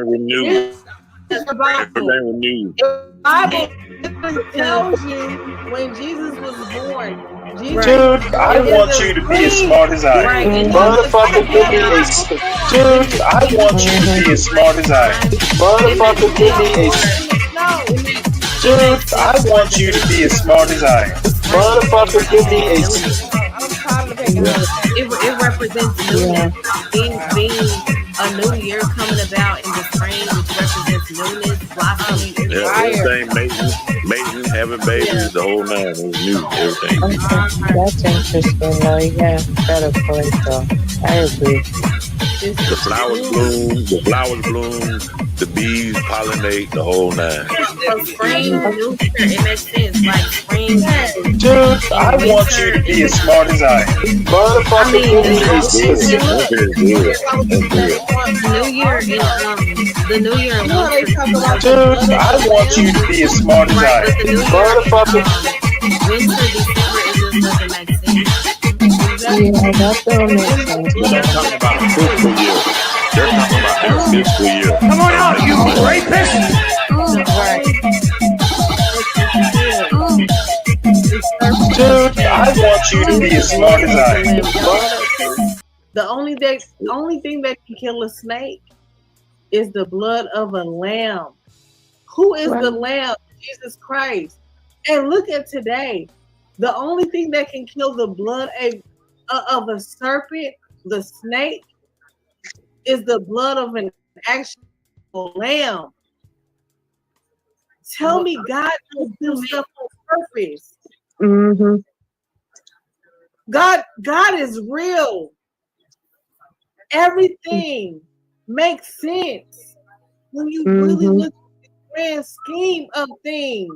renewed. This is the Bible. Everything renewed. The Bible tells you when Jesus was born. Jesus, Dude, I it want is you a to be as dream. smart as I am. Right. And Motherfucker, give me a. Dude, I want you to be as smart as I am. Motherfucker, give me a. Dude, I want you to be as smart as I am. Motherfucker, give me a. I'm tired of taking it represents newness. Being a new year coming about in the spring, which represents newness, blossoming, and fire. Everything mating, having babies, the whole nine. It was new. Everything. Okay, that's interesting. Though, yeah, better point though. I agree. The flowers bloom, the bees pollinate, the whole nine. So spring, new year, it makes sense. Like spring. Dude, I want you to be as smart as I am. Motherfucker, give me a. New year is the new year. Dude, I want you to be as smart as I am. Motherfucker. Winter, December, it just doesn't make sense. Yeah, that don't make sense. They're talking about a fiscal year. They're talking about their fiscal year. Come on out, you rapist! Dude, I want you to be as smart as I am. The only thing that can kill a snake is the blood of a lamb. Who is the lamb? Jesus Christ. And look at today. The only thing that can kill the blood of a serpent, the snake, is the blood of an actual lamb. Tell me God will do stuff on purpose. Mm-hmm. God is real. Everything makes sense when you really look at the grand scheme of things.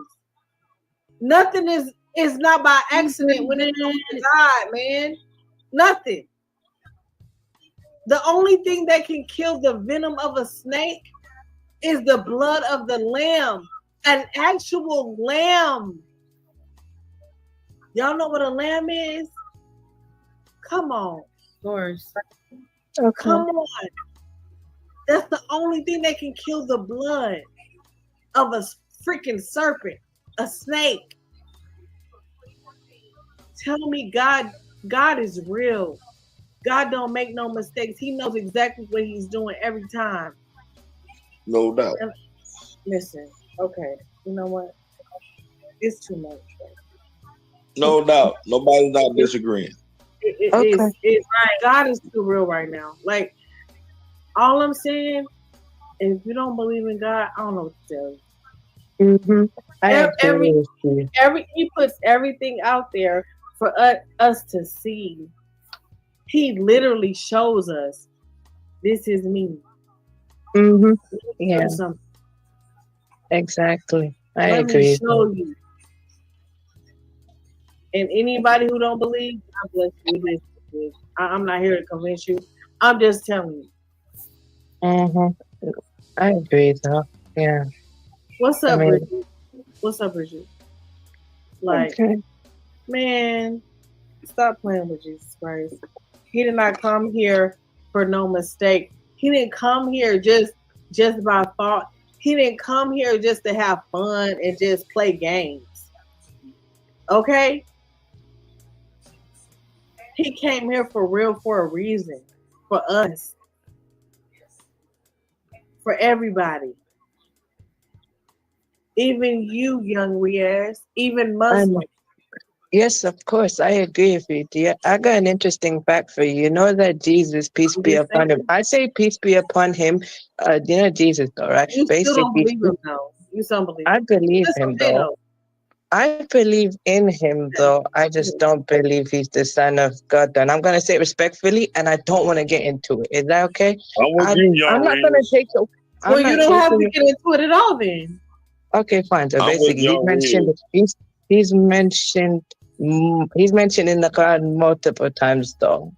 Nothing is not by accident when it comes to God, man. Nothing. The only thing that can kill the venom of a snake is the blood of the lamb. An actual lamb. Y'all know what a lamb is? Come on. Of course. Okay. Come on. That's the only thing that can kill the blood of a freaking serpent, a snake. Tell me God is real. God don't make no mistakes. He knows exactly what he's doing every time. No doubt. Listen, okay. You know what? It's too much. No doubt. Nobody's not disagreeing. It's right. God is too real right now. Like, all I'm saying, if you don't believe in God, I don't know what to tell you. Mm-hmm. He puts everything out there for us to see. He literally shows us, this is me. Mm-hmm. Yeah. Exactly. I Let agree. me show you. And anybody who don't believe, God bless you. I'm not here to convince you. I'm just telling you. Mm-hmm. I agree, though. Yeah. What's up, Bridget? What's up, Bridget? Like, man, stop playing with Jesus Christ. He did not come here for no mistake. He didn't come here just by fault. He didn't come here just to have fun and just play games. Okay? He came here for real, for a reason. For us. For everybody. Even you, young Riaz. Even Muslims. Yes, of course. I agree with you, dear. I got an interesting fact for you. You know that Jesus, peace be upon him. I say peace be upon him. You know Jesus, though, right? You still don't believe him, though. You don't believe him. I believe him, though. I believe in him, though. I just don't believe he's the son of God. And I'm going to say it respectfully, and I don't want to get into it. Is that okay? I'm not going to take it. Well, you don't have to get into it at all, then. Okay, fine. So basically, he's mentioned in the Quran multiple times, though.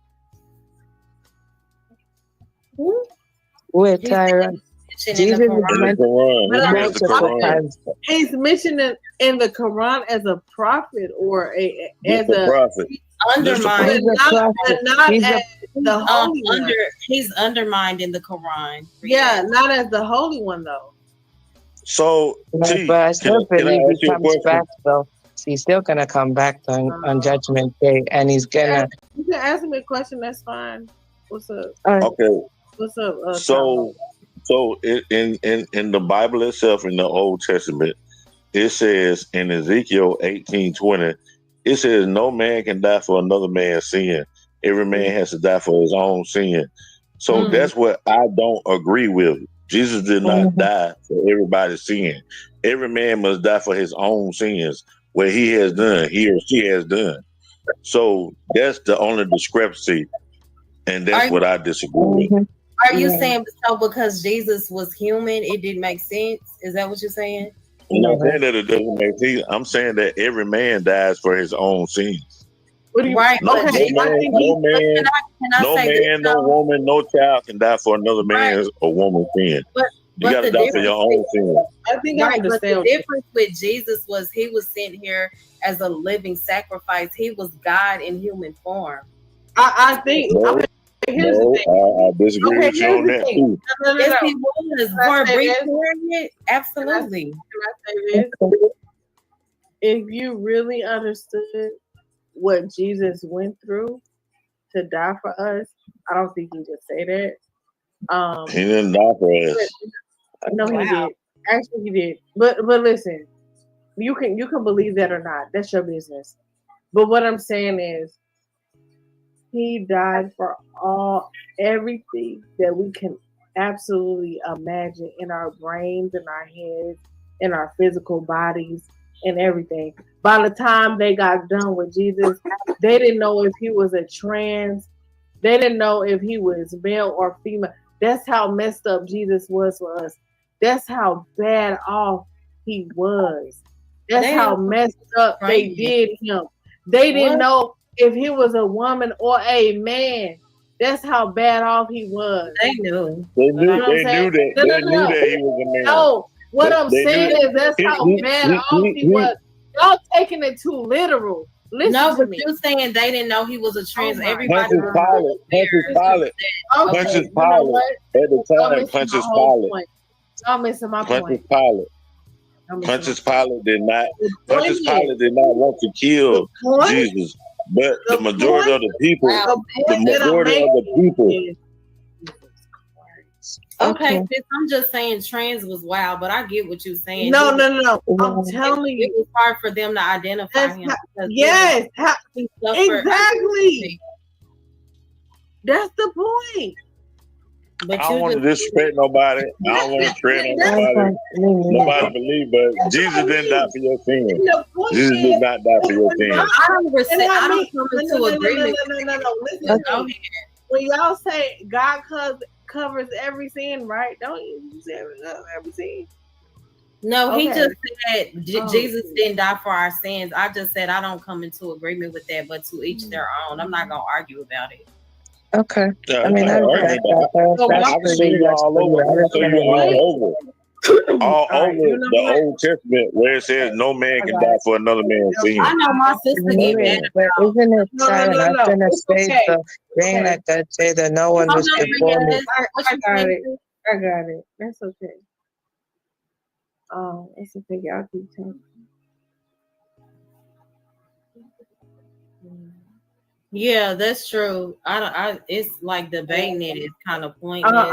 Wait, Tyron. Jesus is multiple times. He's mentioned in the Quran as a prophet or as a prophet. Undermined, not as the holy one. He's undermined in the Quran. Yeah, not as the holy one though. So, but I still believe he comes back though. He's still gonna come back on Judgment Day, and he's gonna. You can ask me a question. That's fine. What's up? Okay. What's up? So in the Bible itself, in the Old Testament, it says in Ezekiel 18:20, it says no man can die for another man's sin. Every man has to die for his own sin. So that's what I don't agree with. Jesus did not die for everybody's sin. Every man must die for his own sins, what he has done, he or she has done. So that's the only discrepancy, and that's what I disagree with. Are you saying so because Jesus was human, it didn't make sense? Is that what you're saying? I'm not saying that it doesn't make sense. I'm saying that every man dies for his own sins. Right. No man, no woman, no child can die for another man's or woman's sin. You got to die for your own sin. I think I understand. But the difference with Jesus was he was sent here as a living sacrifice. He was God in human form. I think. Here's the thing. I disagree with you on that too. Yes, he was for a brief period. Absolutely. Can I say this? If you really understood what Jesus went through to die for us, I don't think he would say that. He didn't die for us. No, he did. Actually, he did. But listen, you can believe that or not. That's your business. But what I'm saying is, he died for everything that we can absolutely imagine in our brains, in our heads, in our physical bodies, and everything. By the time they got done with Jesus, they didn't know if he was a trans. They didn't know if he was male or female. That's how messed up Jesus was for us. That's how bad off he was. That's how messed up they did him. They didn't know if he was a woman or a man. That's how bad off he was. They knew. They knew that he was a man. No, what I'm saying is that's how bad off he was. Y'all taking it too literal. Listen to me. You're saying they didn't know he was a trans. Everybody Pontius Pilate. At the time, Pontius Pilate. Y'all missing my point. Pontius Pilate did not want to kill Jesus. But the majority of the people, Okay, I'm just saying trans was wild, but I get what you're saying. No. I'm telling you, it was hard for them to identify him. Yes, exactly. That's the point. But I don't want to disrespect nobody. I don't want to tread on nobody. Nobody believe, but Jesus didn't die for your sins. Jesus did not die for your sins. I don't come into agreement. No. Listen, when y'all say God covers every sin, right? Don't you say every sin? No, he just said Jesus didn't die for our sins. I just said I don't come into agreement with that, but to each their own. I'm not gonna argue about it. Okay. I mean, I can show you all over. All over the Old Testament where it says no man can die for another man's sin. I know my sister gave me but isn't it silent? I'm gonna say the thing that they say that no one was before me. I got it. That's okay. It's okay. Y'all keep talking. Yeah, that's true. It's like debating it is kind of pointless.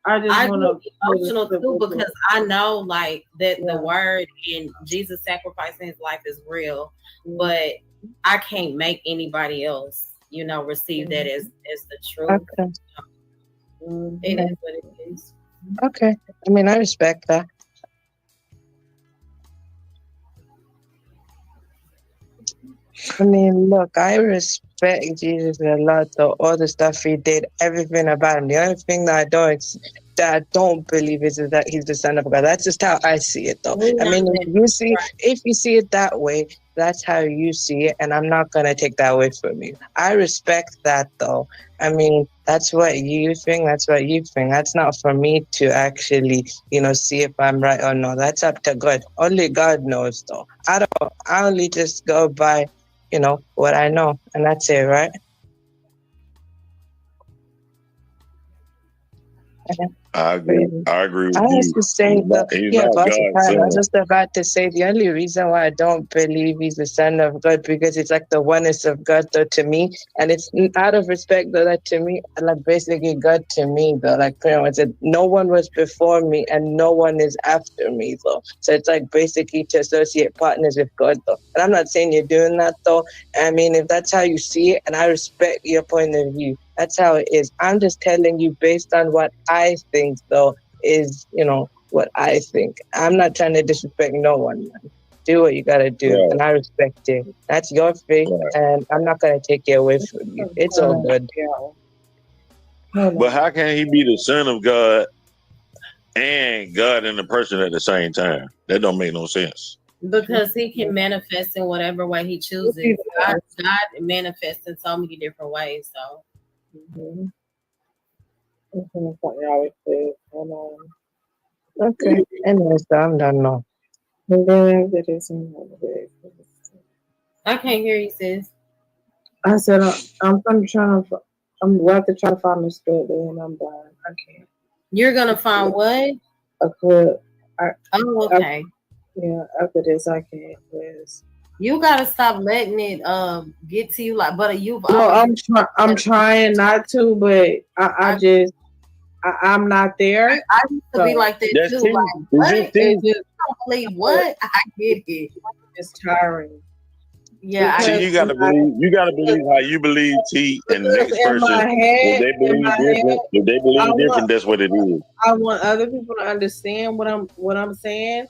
I just want to be emotional too because I know like that the word and Jesus sacrificing his life is real, but I can't make anybody else, receive that as the truth. Okay. It is what it is. Okay. I mean, I respect that. I mean, look, I respect Jesus a lot, though. All the stuff he did, everything about him. The only thing that I don't believe is that he's the Son of God. That's just how I see it, though. I mean, if you see it that way, that's how you see it, and I'm not gonna take that away from you. I respect that, though. I mean, that's what you think. That's what you think. That's not for me to actually, see if I'm right or not. That's up to God. Only God knows, though. I don't. I only just go by, what I know, and that's it, right? I agree. I agree with I was you. just saying that, He's yeah, not Pastor God's Kyle, I was son. just about to say the only reason why I don't believe he's the son of God, because it's like the oneness of God, though, to me. And it's out of respect, though, that to me, like basically God to me, though, like pretty much said, no one was before me and no one is after me, though. So it's like basically to associate partners with God, though. And I'm not saying you're doing that, though. I mean, if that's how you see it, and I respect your point of view, that's how it is. I'm just telling you based on what I think, though, is, what I think. I'm not trying to disrespect no one, man. Do what you gotta do, Right. and I respect it. That's your faith, Right. and I'm not gonna take it away from you. It's all good. But how can he be the son of God and God and the person at the same time? That don't make no sense. Because he can manifest in whatever way he chooses. God manifests in so many different ways. So. Okay. Anyways, I'm done now. I can't hear you, sis. I said I'm about to try to find this clip, and I'm done. I can't. You're gonna find what? A clip. Okay. Yeah, after this I can't. Yes. You gotta stop letting it get to you like. But you've. No, I'm trying not to, but I'm not there. I used to be like that That's too. T. Like, what? I don't believe what? I get it. It's tiring. Yeah, See, you gotta believe how you believe, T, and the next person. If they believe different, that's what it is. I want other people to understand what I'm saying,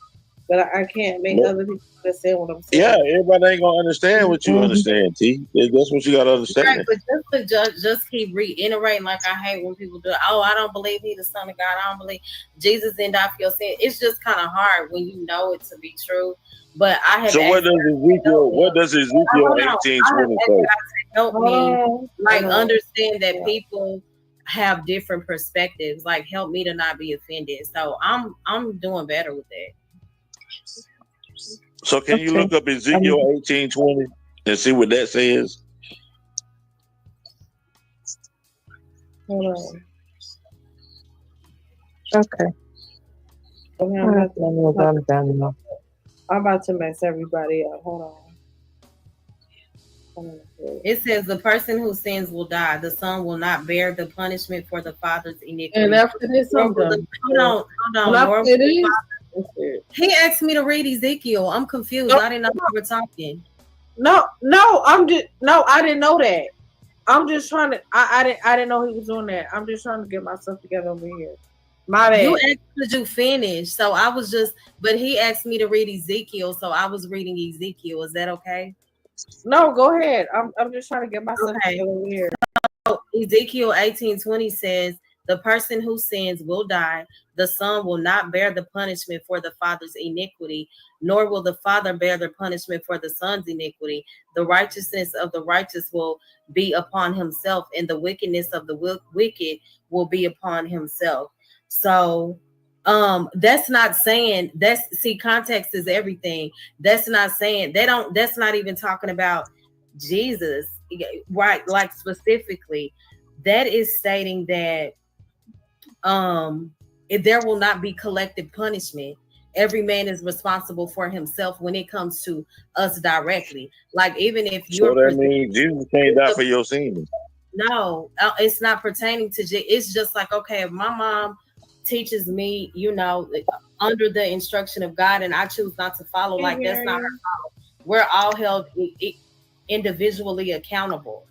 but I can't make other people understand what I'm saying. Yeah, everybody ain't gonna understand what you understand, T. That's what you gotta understand. Right, but just keep reiterating, like I hate when people do. Oh, I don't believe he's the son of God. I don't believe Jesus didn't die for your sin. It's just kind of hard when you know it to be true. But I have. So what does Ezekiel 18:20 say? Help me, like understand that people have different perspectives. Like help me to not be offended. So I'm doing better with that. So can you look up Ezekiel 18:20 and see what that says? Hold on. Okay. I'm about to mess everybody up. Hold on. It says the person who sins will die. The son will not bear the punishment for the father's iniquity. And after this, I'm done. Hold on. He asked me to read Ezekiel. I'm confused. I didn't know we were talking. No, I didn't know that. I'm just trying to. I didn't know he was doing that. I'm just trying to get myself together over here. My bad. You asked to finish, so I was just. But he asked me to read Ezekiel, so I was reading Ezekiel. Is that okay? No, go ahead. I'm just trying to get myself together over here. So Ezekiel 18:20 says, "The person who sins will die. The son will not bear the punishment for the father's iniquity, nor will the father bear the punishment for the son's iniquity. The righteousness of the righteous will be upon himself, and the wickedness of the wicked will be upon himself." So that's not saying context is everything. That's not saying that's not even talking about Jesus, right? Like specifically, that is stating that there will not be collective punishment. Every man is responsible for himself when it comes to us directly. Like even if you're so that means Jesus can't die for your sins. No, it's not pertaining to it's just like, okay, if my mom teaches me, under the instruction of God, and I choose not to follow, like that's not her fault. We're all held individually accountable.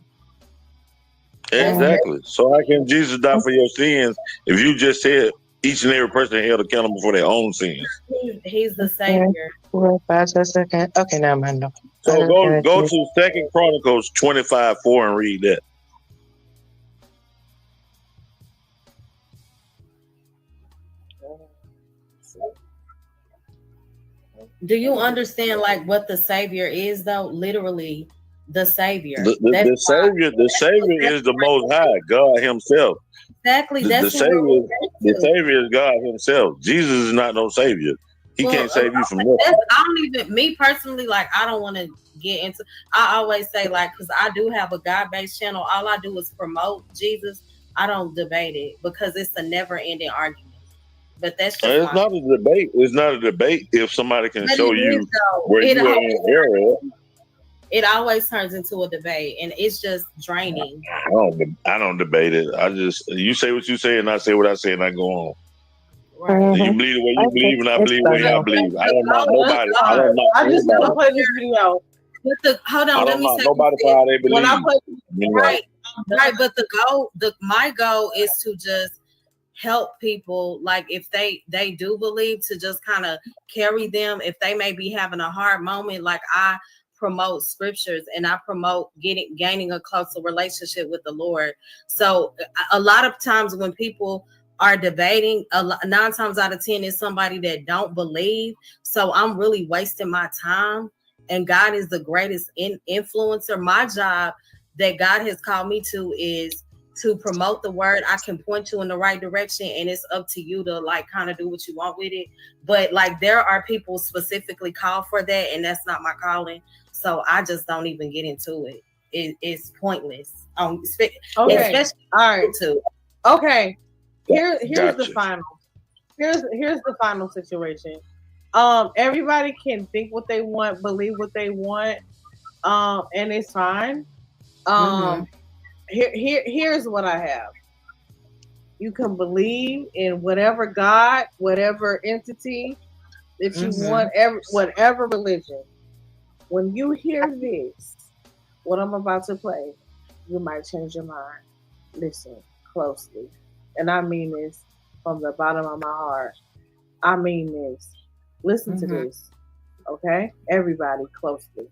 Exactly. So how can Jesus die for your sins if you just said each and every person held accountable for their own sins? He's the Savior. Okay, now man. So go to 2 Chronicles 25:4 and read that. Do you understand like what the Savior is though? Literally, the Savior. The Savior is the Most High, God Himself. Exactly. The Savior is God Himself. Jesus is not no Savior. He can't save you from nothing. I don't even, me personally, like, I don't want to get into, I always say, like, because I do have a God-based channel, all I do is promote Jesus. I don't debate it because it's a never-ending argument. But that's just it's not a debate. It's not a debate if somebody can show you where you are in error. It always turns into a debate, and it's just draining. I don't debate it. You say what you say, and I say what I say, and I go on. Right. You believe the way you believe, and I believe the way I believe. I don't knock nobody. I just want to play this video. Hold on, let me say nobody for how they believe. When I play, right. But my goal is to just help people, like if they do believe, to just kind of carry them if they may be having a hard moment. Like I promote scriptures and I promote gaining a closer relationship with the Lord. So a lot of times when people are debating, 9 times out of 10 is somebody that don't believe. So I'm really wasting my time, and God is the greatest influencer. My job that God has called me to is to promote the word. I can point you in the right direction, and it's up to you to like kind of do what you want with it. But like there are people specifically called for that, and that's not my calling. So I just don't even get into it. It's pointless. Okay. All right. Too. Okay. Here's the final. Here's the final situation. Everybody can think what they want, believe what they want, and it's fine. Here's what I have. You can believe in whatever God, whatever entity that you want, whatever religion. When you hear this, what I'm about to play, you might change your mind. Listen closely. And I mean this from the bottom of my heart. I mean this. Listen to this. Okay? Everybody closely.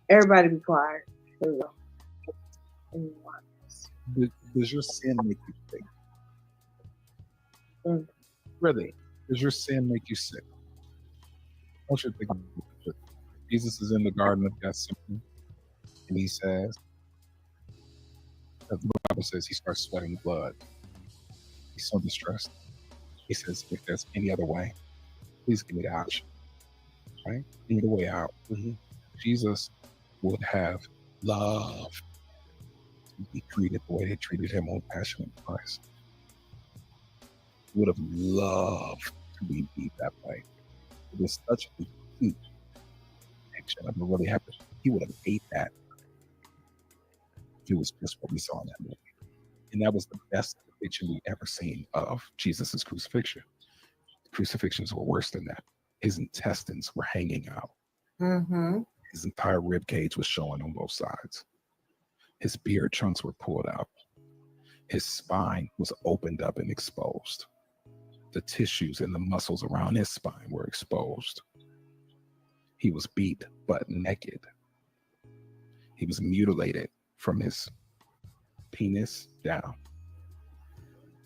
Everybody be quiet. Here we go. Does your sin make you sick? Really? Does your sin make you sick? I want you to think about it. Jesus is in the Garden of Gethsemane, and he says, the Bible says he starts sweating blood. He's so distressed. He says, if there's any other way, please give me the option. Right? Give me the way out. Jesus would have loved to be treated the way they treated him on Passion of Christ. He would have loved to be beat that way. It was such a huge action. I mean, really happy. He would have ate that. It was just what we saw in that movie. And that was the best depiction we ever seen of Jesus' crucifixion. Crucifixions were worse than that. His intestines were hanging out. His entire rib cage was showing on both sides. His beard trunks were pulled out. His spine was opened up and exposed. The tissues and the muscles around his spine were exposed. He was beat butt naked. He was mutilated from his penis down.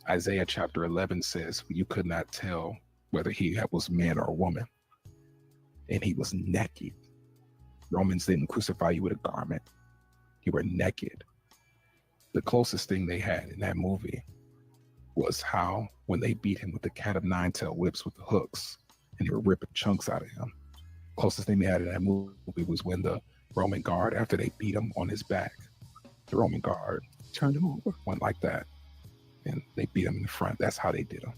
Isaiah chapter 11 says you could not tell whether he was man or a woman. And he was naked. Romans didn't crucify you with a garment. You were naked. The closest thing they had in that movie was how when they beat him with the cat of nine tail whips with the hooks and they were ripping chunks out of him. Closest thing they had in that movie was when the Roman guard, after they beat him on his back, the Roman guard turned him over, went like that, and they beat him in the front. That's how they did him.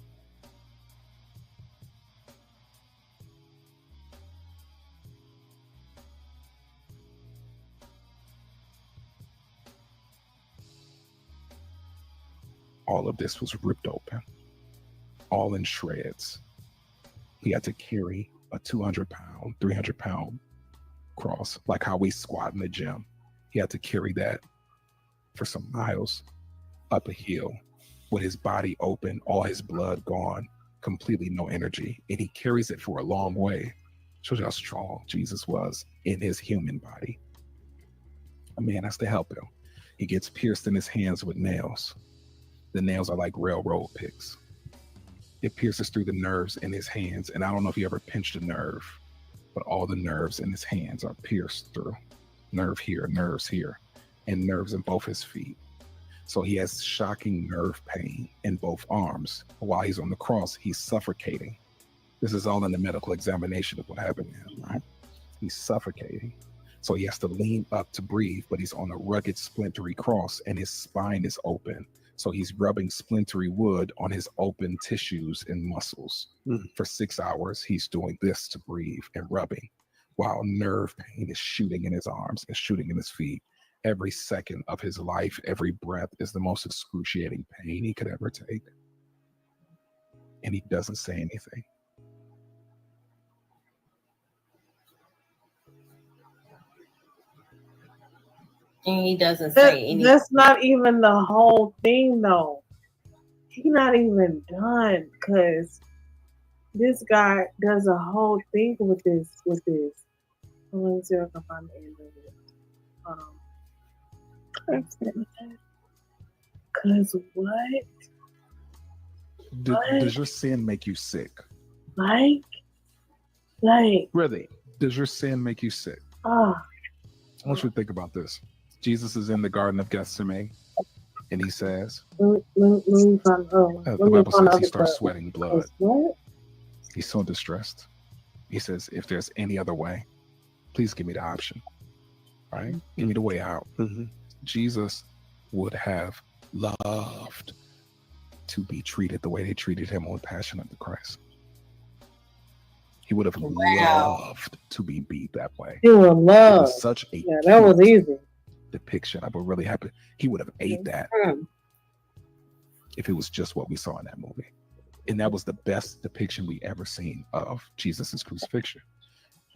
All of this was ripped open, all in shreds. He had to carry a 200-pound, 300-pound cross, like how we squat in the gym. He had to carry that for some miles up a hill with his body open, all his blood gone, completely no energy. And he carries it for a long way. Shows you how strong Jesus was in his human body. A man has to help him. He gets pierced in his hands with nails. The nails are like railroad picks. It pierces through the nerves in his hands. And I don't know if you ever pinched a nerve, but all the nerves in his hands are pierced through. Nerve here, nerves here, and nerves in both his feet. So he has shocking nerve pain in both arms. While he's on the cross, he's suffocating. This is all in the medical examination of what happened to him, right? He's suffocating. So he has to lean up to breathe, but he's on a rugged, splintery cross and his spine is open. So he's rubbing splintery wood on his open tissues and muscles. For 6 hours, he's doing this to breathe and rubbing, while nerve pain is shooting in his arms and shooting in his feet. Every second of his life, every breath is the most excruciating pain he could ever take. And he doesn't say anything. And he doesn't say anything. That's not even the whole thing, though. He's not even done, because this guy does a whole thing with this. Let me see if I can find the end of it. Because what? Does your sin make you sick? Like, Really? Does your sin make you sick? I want you to think about this. Jesus is in the Garden of Gethsemane, and he says, let me find, the Bible says he starts sweating blood. What? He's so distressed. He says, if there's any other way, please give me the option. Right? Give me the way out. Jesus would have loved to be treated the way they treated him on Passion of the Christ. He would have loved to be beat that way. He would love. It was such a that was easy depiction of what really happened. He would have ate that if it was just what we saw in that movie. And that was the best depiction we ever seen of Jesus's crucifixion.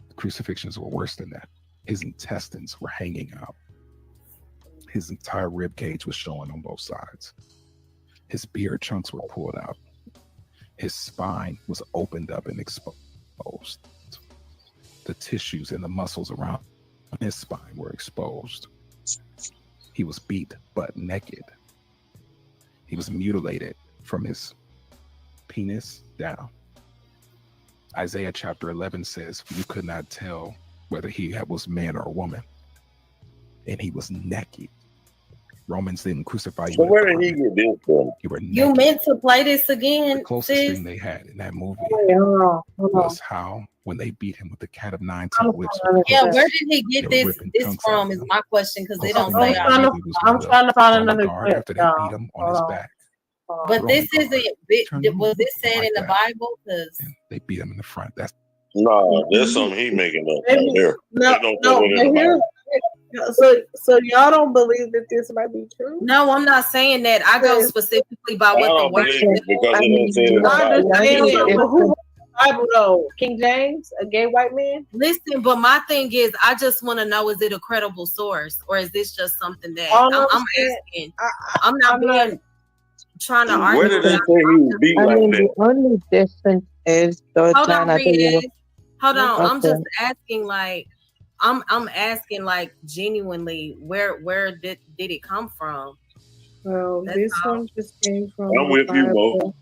The crucifixions were worse than that. His intestines were hanging out. His entire rib cage was showing on both sides. His beard chunks were pulled out. His spine was opened up and exposed. The tissues and the muscles around his spine were exposed. He was beat butt naked. He was mutilated from his penis down. Isaiah chapter 11 says, you could not tell whether he was man or a woman. And he was naked. Romans didn't crucify you. So where did he get this from? You meant to play this again? The closest thing they had in that movie was how when they beat him with the cat of nine tailed whips. Yeah, where did he get this from? Is my question, because they don't say. I'm trying to find another clip. After they beat him on his back. But this isn't. Was this said in the Bible? Because they beat him in the front. No, there's something he making up right there. No. So y'all don't believe that this might be true? No, I'm not saying that. I go specifically by what the word says. I understand. Who Bible though? King James, a gay white man? Listen, but my thing is, I just want to know: is it a credible source, or is this just something that I'm asking? I'm not trying to argue. Where did they say he was beat like that? The only difference is Hold on. I'm just asking, like. I'm asking, like, genuinely, where did it come from? Well, this one just came from. I'm with you, Mo.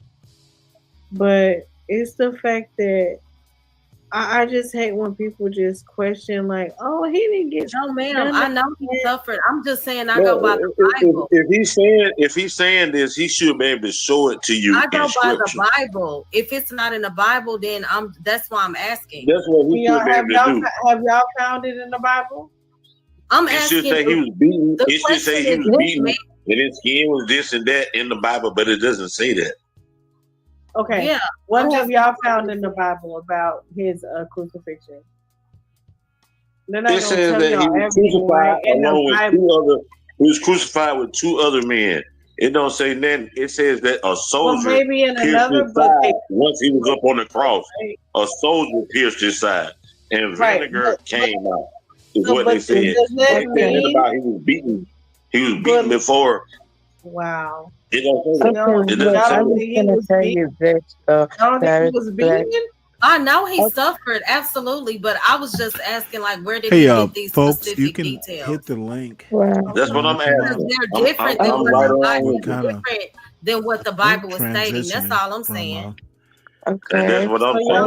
But it's the fact that I just hate when people just question, like, oh, he didn't get. No, ma'am. I know he suffered. I'm just saying I go by the Bible. If he's saying this, he should be able to show it to you. I go by the Bible. If it's not in the Bible, then that's why I'm asking. That's what he should be able to do. Have y'all found it in the Bible? I'm asking. It should say he was beaten. It should say he was beaten, and his skin was this and that in the Bible, but it doesn't say that. Okay. Yeah. What have y'all found in the Bible about his crucifixion? It says that he was crucified along with two other. He was crucified with two other men. It don't say then. It says that a soldier maybe in pierced another his book. side once he was up on the cross. A soldier pierced his side, and vinegar came out. Is what they said. They said about he was beaten. He was beaten before. Wow. It don't say that. I'm just gonna tell you this. He was beaten. I know he suffered, absolutely, but I was just asking, like, where did he get these folks, specific you can details? hit the link. That's what I'm asking. They're different than what the Bible was stating. That's all I'm saying. Okay. And that's what I'm saying. Y'all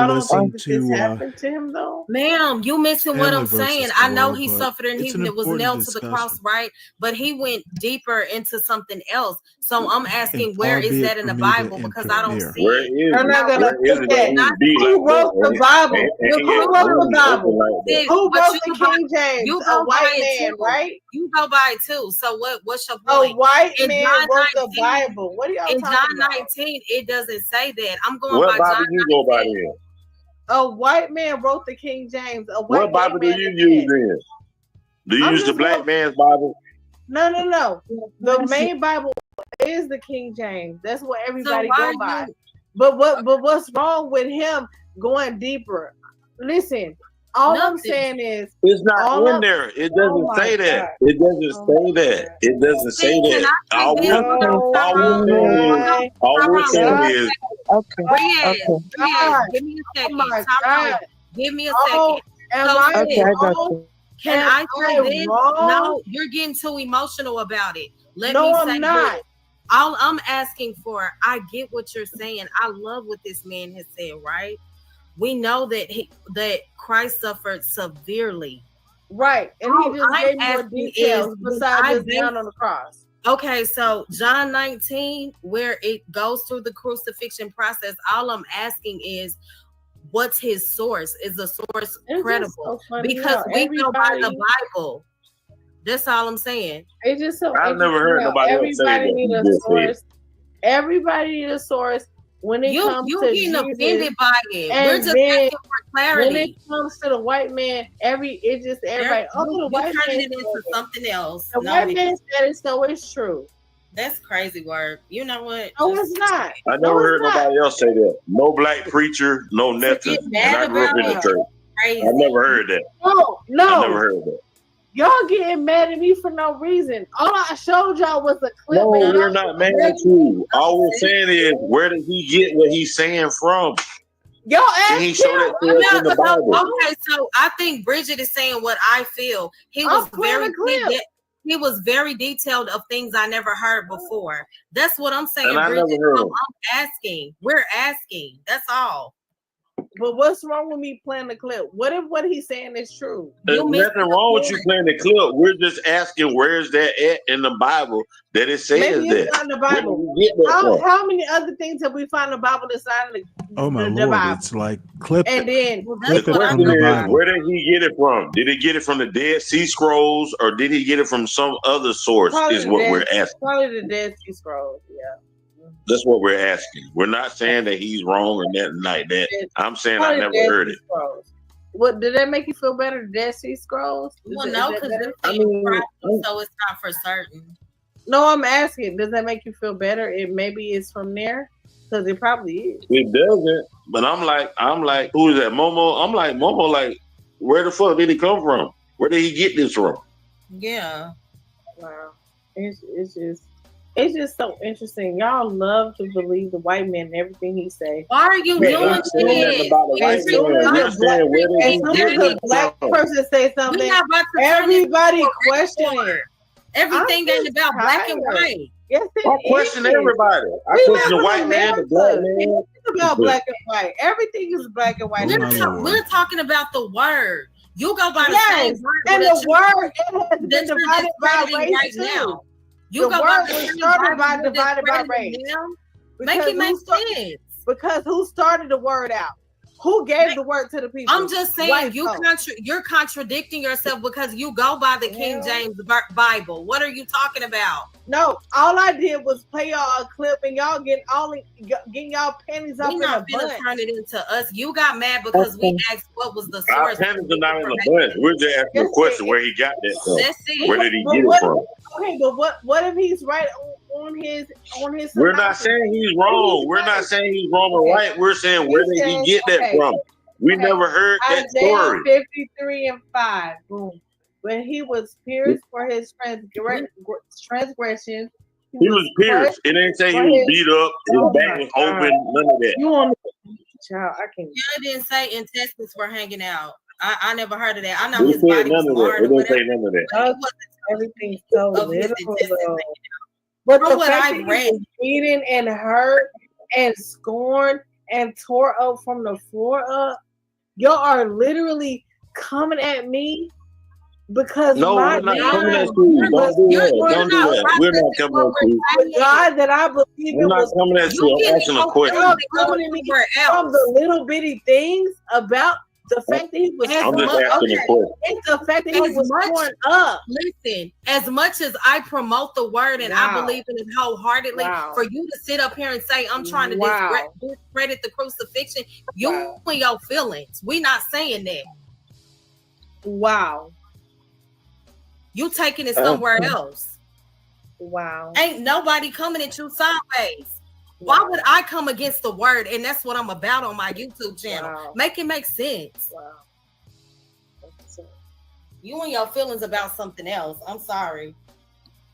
don't think that this happened to him though? Ma'am, you missing what I'm Stanley saying. versus I know World, he but suffered and it's he an was important nailed to the cross, discussion. right? But he went deeper into something else. So I'm asking, And where far is be that it in the for me to Bible? Because I don't interfere. see Where it. is I'm not gonna Where is put it that. that he be Who like wrote the that? Bible? And he Who ain't wrote the really Bible? open like that. Who But wrote you the go by- King James? You A go by white it man, too. right? You go by it too. So what's your A point? white In man John wrote the 19, Bible. What are y'all in talking John about? 19, it doesn't say that. I'm going What by Bible John you go by 19. then? A white man wrote the King James. A white What Bible do man you did. use then? Do you I'm use the just black going- man's Bible? No. The main Bible is the King James. That's what everybody why go by. you- But what's wrong with him going deeper? Listen, all I'm Nothing. saying is It's not all in I'm- there. It Oh doesn't my say that. God. It doesn't Oh say my that. God. It doesn't say See, can that. I All say we're this? saying is Okay. Brienne, God. give me a second. Oh my Tyrone, God. give me a Oh, second. am So I Okay, I got wrong? you. can Am I say I this? wrong? No, you're getting too emotional about it. Let No, me I'm say not. this. All I'm asking for, I get what you're saying. I love what this man has said, right? We know that Christ suffered severely. Right. And All he just I'm gave more asking details is, besides I just down on the cross. Okay, so John 19, where it goes through the crucifixion process, all I'm asking is, what's his source? Is the source It's credible? just so funny Because how we go by the everybody- Bible. That's all I'm saying. It's just so I've never heard interesting how nobody else say everybody what need you a just said. source. Everybody need a source when it comes You to getting Jesus. offended by it. And We're just then asking for clarity. when it comes to the white man, everybody, the white turning man it into something else. The white man said it, so it's true. That's crazy word. You know what? No, it's not. I never heard nobody else say that. No black preacher, no nothing. get And mad I grew up in the about church. Crazy. I never heard that. No. I never heard that. Y'all getting mad at me for no reason. All I showed y'all was a clip. No, we're not mad at you. All we're saying is, where did he get what he's saying from? Y'all asked Can he show that to us in the Bible? Okay, so I think Bridget is saying what I feel. He was he was very detailed of things I never heard before. That's what I'm saying, And I Bridget. never heard I'm him. asking. We're asking. That's all. But what's wrong with me playing the clip? What if what he's saying is true? There's nothing wrong with you playing the clip. We're just asking, where's that at in the Bible that it says Maybe that? it's not in the Bible. Where do you get that from? How many other things have we found in the Bible that's not in Oh my the Lord, Bible? it's like clip And then The question is, where did he get it from? Did he get it from the Dead Sea Scrolls, or did he get it from some other source? Probably Is what we're asking. Probably the Dead Sea Scrolls. Yeah. That's what we're asking. We're not saying that he's wrong or nothing like that. I'm saying I never heard it. Scrolls. What did that make you feel better? The Dead Sea Scrolls? Well, no, because so it's not for certain. No, I'm asking. Does that make you feel better? Maybe it's from there, because it probably is. It doesn't. But I'm like, who is that? Momo. I'm like Momo. Like, where the fuck did he come from? Where did he get this from? Yeah. Wow. It's just so interesting. Y'all love to believe the white man and everything he say. Why are you doing this? As soon as a black person say something, everybody question it. Everything ain't about black and white. Yes, I question everybody. I question the white man, the black man. It's about black and white. Everything is black and white. We're talking about the word. You go by the same word. And the word it has been divided by race right too. now. The word was started by divided by race. Make it make sense. Because who started the word out? Who gave the word to the people? I'm just saying you're contradicting yourself because you go by the King James Bible. What are you talking about? No, all I did was play y'all a clip and y'all getting y'all panties up in a bunch. Turn it into us. You got mad because we asked what was the source. Our panties are not in a bunch. We're just asking a question where he got that from. That's it. Where did he get it from? Okay, but what if he's right on his? We're not saying he's wrong. We're not saying he's wrong or right. We're saying where did he get that from? We never heard that story. 53:5. Boom. When he was pierced for his transgressions. He was pierced. It ain't say he was beat up. His back was open. None of that. You on child? I can't. It didn't say intestines were hanging out. I never heard of that. I know We his said body was none of that. hard. It didn't say none of that. Everything's so little. But from the what fact I've that read, he was beaten and hurt and scorned and tore up from the floor up. Y'all are literally coming at me because No, my we're not God coming at you. Don't do that. You're Don't do not that. We're not processing coming what at we're you. the saying. God that I believe We're in not was coming at You you. I'm getting asking a your question. feelings coming at me somewhere from else. the little bitty things about the fact that he was As I'm just much, asking a okay, question. it's the fact that he as was much, torn up. listen, as much as I promote the word and I Wow. believe in it wholeheartedly, Wow. for you to sit up here and say I'm trying to Wow. discredit the crucifixion, you Wow. and your feelings. We not saying that. Wow. You taking it somewhere else. Wow. Ain't nobody coming at you sideways. Why would I come against the word? And that's what I'm about on my YouTube channel. Wow. Make it make sense. Wow. You and your feelings about something else. I'm sorry.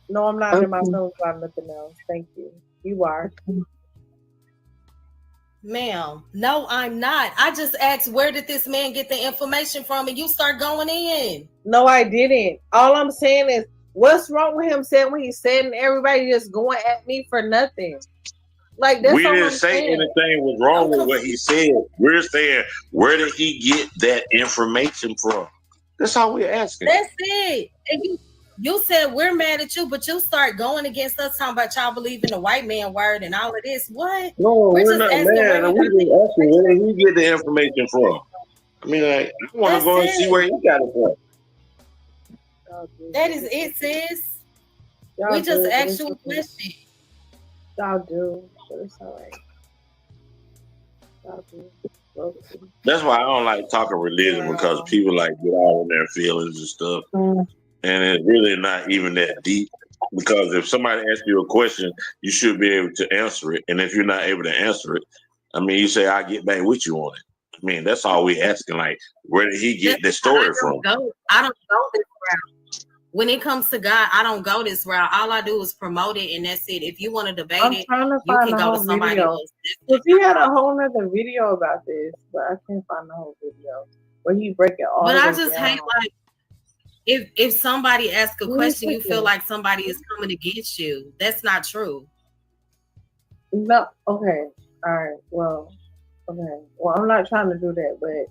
No, I'm not in my feelings about nothing else. Thank you. You are. Ma'am, no, I'm not. I just asked where did this man get the information from, and you start going in. No, I didn't. All I'm saying is, what's wrong with him saying what he said, and everybody just going at me for nothing? Like that's We all didn't I'm say saying. anything was wrong with what he said. We're saying, where did he get that information from? That's all we're asking. That's it. And you said we're mad at you, but you start going against us talking about y'all believe in the white man word and all of this. What? No, we're just not asking mad. where We're just asking where did he get the information from? I mean, like, I want to That's go and see it. where he got it from. That is it, sis. Y'all We just do, but asked it's you a okay. question. Y'all do, but it's all right. Y'all do. Okay. That's why I don't like talking religion because people like get all in their feelings and stuff, and it's really not even that deep. Because if somebody asks you a question, you should be able to answer it, and if you're not able to answer it, I mean, you say I'll get back with you on it. I mean, that's all we asking. Like, where did he get the story from? I don't go this route. When it comes to God, I don't go this route. All I do is promote it, and that's it. If you want to debate it, you can go to somebody else. If you had a whole nother video about this, but I can't find the whole video where you break it all. But I just hate like if somebody asks a question, you feel like somebody is coming against you. That's not true. No. Okay. All right. Well. Okay. Well, I'm not trying to do that, but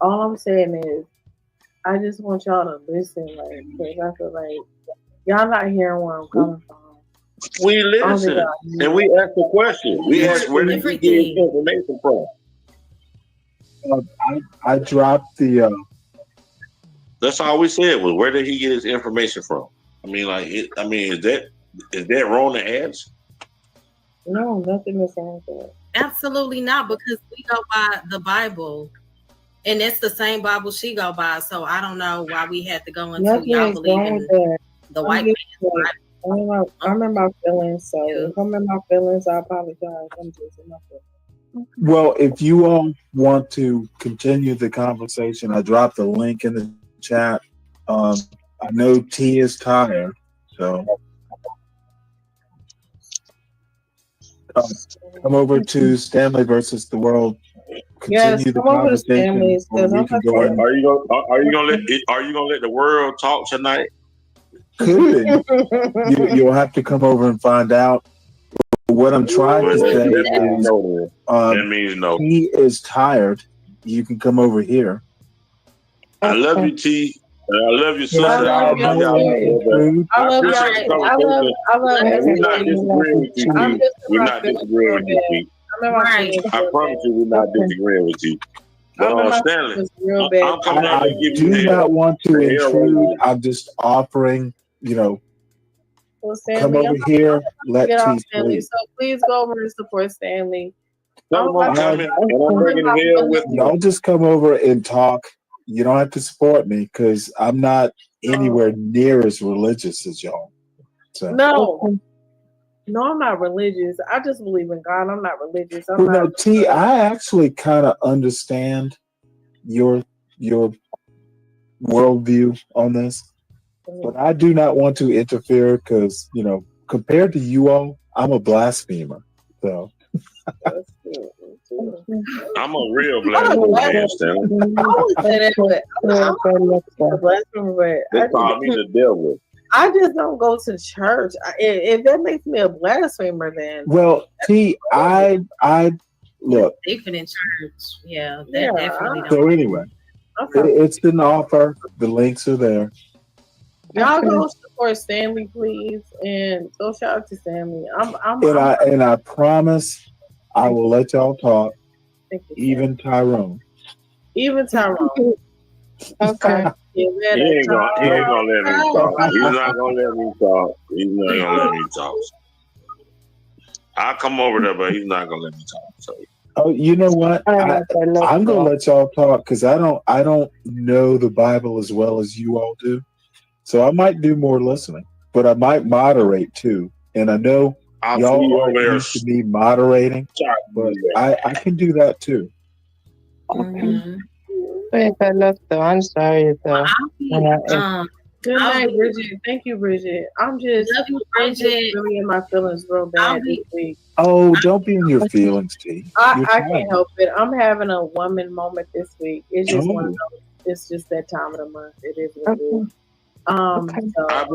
all I'm saying is, I just want y'all to listen, like, because I feel like y'all not hearing where I'm coming from. We listen, and we ask the question. We ask where did he get his information from? I dropped the. That's all we said was where did he get his information from? I mean, like, is that wrong to ask? No, nothing is wrong with that. Absolutely not, because we go by the Bible. And it's the same Bible she go by, so I don't know why we had to go into y'all believe in the white man. I'm in my feelings, so if I'm in my feelings, I apologize. I'm just in my feelings. Well, if you all want to continue the conversation, I dropped the link in the chat. I know T is tired, so come over to Stanley versus the World. Continue the conversation. Are you gonna let the world talk tonight? Could you'll have to come over and find out. What I'm trying to say is, that means no. He is tired. You can come over here. I love you, T. I love you, sister. I love everybody. We're not disagreeing with you, T. I promise you, we're not disagreeing with you. But Stanley, I do not want to intrude. I'm just offering, come over here. Let T speak. So please go over and support Stanley. Y'all just come over and talk. You don't have to support me because I'm not anywhere near as religious as y'all. So. No, I'm not religious. I just believe in God. I'm not religious. T, I actually kind of understand your worldview on this, but I do not want to interfere because compared to you all, I'm a blasphemer. So. I'm a real blasphemer, Stanley. They call me the devil. I just don't go to church. If that makes me a blasphemer, then Well, T, I look. Different in church. Yeah, that Yeah, definitely don't. So anyway, it's an offer. The links are there. Y'all go support Stanley, please, and go shout out to Stanley. And I promise I will let y'all talk. Even Tyrone. Even Tyrone. Okay. He ain't gonna let me talk. He's not gonna let me talk. He's not gonna let me talk. I'll come over there, but he's not gonna let me talk. So. Oh, you know what? I'm gonna let y'all talk because I don't know the Bible as well as you all do. So I might do more listening, but I might moderate too. And I know y'all are used to me moderating, but I can do that too. Mm-hmm. Wait, I love though. I'm sorry though. Good night, Bridget. Thank you, Bridget. I'm just really in my feelings real bad this week. Oh, don't be in your feelings, T. I can't help it. I'm having a woman moment this week. It's just one of those. It's just that time of the month. It is what it is. So, I've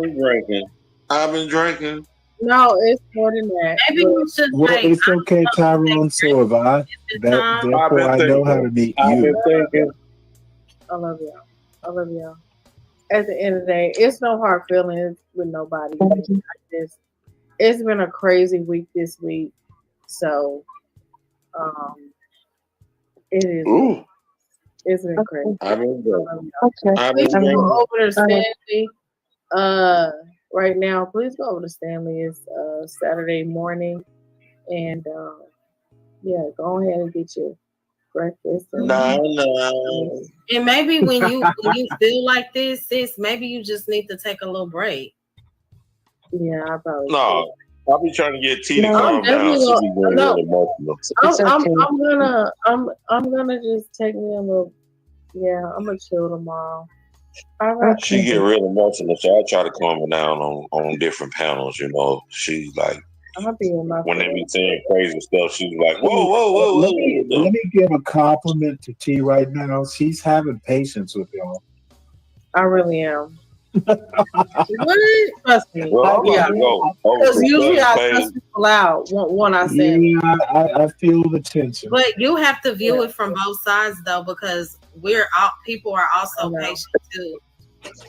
been drinking. No, it's more than that. Maybe we should. Well, it's okay, Tyrone. So have I. Therefore, I know how to meet you. I love y'all. At the end of the day, it's no hard feelings with nobody. It's been a crazy week this week. So, it is. Ooh. It's been crazy. I've been drinking. Please go over to Stanley. Right now, please go over to Stanley. It's Saturday morning, and yeah, go ahead and get your breakfast. No. And maybe when you feel like this, sis, maybe you just need to take a little break. Yeah, I probably. No, I'll be trying to get T to calm down. I'm gonna just take me a little. Yeah, I'm gonna chill tomorrow. She get real emotional, so I try to calm her down on different panels. You know, she like when they be saying crazy stuff, she's like, "Whoa!" Let me give a compliment to T right now. She's having patience with y'all. I really am. Trust me. Well, because usually I cuss people out when I say. Yeah, I feel the tension. But you have to view it from both sides, though, because people are also patient too.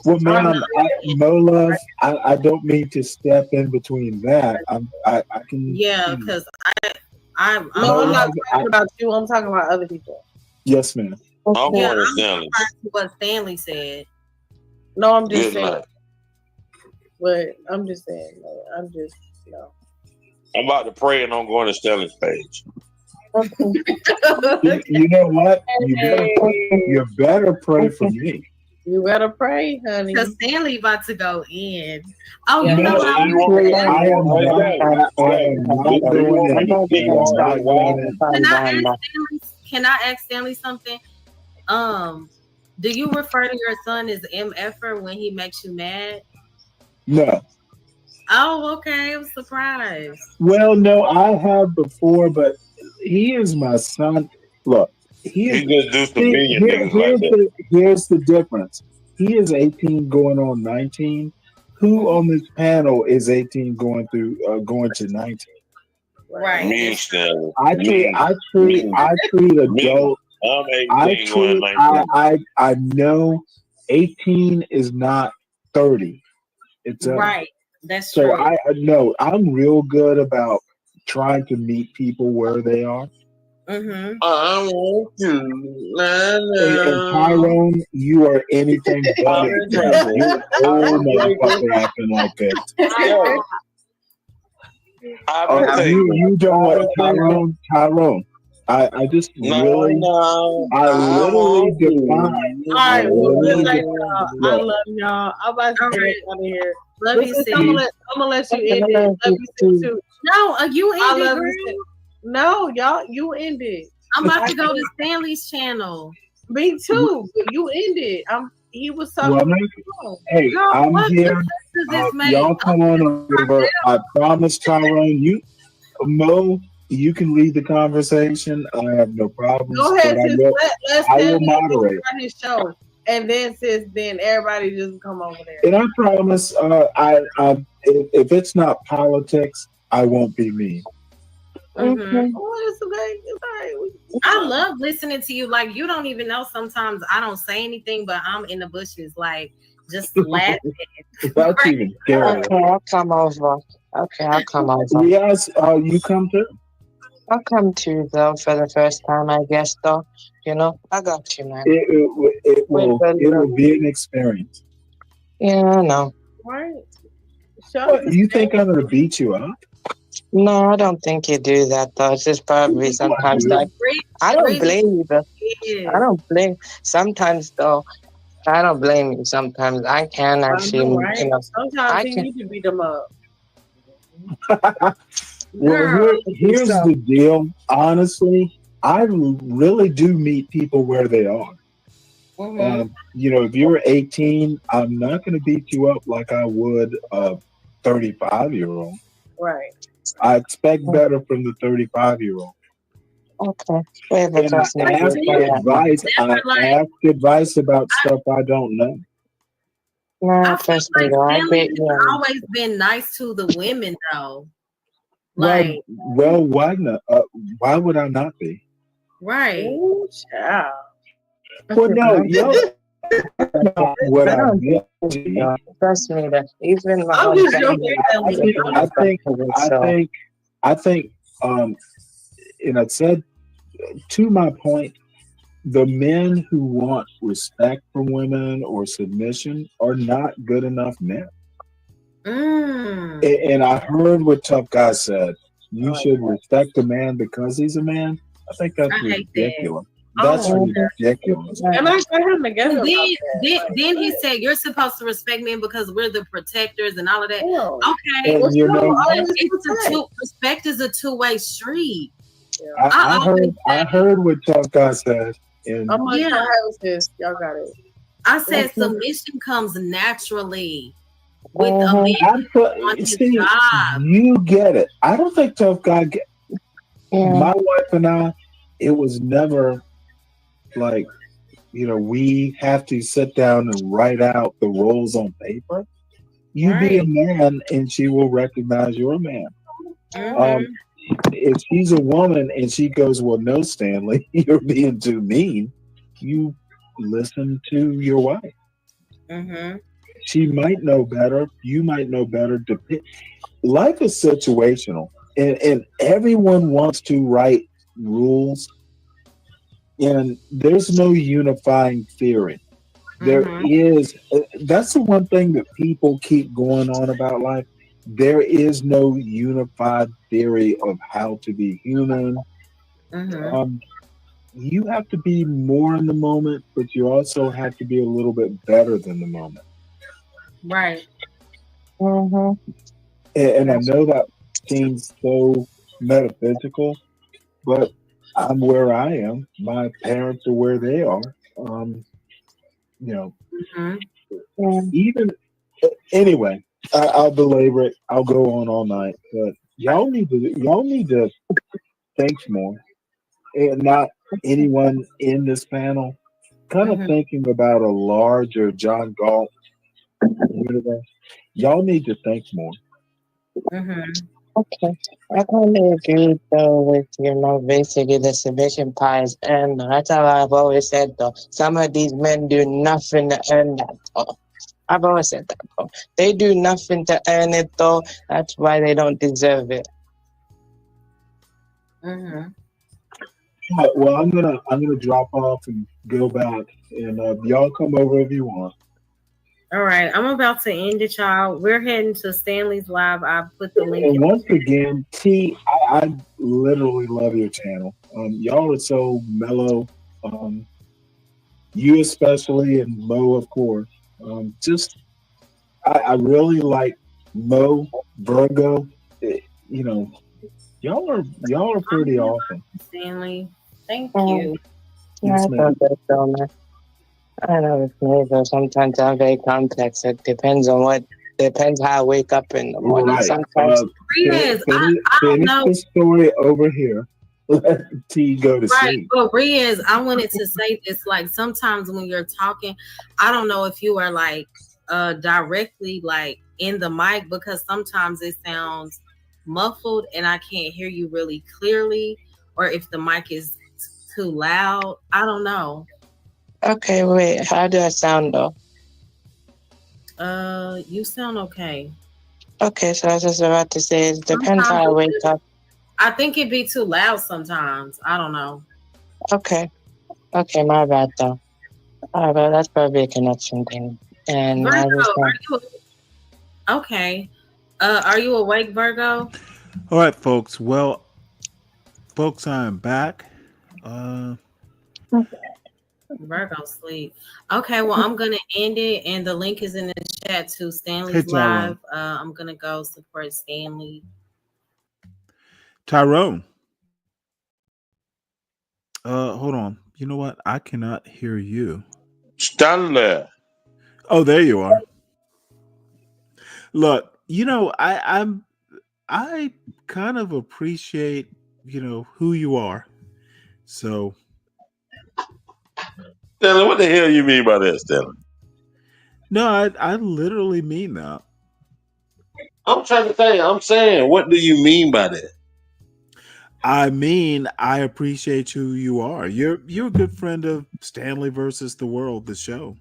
Well, man, no love. I don't mean to step in between that. I can. Yeah, because I'm not talking about you. I'm talking about other people. Yes, ma'am. I'm going to Stanley. What Stanley said. No, I'm just saying. But I'm just saying. I'm just I'm about to pray and I'm going to Stanley's page. You know what? You better pray for me. You better pray, honey. Because Stanley about to go in. Oh, you know what? Can I ask Stanley something? Do you refer to your son as MFer when he makes you mad? No. Oh, okay. I'm surprised. Well, no, I have before, but he is my son. Look, here's the difference. He is 18 going on 19. Who on this panel is 18 going to 19? Right. Me, Stanley. I treat adults. I'm 18 going 19. I know 18 is not 30. It's right. That's so true. I know I'm real good about trying to meet people where they are. Mm-hmm. I want you. And Tyrone, you are anything but you're old motherfucker acting like this. You don't want Tyrone. I just literally define. All right, I love y'all. I'm about to get out of here. Love you, I'm gonna let you end it. Love you too. No, you ended, girl. No, y'all, you ended. I'm about to go to Stanley's channel. Me too. You ended. He was talking. Hey, I'm here. Y'all come on over. I promise, Tyrone. Mo, you can lead the conversation. I have no problems. Go ahead. I will moderate. His show. and then since then everybody just come over there. And I promise, if it's not politics, I won't be mean. Mm-hmm. Oh, it's okay. It's all right. I love listening to you. Like, you don't even know. Sometimes I don't say anything, but I'm in the bushes, like, just laughing. That's even scary. Okay, I'll come over. I'll come over. Yes, you come too. I'll come too, though, for the first time, I guess, though. You know, I got you, man. It will be an experience. Yeah, I know. Right. What, you think I'm going to beat you up? No, I don't think you do that, though. It's just probably sometimes like, I don't blame you, though. I don't blame. Sometimes, though, I don't blame you. Sometimes I can actually, right? You know, sometimes you need to beat them up. Well, here's the deal. Honestly, I really do meet people where they are. Mm-hmm. You know, if you're 18, I'm not going to beat you up like I would a 35-year-old. Right. I expect better from the 35-year-old. Okay. And I ask advice about stuff I don't know. I feel like Stanley has always been nice to the women, though. Like, well, why not? Why would I not be? Right. Ooh, child. Well, no, yo. What I mean, trust me, that even my I think, and I said to my point, the men who want respect from women or submission are not good enough men. And I heard what Tough Guy said. You should respect a man because he's a man. I think that's ridiculous. That's ridiculous. And I got him together. Then he said, "You're supposed to respect men because we're the protectors and all of that." Okay, and you know, respect is a two-way street. Yeah. I heard what Tough Guy said. And I'm like, y'all got it. I said submission comes naturally with a man on his job. You get it. I don't think Tough Guy my wife and I, it was never like, you know, we have to sit down and write out the roles on paper. You be a man and she will recognize you're a man. If she's a woman and she goes, well, no, Stanley, you're being too mean, you listen to your wife. She might know better. You might know better. Life is situational, and everyone wants to write rules, and there's no unifying theory. There is. That's the one thing that people keep going on about life. There is no unified theory of how to be human. You have to be more in the moment, but you also have to be a little bit better than the moment. Right. And I know that seems so metaphysical, but I'm where I am. My parents are where they are. You know, even anyway. I'll belabor it. I'll go on all night, but y'all need to think more, and not anyone in this panel. Kind of thinking about a larger John Galt universe. Y'all need to think more. Okay, I kind of agree though with basically the submission pies, and that's how I've always said though. Some of these men do nothing to earn that. I've always said that, bro. They do nothing to earn it, though. That's why they don't deserve it. Right, well, I'm gonna drop off and go back, and y'all come over if you want. All right, I'm about to end it, y'all. We're heading to Stanley's live. I put the link. And once again, T, I literally love your channel. Y'all are so mellow. You especially, and Mo, of course. I really like Mo, Virgo. You know, y'all are pretty awesome. Stanley, thank you. Yes, I know it's me, but sometimes I'm very complex. It depends how I wake up in the morning. Right. Sometimes Finish the story over here. let T go to Right, sleep. but Riaz, I wanted to say this. Like sometimes when you're talking, I don't know if you are like directly like in the mic because sometimes it sounds muffled and I can't hear you really clearly, or if the mic is too loud. I don't know. Okay, wait. How do I sound though? You sound okay. Okay, so I was just about to say it depends Sometimes how I wake up. I think it'd be too loud sometimes. I don't know. Okay. Okay, my bad though. All right, that's probably a connection thing. And Virgo, I just are you okay? Are you awake, Virgo? All right, folks. Well, folks, I am back. Virgo sleep. Okay, well, I'm gonna end it, and the link is in the chat to Stanley's Hey, Tyrone. live. I'm gonna go support Stanley. Tyrone. Hold on. You know what? I cannot hear you. Stanley. Oh, there you are. Look, I kind of appreciate, who you are. So, Stanley, what the hell you mean by that, Stanley? no, I literally mean that. I'm trying to think. I'm saying, what do you mean by that? I mean, I appreciate who you are. You're a good friend of Stanley versus the World, the show.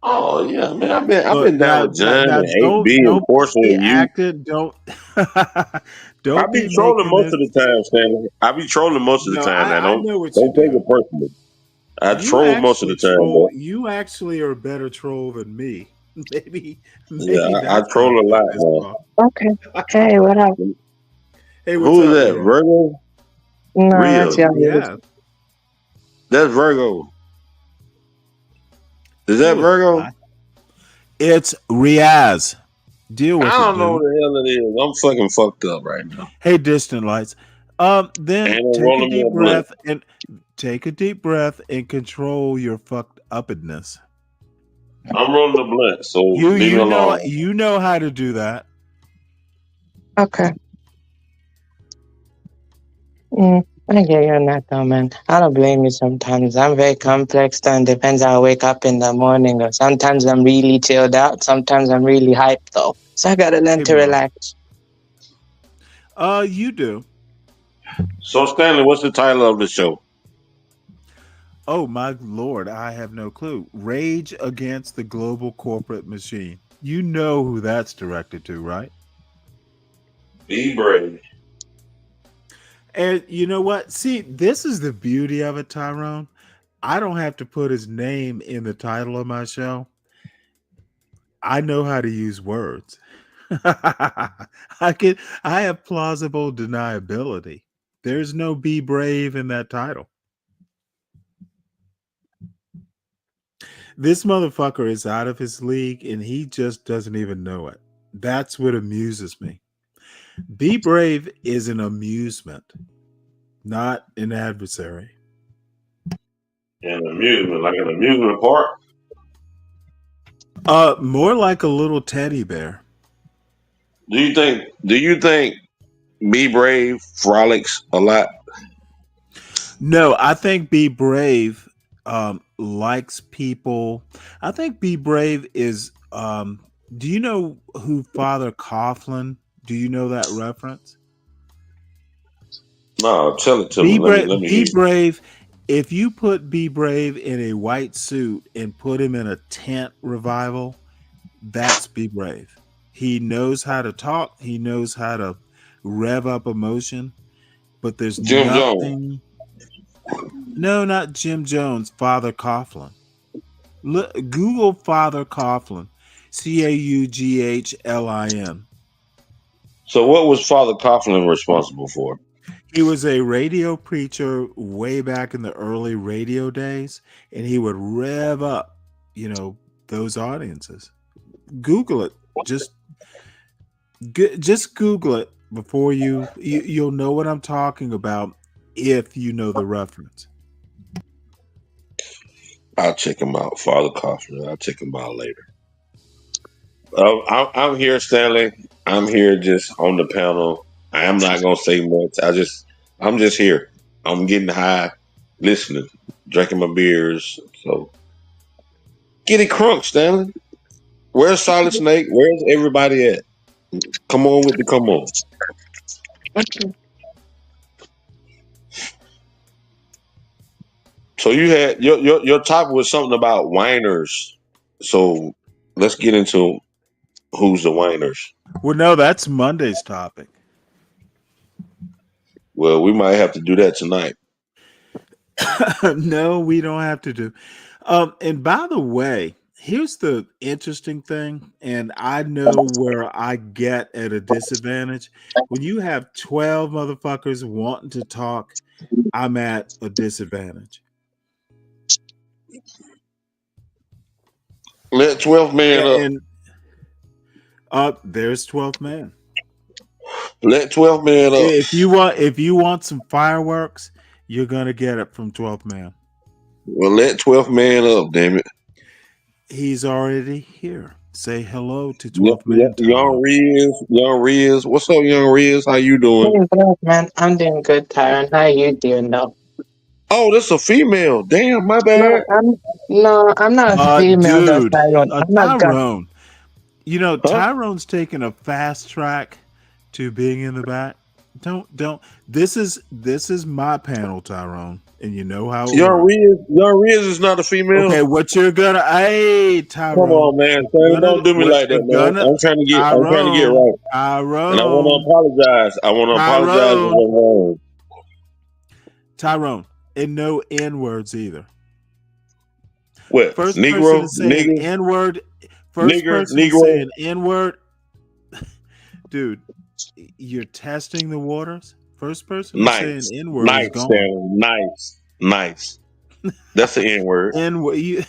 Oh yeah, man. I've Look, been down with John now and 8B and don't Portia be and you. acting. Don't I don't be be trolling making most this. of the time, Stanley. I be trolling most of the No, time, man. I know what you Don't take do. it personally. I You troll most of the actually time, troll. bro. You actually are a better troll than me. Maybe Yeah, I that's how I troll a put lot, this man. off. Okay. Hey, what happened? Hey, what's Who's up, that? Rio? Virgo? No, Rio. that's your Yeah. That's Virgo. Is that Who is Virgo? that? It's Riaz. Deal I with it, don't know what dude. the hell it is. I'm fucking fucked up right now. Hey, distant lights. Then And I'm take a rolling me deep a blunt. breath and control your fucked upness. I'm rolling the blunt, so You leave me you know alone. you know how to do that. Okay. I get you on that though, man. I don't blame you sometimes. I'm very complex though, and depends how I wake up in the morning. Or sometimes I'm really chilled out. Sometimes I'm really hyped though. So I gotta learn Hey, to bro. relax. You do. So Stanley, what's the title of the show? Oh my lord, I have no clue. Rage Against the Global Corporate Machine. You know who that's directed to, right? Be brave. And you know what? See, this is the beauty of it, Tyrone. I don't have to put his name in the title of my show. I know how to use words. I have plausible deniability. There's no be brave in that title. This motherfucker is out of his league and he just doesn't even know it. That's what amuses me. Be brave is an amusement, not an adversary. An amusement, like an amusement park. More like a little teddy bear. Do you think Be Brave frolics a lot? No, I think Be Brave likes people. I think Be Brave is do you know who Father Coughlin? Do you know that reference? No, tell it to me. Let me hear Be it. brave. If you put Be Brave in a white suit and put him in a tent revival, that's Be Brave. He knows how to talk. He knows how to rev up emotion, but there's Jim Jones. nothing. No, not Jim Jones. Father Coughlin. Google Father Coughlin. Caughlin. So what was Father Coughlin responsible for? He was a radio preacher way back in the early radio days, and he would rev up, those audiences. Google it. Just Google it before you'll know what I'm talking about if you know the reference. I'll check him out, Father Coughlin. I'll check him out later. I'm here, Stanley. I'm here just on the panel. I am not gonna say much. I'm just here. I'm getting high, listening, drinking my beers. So get it crunk, Stanley. Where's Solid Snake? Where's everybody at? Come on with the come on. So you had your topic was something about whiners. So let's get into who's the whiners. Well, no, that's Monday's topic. Well, we might have to do that tonight. No, we don't have to do. And by the way, here's the interesting thing, and I know where I get at a disadvantage. When you have 12 motherfuckers wanting to talk, I'm at a disadvantage. Let 12 man up. And there's 12th man. Let 12 man up. If you want some fireworks, you're gonna get it from 12th man. Well, let 12th man up, damn it. He's already here. Say hello to 12th man. Young Riz. What's up, Young Riz? How you doing? Hey, man, I'm doing good, Tyron. How you doing, though? Oh, that's a female. Damn, my bad. I'm not a female, dude. Tyrone. Tyrone. You know, Tyrone's taking a fast track to being in the back. Don't. This is my panel, Tyrone, and you know how. Young Riz is not a female. Okay, what you're gonna? Hey, Tyrone. Come on, man. Don't do me like that, man. I'm trying to get right. Tyrone. And I want to apologize. If I'm wrong. Tyrone, and no N words either. What? First Negro, person saying N word. First person Negro. saying N word. Dude, you're testing the waters. First person saying N word is gone. Nice. That's the N word. N word.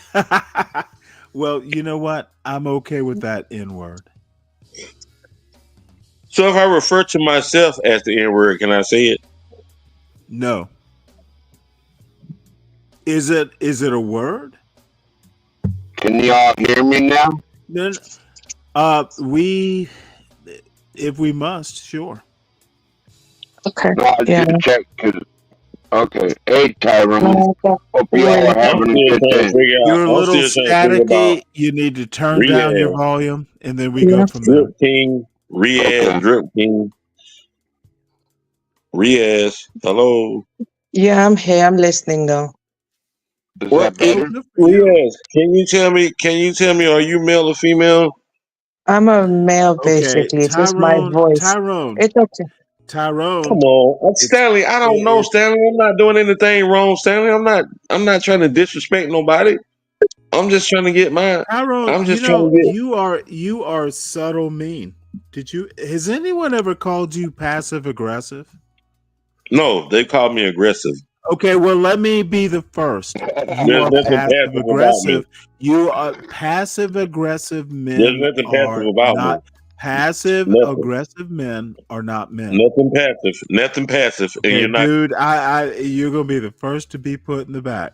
Well, you know what? I'm okay with that N word. So if I refer to myself as the N word, can I say it? No. Is it a word? Can y'all hear me now? Then, if we must, sure. Okay. No, I should check. Okay. Hey, Tyrone. Hope you all are having a good day. You're a little staticky. You need to turn down your volume, and then we go from there. Drip King, Drip King. Riaz, hello. Yeah, I'm here. I'm listening, though. What? Riaz, can you tell me, are you male or female? I'm a male, basically. It's just my voice. Tyrone. It's okay. Tyrone. Come on. Stanley, I don't know, Stanley. I'm not doing anything wrong, Stanley. I'm not trying to disrespect nobody. I'm just trying to get mine. Tyrone, you are subtle mean. Has anyone ever called you passive aggressive? No, they called me aggressive. Okay, well, let me be the first. You are passive aggressive. You are passive aggressive men. There's nothing passive about me. Passive aggressive men are not men. Nothing passive. Okay, and you're not, dude. You're gonna be the first to be put in the back.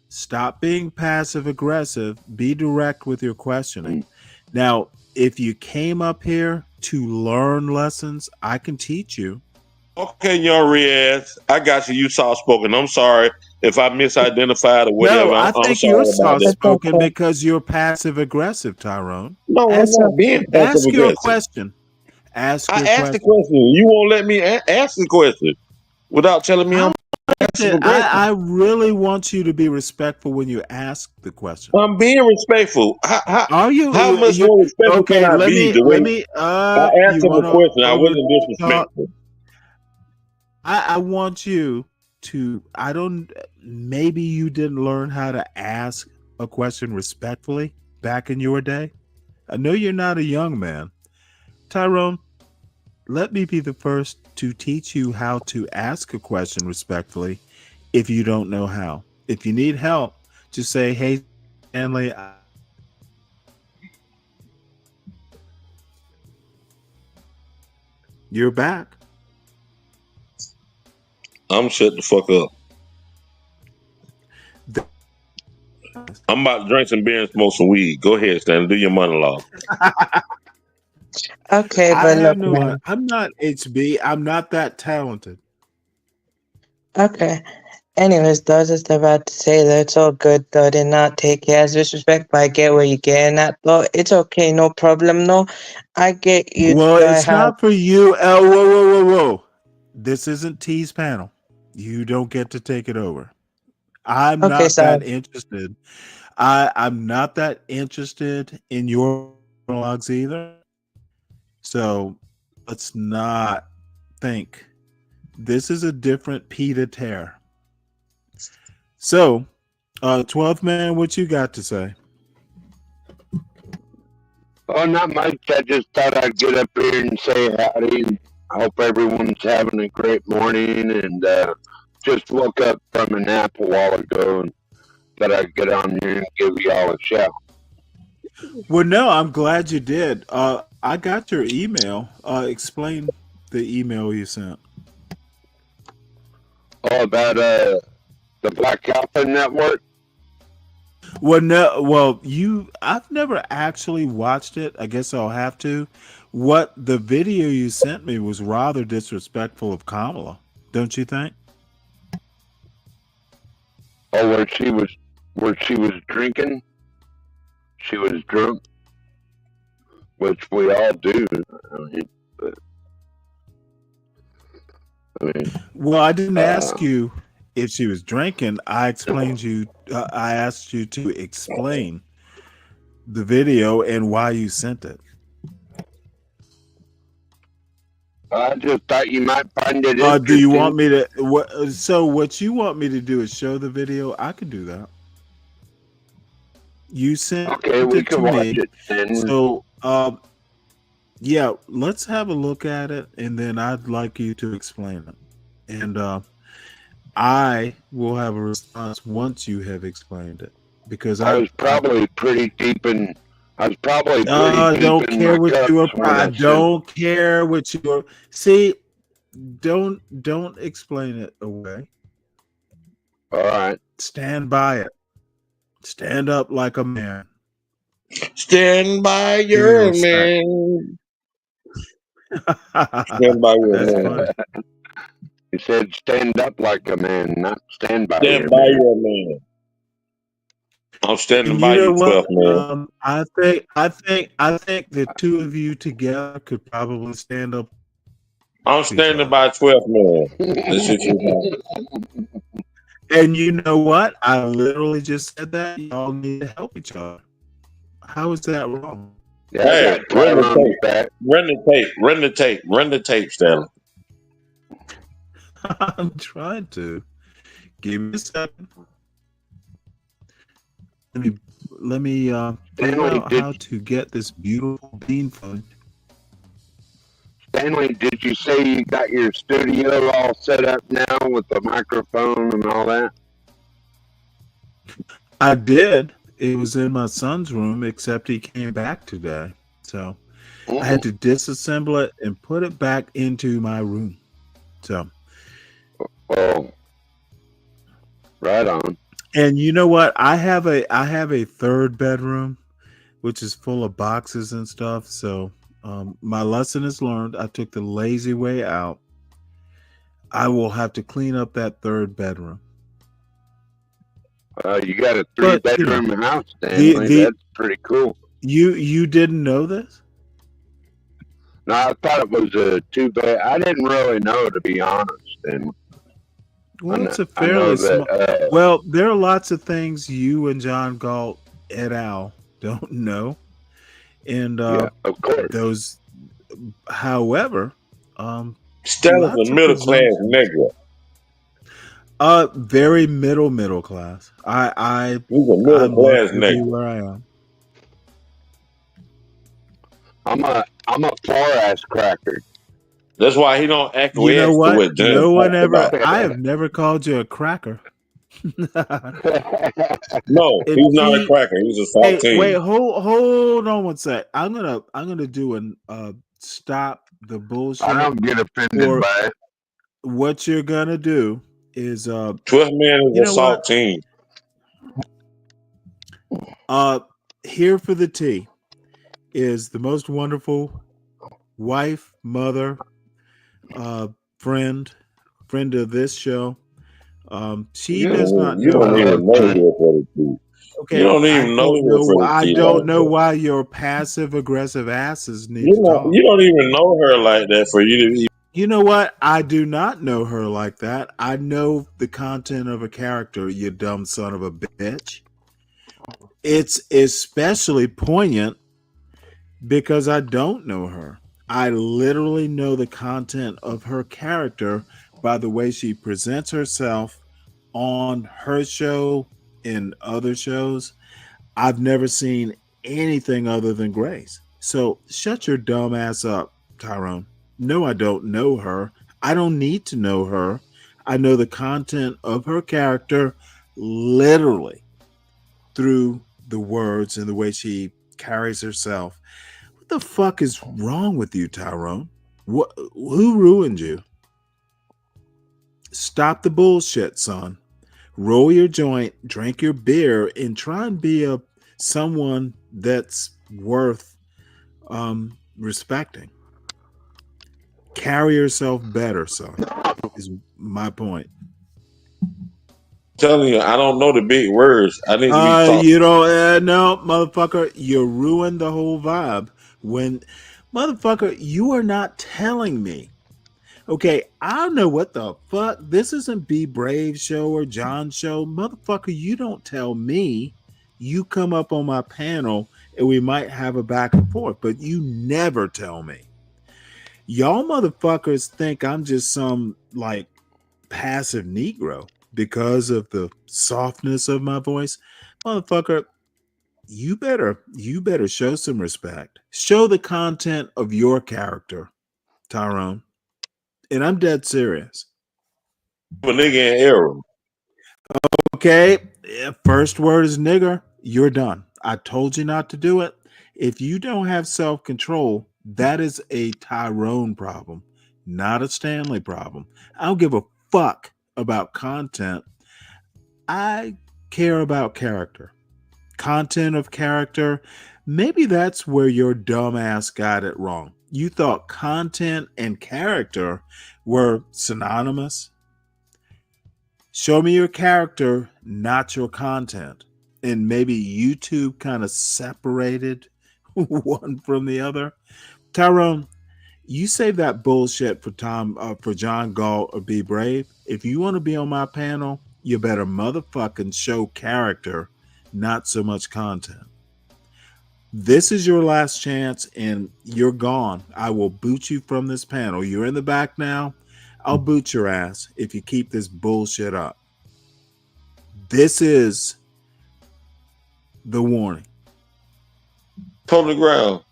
Stop being passive aggressive. Be direct with your questioning. Now, if you came up here to learn lessons, I can teach you. Okay, young Riaz, I got you. You soft spoken. I'm sorry if I misidentified or whatever. No, I think sorry you're soft spoken that. because you're passive aggressive, Tyrone. No, I'm not being passive aggressive. Ask your question. I asked the question. You won't let me ask the question without telling me I'm passive aggressive. I really want you to be respectful when you ask the question. I'm being respectful. Are you? How much more respectful can I be? I asked him a question. I wasn't disrespectful. I want you to, maybe you didn't learn how to ask a question respectfully back in your day. I know you're not a young man. Tyrone, let me be the first to teach you how to ask a question respectfully if you don't know how. If you need help, just say, hey, Stanley, you're back. I'm shut the fuck up. I'm about to drink some beer and smoke some weed. Go ahead, Stanley. Do your monologue. Okay, I but look, have no. man. I'm not HB. I'm not that talented. Okay. Anyways, though, I was just about to say that it's all good, though. Did not take it as disrespect, but I get where you're getting at, though. It's okay, no problem, no. I get you Well, try it's hard. not for you. Oh, whoa. This isn't T's panel. You don't get to take it over. I'm Okay, not that sorry. interested. I'm not that interested in your monologues either. So let's not think. This is a different P to tear. So, 12th man, what you got to say? Oh, not much. I just thought I'd get up here and say howdy. I hope everyone's having a great morning. And just woke up from a nap a while ago and thought I'd get on here and give y'all a shout. Well, no, I'm glad you did. I got your email. Explain the email you sent. Oh, about the Black Alpha Network. Well, no, I've never actually watched it. I guess I'll have to. What the video you sent me was rather disrespectful of Kamala, don't you think? Oh, where she was drinking. She was drunk, which we all do. I mean, but, well, I didn't ask you if she was drinking. I explained you. I asked you to explain the video and why you sent it. I just thought you might find it interesting. Do you want me to? So what you want me to do is show the video? I could do that. You sent we it can to watch me. it then. So, yeah, let's have a look at it, and then I'd like you to explain it. And I will have a response once you have explained it, because I was probably pretty deep in. I was probably pretty deep don't in care my what cups you were. when I I don't care what you were. See, don't explain it away. All right. Stand by it. Stand up like a man. Stand by your man. Stand by your That's man. funny. He said, "Stand up like a man, not stand by Stand your by man." your man. I'm standing And by you know you, what? 12th man. I think the two of you together could probably stand up. I'm standing by 12th man. That's what you And you know what? I literally just said that y'all need to help each other. How is that wrong? Yeah, Hey, run the tape. Run the tape. Run the tape. Run the tape, Stanley. I'm trying to. Give me a second. Let me figure out how to get this beautiful bean footage. Stanley, did you say you got your studio all set up now with the microphone and all that? I did. It was in my son's room, except he came back today. So I had to disassemble it and put it back into my room. So, right on. And you know what? I have a third bedroom, which is full of boxes and stuff. So my lesson is learned. I took the lazy way out. I will have to clean up that third bedroom. You got a 3-bedroom house, Stanley. That's pretty cool. You didn't know this? No, I thought it was a 2-bed. I didn't really know, to be honest. And well, it's a fairly small. Well, there are lots of things you and John Galt et al. Don't know, and of course, those. However, Stanley's a middle class nigga. Very middle class. He's a middle class nigga. Where I am. I'm a poor ass cracker. That's why he don't act. You know what? No one ever. I have never called you a cracker. No, he's not a cracker. He's a saltine. Wait, hold on one sec. I'm gonna do an stop the bullshit. I don't get offended by it. What you're gonna do is 12th man is a saltine. Here for the tea is the most wonderful wife, mother, friend of this show. She does not You know don't her even like know that. her for the truth. You Okay, don't even know her for the I truth don't like know that. why your passive aggressive asses need to talk. You don't even know her like that for you to. You know what? I do not know her like that. I know the content of a character, you dumb son of a bitch. It's especially poignant because I don't know her. I literally know the content of her character by the way she presents herself on her show and other shows. I've never seen anything other than Grace. So shut your dumb ass up, Tyrone. No, I don't know her. I don't need to know her. I know the content of her character literally through the words and the way she carries herself. What the fuck is wrong with you, Tyrone? Who ruined you? Stop the bullshit, son. Roll your joint, drink your beer, and try and be someone that's worth respecting. Carry yourself better, son. Is my point. Telling you, I don't know the big words. I need to be taught. You don't no, motherfucker. You ruined the whole vibe. When, motherfucker, you are not telling me. Okay, I don't know what the fuck. This isn't Be Brave show or John show. Motherfucker, you don't tell me. You come up on my panel and we might have a back and forth, but you never tell me. Y'all motherfuckers think I'm just some like passive Negro because of the softness of my voice. Motherfucker, you better show some respect. Show the content of your character, Tyrone. And I'm dead serious. A nigga in error. Okay, first word is nigger. You're done. I told you not to do it. If you don't have self-control, that is a Tyrone problem, not a Stanley problem. I don't give a fuck about content. I care about character. Content of character. Maybe that's where your dumbass got it wrong. You thought content and character were synonymous. Show me your character, not your content. And maybe YouTube kind of separated one from the other. Tyrone, you save that bullshit for for John Galt or Be Brave. If you want to be on my panel, you better motherfucking show character, not so much content. This is your last chance and you're gone. I will boot you from this panel. You're in the back now. I'll boot your ass if you keep this bullshit up. This is the warning. On the ground.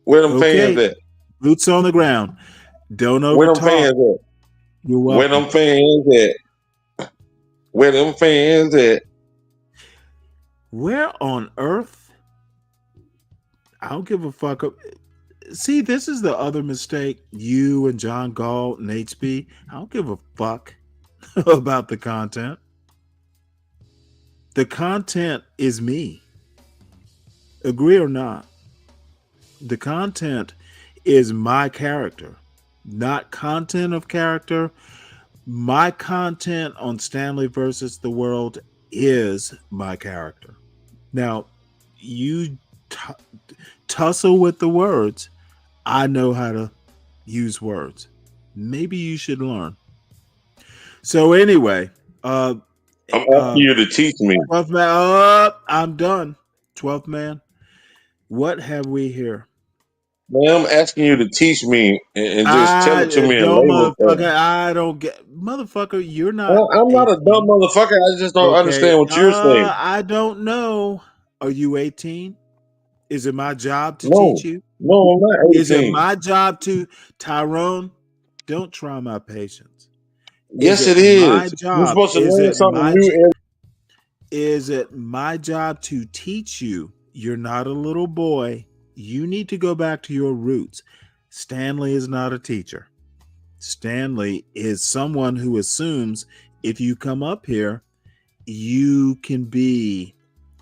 Where them fans at? Boots on the ground. Don't overtalk. Where them fans at? You're welcome. Where them fans at? Where them fans at? Where on earth? I don't give a fuck. See, this is the other mistake. You and John Galt and HB. I don't give a fuck about the content. The content is me. Agree or not? The content is my character, not content of character. My content on Stanley versus the World is my character. Now, you tussle with the words. I know how to use words. Maybe you should learn. So anyway, I'm asking you to teach me. 12th man, I'm done. 12th man, what have we here? Man, I'm asking you to teach me and just tell it to me in layman's terms. I don't get, motherfucker. You're not. Well, I'm not a dumb motherfucker. I just don't understand what you're saying. I don't know. Are you 18? Is it my job to No. teach you? No, I'm not 18. Is it my job to, Tyrone? Don't try my patience. Yes, it is. My job. You're supposed to learn something new. Is it my job to teach you? You're not a little boy. You need to go back to your roots. Stanley is not a teacher. Stanley is someone who assumes if you come up here, you can be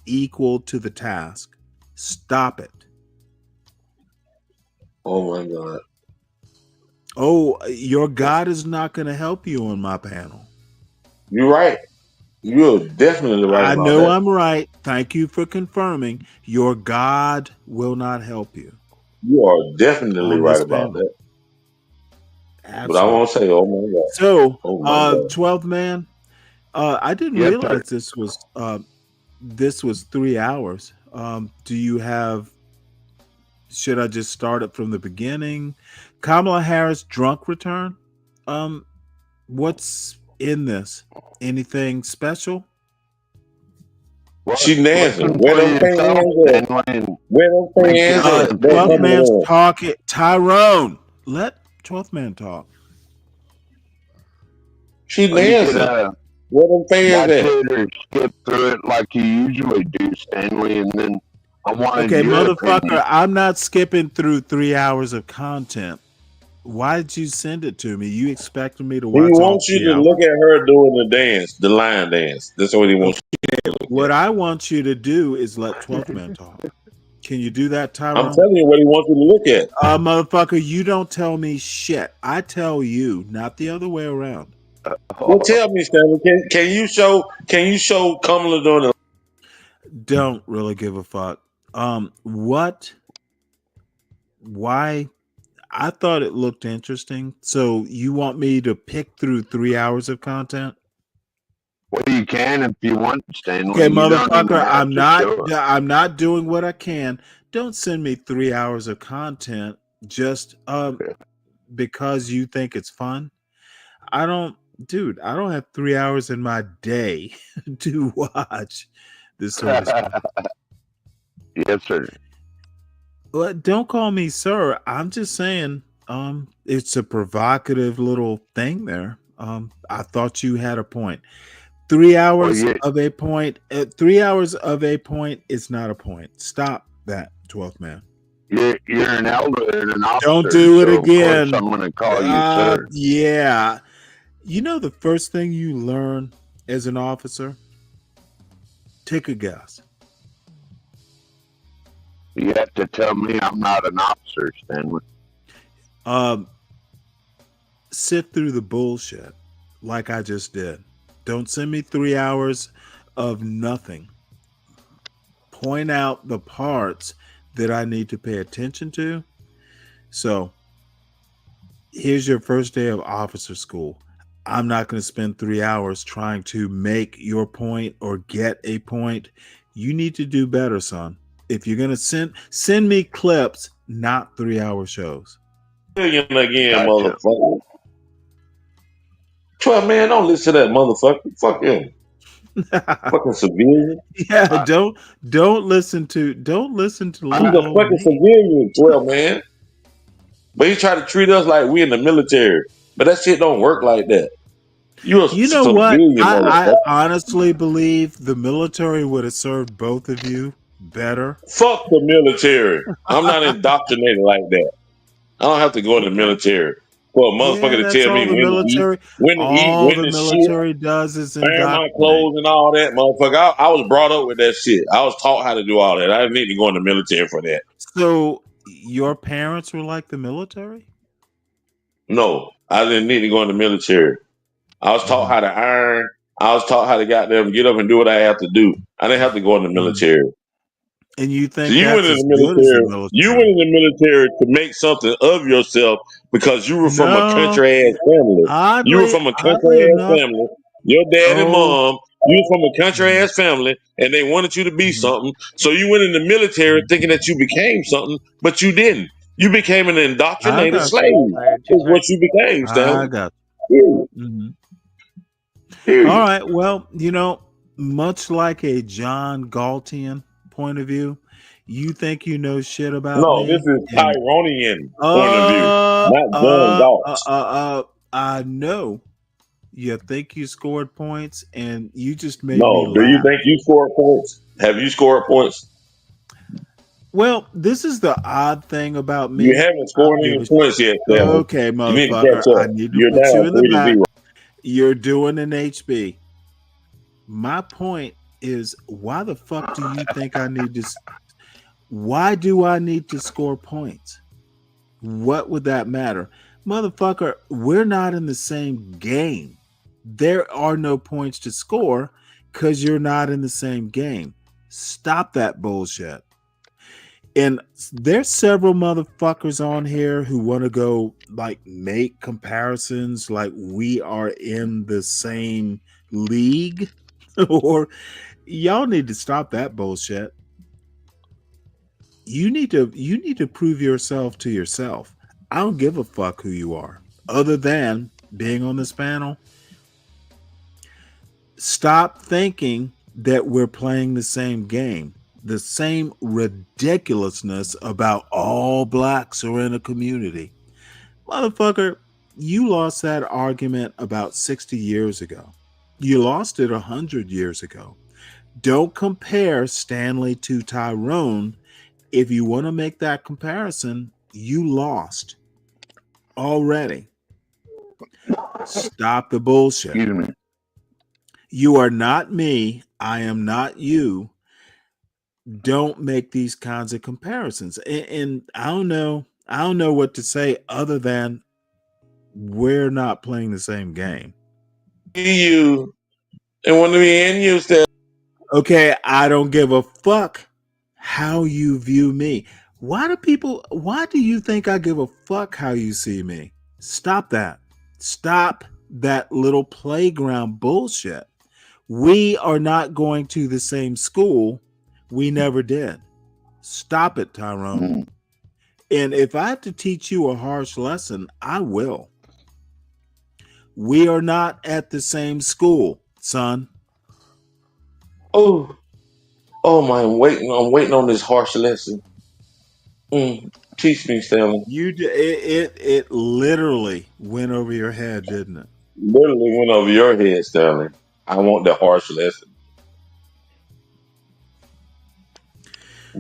equal to the task. Stop it. Oh my God. Oh, your God is not going to help you on my panel. You're right. You're definitely right I about know that. I'm right. Thank you for confirming. Your God will not help you. You are definitely On right this about panel. that. Absolutely. But I won't say, oh my God. So, Oh my God. 12th man, I didn't Yes, realize this was 3 hours. Do you have? Should I just start it from the beginning? Kamala Harris drunk return. What's in this? Anything special? She dancing. Listen Where for them yourself, fans at? Stanley, and Where them make your fans own at? That 12th coming opinion. man's on. talking. Tyrone, let 12th man talk. She Or you could dancing. Where them fans watch at? it or skip through it like you usually do, Stanley, and then I wanted Okay, your motherfucker, opinion. I'm not skipping through 3 hours of content. Why did you send it to me? You expected me to He watch all wants you 3 to look hours? at her doing the dance, the line dance. That's what he wants you to look What at. I want you to do is let 12th man talk. Can you do that, I'm Tyrone? telling you what he wants you to look at. Motherfucker, you don't tell me shit. I tell you, not the other way around. Well, tell me, Stanley, can you show Kamala doing the Don't really give a fuck. Why? I thought it looked interesting. So you want me to pick through 3 hours of content? Well, you can if you want, Stanley. Okay, You don't even motherfucker, have to show it. I'm not doing what I can. Don't send me 3 hours of content just because you think it's fun. I don't have 3 hours in my day to watch this sort of stuff. Yes, sir. But don't call me sir. I'm just saying it's a provocative little thing there. I thought you had a point. 3 hours Well, of a point. 3 hours of a point is not a point. Stop that, 12th man. you're an elder and an officer. Don't do it so again. Of course, I'm going to call you sir. Yeah. You know the first thing you learn as an officer? Take a guess. You have to tell me I'm not an officer, Stanley. Sift through the bullshit like I just did. Don't send me 3 hours of nothing. Point out the parts that I need to pay attention to. So here's your first day of officer school. I'm not going to spend 3 hours trying to make your point or get a point. You need to do better, son. If you're going to send me clips, not 3 hour shows. again, Gotcha. motherfucker? 12 man, don't listen to that motherfucker. Fuck him. Fucking civilian. Yeah, don't listen to He's little a old fucking me. civilian, 12 man. But he try to treat us like we in the military. But that shit don't work like that. You a You know what? civilian, I motherfucker. honestly believe the military would have served both of you better. Fuck the military. I'm not indoctrinated like that. I don't have to go in the military for a motherfucker Yeah, to that's tell me all the military. All when the to shit, military does is iron my indoctrinate. clothes and all that, motherfucker. I was brought up with that shit. I was taught how to do all that. I didn't need to go in the military for that. So your parents were like the military? No, I didn't need to go in the military. I was taught how to iron. I was taught how to goddamn get up and do what I have to do. I didn't have to go in the military. And you So think you went that's in as the good as the military. You went military? in the military to make something of yourself because you were from a No, country ass family. You were from a country oddly ass enough. family. Your dad and Oh, mom, you were from a country ass family, and they wanted you to be something. So you went in the military thinking that you became something, but you didn't. You became an I indoctrinated got slave. Is what you became, I Stanley. got Period. you. All Period. right. Well, much like a John Galtian point of view, you think you know shit about No, this me, is and Tyronian point of view, not John Galt's. I know you think you scored points, and you just made me No, do you laugh. think you scored points? Have you scored points? Well, this is the odd thing about You me. haven't I don't scored give any a points yet, Stanley. Okay, You need to motherfucker. catch I up. need to You're put you down in the 3-0. back. You're doing an HB. My point is, why the fuck do you think I need to? Why do I need to score points? What would that matter? Motherfucker, we're not in the same game. There are no points to score because you're not in the same game. Stop that bullshit. And there's several motherfuckers on here who want to go like make comparisons like we are in the same league or y'all need to stop that bullshit. You need to prove yourself to yourself. I don't give a fuck who you are other than being on this panel. Stop thinking that we're playing the same game. The same ridiculousness about all blacks are in a community. Motherfucker, you lost that argument about 60 years ago. You lost it 100 years ago. Don't compare Stanley to Tyrone. If you want to make that comparison, you lost already. Stop the bullshit. Excuse me. You are not me. I am not you. Don't make these kinds of comparisons. And I don't know what to say other than we're not playing the same game. You and when we in you said, okay, I don't give a fuck how you view me. Why do you think I give a fuck how you see me? Stop that. Stop that little playground bullshit. We are not going to the same school. We never did. Stop it, Tyrone. And if I have to teach you a harsh lesson, I will. We are not at the same school, son. Oh my! I'm waiting on this harsh lesson. Teach me, Stanley. It literally went over your head, didn't it? Literally went over your head, Stanley. I want the harsh lesson.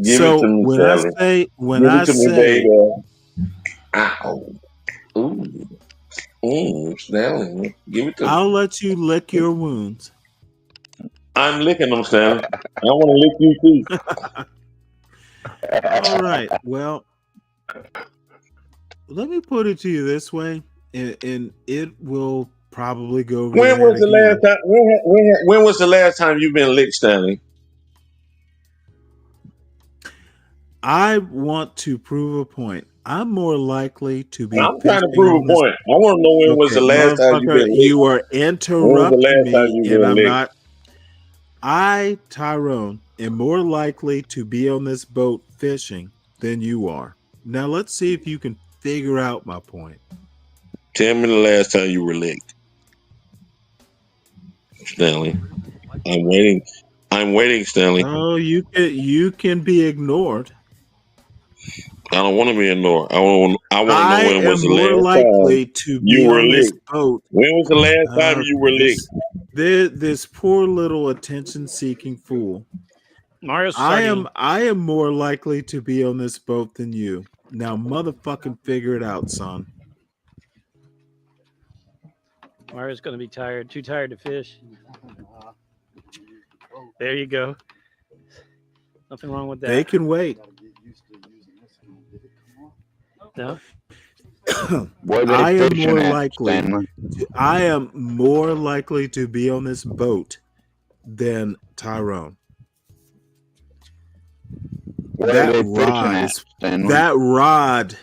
Give it to me, Stanley. When I say, ow, Stanley, give it to me. I'll let you lick your wounds. I'm licking them, Stanley. I want to lick you too. All right. Well, let me put it to you this way, and it will probably go over when was the last time? When was the last time you've been licked, Stanley? I want to prove a point. I'm more likely to be. I'm trying to prove a point. I want to know when was the last time you've been licked. You are interrupting me, and I'm not. I, Tyrone, am more likely to be on this boat fishing than you are. Now let's see if you can figure out my point. Tell me the last time you were licked, Stanley. I'm waiting, Stanley. Oh, you can be ignored. I don't want to be ignored. I want to know when was the last time you were licked. Boat. When was the last time you were licked? This poor little attention-seeking fool. Mario's I am more likely to be on this boat than you. Now, motherfucking figure it out, son. Mario's going to be tired. Too tired to fish. There you go. Nothing wrong with that. They can wait. No. I am more likely to be on this boat than Tyrone. That rod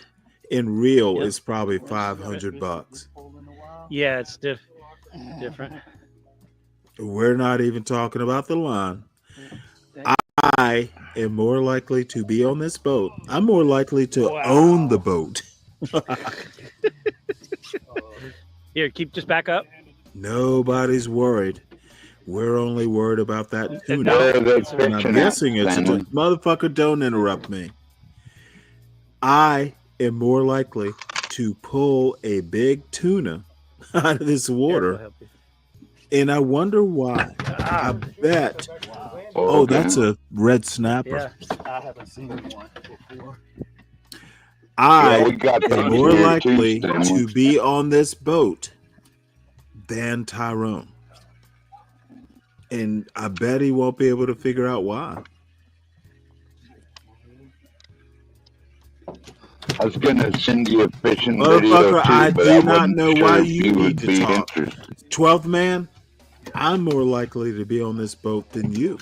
in reel is probably $500. Yeah, it's different. We're not even talking about the line. I am more likely to be on this boat. I'm more likely to own the boat. Here, just back up. Nobody's worried. We're only worried about that tuna. And I'm guessing it's motherfucker, don't interrupt me. I am more likely to pull a big tuna out of this water. And I wonder why. I bet. Oh, that's a red snapper. Yeah, I haven't seen one before. I am more likely to be on this boat than Tyrone. And I bet he won't be able to figure out why. I was gonna send you a fishing video Motherfucker, too, I but do I not wasn't know sure why if you you need would to be talk. interested. 12th man, I'm more likely to be on this boat than you.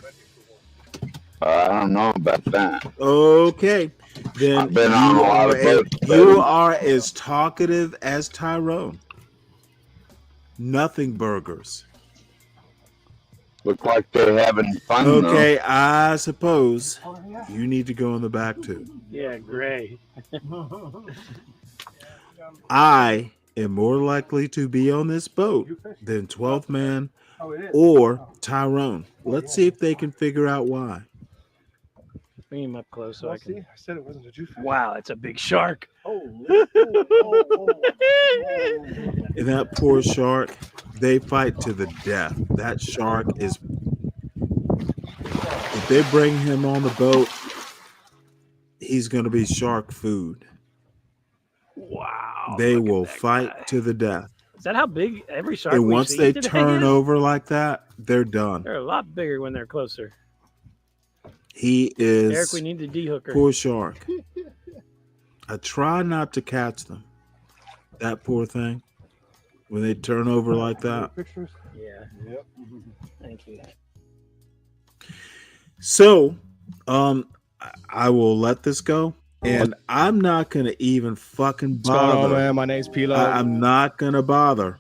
I don't know about that. Okay, then I've been on a lot of boats, you buddy. are as talkative as Tyrone. Nothing burgers. Look like they're having fun Okay, I suppose you need to go in the back too. Yeah, gray. I am more likely to be on this boat than 12th man or Tyrone. Let's see if they can figure out why. Bring him up close so I can. I said it wasn't a juice. Wow, it's a big shark. And that poor shark, they fight to the death. That shark is. If they bring him on the boat, he's going to be shark food. Wow. They will fight to the death. Is that how big every shark? And once they turn is? over like that, they're done. They're a lot bigger when they're closer. He is. Eric, we need the de-hooker. Poor shark. I try not to catch them. That poor thing. When they turn over like that. Yeah. Yep. Thank you. So, I will let this go. And I'm not going to even fucking bother. What's going on, man? My name's Pilo. I'm not going to bother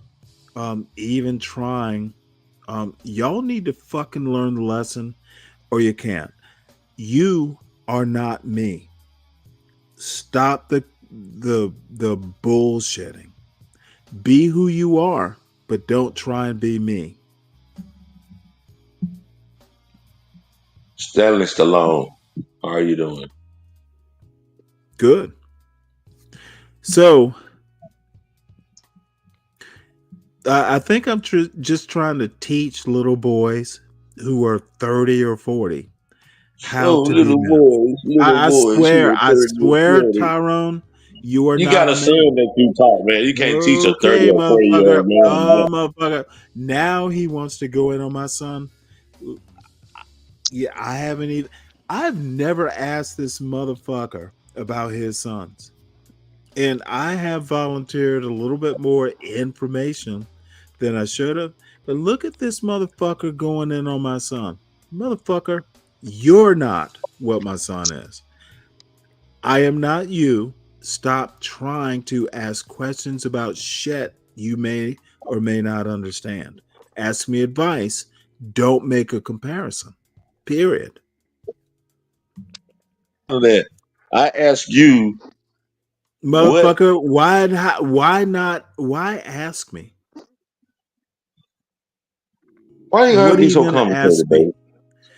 even trying. Y'all need to fucking learn the lesson or you can't. You are not me. Stop the bullshitting. Be who you are, but don't try and be me. Stanley Stallone, how are you doing? Good. So, I think I'm just trying to teach little boys who are 30 or 40 how to little be boys, I swear, Tyrone, you are not. You gotta say that you talk, man. You can't teach a 30 or 40-year-old man. Motherfucker. Now he wants to go in on my son. Yeah, I've never asked this motherfucker about his sons. And I have volunteered a little bit more information than I should have. But look at this motherfucker going in on my son. Motherfucker, you're not what my son is. I am not you. Stop trying to ask questions about shit you may or may not understand. Ask me advice. Don't make a comparison. Period. That I ask you, motherfucker, why ask me? Why you gotta be so complicated, baby?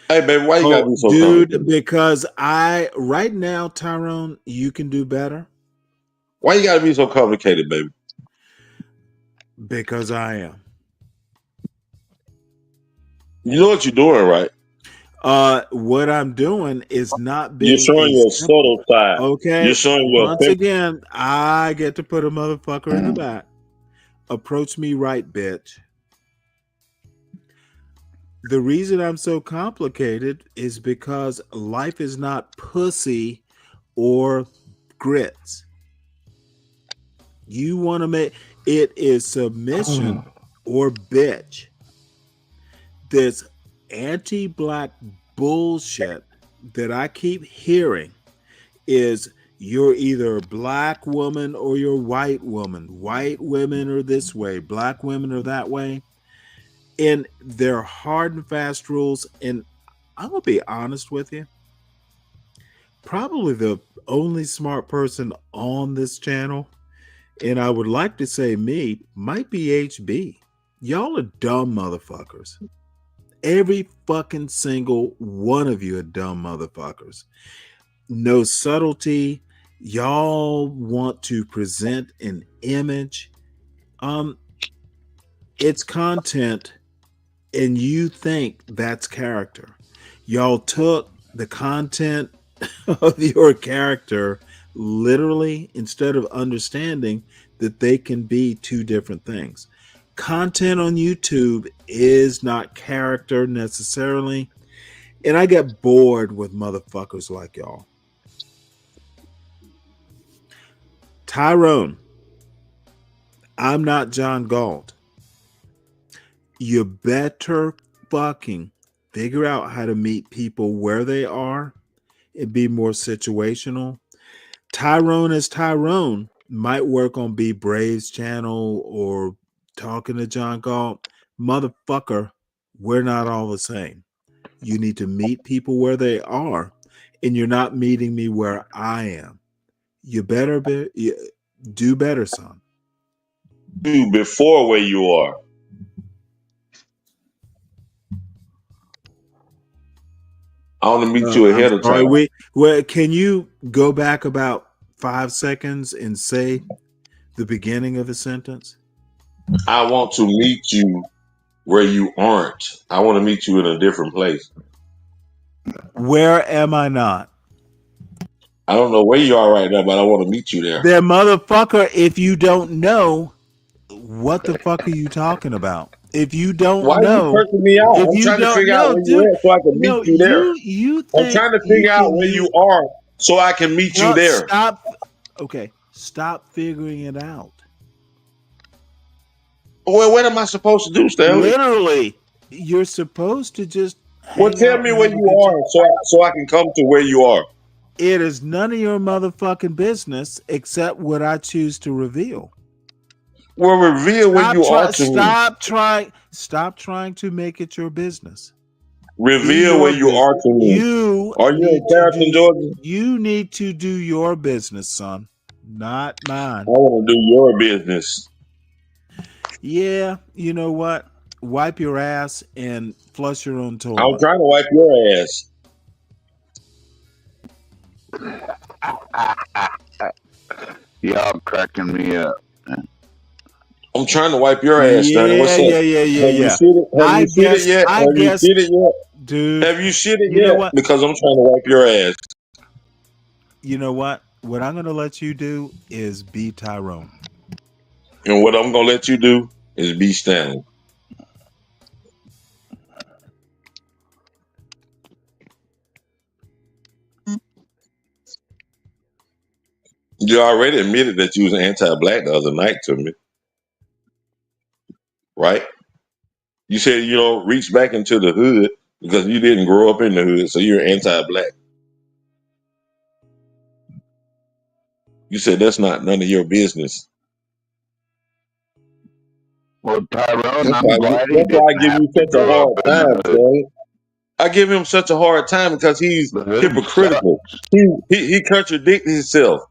Hey, baby, why you gotta be so complicated? Because right now, Tyrone, you can do better. Why you gotta be so complicated, baby? Because I am. You know what you're doing, right? What I'm doing is not being. You're showing your subtle side. Okay. You're showing your. Once again, I get to put a motherfucker in the back. Approach me right, bitch. The reason I'm so complicated is because life is not pussy or grits. You want to make it is submission or bitch. This anti-black bullshit that I keep hearing is you're either a black woman or you're white woman. White women are this way, black women are that way. And they're hard and fast rules. And I'm going to be honest with you. Probably the only smart person on this channel, and I would like to say me, might be HB. Y'all are dumb motherfuckers. Every fucking single one of you are dumb motherfuckers. No subtlety. Y'all want to present an image. It's content, and you think that's character. Y'all took the content of your character literally instead of understanding that they can be two different things. Content on YouTube is not character necessarily. And I get bored with motherfuckers like y'all. Tyrone, I'm not John Galt. You better fucking figure out how to meet people where they are and be more situational. Tyrone as Tyrone might work on Be Brave's channel or talking to John Galt. Motherfucker, we're not all the same. You need to meet people where they are, and you're not meeting me where I am. You better do better, son. Do before where you are. I want to meet you ahead of time. Can you go back about 5 seconds and say the beginning of a sentence? I want to meet you where you aren't. I want to meet you in a different place. Where am I not? I don't know where you are right now, but I want to meet you there. Then, motherfucker, if you don't know, what the fuck are you talking about? If you don't Why know, are you cursing me out? I'm trying to figure out where you at so I can meet you there. I'm trying to figure out where you are so I can meet you there. Stop figuring it out. Well, what am I supposed to do, Stanley? Literally, you're supposed to just tell me where you are so I can come to where you are. It is none of your motherfucking business except what I choose to reveal. Well, reveal where you are to me. Stop trying to make it your business. Reveal where you are to me. Are you in Carrollton, Georgia? You need to do your business, son, not mine. I want to do your business. Yeah, you know what? Wipe your ass and flush your own toilet. I'm trying to wipe your ass. Y'all cracking me up. I'm trying to wipe your ass, Stanley. What's up? Yeah. Have you seen it yet? Have you seen it yet? Dude. Have you seen it yet? Because I'm trying to wipe your ass. You know what? What I'm going to let you do is be Tyrone. And what I'm going to let you do is be Stanley. You already admitted that you was anti-black the other night to me. Right? You said you don't reach back into the hood because you didn't grow up in the hood, so you're anti-black. You said that's not none of your business. Well, Tyrone, that's why I give you such a hard time, Stanley. I give him such a hard time because he's hypocritical. He contradicts himself.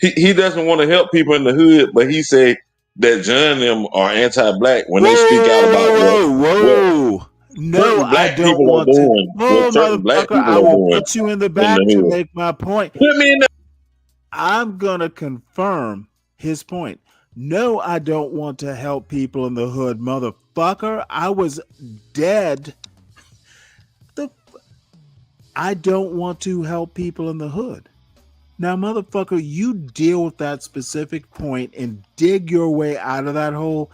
He doesn't want to help people in the hood, but he say that John and them are anti-black when they speak out about what certain black people are doing. What certain black people I are will doing put you in the back to make my point. Put me in the. I'm gonna confirm his point. No, I don't want to help people in the hood, motherfucker. I was dead. I don't want to help people in the hood. Now, motherfucker, you deal with that specific point and dig your way out of that hole.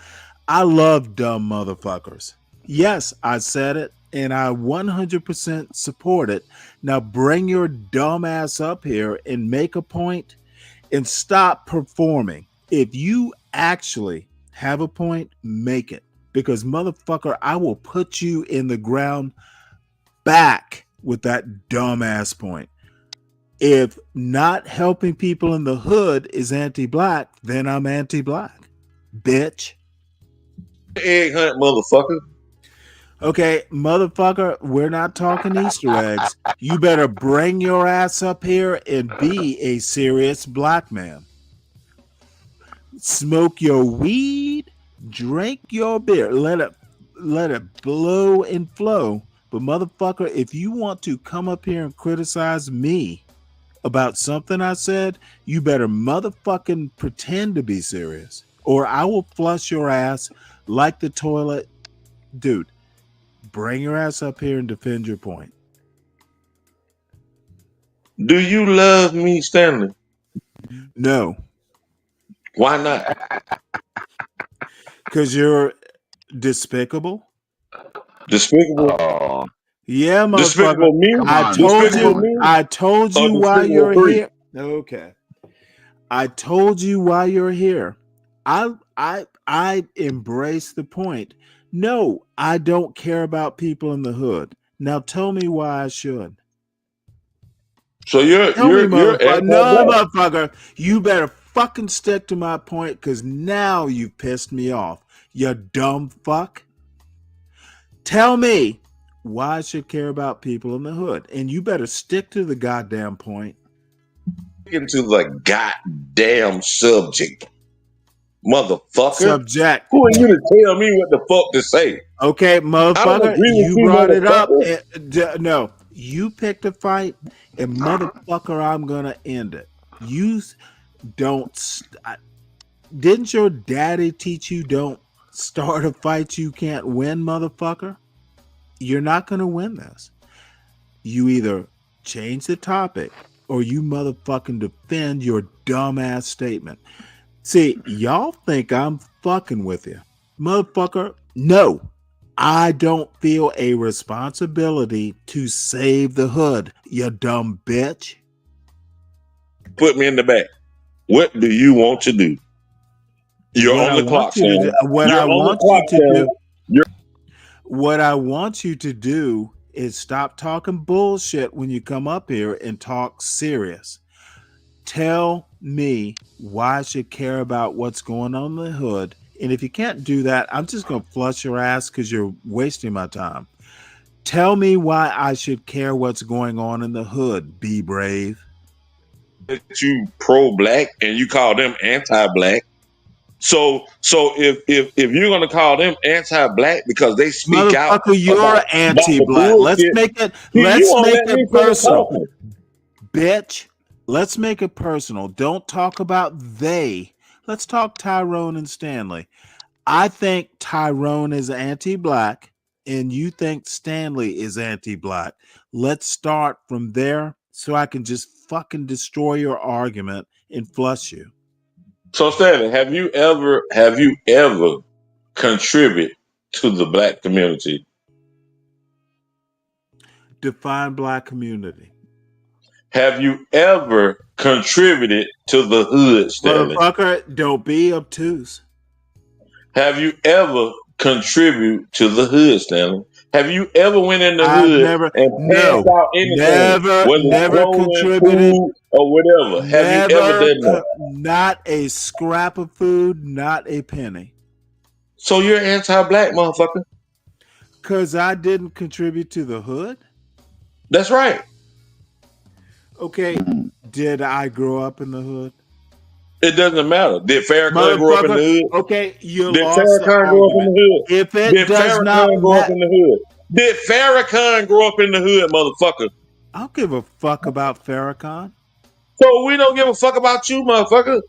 I love dumb motherfuckers. Yes, I said it, and I 100% support it. Now, bring your dumb ass up here and make a point and stop performing. If you actually have a point, make it. Because, motherfucker, I will put you in the ground back with that dumbass point. If not helping people in the hood is anti-black, then I'm anti-black, bitch. Egg hunt, motherfucker. Okay, motherfucker, we're not talking Easter eggs. You better bring your ass up here and be a serious black man. Smoke your weed, drink your beer, let it blow and flow. But motherfucker, if you want to come up here and criticize me about something I said, you better motherfucking pretend to be serious, or I will flush your ass like the toilet. Dude, bring your ass up here and defend your point. Do you love me, Stanley? No. Why not? Because you're despicable. Despicable? Oh. Yeah, motherfucker. Despicable me? I told you why you're here. Okay. I told you why you're here. I embrace the point. No, I don't care about people in the hood. Now tell me why I should. So you're Tell me, you're motherfucker. No, anti-black. motherfucker. You better fucking stick to my point, because now you've pissed me off. You dumb fuck. Tell me why I should care about people in the hood. And you better stick to the goddamn point. Into the goddamn subject, motherfucker. Subject. Who are you to tell me what the fuck to say? Okay, motherfucker, you brought it up. No, you picked a fight, and motherfucker, I'm gonna end it. You don't. Didn't your daddy teach you don't start a fight you can't win, motherfucker? You're not gonna win this. You either change the topic or you motherfucking defend your dumbass statement. See, y'all think I'm fucking with you. Motherfucker, no. I don't feel a responsibility to save the hood, you dumb bitch. Put me in the back. What do you want to do? You're on the clock, Stanley. What I want you to do is stop talking bullshit when you come up here and talk serious. Tell me why I should care about what's going on in the hood. And if you can't do that, I'm just going to flush your ass because you're wasting my time. Tell me why I should care what's going on in the hood. Be brave. You pro-black and you call them anti-black. So if you're gonna call them anti-black because they speak out, you're anti-black. Let's make it personal, bitch. Let's make it personal. Don't talk about they. Let's talk Tyrone and Stanley. I think Tyrone is anti-black, and you think Stanley is anti-black. Let's start from there, so I can just fucking destroy your argument and flush you. So Stanley, have you ever contributed to the black community? Define black community. Have you ever contributed to the hood, Stanley? Motherfucker, don't be obtuse. Have you ever contributed to the hood, Stanley? Have you ever went in the hood and passed out anything? Never contributed. Food or whatever. Have you ever done that? Not a scrap of food, not a penny. So you're anti-black, motherfucker? Because I didn't contribute to the hood? That's right. Okay, did I grow up in the hood? It doesn't matter. Did Farrakhan grow up in the hood? Okay, you did lost Farrakhan grow up in the hood? If it did does Farrakhan not grow up in the hood? Did Farrakhan grow up in the hood, motherfucker? I don't give a fuck about Farrakhan. So we don't give a fuck about you, motherfucker.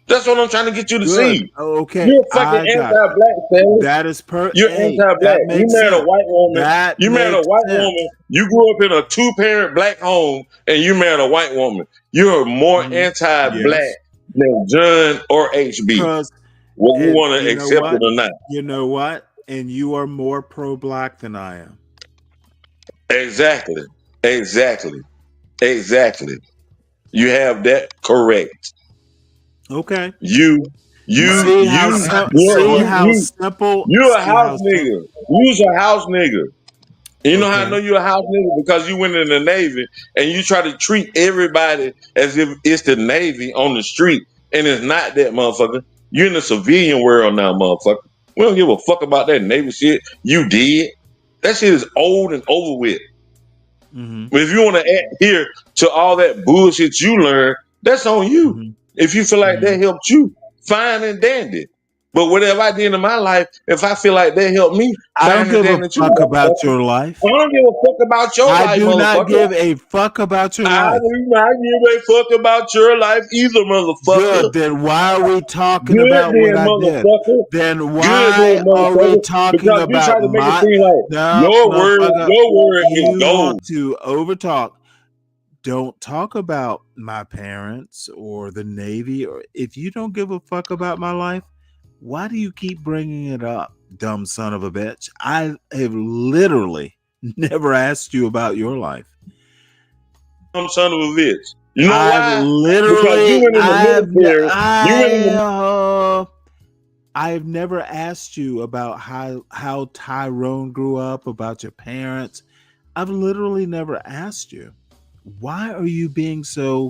That's what I'm trying to get you to see. Okay, you're fucking anti-black, Stanley. That is You're anti-black. You married a white woman. You married a white woman. You grew up in a two-parent black home, and you married a white woman. You're more anti-black than John or HB. Whether you want to accept it or not. You know what? And you are more pro-black than I am. Exactly. You have that correct. Okay. You see how simple. You're a house nigga. You's a house nigga. You know how I know you're a house nigga? Because you went in the Navy and you try to treat everybody as if it's the Navy on the street, and it's not that, motherfucker. You're in the civilian world now, motherfucker. We don't give a fuck about that Navy shit. You did. That shit is old and over with. Mm-hmm. But if you want to adhere to all that bullshit you learned, that's on you. Mm-hmm. If you feel like that helped you, fine and dandy. But whatever I did in my life, if I feel like that helped me, I don't give a fuck about your life. I don't give a fuck about your life, I do not give a fuck about your life. I do not give a fuck about your life either, motherfucker. Good. Then why are we talking about what I did? Then why are we talking about my? Your word is gold. Want to overtalk. Don't talk about my parents or the Navy, or if you don't give a fuck about my life, why do you keep bringing it up, dumb son of a bitch? I have literally never asked you about your life. Dumb son of a bitch. You know I've why? literally, Because you went in the military. You went in the I've never asked you about how Tyrone grew up, about your parents. I've literally never asked you. Why are you being so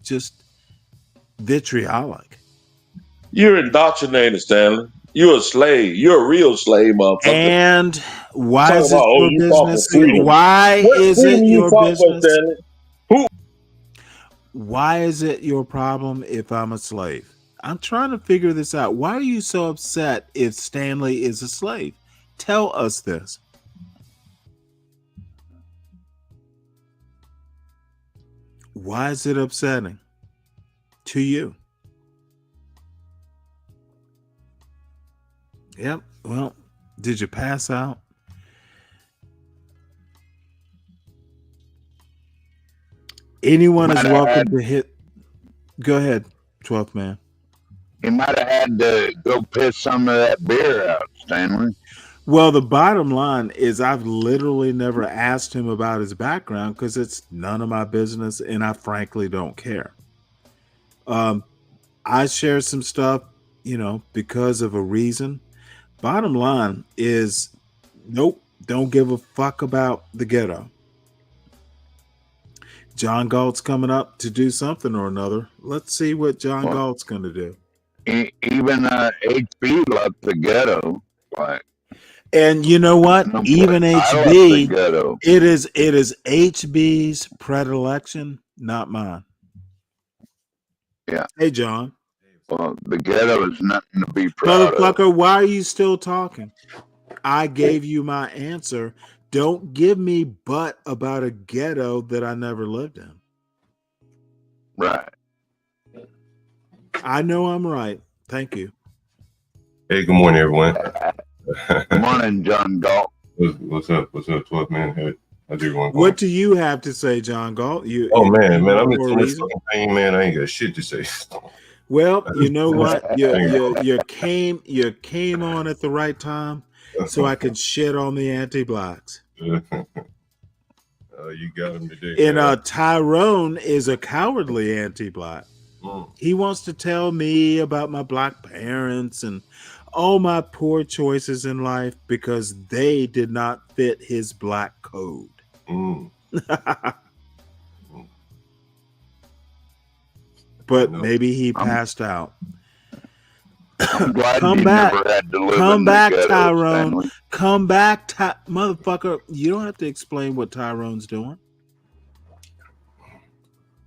just vitriolic? You're indoctrinated, Stanley. You're a slave. You're a real slave, motherfucker. And why Talking is it about, your you fought for business? freedom. Why What is freedom it you your fought for, business? Stanley? Who? Why is it your problem if I'm a slave? I'm trying to figure this out. Why are you so upset if Stanley is a slave? Tell us this. Why is it upsetting to you? Yep. Well, did you pass out? Anyone is welcome to hit. Go ahead, 12th man. He might have had to go piss some of that beer out, Stanley. Well, the bottom line is I've literally never asked him about his background because it's none of my business and I frankly don't care. I share some stuff, because of a reason. Bottom line is, nope, don't give a fuck about the ghetto. John Galt's coming up to do something or another. Let's see what John Galt's going to do. Even HB left the ghetto. And you know what? Even HB, it is HB's predilection, not mine. Yeah. Hey, John. Well, the ghetto is nothing to be proud Motherfucker, of. why are you still talking? I gave you my answer. Don't give me butt about a ghetto that I never lived in. Right. I know I'm right. Thank you. Hey, good morning, everyone. Good morning, John Galt. What's up? What's up, 12 man? How's everyone going? What do you have to say, John Galt? Man, I'm in so much fucking pain, man. I ain't got shit to say. Well, you know what? You came on at the right time, so I could shit on the anti-blacks. You got him today. And Tyrone is a cowardly anti-black. He wants to tell me about my black parents and all my poor choices in life because they did not fit his black code. But maybe he passed out. I'm glad Come you back. never had to live Come in back, the ghetto, Tyrone. Stanley. Come back, motherfucker. You don't have to explain what Tyrone's doing.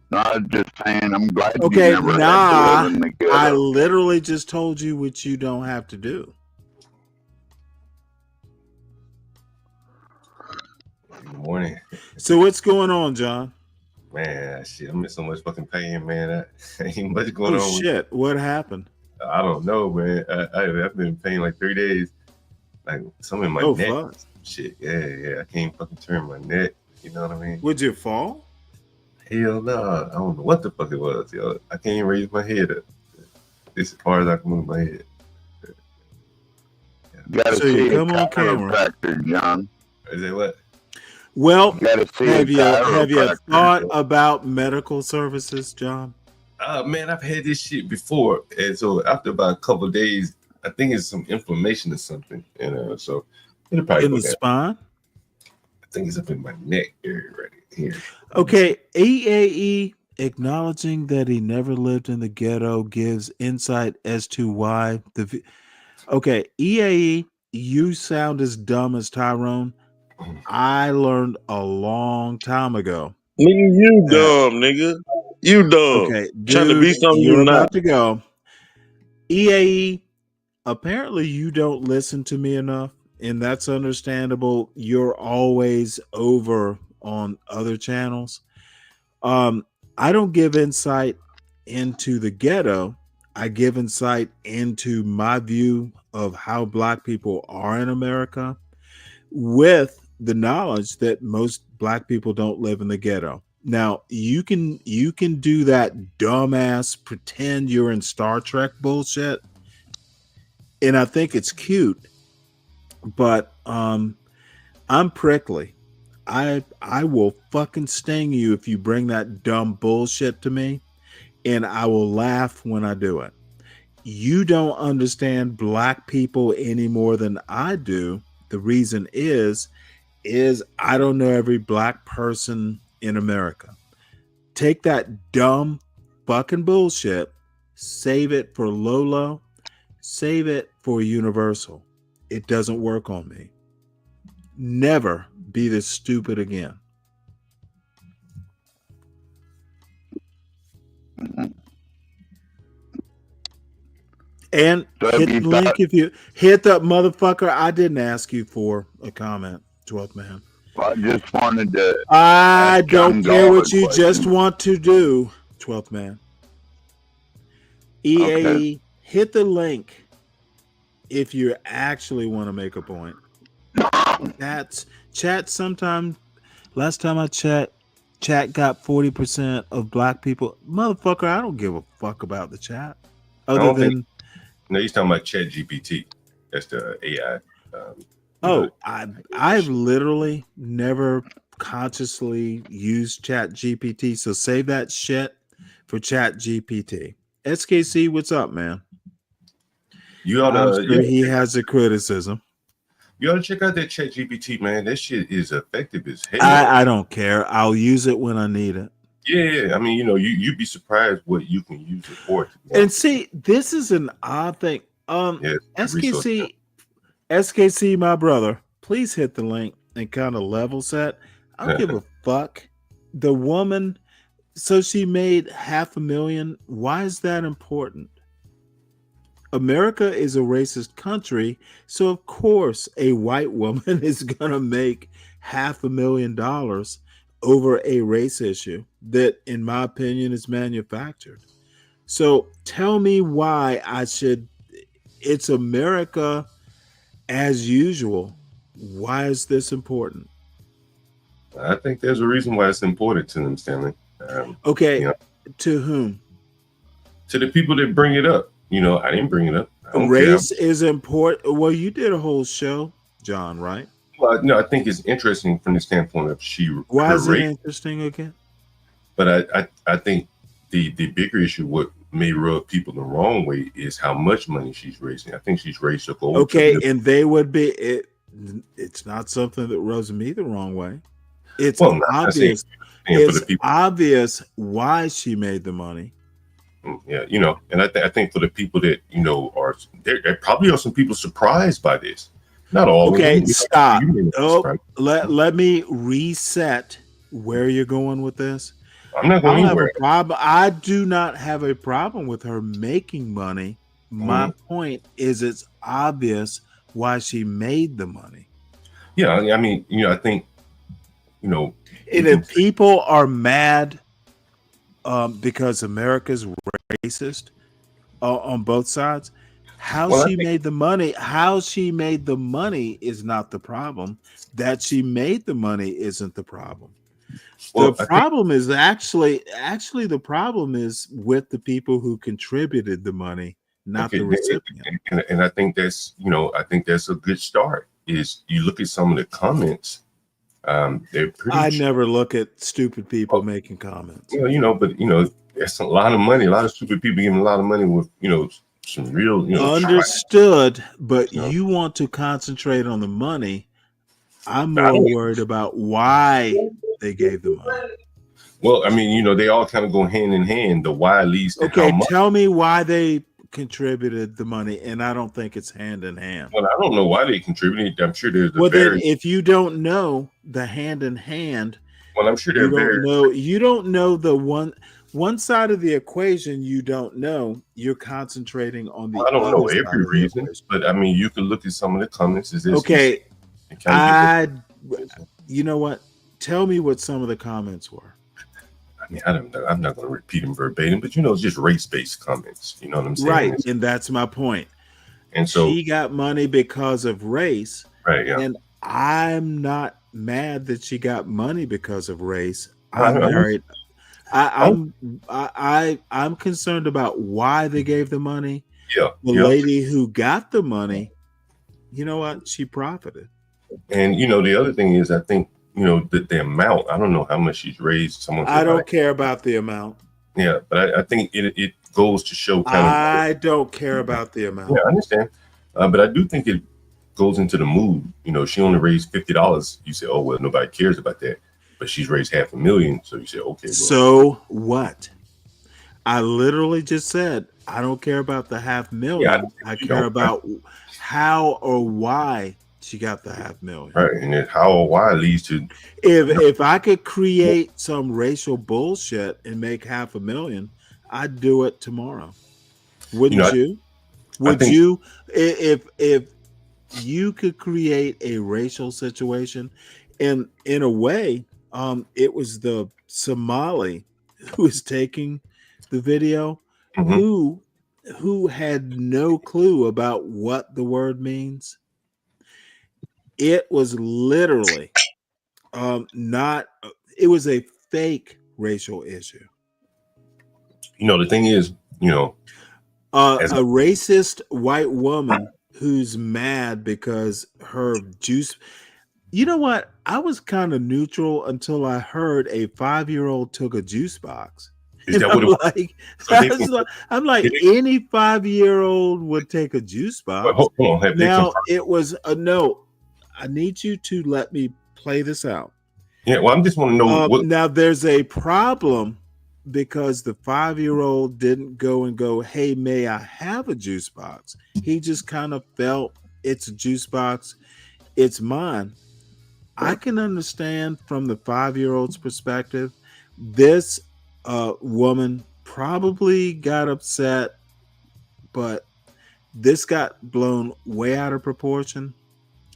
No, I was just saying, I'm glad you Okay, never had to live in the ghetto. I literally just told you what you don't have to do. Good morning. So what's going on, John? Man, shit, I'm in so much fucking pain, man. Ain't much going on. Shit, what happened? I don't know, man. I've been in pain like 3 days. Like some in my neck. Fuck. Shit, yeah. I can't fucking turn my neck. You know what I mean? Would you fall? Hell no. I don't know what the fuck it was, yo. I can't even raise my head up. It's as far as I can move my head. Gotta So see you come on camera, chiropractor, John. Is that what? Well, Gotta see have you chiropractor. thought about medical services, John? Man, I've had this shit before, and so after about a couple of days, I think it's some inflammation or something, and so it'll probably in the spine. I think it's up in my neck area right here. Okay, EAE acknowledging that he never lived in the ghetto gives insight as to why Okay, EAE, you sound as dumb as Tyrone. I learned a long time ago. Nigga, you dumb, nigga. You dumb. Okay, dude, trying to be something you're you're not. about to go. EAE, apparently you don't listen to me enough, and that's understandable. You're always over on other channels. I don't give insight into the ghetto. I give insight into my view of how black people are in America, with the knowledge that most black people don't live in the ghetto. Now, you can do that dumbass pretend you're in Star Trek bullshit, and I think it's cute, but I'm prickly. I will fucking sting you if you bring that dumb bullshit to me, and I will laugh when I do it. You don't understand black people any more than I do. The reason is I don't know every black person in America. Take that dumb fucking bullshit, save it for Lolo, save it for Universal. It doesn't work on me. Never be this stupid again. And hit the link if you hit that motherfucker. I didn't ask you for a comment, 12th man. I just wanted to. I don't care what you just want to do, 12th man. EAE, okay. Hit the link if you actually want to make a point. Chat sometime. Last time I chat got 40% of black people. Motherfucker, I don't give a fuck about the chat. Other than no, he's talking about Chat GPT. That's the AI. I've literally never consciously used Chat GPT. So save that shit for Chat GPT. SKC, what's up, man? I'm sure he has a criticism. You ought to check out that Chat GPT, man. That shit is effective as hell. I don't care. I'll use it when I need it. Yeah, I mean, you'd be surprised what you can use it for. And see, this is an odd thing. SKC, my brother, please hit the link and kind of level set. I don't give a fuck. The woman, so she made $500,000. Why is that important? America is a racist country, so of course a white woman is gonna make $500,000 over a race issue that, in my opinion, is manufactured. So tell me why I should. It's America as usual. Why is this important? I think there's a reason why it's important to them, Stanley. Okay, to whom? To the people that bring it up. I didn't bring it up. Race is important. Well, you did a whole show, John, right? Well, no, I think it's interesting from the standpoint of Why is it interesting again? But I think the bigger issue, what may rub people the wrong way, is how much money she's raising. I think she's raised a goal. Okay, and they would be it's not something that rubs me the wrong way. It's obvious. It's obvious why she made the money. Yeah, and I think for the people that there probably are some people surprised by this. Not all. Okay, stop. Let me reset where you're going with this. I'm not going anywhere. I do not have a problem with her making money. My point is, it's obvious why she made the money. Yeah, I mean, I think, and if people are mad because America's racist on both sides, how she made the money is not the problem. That she made the money isn't the problem. The problem is actually the problem is with the people who contributed the money, not the recipient. And I think that's a good start. Is you look at some of the comments. They're pretty. I never look at stupid people making comments. But that's a lot of money. A lot of stupid people giving a lot of money with some real understood. But you want to concentrate on the money. I'm more worried about why they gave the money. Well, I mean, they all kind of go hand in hand. The why leads to how much. Tell me why they contributed the money, and I don't think it's hand in hand. Well, I don't know why they contributed. I'm sure there's then if you don't know the hand in hand, well, I'm sure you don't know the one side of the equation. You don't know. You're concentrating on the. I don't know every reason, but I mean, you can look at some of the comments. You know what? Tell me what some of the comments were. I mean, I don't know. I'm not going to repeat them verbatim, but it's just race-based comments. You know what I'm saying? Right, and that's my point. And so she got money because of race, right? Yeah. And I'm not mad that she got money because of race. I'm married. I'm concerned about why they gave the money. Yeah. The lady who got the money, you know what? She profited. And the other thing is, I think the amount. I don't know how much she's raised. I don't care about the amount. Yeah, but I think it goes to show kind of. I don't care about the amount. Yeah, I understand. But I do think it goes into the mood. She only raised $50. You say, oh, well, nobody cares about that. But she's raised $500,000. So you say, okay. Well. So what? I literally just said, I don't care about the $500,000. Yeah, I care about how or why she got the $500,000. Right. And then how or why leads to. If I could create some racial bullshit and make $500,000, I'd do it tomorrow. Wouldn't you? Would you? If you could create a racial situation, and in a way, it was the Somali who was taking the video, who had no clue about what the word means. It was literally it was a fake racial issue. The thing is, a racist white woman who's mad because her juice. You know what? I was kind of neutral until I heard a 5-year-old took a juice box. Is that what it was? I'm like, any 5-year-old would take a juice box. Hold on, now it was no. I need you to let me play this out. Yeah, well, I just want to know. Now there's a problem because the 5-year-old didn't go, hey, may I have a juice box? He just kind of felt it's a juice box. It's mine. I can understand from the 5-year-old's perspective. This woman probably got upset, but this got blown way out of proportion.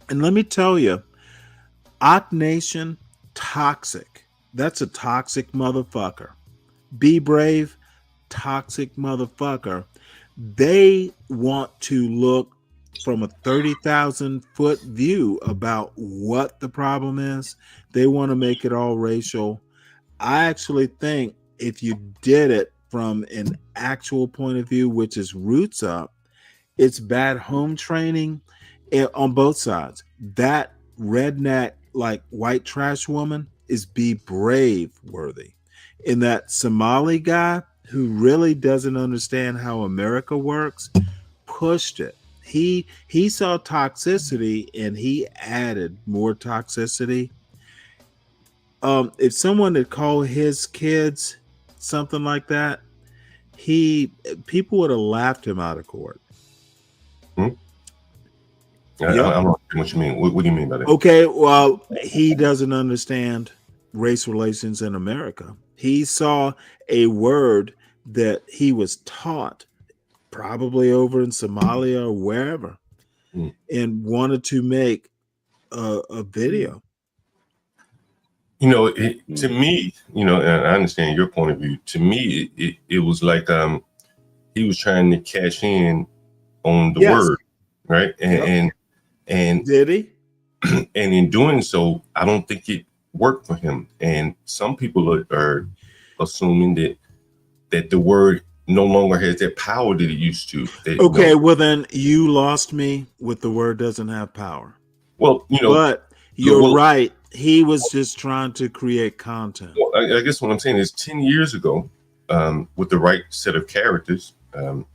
And let me tell you, Ock Nation, toxic. That's a toxic motherfucker. Be Brave, toxic motherfucker. They want to look from a 30,000-foot view about what the problem is. They want to make it all racial. I actually think if you did it from an actual point of view, which is roots up, it's bad home training on both sides. That redneck, like white trash woman, is Be Brave worthy. And that Somali guy who really doesn't understand how America works pushed it. He saw toxicity and he added more toxicity. If someone had called his kids something like that, people would have laughed him out of court. I don't know what you mean. What do you mean by that? Okay, well, he doesn't understand race relations in America. He saw a word that he was taught probably over in Somalia or wherever and wanted to make a video. To me, and I understand your point of view. To me, it was like he was trying to cash in on the word, right? And did he? And in doing so, I don't think it worked for him. And some people are assuming that the word no longer has that power that it used to. Well then you lost me with the word doesn't have power. Well, but you're right. He was just trying to create content. Well, I guess what I'm saying is 10 years ago, with the right set of characters,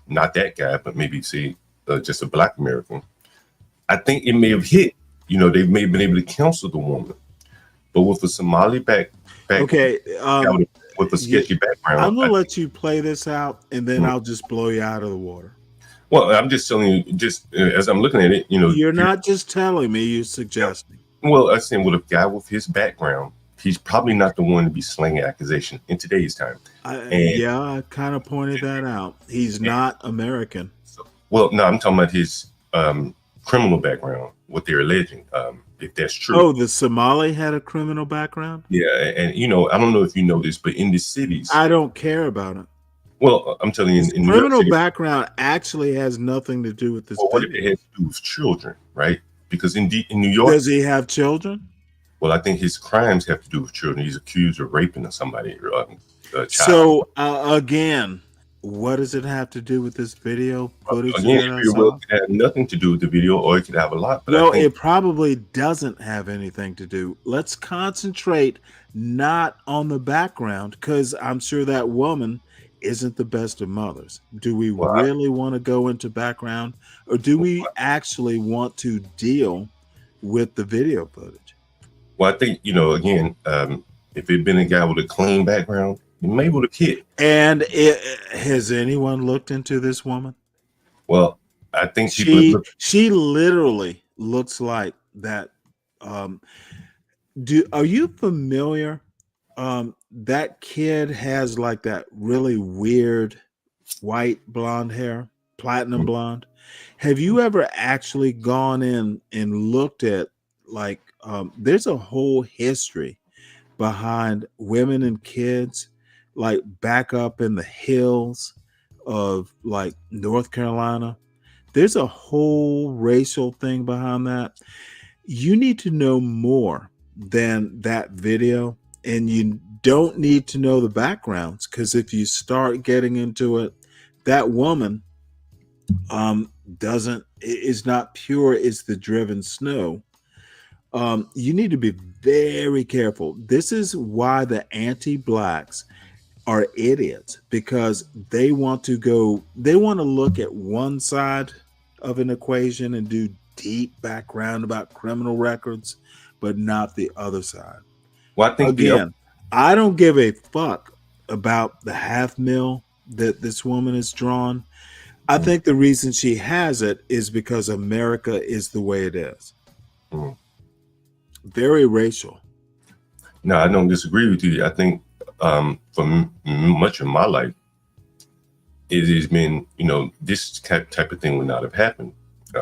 not that guy, but maybe say just a Black American, I think it may have hit. They may have been able to counsel the woman, but with a Somali back with a sketchy background. I'm gonna let you play this out, and then I'll just blow you out of the water. Well, I'm just telling you, just as I'm looking at it, you're not just telling me, you're suggesting. Well, I'm saying with a guy with his background, he's probably not the one to be slinging accusation in today's time. I kind of pointed that out. He's not American. Well, no, I'm talking about his criminal background, what they're alleging, if that's true. Oh, the Somali had a criminal background? Yeah, and I don't know if you know this, but in the cities, I don't care about it. Well, I'm telling you, in criminal background actually has nothing to do with this. What if it has to do with children, right? Because in New York, does he have children? Well, I think his crimes have to do with children. He's accused of raping somebody. So again, What does it have to do with this video footage Again, that I it very well saw? could have nothing to do with the video, or it could have a lot. But Well, I think it probably doesn't have anything to do. Let's concentrate not on the background, because I'm sure that woman isn't the best of mothers. Do we really want to go into background, or do we actually want to deal with the video footage? Well, I think, again, if it'd been a guy with a clean background, he may would have hit. And has anyone looked into this woman? Well, I think she literally looks like that. Are you familiar? That kid has like that really weird white blonde hair, platinum blonde. Have you ever actually gone in and looked at like there's a whole history behind women and kids like back up in the hills of like North Carolina? There's a whole racial thing behind that. You need to know more than that video, and you don't need to know the backgrounds, because if you start getting into it, that woman is not pure. It's the driven snow. You need to be very careful. This is why the anti-blacks are idiots, because they want to look at one side of an equation and do deep background about criminal records, but not the other side. Well, I think again, I don't give a fuck about the $500,000 that this woman has drawn. I think the reason she has it is because America is the way it is. Very racial. No, I don't disagree with you. I think for much of my life, it has been, this type of thing would not have happened.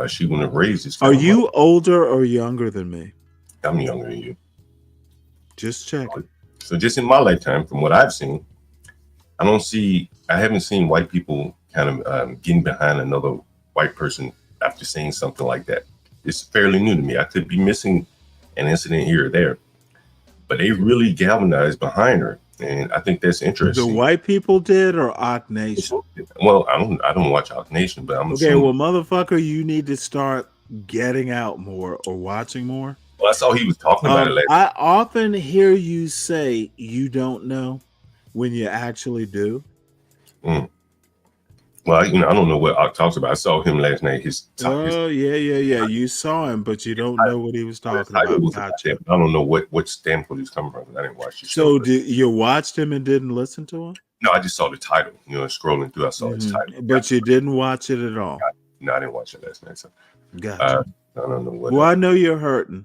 She wouldn't have raised this. Are you older or younger than me? I'm younger than you. Just checking. So just in my lifetime, from what I've seen, I haven't seen white people kind of getting behind another white person after seeing something like that. It's fairly new to me. I could be missing an incident here or there, but they really galvanized behind her, and I think that's interesting. The white people did, or Ock Nation? Well, I don't watch Ock Nation, but I'm okay. Well, motherfucker, you need to start getting out more or watching more. Well, I saw he was talking about it later. I often hear you say you don't know when you actually do. Well, I don't know what Ock talks about. I saw him last night. Yeah. You saw him, but you don't know what he was talking about. Gotcha. I don't know what standpoint he's coming from. I didn't watch the show. So you watched him and didn't listen to him? No, I just saw the title. Scrolling through, I saw his title. But you didn't watch it at all? No, I didn't watch it last night. So. Gotcha. I don't know what. Well, I know you're hurting.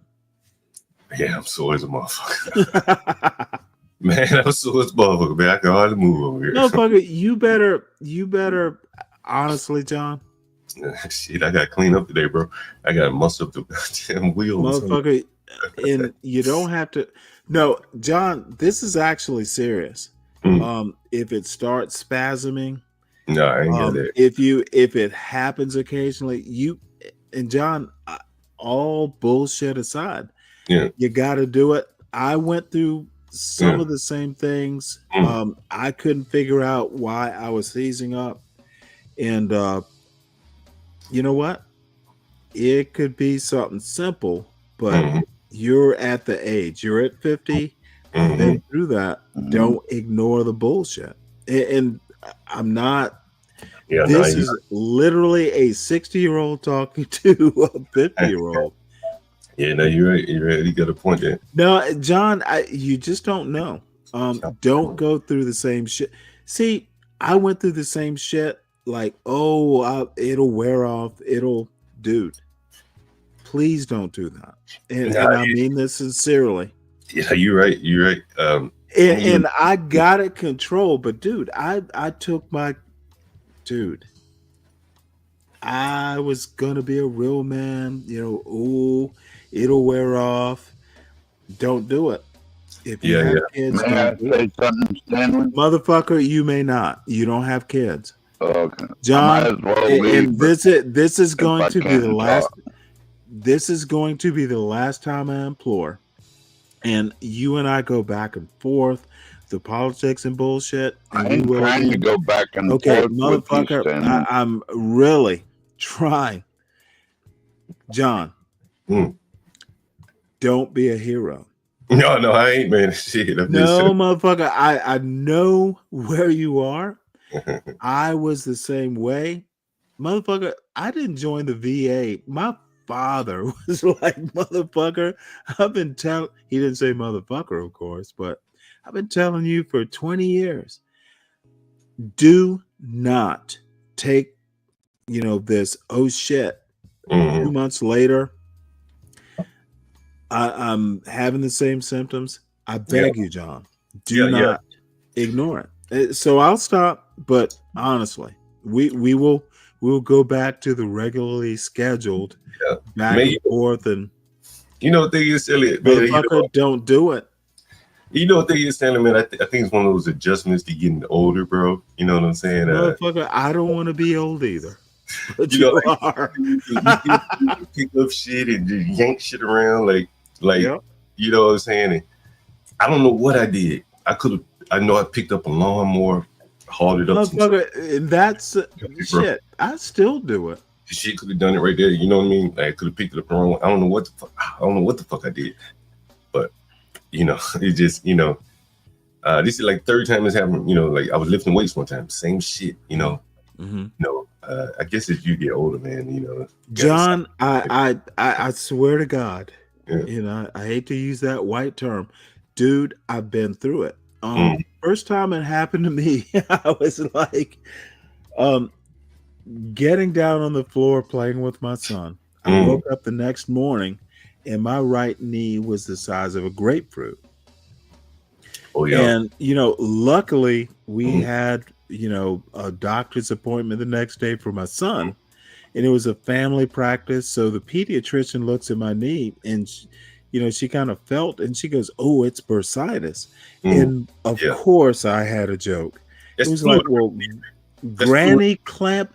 Yeah, I'm sore as a motherfucker. Man, I'm sore as a motherfucker, man. I can hardly move over here. Motherfucker, you better, honestly, John. Shit, I got to clean up today, bro. I got to muss up the damn wheels. Motherfucker, and you don't have to. No, John, this is actually serious. If it starts spasming, no, I ain't got that. If it happens occasionally, and John, all bullshit aside, you got to do it. I went through some of the same things. I couldn't figure out why I was seizing up, and you know what? It could be something simple, but you're at the age. You're at 50. Been through that. Don't ignore the bullshit. And I'm not. Yeah, this is literally a 60-year-old talking to a 50-year-old. Yeah, no, you're right. You're right. You got a point there. No, John, you just don't know. Don't go through the same shit. See, I went through the same shit. Like, it'll wear off. Dude, please don't do that. And I mean this sincerely. Yeah, you're right. You're right. And I got it controlled, but dude, I took my I was gonna be a real man, it'll wear off. Don't do it. If you have kids, may I say something, Stanley? Motherfucker, you may not. You don't have kids. Okay. John, and this is going to be the last. This is going to be the last time I implore. And you and I go back and forth. the politics and bullshit. And I ain't trying to go back and forth with you, Stanley. I'm really trying. John, don't be a hero. No, I ain't, man. Shit. Motherfucker, I know where you are. I was the same way. Motherfucker, I didn't join the VA. My father was like, motherfucker, I've been telling, he didn't say motherfucker, of course, but I've been telling you for 20 years, do not take, this, oh shit, 2 months later, I'm having the same symptoms. I beg you, John, do not ignore it. So I'll stop, but honestly, we'll go back to the regularly scheduled back and forth. And the thing is, Stanley, motherfucker, don't do it. The thing is, Stanley, man, I think it's one of those adjustments to getting older, bro. You know what I'm saying? Motherfucker, I don't want to be old either. But you are. You pick up shit and just yank shit around, you know what I'm saying? And I don't know what I did. I know I picked up a lawnmower, hauled it up. Motherfucker, that's shit. I still do it. Shit could have done it right there. You know what I mean? I could have picked it up the wrong way. I don't know what the fuck I did. But it's just, this is like third time it's happened. Like I was lifting weights one time, same shit. I guess as you get older, man, John, I swear to God, I hate to use that white term, dude. I've been through it. First time it happened to me, I was like, getting down on the floor playing with my son. I woke up the next morning, and my right knee was the size of a grapefruit. Oh yeah. And luckily we had a doctor's appointment the next day for my son, and it was a family practice. So the pediatrician looks at my knee, and she kind of felt, and she goes, "Oh, it's bursitis." And of course, I had a joke. It was like, "Well, Granny Clampett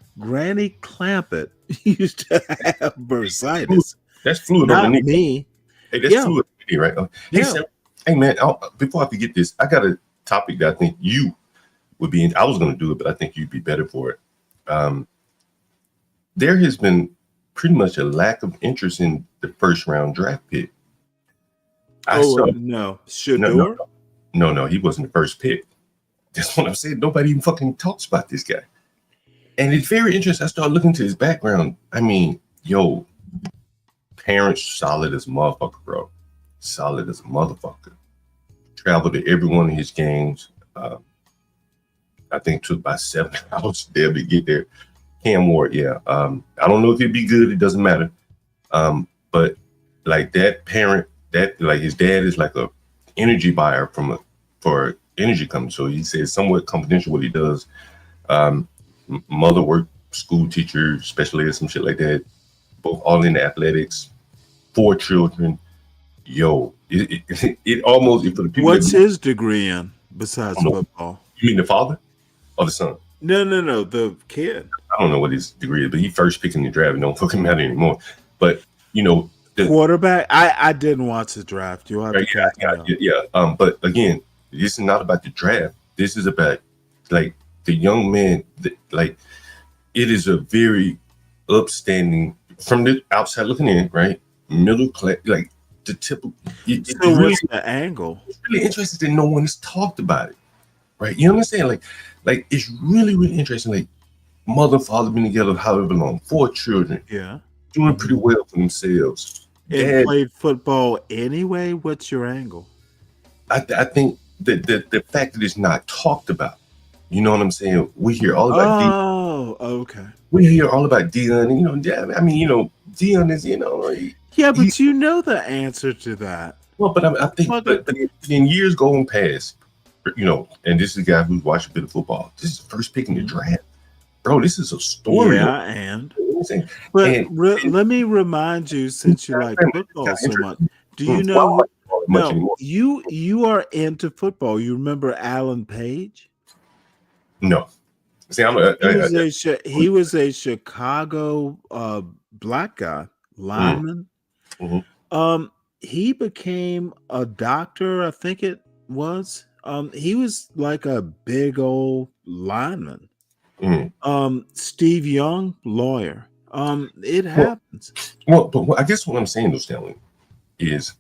used to have bursitis." That's fluid not on the knee. Me. Hey, that's fluid on the knee, right? Hey, Sam, hey man, before I forget this, I got a topic that I think you would be in. I was going to do it, but I think you'd be better for it. There has been pretty much a lack of interest in the first round draft pick. No, Shador? No, he wasn't the first pick. That's what I'm saying. Nobody even fucking talks about this guy. And it's very interesting. I started looking to his background. I mean, parents solid as a motherfucker, bro. Solid as a motherfucker. Traveled to every one of his games. I think it took about 7 hours there to get there. Cam Ward, I don't know if he'd be good. It doesn't matter. But like that parent, like his dad is like a energy buyer for energy company. So he says somewhat confidential what he does. Mother worked, school teacher, special ed, some shit like that. Both all in athletics, 4 children. It almost, for the people. What's his degree in besides football? You mean the father or the son? No, the kid. I don't know what his degree is, but he first picked in the draft. It don't fucking matter anymore. But the quarterback. I didn't watch the draft. You have to but again, this is not about the draft. This is about like the young man. Like it is a very upstanding from the outside looking in, right? Middle class, like the typical. So what's the angle? It's really interesting that no one has talked about it, right? You understand? Like it's really, really interesting. Like mother and father been together however long, 4 children, doing pretty well for themselves. And played football anyway. What's your angle? I think that the fact that it's not talked about. You know what I'm saying? We hear all about Dion. Okay. We hear all about Dion. Dion is, but you know the answer to that. Well, but I think but in years going past, and this is a guy who's watched a bit of football. This is the first pick in the draft. Bro, this is a story. Yeah, but let me remind you, since you like football so much, do you know? No, you are into football. You remember Alan Page? No. See, he was a Chicago black guy, lineman. Mm-hmm. He became a doctor, I think it was. He was like a big old lineman. Mm. Steve Young, lawyer. It Well, happens. but I guess what I'm saying, though, Stanley, is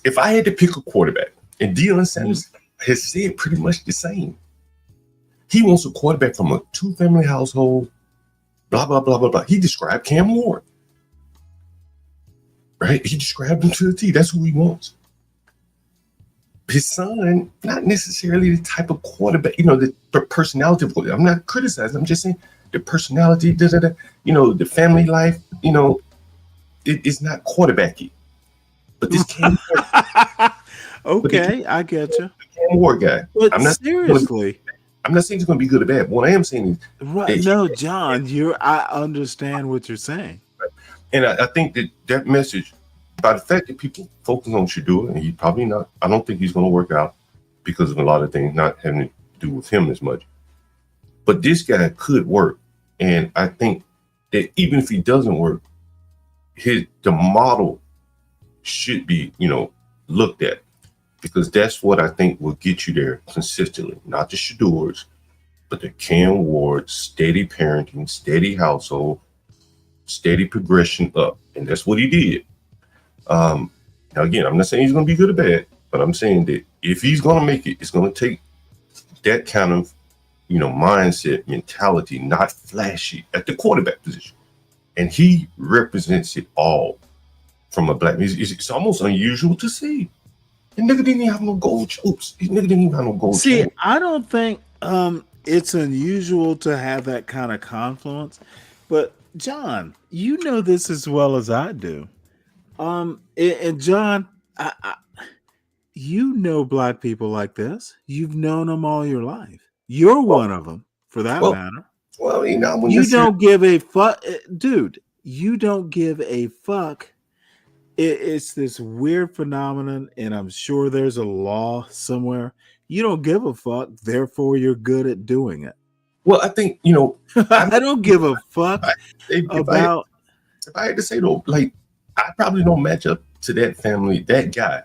if I had to pick a quarterback, and Deion Sanders has said pretty much the same. He wants a quarterback from a 2-family household, blah, blah, blah, blah, blah. He described Cam Ward, right? He described him to the T. That's who he wants. His son, not necessarily the type of quarterback, the personality of quarterback. I'm not criticizing. I'm just saying the personality, the family life, it's not quarterbacky. But this Cam Ward, okay, I get you. Cam Ward guy. But seriously, I'm not saying it's going to be good or bad. But what I am saying is, no, John, I understand what you're saying, and I think that message, by the fact that people focus on Shadua, and he probably not. I don't think he's going to work out because of a lot of things not having to do with him as much. But this guy could work, and I think that even if he doesn't work, the model should be, looked at, because that's what I think will get you there consistently. Not the Shadours, but the Cam Ward, steady parenting, steady household, steady progression up, and that's what he did. Now again, I'm not saying he's going to be good or bad, but I'm saying that if he's going to make it, it's going to take that kind of, mindset, mentality, not flashy at the quarterback position, and he represents it all. From a black, it's almost unusual to see. And nigga didn't even have no gold troops. Nigga didn't even have no gold. See, I don't think it's unusual to have that kind of confluence. But John, you know this as well as I do. And John, you know black people like this. You've known them all your life. You're one of them, for that matter. Well, you don't give a fuck, dude. You don't give a fuck. It's this weird phenomenon, and I'm sure there's a law somewhere. You don't give a fuck, therefore you're good at doing it. Well, I think, I don't give a fuck about. If I had to say though, like, I probably don't match up to that family, that guy.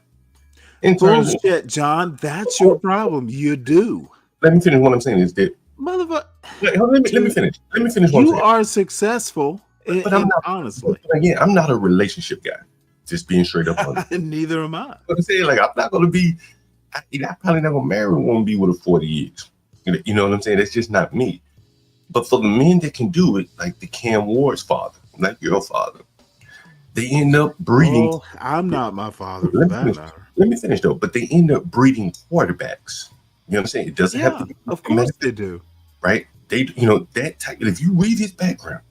Bullshit, John. That's your problem. You do. Let me finish what I'm saying is that, motherfucker. Let me finish. Let me finish. You are successful, but I'm not, honestly. Again, I'm not a relationship guy. Just being straight up on it. Neither am I. But I'm saying, like, I'm not going to be. I'm probably not going to marry a woman be with her 40 years. You know what I'm saying? That's just not me. But for the men that can do it, like the Cam Ward's father, like your father, they end up breeding. Oh, I'm not my father for that matter. Let me finish though. But they end up breeding quarterbacks. You know what I'm saying? It doesn't have to be. Of course they do. Right? They, that type. If you read his background,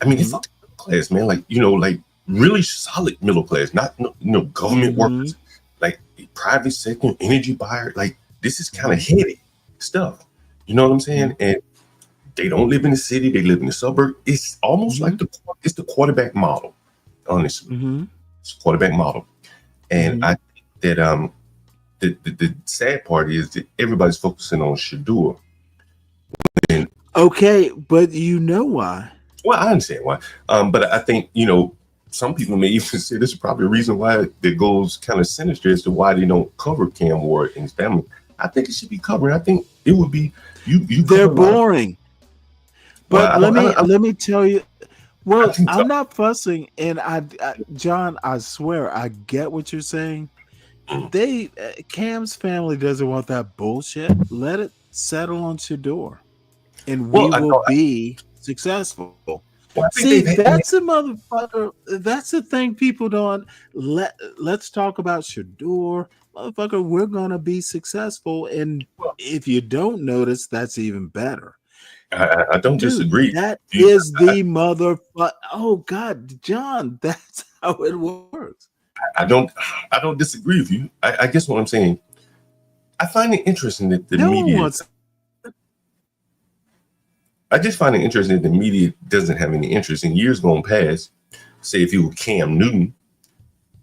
I mean, it's a class, man. Like, like really solid middle class, not government workers, like private sector, energy buyer. Like, this is kind of heady stuff. You know what I'm saying? And they don't live in the city; they live in the suburb. It's almost like it's the quarterback model. Honestly, it's a quarterback model. And I think that the sad part is that everybody's focusing on Shadua. Okay, but you know why? Well, I understand why. But I think some people may even say this is probably a reason why it goes kind of sinister as to why they don't cover Cam Ward and his family. I think it should be covered. I think it would be They're boring. But let me tell you. Well, I'm not fussing, and John, I swear, I get what you're saying. Cam's family doesn't want that bullshit. Let it settle on Shador, and we will be successful. Well, see, that's a motherfucker. That's the thing people don't let's talk about Shador. Motherfucker, we're gonna be successful. And if you don't notice, that's even better. I don't disagree. That is the motherfucker. Oh God, John, that's how it works. I don't disagree with you. I guess what I'm saying, I find it interesting that the media. I just find it interesting that the media doesn't have any interest. In years gone past, say if he were Cam Newton,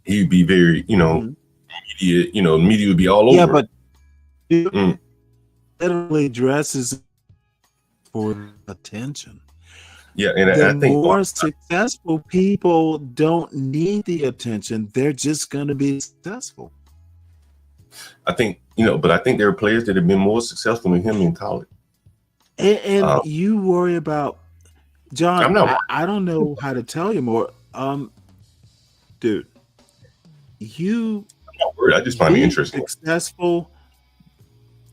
he'd be very, media, media would be all over. Yeah, but literally dresses for attention. Yeah, and the I think more successful people don't need the attention. They're just going to be successful. I think, but I think there are players that have been more successful than him in college. And you worry about John. I'm not. I don't know how to tell you more. Dude, you. I'm not worried. I just find it interesting. Successful.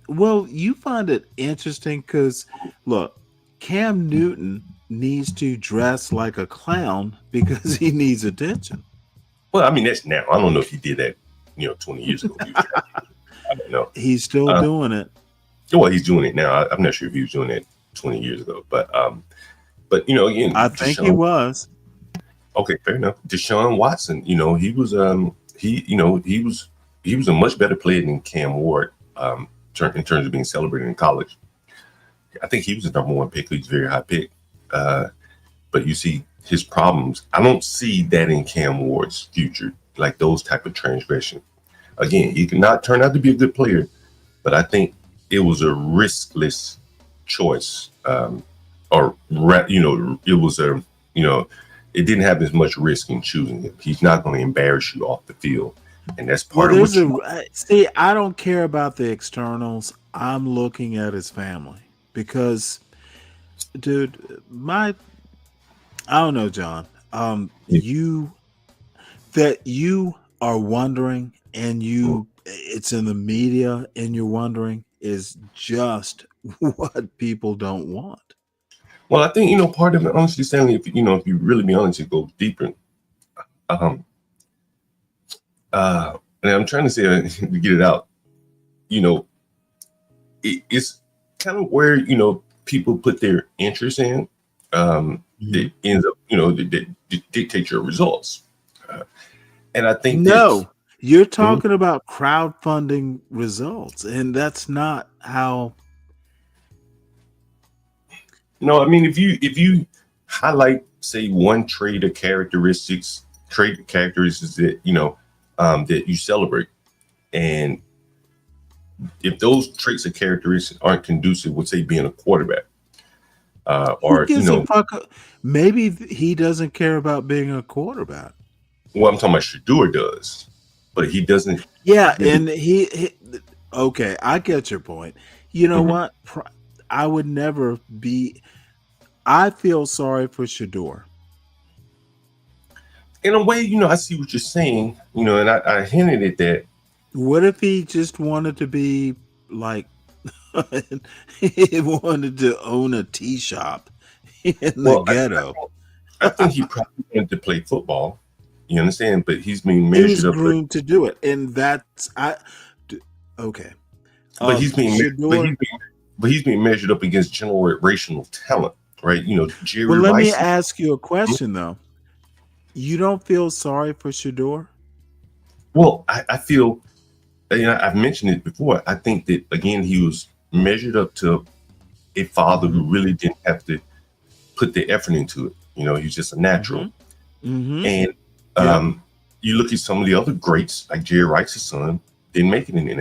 Well, you find it interesting because look, Cam Newton needs to dress like a clown because he needs attention. Well, I mean, that's now. I don't know if he did that, 20 years ago. I don't know. He's still doing it. Well, he's doing it now. I'm not sure if he was doing it 20 years ago, but again, I think he was. Okay, fair enough. Deshaun Watson, he was he was a much better player than Cam Ward in terms of being celebrated in college. I think he was the number one pick. He's a very high pick. But you see his problems. I don't see that in Cam Ward's future, like those type of transgression. Again, he could not turn out to be a good player, but I think it was a riskless choice. It was it didn't have as much risk in choosing him. He's not going to embarrass you off the field. And that's part of what see, I don't care about the externals. I'm looking at his family because, dude, I don't know, John. You are wondering, and it's in the media, and you're wondering is just what people don't want. Well, I think part of it, honestly, Stanley, if you really be honest, it goes deeper. And I'm trying to say to get it out. It's kind of where people put their interest in. That ends up, that dictate your results. And I think you're talking about crowdfunding results, and that's not how. No, I mean, if you highlight, say, one trait or characteristics that that you celebrate, and if those traits or characteristics aren't conducive with, say, being a quarterback, or a fuck? Maybe he doesn't care about being a quarterback. Well, I'm talking about Shador does, but he doesn't. Yeah, and he okay, I get your point. You know what? I would never be. I feel sorry for Shador. In a way, I see what you're saying, and I hinted at that. What if he just wanted to be like, he wanted to own a tea shop in the ghetto? I think he probably wanted to play football. You understand? But he's being measured up. Groomed to do it, and that's okay. But he's being measured up against generational talent, right? Jerry Well, let Rice. me ask you a question though. You don't feel sorry for Shador? Well, I feel, I've mentioned it before. I think that, again, he was measured up to a father who really didn't have to put the effort into it. He's just a natural. And you look at some of the other greats, like Jerry Rice's son, didn't make it in the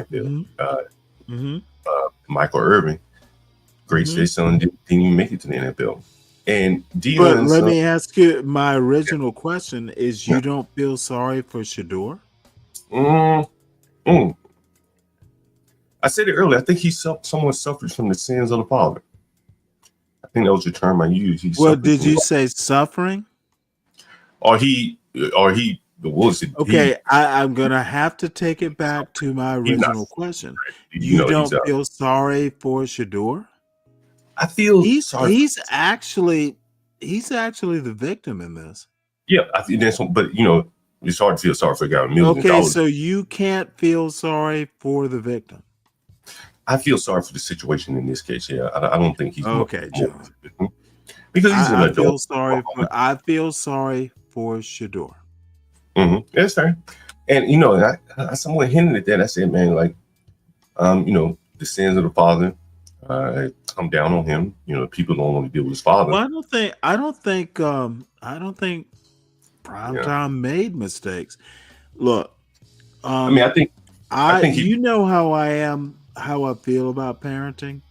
NFL. Michael Irvin, greats, their son didn't even make it to the NFL. And but let me ask you, my original question is: you don't feel sorry for Shador? I said it earlier. I think someone suffers from the sins of the father. I think that was the term I used. Did you say suffering? Or he was it? Okay, I'm gonna have to take it back to my original question. You don't feel sorry for Shador? I feel sorry. He's actually the victim in this. Yeah, I think that's. But it's hard to feel sorry for a guy with millions of Okay, dollars. so you can't feel sorry for the victim. I feel sorry for the situation in this case. Yeah, I don't think he's okay, John. Because he's an adult. I feel sorry for Shador. That's fair. And I somewhat hinted at that. I said, man, like, the sins of the father. Come down on him. People don't want to deal with his father. Well, I don't think Primetime made mistakes. Look, I think you know how I am, how I feel about parenting.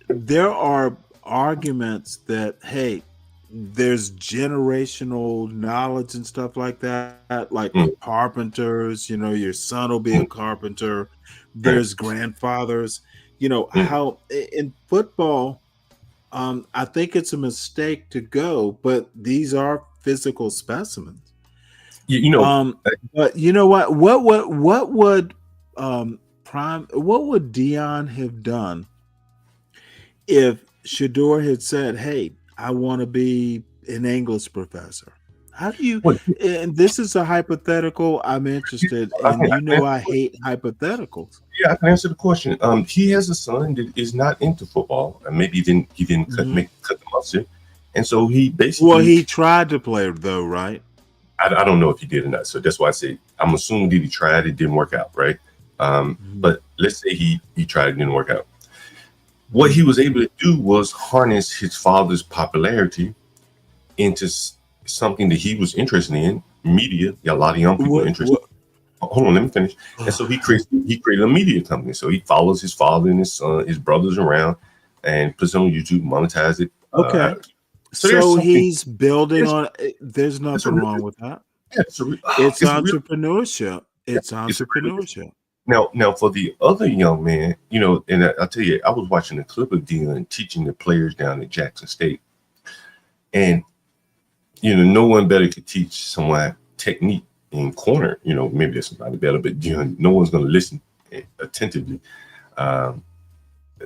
there are arguments that, hey, there's generational knowledge and stuff like that, like carpenters, your son will be a carpenter. There's grandfathers, how in football, I think it's a mistake to go, but these are physical specimens. But you know what? What would what would Dion have done if Shador had said, "Hey, I want to be an English professor"? How do you? And this is a hypothetical. I'm interested, and I hate hypotheticals. Yeah, I can answer the question. He has a son that is not into football, and maybe he didn't cut the mustard, and so he basically. Well, he tried to play though, right? I don't know if he did or not, so that's why I say I'm assuming that he tried. It didn't work out, right? But let's say he tried, it didn't work out. What he was able to do was harness his father's popularity into something that he was interested in, media. A lot of young people are interested. Hold on, let me finish. And so he created a media company. So he follows his father and his son, his brothers around, and puts it on YouTube, monetize it. Okay. So he's building on. There's nothing wrong with that. Yeah, it's entrepreneurship. It's entrepreneurship. Now, for the other young man, and I'll tell you, I was watching a clip of Dion teaching the players down at Jackson State, and no one better could teach someone technique in corner. Maybe there's somebody better, but no one's going to listen attentively.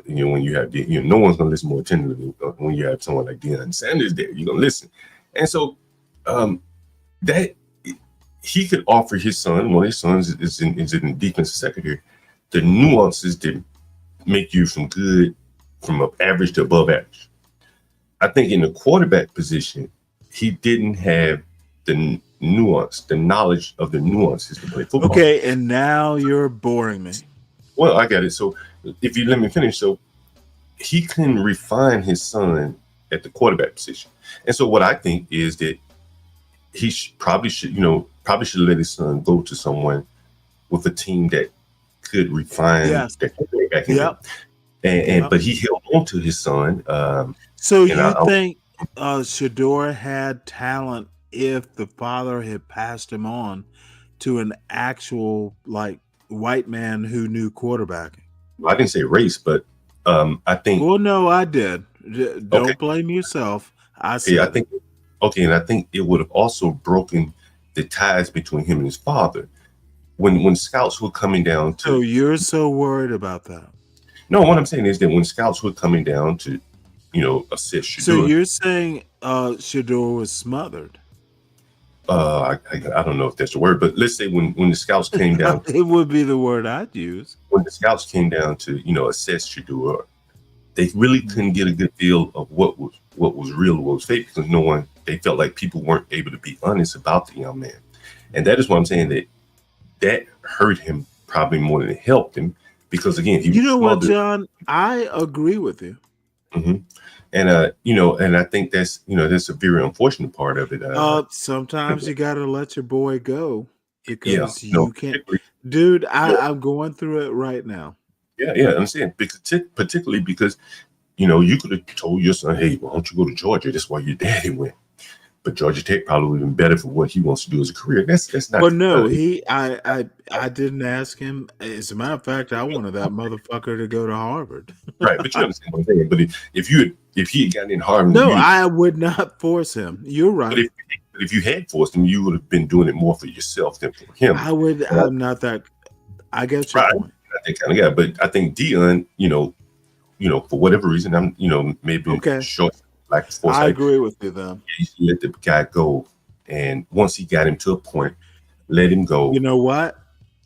When you have no one's going to listen more attentively when you have someone like Deion Sanders there. You're going to listen, and so that he could offer his son. One of his sons is in defensive secretary. The nuances that make you from average to above average. I think in the quarterback position, he didn't have the nuance, the knowledge of the nuances to play football. Okay, and now you're boring me. Well, I got it. So if you let me finish, so he can refine his son at the quarterback position. And so what I think is that he probably should let his son go to someone with a team that could refine that quarterback. Yep. But he held on to his son. So you think Shador had talent if the father had passed him on to an actual white man who knew quarterbacking? Well, I didn't say race, but I think. Well, no, I did. Don't blame yourself. I said. Yeah, I think. Okay, and I think it would have also broken the ties between him and his father. When scouts were coming down to. So you're so worried about that? No, what I'm saying is that when scouts were coming down to, assess Shador. So you're saying Shador was smothered? I don't know if that's the word, but let's say when the scouts came down, it would be the word I'd use. When the scouts came down to assess Shador, they really couldn't get a good feel of what was real, what was fake, because they felt like people weren't able to be honest about the young man, and that is why I'm saying that hurt him probably more than it helped him, because again, he what, John, I agree with you. Mm-hmm. And and I think that's a very unfortunate part of it. Sometimes you got to let your boy go because you can't, dude. I'm going through it right now. Yeah, I understand. Particularly because you could have told your son, "Hey, why don't you go to Georgia? That's why your daddy went." But Georgia Tech probably would have been better for what he wants to do as a career. That's not. But no, I didn't ask him. As a matter of fact, I wanted that motherfucker to go to Harvard. Right, but you understand what I'm saying. But if he had gotten in Harvard, no, I would not force him. You're right. But if you had forced him, you would have been doing it more for yourself than for him. I would. I'm not that. I get your point. I think kind of guy, but I think Dion, for whatever reason, I'm, maybe short. I agree with you then. You let the guy go, and once he got him to a point, let him go. You know what?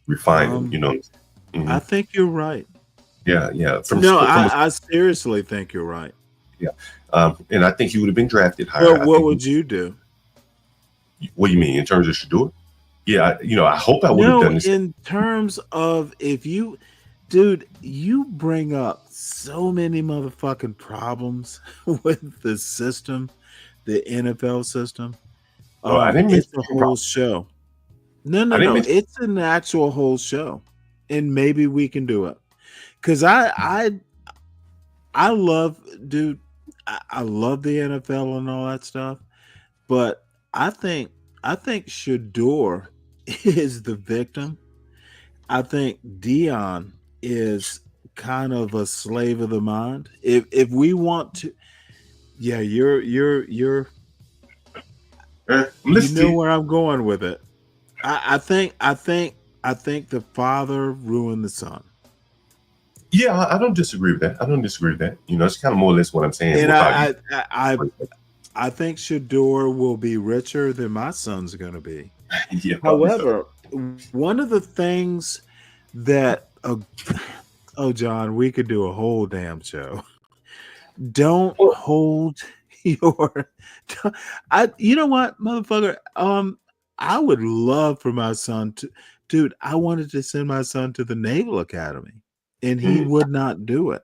Refine him. Mm-hmm. I think you're right. Yeah. I seriously think you're right. Yeah, and I think he would have been drafted higher. Well, what would you do? What do you mean in terms of Shador? Yeah, I hope I would have done this. In terms of dude, you bring up so many motherfucking problems with the system, the NFL system. It's a whole show. No, it's an actual whole show, and maybe we can do it. Because I love, dude. I love the NFL and all that stuff, but I think Shador is the victim. I think Dion is kind of a slave of the mind. If we want to, yeah, you're you know where I'm going with it. I think the father ruined the son. Yeah, I don't disagree with that. You know, it's kind of more or less what I'm saying. And I think Shador will be richer than my son's going to be. Yeah, however, one of the things that John, we could do a whole damn show. Don't hold your. You know what, motherfucker? I would love for my son to, dude. I wanted to send my son to the Naval Academy, and he would not do it.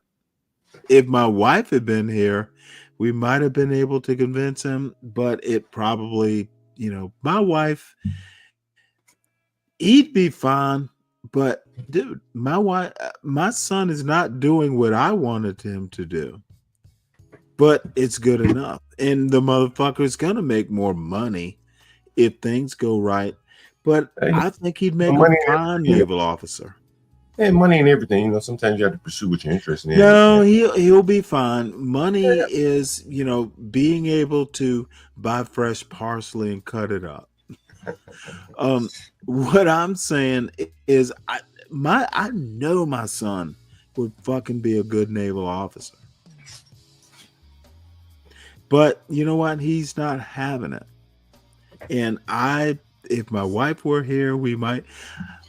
If my wife had been here, we might have been able to convince him, but it probably, my wife, he'd be fine. But dude, my son is not doing what I wanted him to do. But it's good enough. And the motherfucker's gonna make more money if things go right. But I think he'd make a fine naval officer. And money and everything, sometimes you have to pursue what you're interested in. No, he'll be fine. Money is, being able to buy fresh parsley and cut it up. What I'm saying is I know my son would fucking be a good naval officer. But you know what? He's not having it. And if my wife were here, we might.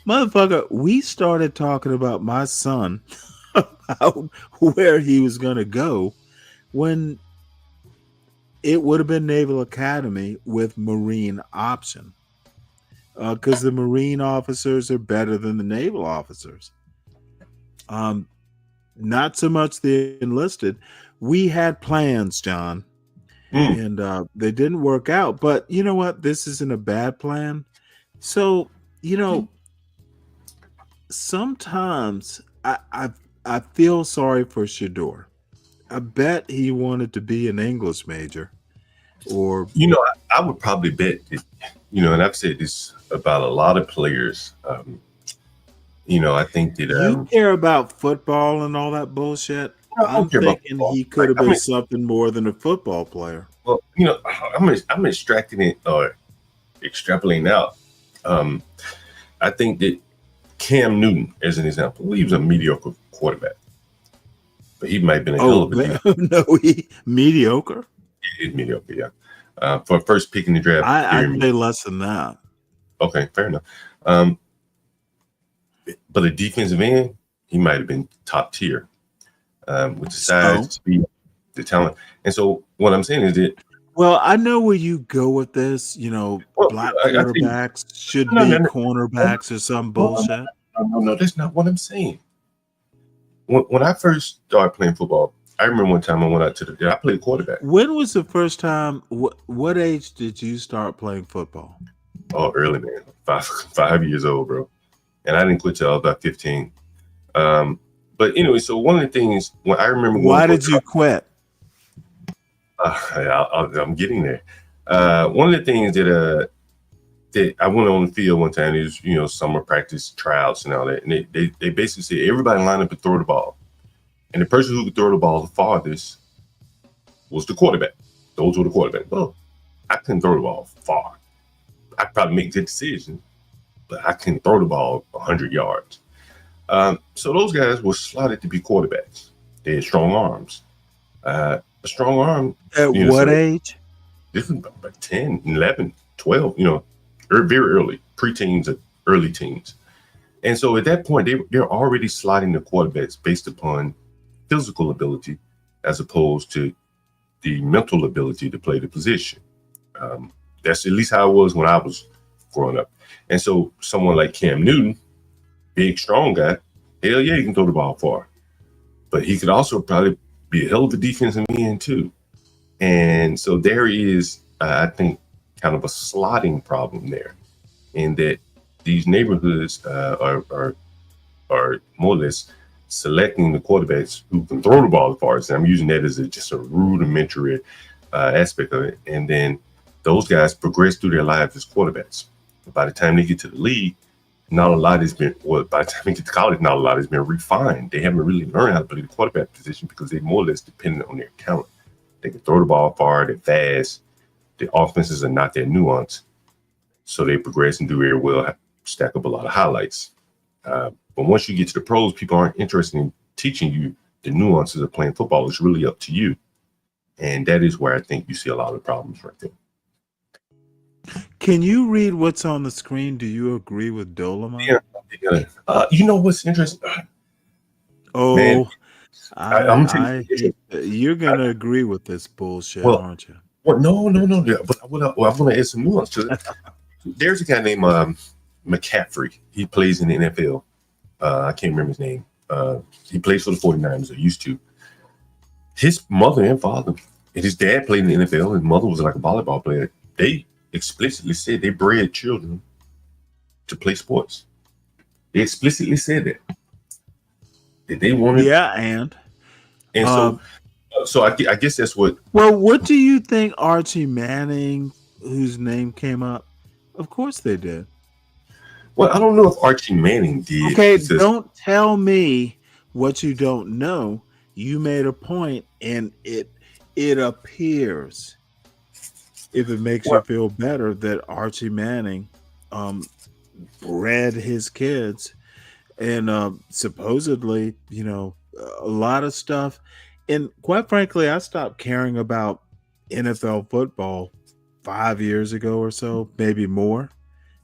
Motherfucker, we started talking about my son, about where he was going to go when it would have been Naval Academy with Marine option. Because the Marine officers are better than the naval officers. Not so much the enlisted. We had plans, John. And they didn't work out. But you know what? This isn't a bad plan. So, sometimes I feel sorry for Shador. I bet he wanted to be an English major. Or I would probably bet that, and I've said this about a lot of players. I think that you care about football and all that bullshit. I'm thinking he could have been something more than a football player. Well, I'm extracting it or extrapolating out. I think that Cam Newton, as an example, he was a mediocre quarterback, but he might have been a hell of a no, mediocre. He's mediocre, yeah. For first pick in the draft, I'd say less than that. Okay, fair enough. But a defensive end, he might have been top tier. With the size, speed, the talent. And so what I'm saying is that. Well, I know where you go with this. Black quarterbacks should be cornerbacks or some bullshit. No, that's not what I'm saying. When I first started playing football, I remember one time I went out I played quarterback. When was the first time? What age did you start playing football? Oh, early, man. 5 years old, bro. And I didn't quit till I was about 15. But anyway, so one of the things when I remember. Why did you quit? I'm getting there. One of the things that I went on the field one time is summer practice tryouts and all that, and they basically said everybody line up and throw the ball, and the person who could throw the ball the farthest was the quarterback. Those were the quarterback. Well, I couldn't throw the ball far. I'd probably make good decisions, but I couldn't throw the ball 100 yards. So those guys were slotted to be quarterbacks. They had strong arms. A strong arm. At what age? This was about 10, 11, 12, very early, preteens, early teens. And so at that point, they're already slotting the quarterbacks based upon physical ability as opposed to the mental ability to play the position. That's at least how it was when I was growing up. And so someone like Cam Newton, big, strong guy, hell yeah, he can throw the ball far. But he could also probably be a hell of a defensive end too. And so there is, I think, kind of a slotting problem there, in that these neighborhoods are more or less selecting the quarterbacks who can throw the ball as far as I'm using that as just a rudimentary aspect of it. And then those guys progress through their lives as quarterbacks. By the time they get to the league, not a lot has been, well, by the time they get to college, not a lot has been refined. They haven't really learned how to play the quarterback position because they're more or less dependent on their talent. They can throw the ball far, they're fast, the offenses are not that nuanced. So they progress and do very well, stack up a lot of highlights. But once you get to the pros, people aren't interested in teaching you the nuances of playing football. It's really up to you. And that is where I think you see a lot of problems right there. Can you read what's on the screen? Do you agree with Dolomite? Yeah. You know what's interesting? Oh, man, you're going to agree agree with this bullshit, aren't you? Well, no. Yeah, but I want to add some nuance to it. There's a guy named McCaffrey. He plays in the NFL. I can't remember his name. He plays for the 49ers, or used to. His mother and father, and his dad played in the NFL. His mother was like a volleyball player. They explicitly said they bred children to play sports. They explicitly said that they wanted. Yeah, and so I guess that's what. Well, what do you think Archie Manning, whose name came up? Of course they did. Well, I don't know if Archie Manning did. Okay, don't tell me what you don't know. You made a point, and it appears, if it makes you feel better, that Archie Manning bred his kids, and supposedly, a lot of stuff. And quite frankly, I stopped caring about NFL football 5 years ago or so, maybe more.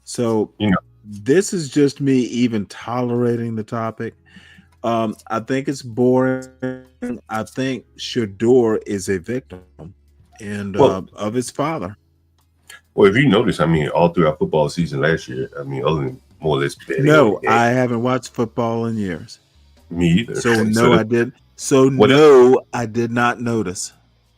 So this is just me even tolerating the topic. I think it's boring. I think Shador is a victim of his father. Well, if you notice, all throughout football season last year, other than more or less betting. No, I haven't watched football in years. Me either. So I did. I did not notice.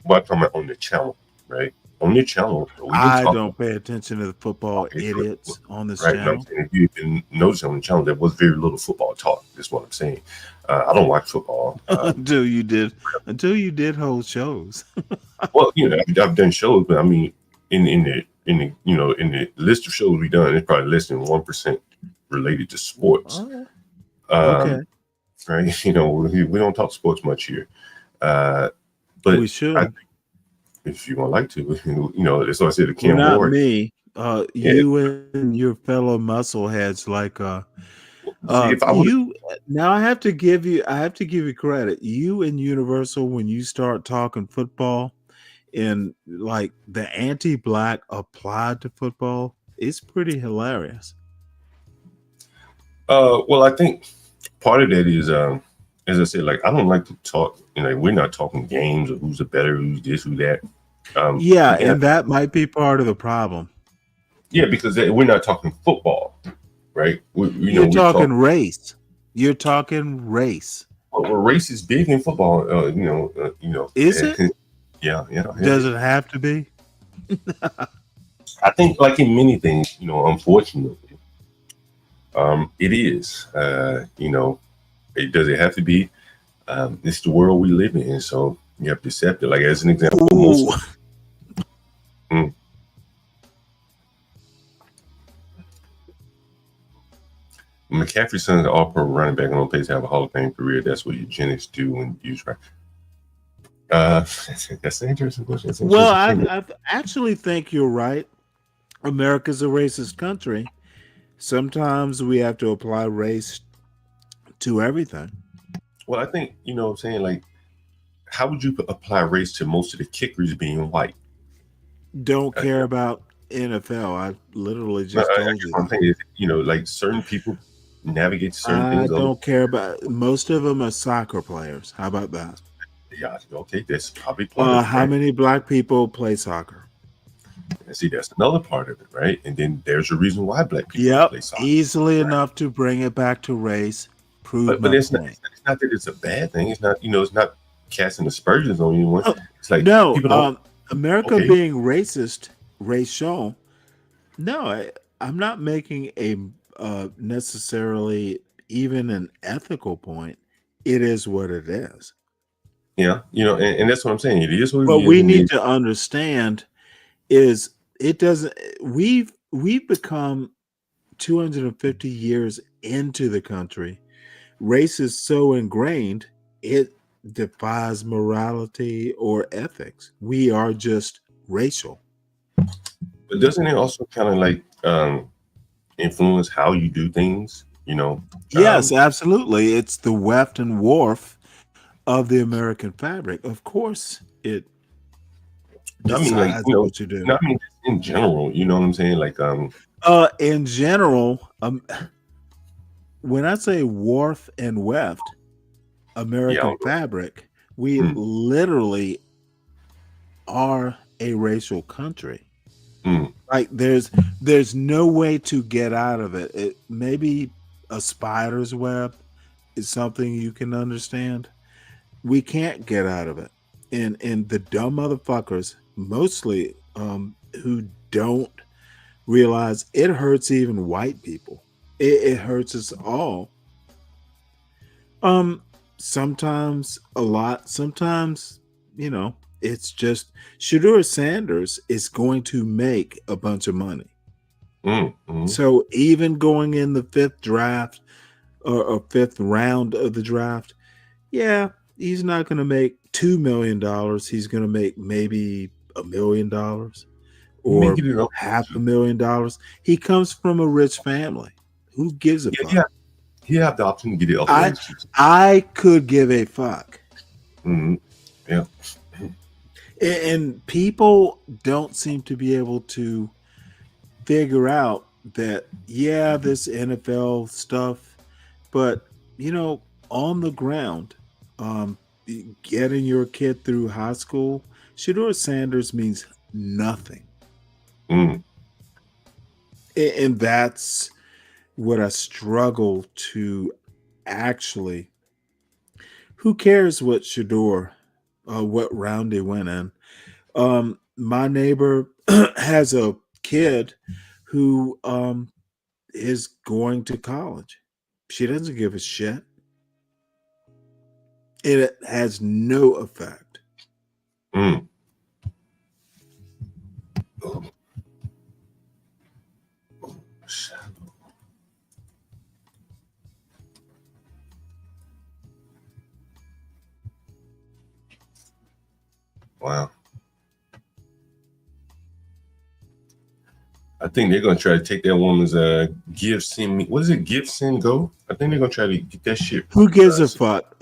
But on the channel, right? On your channel, I don't pay attention to the football idiots on this channel. If you've been noticing on the channel, there was very little football talk. That's what I'm saying. I don't watch football until you did whole shows. Well, I've done shows, but in the list of shows we've done, it's probably less than 1% related to sports. Okay. Right? We don't talk sports much here, but we should. If you would like to, that's what I said to Kim not Ward. Me. You and your fellow muscleheads, like now I have to give you credit. You and Universal, when you start talking football and like the anti-black applied to football, it's pretty hilarious. Well, I think part of that is as I said, like I don't like to talk, we're not talking games or who's the better, who's this, who that. And that might be part of the problem. Yeah, because we're not talking football, right? You're talking race. You're talking race. Well, race is big in football. Is it? Yeah. Does it have to be? I think, like in many things, unfortunately, it is. Does it have to be? It's the world we live in, so you have to accept it. Like as an example, McCaffrey's son is an all-pro running back and on pace to have a Hall of Fame career. That's what eugenics do when used right. That's an interesting question. Well, I actually think you're right. America's a racist country. Sometimes we have to apply race to everything. Well, I think, what I'm saying, like, how would you apply race to most of the kickers being white? Don't care about NFL. I literally just told you. I'm saying, like certain people navigate certain things. I don't care about most of them are soccer players. How about that? Yeah, okay, that's probably part of it. How many black people play soccer? See, that's another part of it, right? And then there's a reason why black people play soccer. Easily enough to bring it back to race. But it's not that it's a bad thing. It's not, it's not casting aspersions on anyone. It's like America being racist, racial. No, I'm not making a necessarily even an ethical point. it is what it is. Yeah, and that's what I'm saying. It is what it is. What we need to understand is it doesn't. We've become 250 years into the country. Race is so ingrained it defies morality or ethics. We are just racial. But doesn't it also kind of like influence how you do things? Yes, absolutely. It's the weft and warp of the American fabric. Of course, it decides what you do. I mean, in general, you know what I'm saying? Like, in general, when I say warp and weft, American fabric, we literally are a racial country. Like there's no way to get out of it. Maybe a spider's web is something you can understand. We can't get out of it. And the dumb motherfuckers, mostly who don't realize it hurts even white people. It hurts us all. Sometimes a lot, sometimes, it's just Shedeur Sanders is going to make a bunch of money. So even going in the fifth draft or fifth round of the draft, yeah, he's not going to make $2 million. He's going to make maybe $1 million or $500,000. He comes from a rich family. Who gives a fuck? Yeah, he have the option to get it. I could give a fuck. Yeah. And people don't seem to be able to figure out that, yeah, this NFL stuff, but, on the ground, getting your kid through high school, Shedeur Sanders means nothing. And that's what I struggle to actually. Who cares what Shedeur, what round he went in? My neighbor has a kid who is going to college. She doesn't give a shit. It has no effect. Wow. I think they're gonna try to take that woman's give, send me. What is it? Give, send, go. I think they're gonna try to get that shit. Who gives a fuck?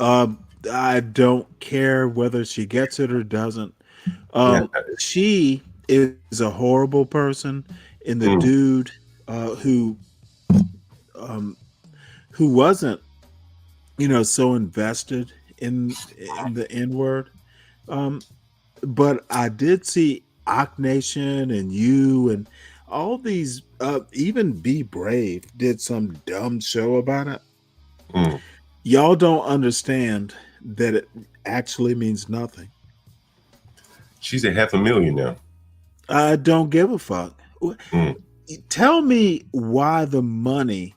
I don't care whether she gets it or doesn't. She is a horrible person, and the dude who wasn't, so invested in the N-word. But I did see Ock Nation and you and all these, even Be Brave did some dumb show about it. Y'all don't understand that it actually means nothing. She's at $500,000 now. I don't give a fuck. Tell me why the money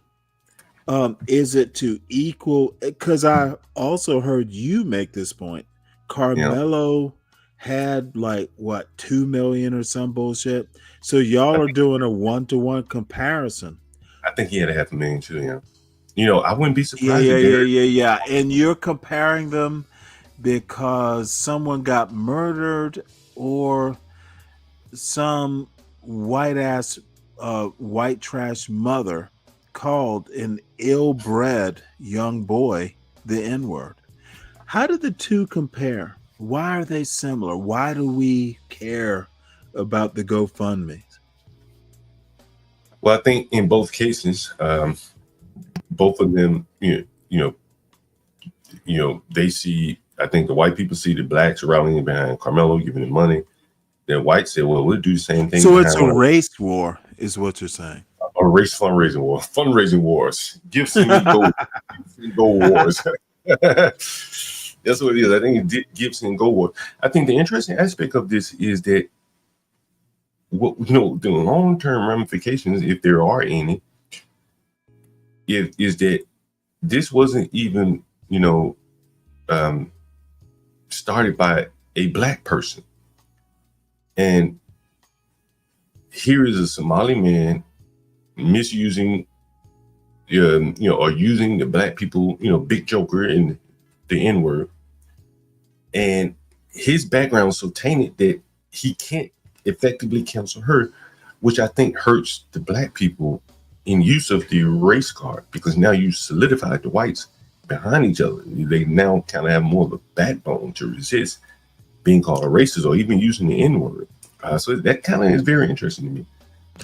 is it to equal, because I also heard you make this point. Carmelo had like what, 2 million or some bullshit. So y'all are doing a 1-to-1 comparison. I think he had $500,000 too. Yeah. I wouldn't be surprised. Yeah. And you're comparing them because someone got murdered or some white trash mother called an ill-bred young boy the N-word. How did the two compare? Why are they similar? Why do we care about the GoFundMes? Well, I think in both cases, both of them, they see. I think the white people see the blacks rallying behind Carmelo, giving them money. The whites say, "Well, we'll do the same thing." So it's a race war, is what you're saying. A race fundraising war, fundraising wars, gifts and go wars. That's what it is. I think it gives and go wars. I think the interesting aspect of this is that the long-term ramifications, if there are any, is that this wasn't even, started by a black person. And here is a Somali man misusing, or using the black people, big joker and the N-word. And his background is so tainted that he can't effectively counsel her, which I think hurts the black people in use of the race card, because now you solidified the whites behind each other. They now kind of have more of a backbone to resist being called a racist or even using the N-word. So that kind of is very interesting to me.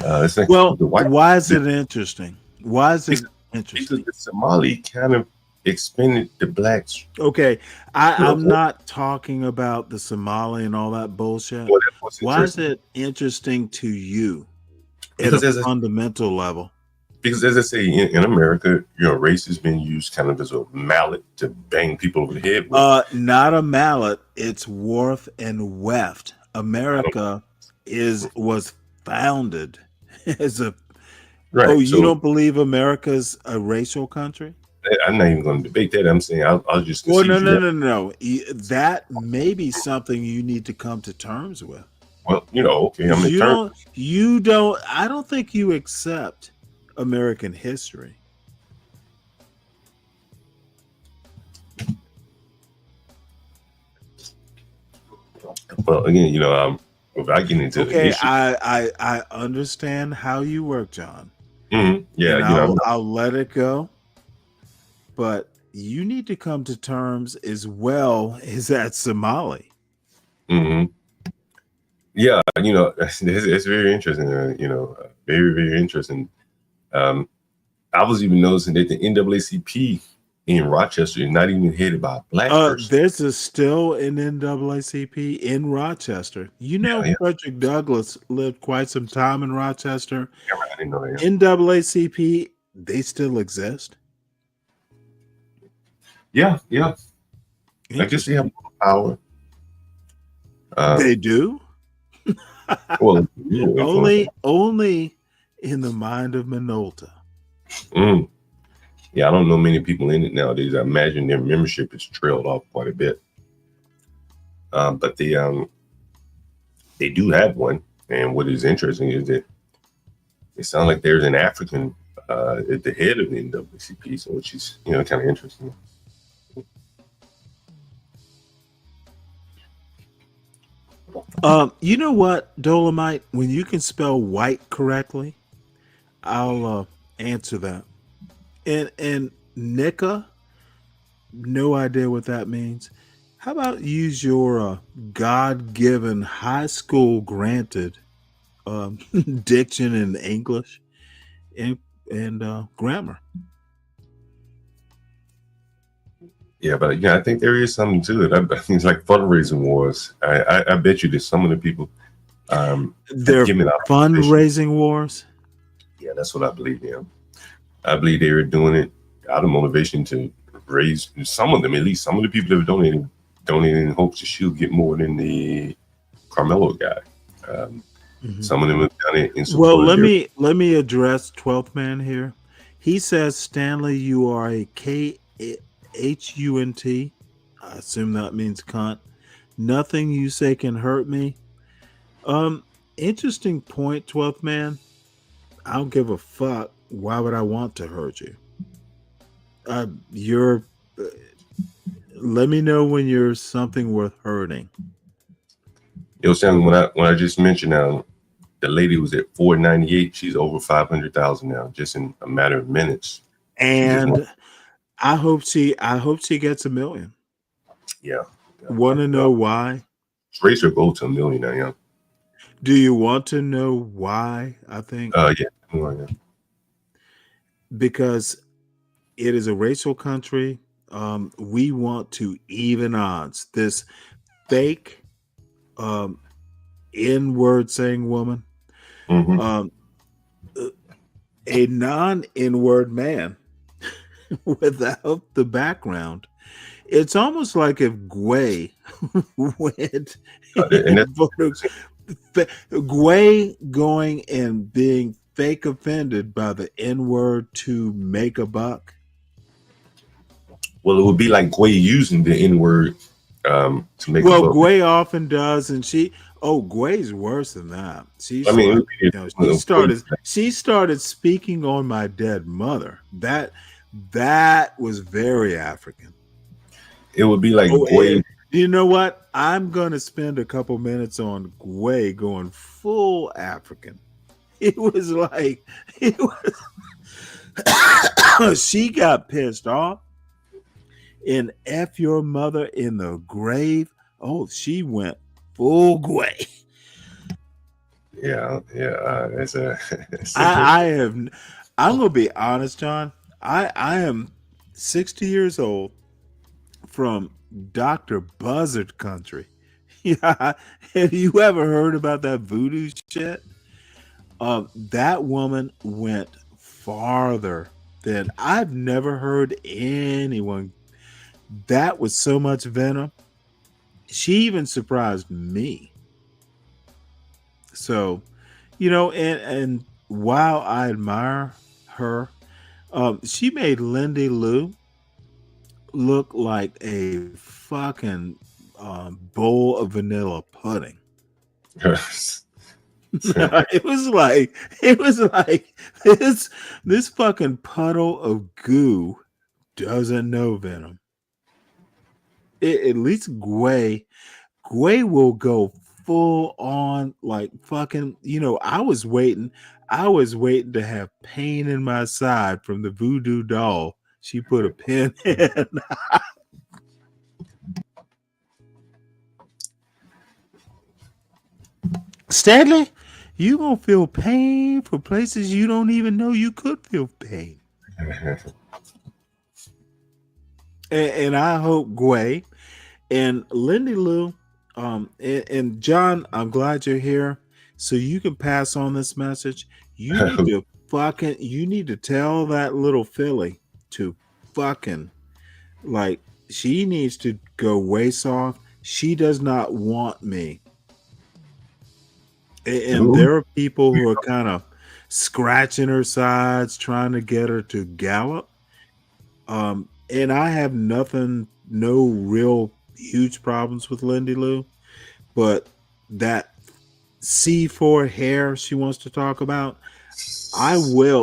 It's like why is it interesting? Why is it interesting? Because the Somali kind of expended the blacks. Okay, I'm not talking about the Somali and all that bullshit. Why is it interesting to you at a fundamental level? Because as I say, in America, race has been used kind of as a mallet to bang people over the head with. Not a mallet. It's warp and weft. America was founded as a. Right. Oh, you don't believe America's a racial country? I'm not even going to debate that. I'm saying I'll just. Well, no. That may be something you need to come to terms with. Well, okay. You don't. I don't think you accept American history. Well, again, without getting into the issue. I understand how you work, John. Mm-hmm. Yeah, I'll let it go. But you need to come to terms as well as that Somali. Mm-hmm. Yeah, it's very interesting. Very, very interesting. I was even noticing that the NAACP in Rochester is not even headed by a black person. There's still an NAACP in Rochester. Frederick Douglass lived quite some time in Rochester. Yeah, I didn't know that. NAACP, they still exist. Yeah. I guess they have power. They do? Well, only in the mind of Minolta. Yeah, I don't know many people in it nowadays. I imagine their membership has trailed off quite a bit. But they do have one. And what is interesting is that it sounds like there's an African at the head of the NAACP, so which is kind of interesting. You know what, Dolomite? When you can spell white correctly, I'll answer that. And Nika, no idea what that means. How about use your God-given, high school granted diction in English and grammar? Yeah, but I think there is something to it. I think it's like fundraising wars. I bet you that some of the people they're fundraising wars. Yeah, that's what I believe. Yeah, I believe they were doing it out of motivation to raise some of them. At least some of the people that were donating in hopes that she'll get more than the Carmelo guy. Some of them have done it in support. Well, let me address 12th Man here. He says, Stanley, you are a KHUNT. I assume that means cunt. Nothing you say can hurt me. Interesting point, 12th Man. I don't give a fuck. Why would I want to hurt you? Let me know when you're something worth hurting. Sam, when I just mentioned the lady was at 498, she's over 500,000 now, just in a matter of minutes. And I hope she gets $1 million. Yeah. Want to know why? Raise her goal to $1 million now, yeah. Do you want to know why? I think. Yeah. Because it is a racial country. We want to even odds. This fake N-word saying woman, a non-N-word man without the background. It's almost like if Gway went Gway going and being fake offended by the N-word to make a buck. Well, it would be like Quay using the N word to make. Well, Gway often does, and Gway's worse than that. I mean, she started speaking on my dead mother. That was very African. It would be like Gway. You know what? I'm gonna spend a couple minutes on Gway going full African. It was like she got pissed off and F your mother in the grave. Oh, she went full Gway. Yeah. I'm gonna be honest, John. I am 60 years old from Dr. Buzzard country. Yeah, have you ever heard about that voodoo shit? That woman went farther than I've never heard anyone. That was so much venom. She even surprised me. So, and while I admire her, she made Lindy Lou look like a fucking bowl of vanilla pudding. It was like this fucking puddle of goo doesn't know venom. At least Gway will go full on like fucking. I was waiting to have pain in my side from the voodoo doll she put a pin in. Stanley, you gonna feel pain for places you don't even know you could feel pain. and I hope Gway and Lindy Lou, and John, I'm glad you're here, so you can pass on this message. You need to tell that little filly to fucking, like, she needs to go way soft. She does not want me. And there are people who are kind of scratching her sides, trying to get her to gallop. And I have no real huge problems with Lindy Lou, but that C4 hair she wants to talk about,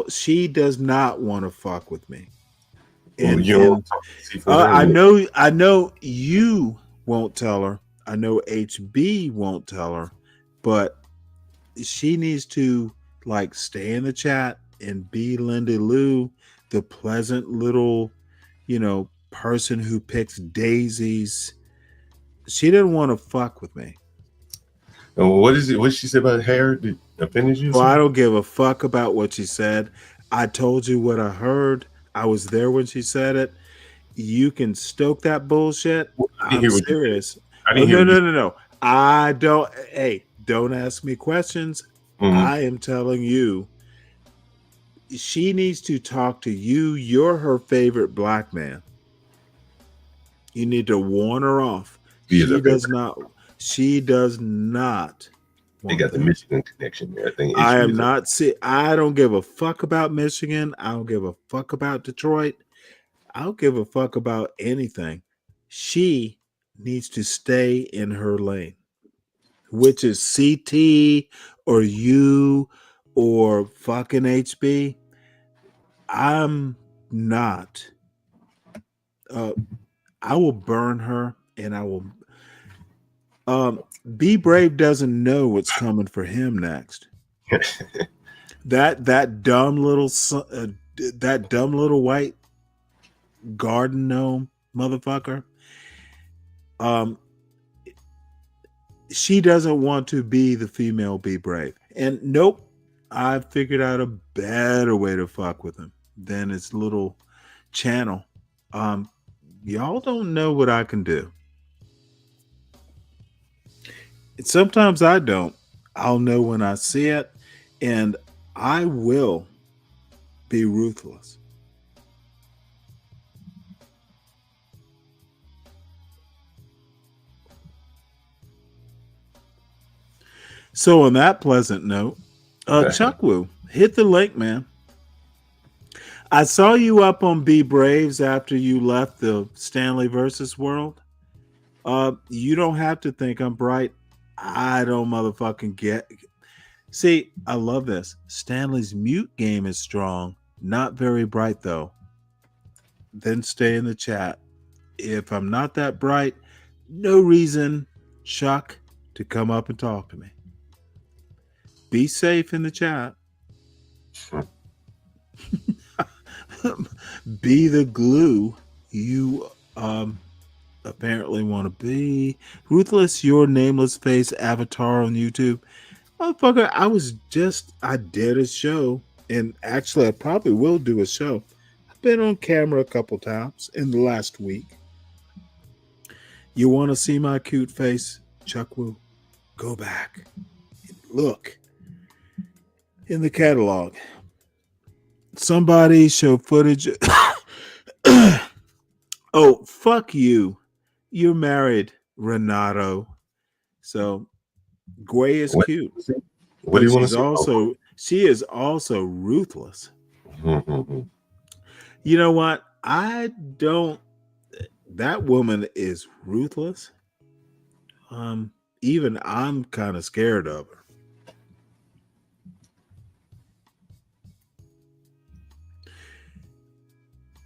she does not want to fuck with me. And I know you won't tell her. I know HB won't tell her, but she needs to like stay in the chat and be Lindy Lou, the pleasant little, person who picks daisies. She didn't want to fuck with me. What is it? What she said about hair? Did offended you? Well, I don't give a fuck about what she said. I told you what I heard. I was there when she said it. You can stoke that bullshit. I'm serious. No. I don't. Hey, don't ask me questions. Mm-hmm. I am telling you. She needs to talk to you. You're her favorite black man. You need to warn her off. She does not. They got the Michigan connection there. I don't give a fuck about Michigan. I don't give a fuck about Detroit. I don't give a fuck about anything. She needs to stay in her lane, which is CT or you or fucking HB. I'm not. I will burn her, and I will. Be Brave doesn't know what's coming for him next. that dumb little white garden gnome motherfucker. She doesn't want to be the female Be Brave, and nope, I figured out a better way to fuck with him than his little channel. Y'all don't know what I can do. Sometimes I don't. I'll know when I see it, and I will be ruthless. So on that pleasant note, Chuck Woo, hit the link, man. I saw you up on Be Braves after you left the Stanley versus world. You don't have to think I'm bright. I don't motherfucking get. See, I love this. Stanley's mute game is strong. Not very bright though. Then stay in the chat. If I'm not that bright, no reason, Chuck, to come up and talk to me. Be safe in the chat. Be the glue you apparently want to be. Ruthless, your nameless face avatar on YouTube. Motherfucker, I did a show, and actually I probably will do a show. I've been on camera a couple times in the last week. You want to see my cute face? Chuck will go back and look in the catalog. Somebody show footage. Oh, fuck you. You're married, Renato. So Gway is cute. What do you want to say? She is also ruthless. Mm-hmm. You know what? That woman is ruthless. Even I'm kind of scared of her.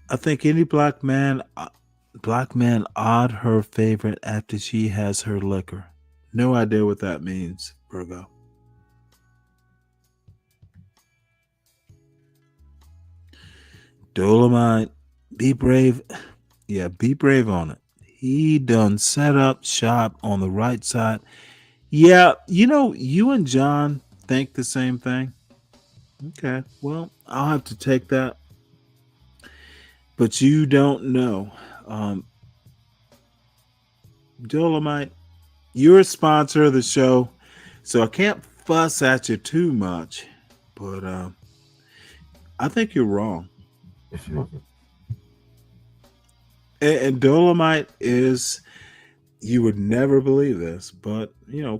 I think any black man odd her favorite after she has her liquor. No idea what that means, Virgo. Dolomite, be brave. Yeah, be brave on it. He done set up shop on the right side. Yeah, you and John think the same thing. Okay, well, I'll have to take that. But you don't know. Dolomite, you're a sponsor of the show, so I can't fuss at you too much. But I think you're wrong. And Dolomite is, you would never believe this, but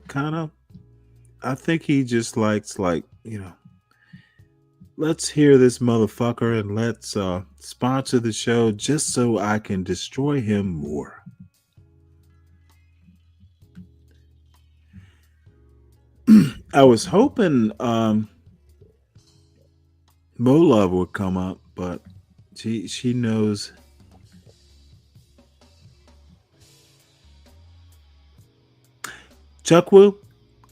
kind of, I think he just likes let's hear this motherfucker and let's sponsor the show just so I can destroy him more. I was hoping Mo Love would come up, but she knows. Chuck Woo,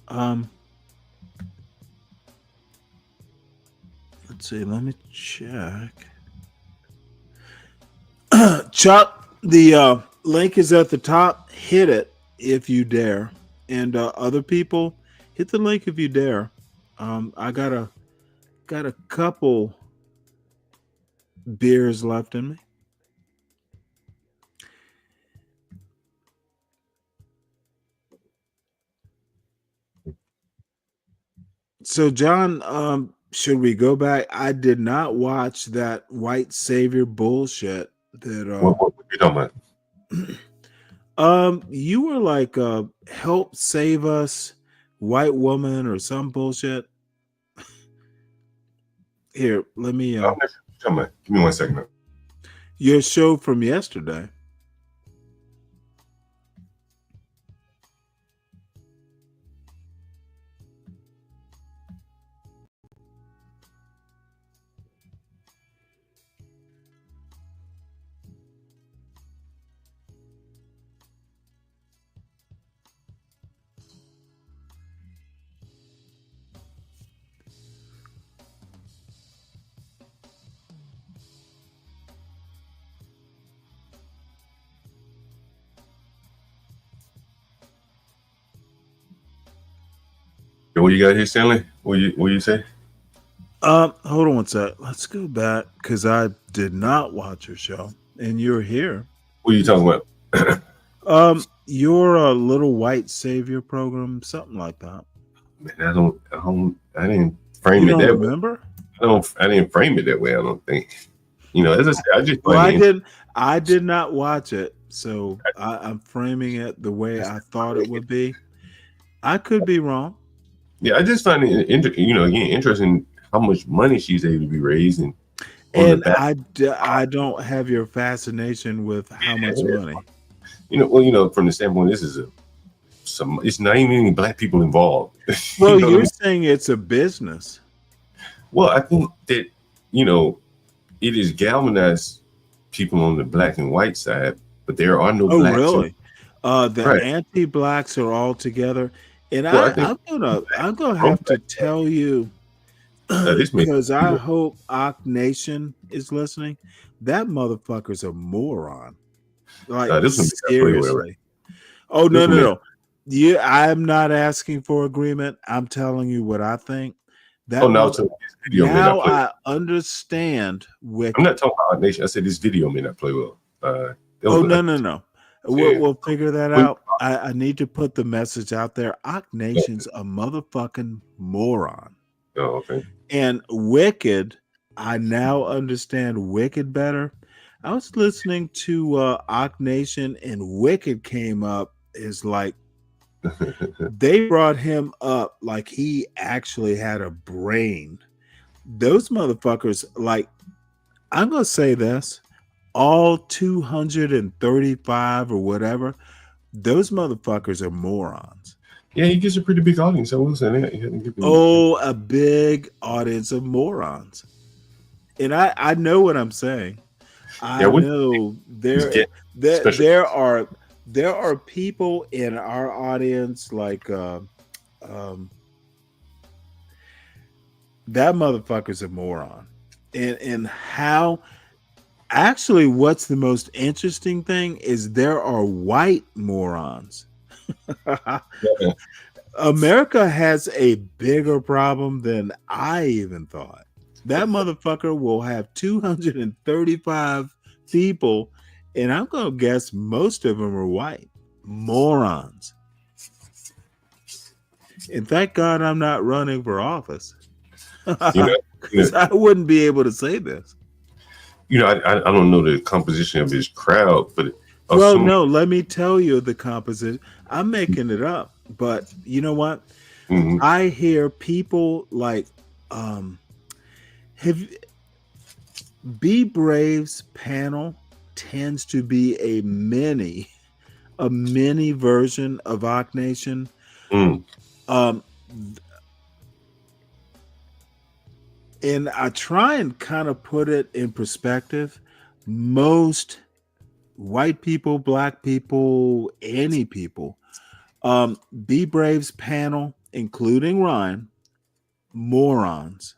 let's see, let me check. Chuck, the link is at the top. Hit it if you dare. And other people, hit the link if you dare. I got a couple beers left in me. So, John, should we go back? I did not watch that white savior bullshit. What you talking about? You were like, help save us, white woman, or some bullshit. Here, let me. Give me 1 second. Your show from yesterday. What you got here, Stanley? What you say? Hold on one sec. Let's go back because I did not watch your show, and you're here. What are you talking about? Your little white savior program, something like that. Man, I didn't frame it that way. Remember? I didn't frame it that way. I don't think. As I said, I just. Well, I did not watch it, so I'm framing it the way I thought it would be. I could be wrong. Yeah, I just find it, interesting how much money she's able to be raising. And I don't have your fascination with how much money. From the standpoint, this is it's not even any black people involved. Well, you're saying it's a business. Well, I think that, it is galvanized people on the black and white side, but there are no blacks. Really? The anti-blacks are all together. And I'm gonna have to tell you, because I hope Ak Nation is listening. That motherfucker's a moron. Like, seriously. Oh, no. Yeah, I'm not asking for agreement. I'm telling you what I think. Now I understand. I'm not talking about Ak Nation. I said this video may not play well. No. We'll figure that out. I need to put the message out there. Ak Nation's a motherfucking moron. Oh, okay. And Wicked, I now understand Wicked better. I was listening to Ak Nation, and Wicked came up as like they brought him up like he actually had a brain. Those motherfuckers, like, I'm gonna say this. All 235 or whatever, those motherfuckers are morons. Yeah, he gets a pretty big audience. I will say that. A big audience of morons. And I know what I'm saying. I know there are people in our audience like that motherfucker's a moron. And how actually, what's the most interesting thing is there are white morons. America has a bigger problem than I even thought. That motherfucker will have 235 people, and I'm going to guess most of them are white. Morons. And thank God I'm not running for office. Because I wouldn't be able to say this. I don't know the composition of his crowd, but no, let me tell you the composition. I'm making it up, but you know what? Mm-hmm. I hear people like Be Brave's panel tends to be a mini version of Ak Nation. And I try and kind of put it in perspective. Most white people, black people, any people, Be Brave's panel, including Ryan, morons.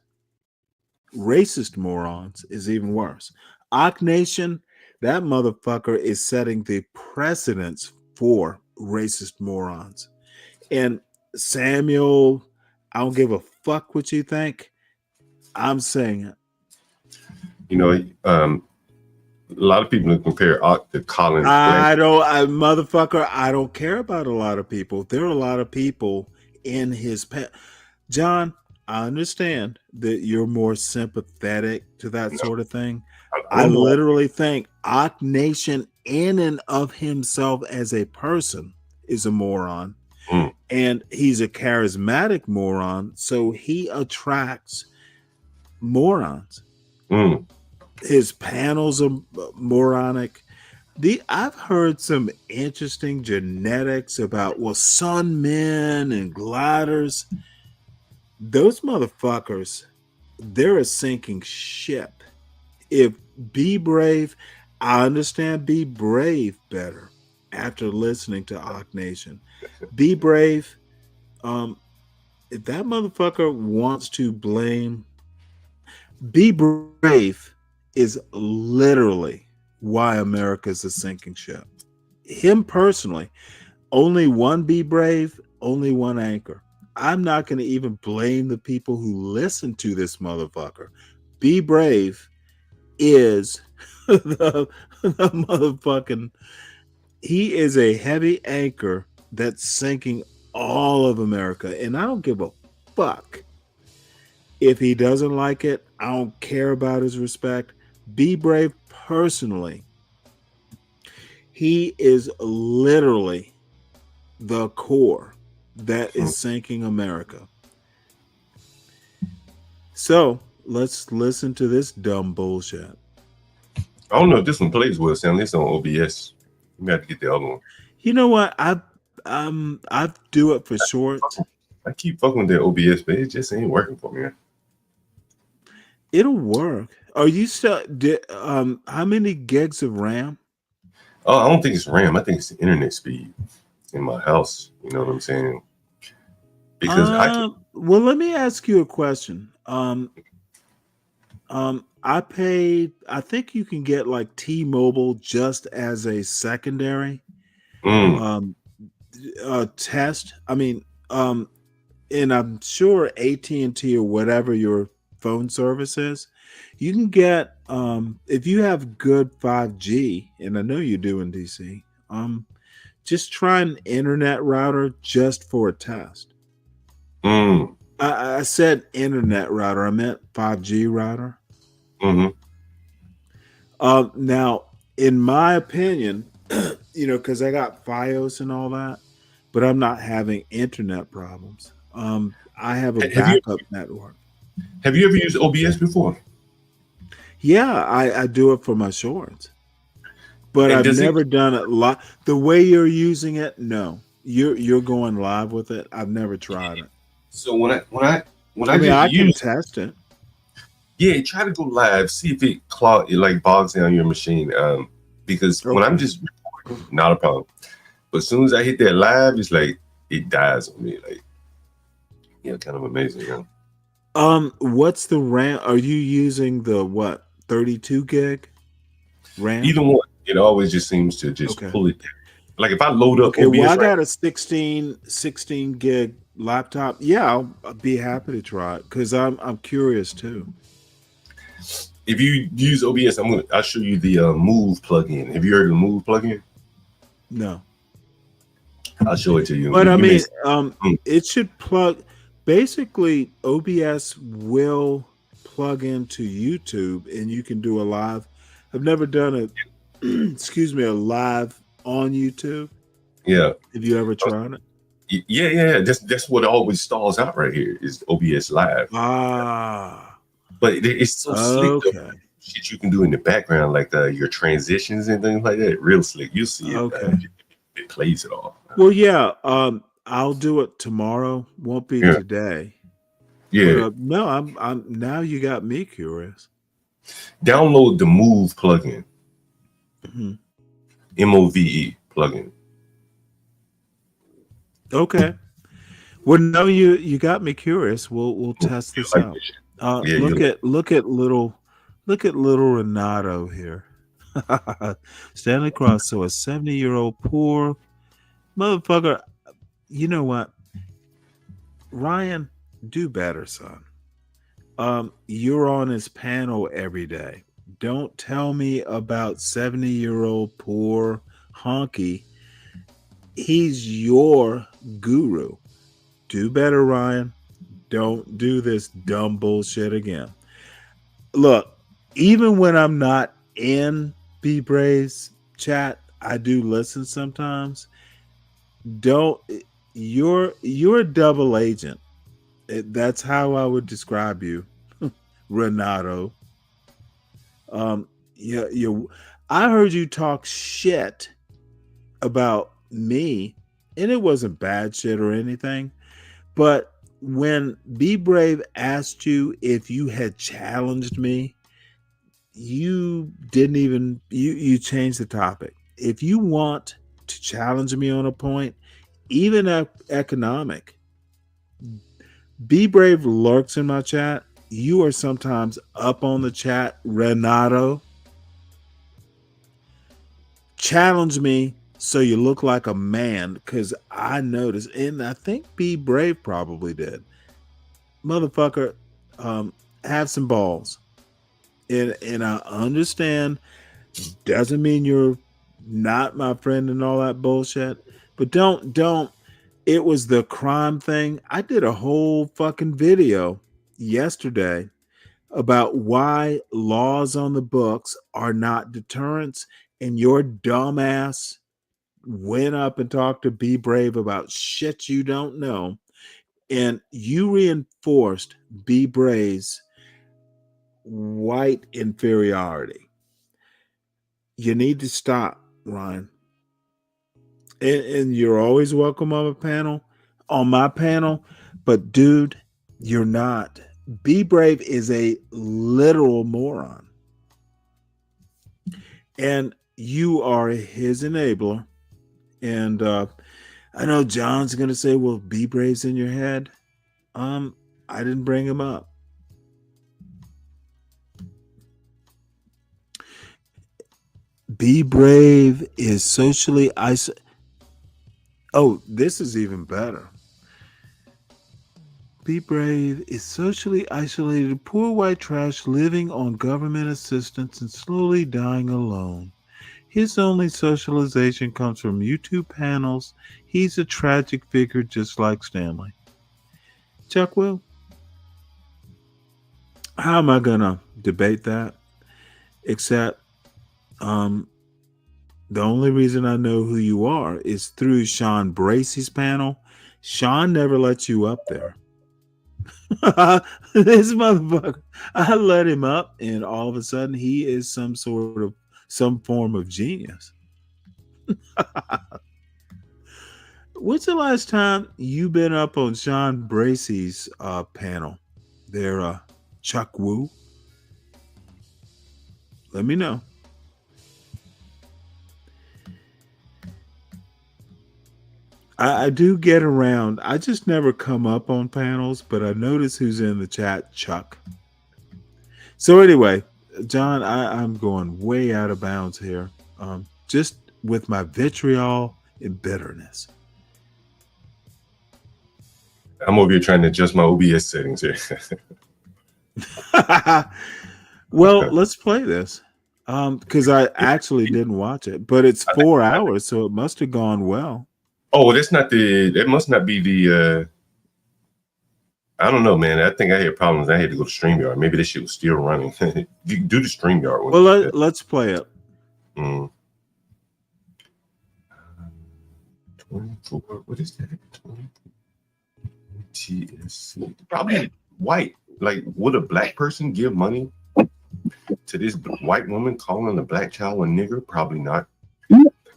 Racist morons is even worse. Ak Nation, that motherfucker is setting the precedence for racist morons. And Samuel, I don't give a fuck what you think. I'm saying it. A lot of people compare Ak to Colin. I don't care about a lot of people. There are a lot of people in his John, I understand that you're more sympathetic to that sort of thing. I literally think Ak Nation in and of himself as a person is a moron. And he's a charismatic moron, so he attracts morons. His panels are moronic. I've heard some interesting genetics about sun men and gliders. Those motherfuckers, they're a sinking ship. If Be Brave, I understand Be Brave better after listening to Ak Nation. Be Brave, if that motherfucker wants to blame, Be Brave is literally why America's a sinking ship. Him personally, only one Be Brave, only one anchor. I'm not going to even blame the people who listen to this motherfucker. Be Brave is the motherfucking, he is a heavy anchor that's sinking all of America. And I don't give a fuck if he doesn't like it. I don't care about his respect. Be Brave personally, he is literally the core that is sinking America. So let's listen to this dumb bullshit. I don't know if this one plays well, Stanley. It's on OBS. You have to get the other one. You know what? I do it for shorts. I keep fucking with the OBS, but it just ain't working for me. It'll work. Are you still? How many gigs of RAM? Oh, I don't think it's RAM. I think it's the internet speed in my house. You know what I'm saying? Because well, let me ask you a question. I paid. I think you can get like T-Mobile just as a secondary test. I mean, and I'm sure AT&T or whatever your phone service is, you can get if you have good 5G, and I know you do in DC. Just try an internet router just for a test. I said internet router. I meant 5G router. Now, in my opinion, because I got FiOS and all that, but I'm not having internet problems. I have a backup network. Have you ever used OBS before? Yeah, I do it for my shorts. But I've never done it live. The way you're using it, no. You're going live with it. I've never tried it. So when I can test it. Yeah, try to go live, see if it bogs down your machine. Because when I'm just recording, not a problem. But as soon as I hit that live, it's like it dies on me. Like, kind of amazing. What's the RAM? Are you using the 32 gig RAM? Either one. It always just seems to just pull it down. Like if I load up OBS, well, I got a 16 gig laptop. Yeah, I'll be happy to try it because I'm curious too. If you use OBS, I'll show you the Move plugin. Have you heard of the Move plugin? No. I'll show it to you. But it should plug. Basically, OBS will plug into YouTube, and you can do a live. I've never done a a live on YouTube. Yeah. Have you ever tried it? Yeah. That's what always stalls out right here is OBS Live. But it's so slick. Though. Shit you can do in the background, like your transitions and things like that. Real slick. You see it. It plays it all. Well, yeah. I'll do it tomorrow. Won't be today. Yeah. But, no, I'm now you got me curious. Download the Move plugin. MOVE plugin. Okay. Well, no, you got me curious. We'll test this out. Look at little Renato here. Stanley Cross. So a 70-year-old poor motherfucker. You know what, Ryan, do better, son. You're on his panel every day. Don't tell me about 70-year-old poor honky. He's your guru. Do better, Ryan. Don't do this dumb bullshit again. Look, even when I'm not in B Brave's chat, I do listen sometimes. You're a double agent. That's how I would describe you, Renato. I heard you talk shit about me, and it wasn't bad shit or anything. But when Be Brave asked you if you had challenged me, you didn't even you changed the topic. If you want to challenge me on a point, even economic, Be Brave lurks in my chat. You are sometimes up on the chat, Renato. Challenge me so you look like a man, because I noticed, and I think Be Brave probably did. Motherfucker, have some balls. And I understand, doesn't mean you're not my friend and all that bullshit, but don't. It was the crime thing. I did a whole fucking video yesterday about why laws on the books are not deterrents, and your dumbass went up and talked to Be Brave about shit you don't know, and you reinforced Be Brave's white inferiority. You need to stop, Ryan. And you're always welcome on my panel, but dude, you're not. Be Brave is a literal moron. And you are his enabler. And I know John's gonna say, well, Be Brave's in your head. I didn't bring him up. Be Brave is socially isolated. Oh, this is even better. Be Brave is socially isolated, poor white trash living on government assistance and slowly dying alone. His only socialization comes from YouTube panels. He's a tragic figure just like Stanley. Chuck Will, how am I going to debate that? Except the only reason I know who you are is through Sean Bracey's panel. Sean never lets you up there. This motherfucker, I let him up, and all of a sudden he is some form of genius. When's the last time you been up on Sean Bracey's panel? There, Chuck Woo. Let me know. I do get around. I just never come up on panels, but I notice who's in the chat, Chuck. So anyway, John, I'm going way out of bounds here. Just with my vitriol and bitterness. I'm over here trying to adjust my OBS settings here. Well, let's play this. Because I actually didn't watch it, but it's 4 hours, so it must have gone well. Oh, that must not be the I don't know, man. I think I had problems. I had to go to StreamYard. Maybe this shit was still running. You can do the StreamYard one. Well, let's play it. 24. What is that? 20 TSC. Probably white. Like, would a black person give money to this white woman calling a black child a nigger? Probably not.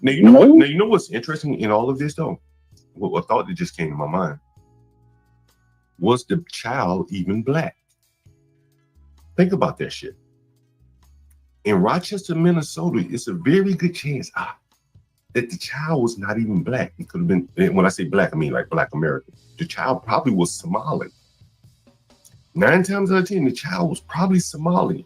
Now you know what? Now you know what's interesting in all of this, though. What thought that just came to my mind. Was the child even black? Think about that shit. In Rochester, Minnesota, it's a very good chance that the child was not even black. It could have been, when I say black, I mean like Black American. The child probably was Somali. 9 times out of 10, the child was probably Somali.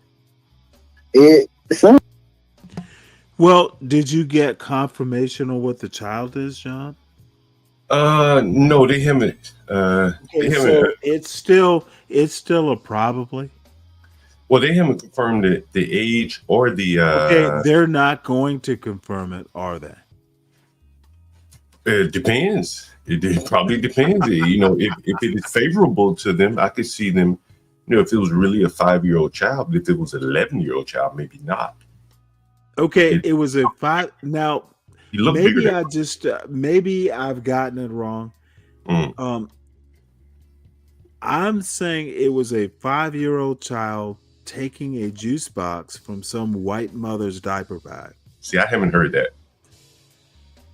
Well, did you get confirmation on what the child is, John? No, they haven't. So it's still a probably. Well, they haven't confirmed the age or the. Okay, they're not going to confirm it, are they? It depends. It probably depends. You know, if it is favorable to them, I could see them. You know, if it was really a 5-year-old child, but if it was an 11-year-old child, maybe not. Okay, it was a 5. Now, maybe bigger I just maybe I've gotten it wrong. I'm saying it was a 5-year-old child taking a juice box from some white mother's diaper bag. See, I haven't heard that.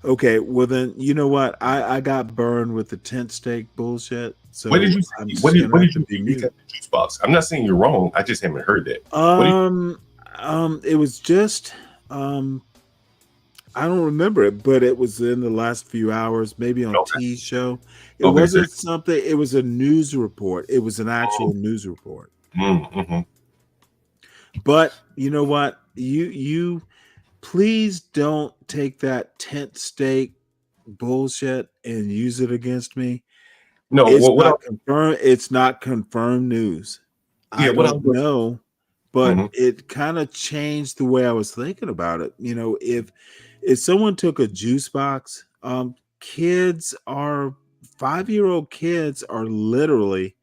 Okay, well then, you know what? I got burned with the tent steak bullshit. So what did you what did you think the juice box? I'm not saying you're wrong. I just haven't heard that. It was just I don't remember it, but it was in the last few hours, maybe on T's show. It wasn't something, it was a news report. It was an actual news report. Mm-hmm. But you know what? You please don't take that tent steak bullshit and use it against me. No, it's not confirmed news. Yeah, I don't know, but it kind of changed the way I was thinking about it. You know, if someone took a juice box, 5-year-old kids are literally,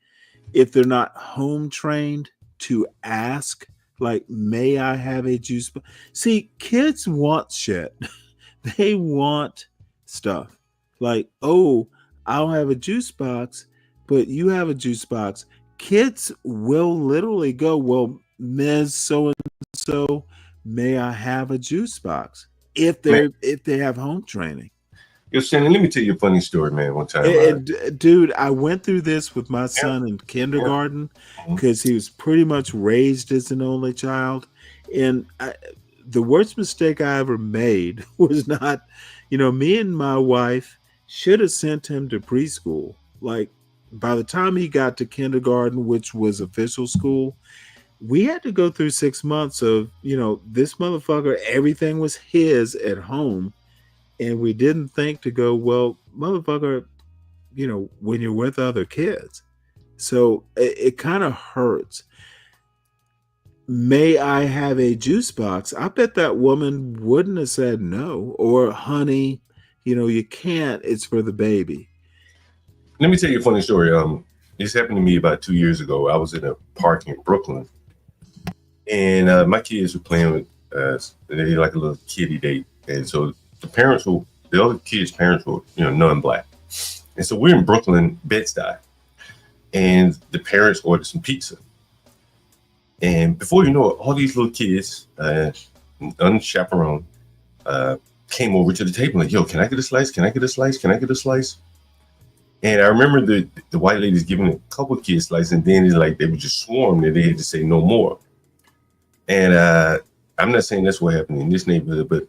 if they're not home trained to ask, like, may I have a juice box? See, kids want shit. They want stuff. Like, oh, I'll have a juice box, but you have a juice box. Kids will literally go, well, Ms. So and so, may I have a juice box if Man, they have home training? yo, Shannon, let me tell you a funny story, man. One time, Dude, I went through this with my son in yeah. kindergarten Mhm. because he was pretty much raised as an only child. And the worst mistake I ever made was not, me and my wife should have sent him to preschool. Like, by the time he got to kindergarten, which was official school, we had to go through 6 months of, this motherfucker, everything was his at home. And we didn't think to go, well, motherfucker, when you're with other kids. So it kind of hurts. May I have a juice box? I bet that woman wouldn't have said no. Or, honey, you can't. It's for the baby. Let me tell you a funny story. This happened to me about 2 years ago. I was in a park in Brooklyn, and my kids were playing with they like a little kiddie date, and so the other kids' parents were non-black, and so we're in Brooklyn, Bed-Stuy, and the parents ordered some pizza, and before you know it, all these little kids, unchaperoned, came over to the table like, "Yo, can I get a slice? Can I get a slice? Can I get a slice?" And I remember the white ladies giving a couple of kids slices, and then it's like they were just swarmed and they had to say no more. And I'm not saying that's what happened in this neighborhood, but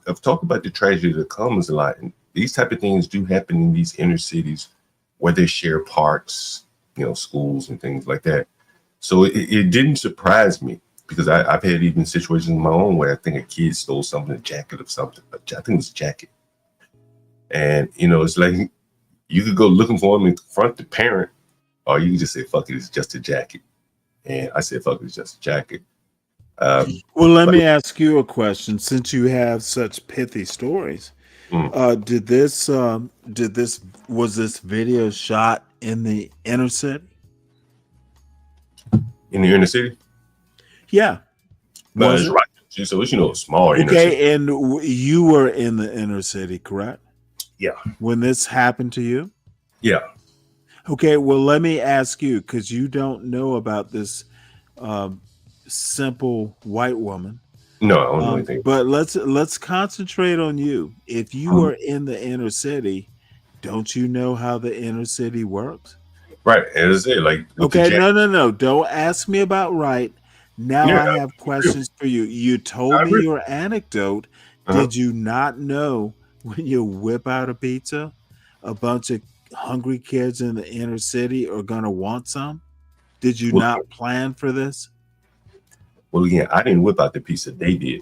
I've talked about the tragedy that comes a lot, and these type of things do happen in these inner cities where they share parks, schools and things like that. So it didn't surprise me because I've had even situations of my own where I think a kid stole something, a jacket of something. I think it was a jacket, and it's like. You could go looking for him and confront the parent, or you can just say, fuck it, it's just a jacket. And I said, fuck it, it's just a jacket. Well, let me ask you a question. Since you have such pithy stories, was this video shot in the inner city? In the inner city? Yeah. Was it? Right. So it's, small inner city. Okay, and you were in the inner city, correct? Yeah. When this happened to you? Yeah. Okay, well, let me ask you, because you don't know about this simple white woman. No, I don't know anything. But let's concentrate on you. If you are in the inner city, don't you know how the inner city works? Right. As I say, like. Okay, no. Don't ask me about right. Now I have questions for you. You told me your anecdote. Did you not know when you whip out a pizza, a bunch of hungry kids in the inner city are going to want some? Did you not plan for this? Well, again, I didn't whip out the pizza. They did.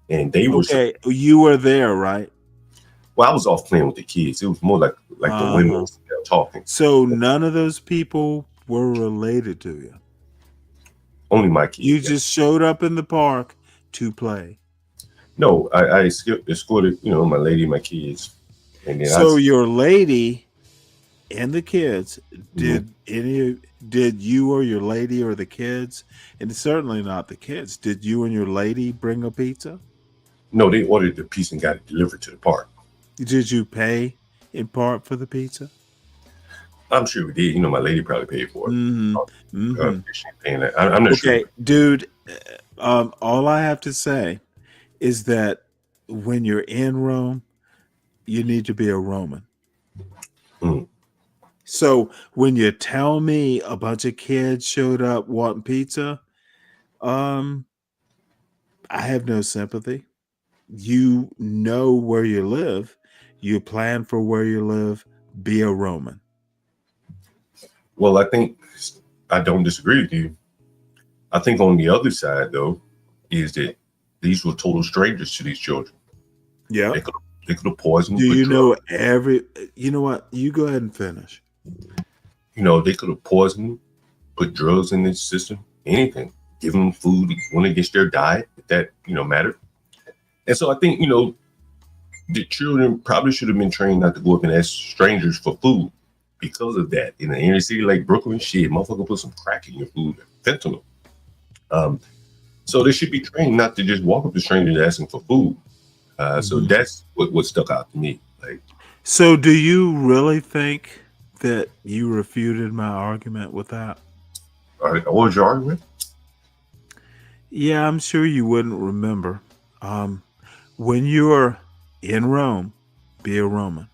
And they were. Okay, you were there, right? Well, I was off playing with the kids. It was more like the women talking. So none of those people were related to you? Only my kids. You just showed up in the park to play? No, I escorted, my lady, my kids. And then your lady and the kids, did you or your lady or the kids, and certainly not the kids, did you and your lady bring a pizza? No, they ordered the pizza and got it delivered to the park. Did you pay in part for the pizza? I'm sure we did. My lady probably paid for it. Paying that. I'm not sure. Okay, dude, all I have to say is that when you're in Rome, you need to be a Roman. So when you tell me a bunch of kids showed up wanting pizza, I have no sympathy. You know where you live. You plan for where you live. Be a Roman. Well, I think I don't disagree with you. I think on the other side, though, is that these were total strangers to these children. Yeah. They could have poisoned. Do you know you know what? You go ahead and finish. They could have poisoned, put drugs in their system, anything, give them food, went against their diet, if that, mattered. And so I think, the children probably should have been trained not to go up and ask strangers for food because of that. In an inner city like Brooklyn, shit, motherfucker put some crack in your food, fentanyl. So they should be trained not to just walk up to strangers asking for food. So that's what stuck out to me. So do you really think that you refuted my argument with that? What was your argument? Yeah, I'm sure you wouldn't remember. When you're in Rome, be a Roman.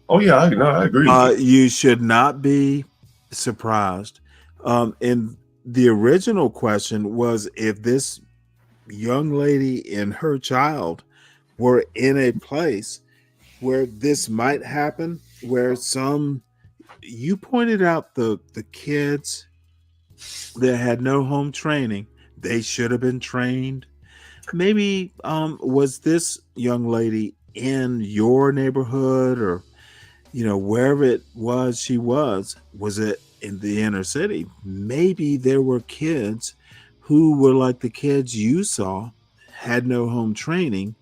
Oh yeah, I agree with you. You should not be surprised. And the original question was if this young lady and her child were in a place where this might happen, where you pointed out the kids that had no home training, they should have been trained. Maybe was this young lady in your neighborhood, or wherever it was was it in the inner city? Maybe there were kids who were like the kids you saw, had no home training,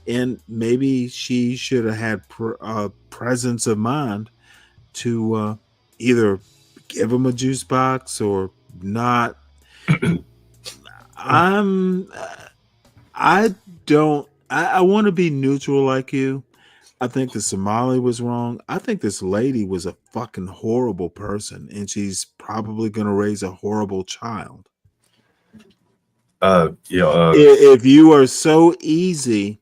and maybe she should have had presence of mind to either give them a juice box or not. I don't. I want to be neutral like you. I think the Somali was wrong. I think this lady was a fucking horrible person, and she's probably going to raise a horrible child. If you are so easy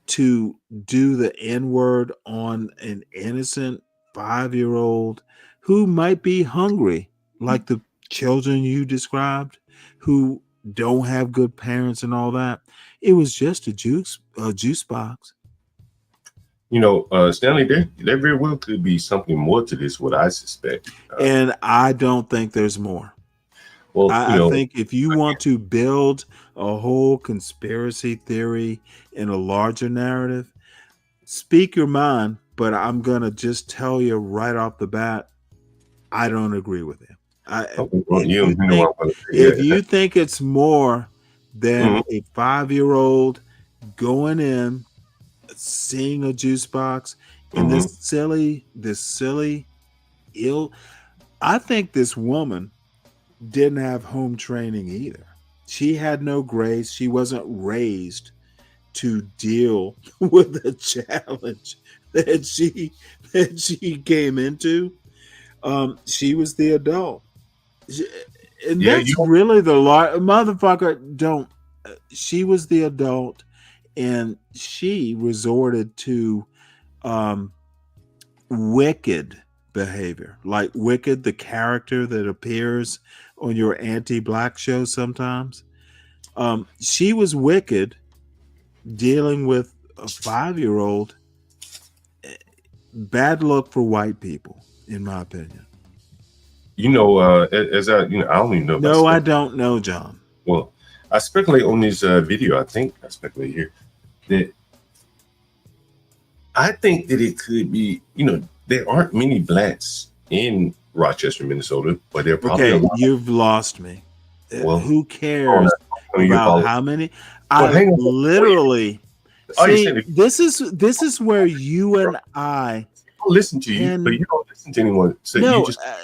to do the N-word on an innocent 5-year-old who might be hungry, like the children you described, who don't have good parents and all that, it was just a juice box. Stanley, there very well could be something more to this, what I suspect. And I don't think there's more. Well, I think if you want to build a whole conspiracy theory in a larger narrative, speak your mind, but I'm going to just tell you right off the bat, I don't agree with him. If you think it's more than a 5-year-old going in, seeing a juice box, and this silly, I think this woman didn't have home training either. She had no grace. She wasn't raised to deal with the challenge that she came into. She was the adult, and that's really the motherfucker. Don't. She was the adult, and she resorted to wicked behavior, like Wicked, the character that appears on your anti-black show sometimes. She was wicked, dealing with a 5-year-old. Bad luck for white people, in my opinion. As I don't even know. No, I don't know, John. Well, I speculate on this video. I speculate here that I think that it could be, there aren't many blacks in Rochester, Minnesota, but they're probably okay. You've lost me. Well, who cares about how many? Literally. See, this is where you and I listen to you, but you don't listen to anyone. So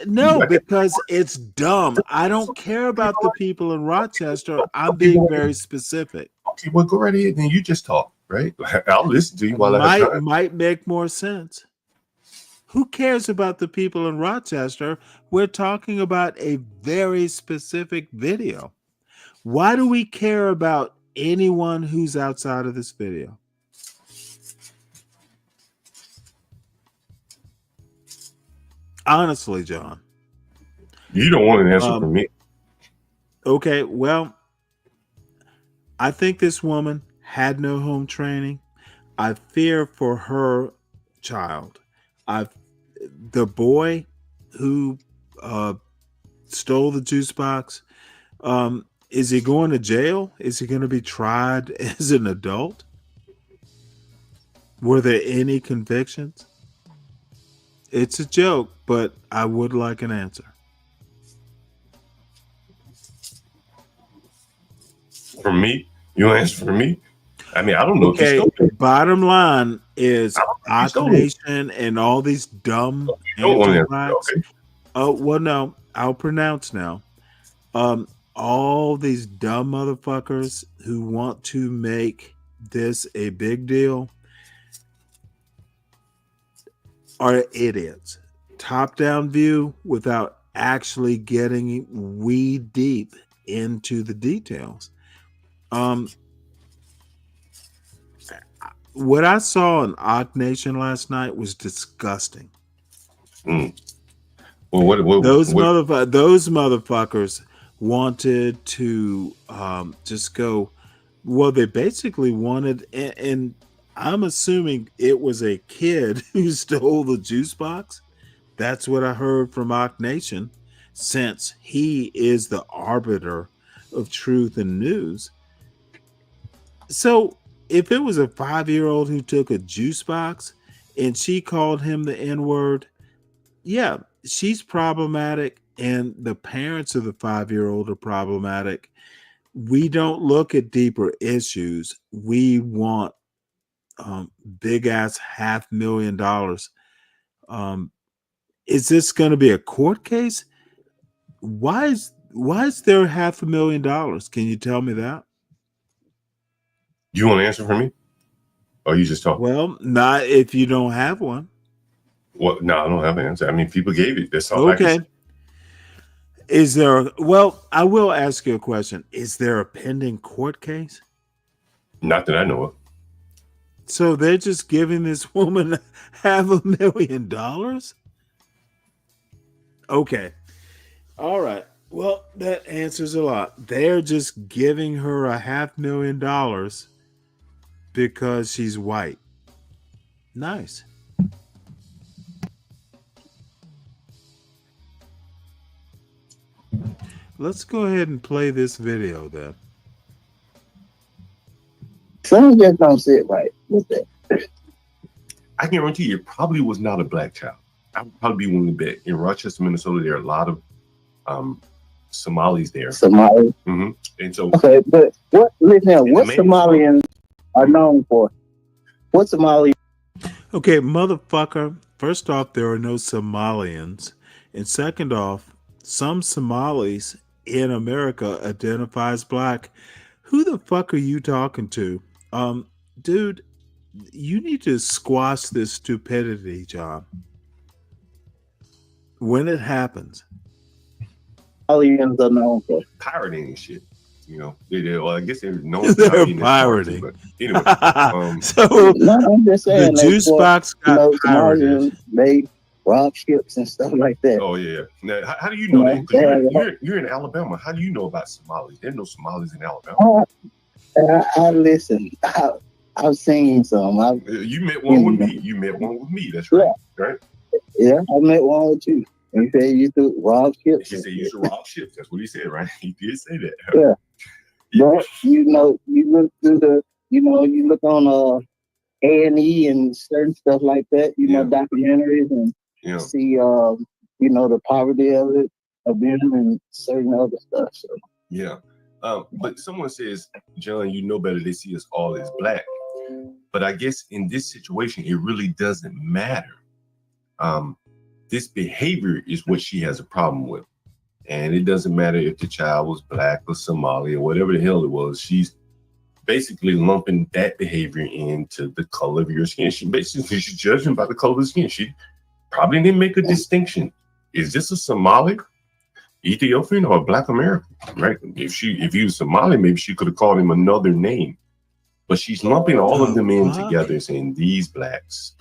no, because it's dumb. I don't care about the people in Rochester. I'm being very specific. Okay, well, go right ahead and you just talk, right? I'll listen to you while I have time. Might make more sense. Who cares about the people in Rochester? We're talking about a very specific video. Why do we care about anyone who's outside of this video? Honestly, John. You don't want an answer from me. Okay, well, I think this woman had no home training. I fear for her child. The boy who stole the juice box, is he going to jail? Is he going to be tried as an adult? Were there any convictions? It's a joke, but I would like an answer. From me? You answer for me? I mean, I don't know. Okay, bottom line is Nation and all these dumb anti-blacks. Okay. Oh, well, no, I'll pronounce now. All these dumb motherfuckers who want to make this a big deal are idiots. Top-down view without actually getting weed deep into the details. What I saw in Odd Nation last night was disgusting. Mm. Well, those motherfuckers wanted to just go. Well, they basically wanted, and I'm assuming it was a kid who stole the juice box. That's what I heard from Ock Nation, since he is the arbiter of truth and news. So if it was a 5-year-old who took a juice box and she called him the N-word, yeah, she's problematic, and the parents of the 5-year-old are problematic. We don't look at deeper issues. We want big ass $500,000. Is this going to be a court case? Why is there $500,000? Can you tell me that? You want to answer for me? Or you just talk? Well, not if you don't have one. Well, no, I don't have an answer. I mean, people gave it. That's all. Okay. Is there? Well, I will ask you a question. Is there a pending court case? Not that I know of. So they're just giving this woman $500,000? Okay. All right. Well, that answers a lot. They're just giving her $500,000 because she's white. Nice. Let's go ahead and play this video then. Some just don't sit right with that. I guarantee you, it probably was not a black child. I would probably be willing to bet in Rochester, Minnesota, there are a lot of Somalis there. Somalis. Mm-hmm. And so, okay, but what Somalians are known for? What Somali? Okay, motherfucker. First off, there are no Somalians, and second off, some Somalis in America identify as black. Who the fuck are you talking to? Dude, you need to squash this stupidity, John. When it happens. Aliens are known for pirating and shit. You know, well, I guess they're known for pirating. But anyway, so no, I'm just saying, the juice box got pirated. They rob ships and stuff like that. Oh yeah. Now, how do you know that? 'Cause you're in Alabama. How do you know about Somalis? There's no Somalis in Alabama. I listen. I've seen some. You met one with me. You met one with me. That's right. Yeah. Right. Yeah, I met one with you. He said you used to rob ships. He said you used to rob ships. That's what he said, right? He did say that. Yeah. But you look through the, you look on A&E and certain stuff like that. Documentaries and see the poverty of them and certain other stuff. So. Yeah. But someone says, John, you know better. They see us all as black. But I guess in this situation, it really doesn't matter. This behavior is what she has a problem with. And it doesn't matter if the child was black or Somali or whatever the hell it was. She's basically lumping that behavior into the color of your skin. She's judging by the color of the skin. She probably didn't make a distinction. Is this a Somali, Ethiopian, or a Black American? Right? If he was Somali, maybe she could have called him another name. But she's lumping all of them in together, saying these blacks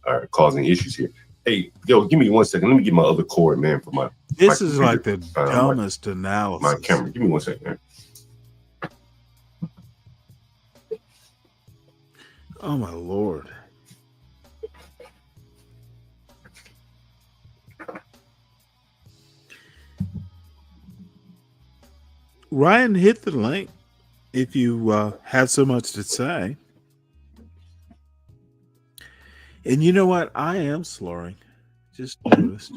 are causing issues here. Hey, yo, give me 1 second. Let me get my other cord, man, for my. This is like the dumbest analysis. My camera. Give me 1 second, man. Oh my Lord. Ryan, hit the link if you have so much to say. And you know what? I am slurring. Just noticed.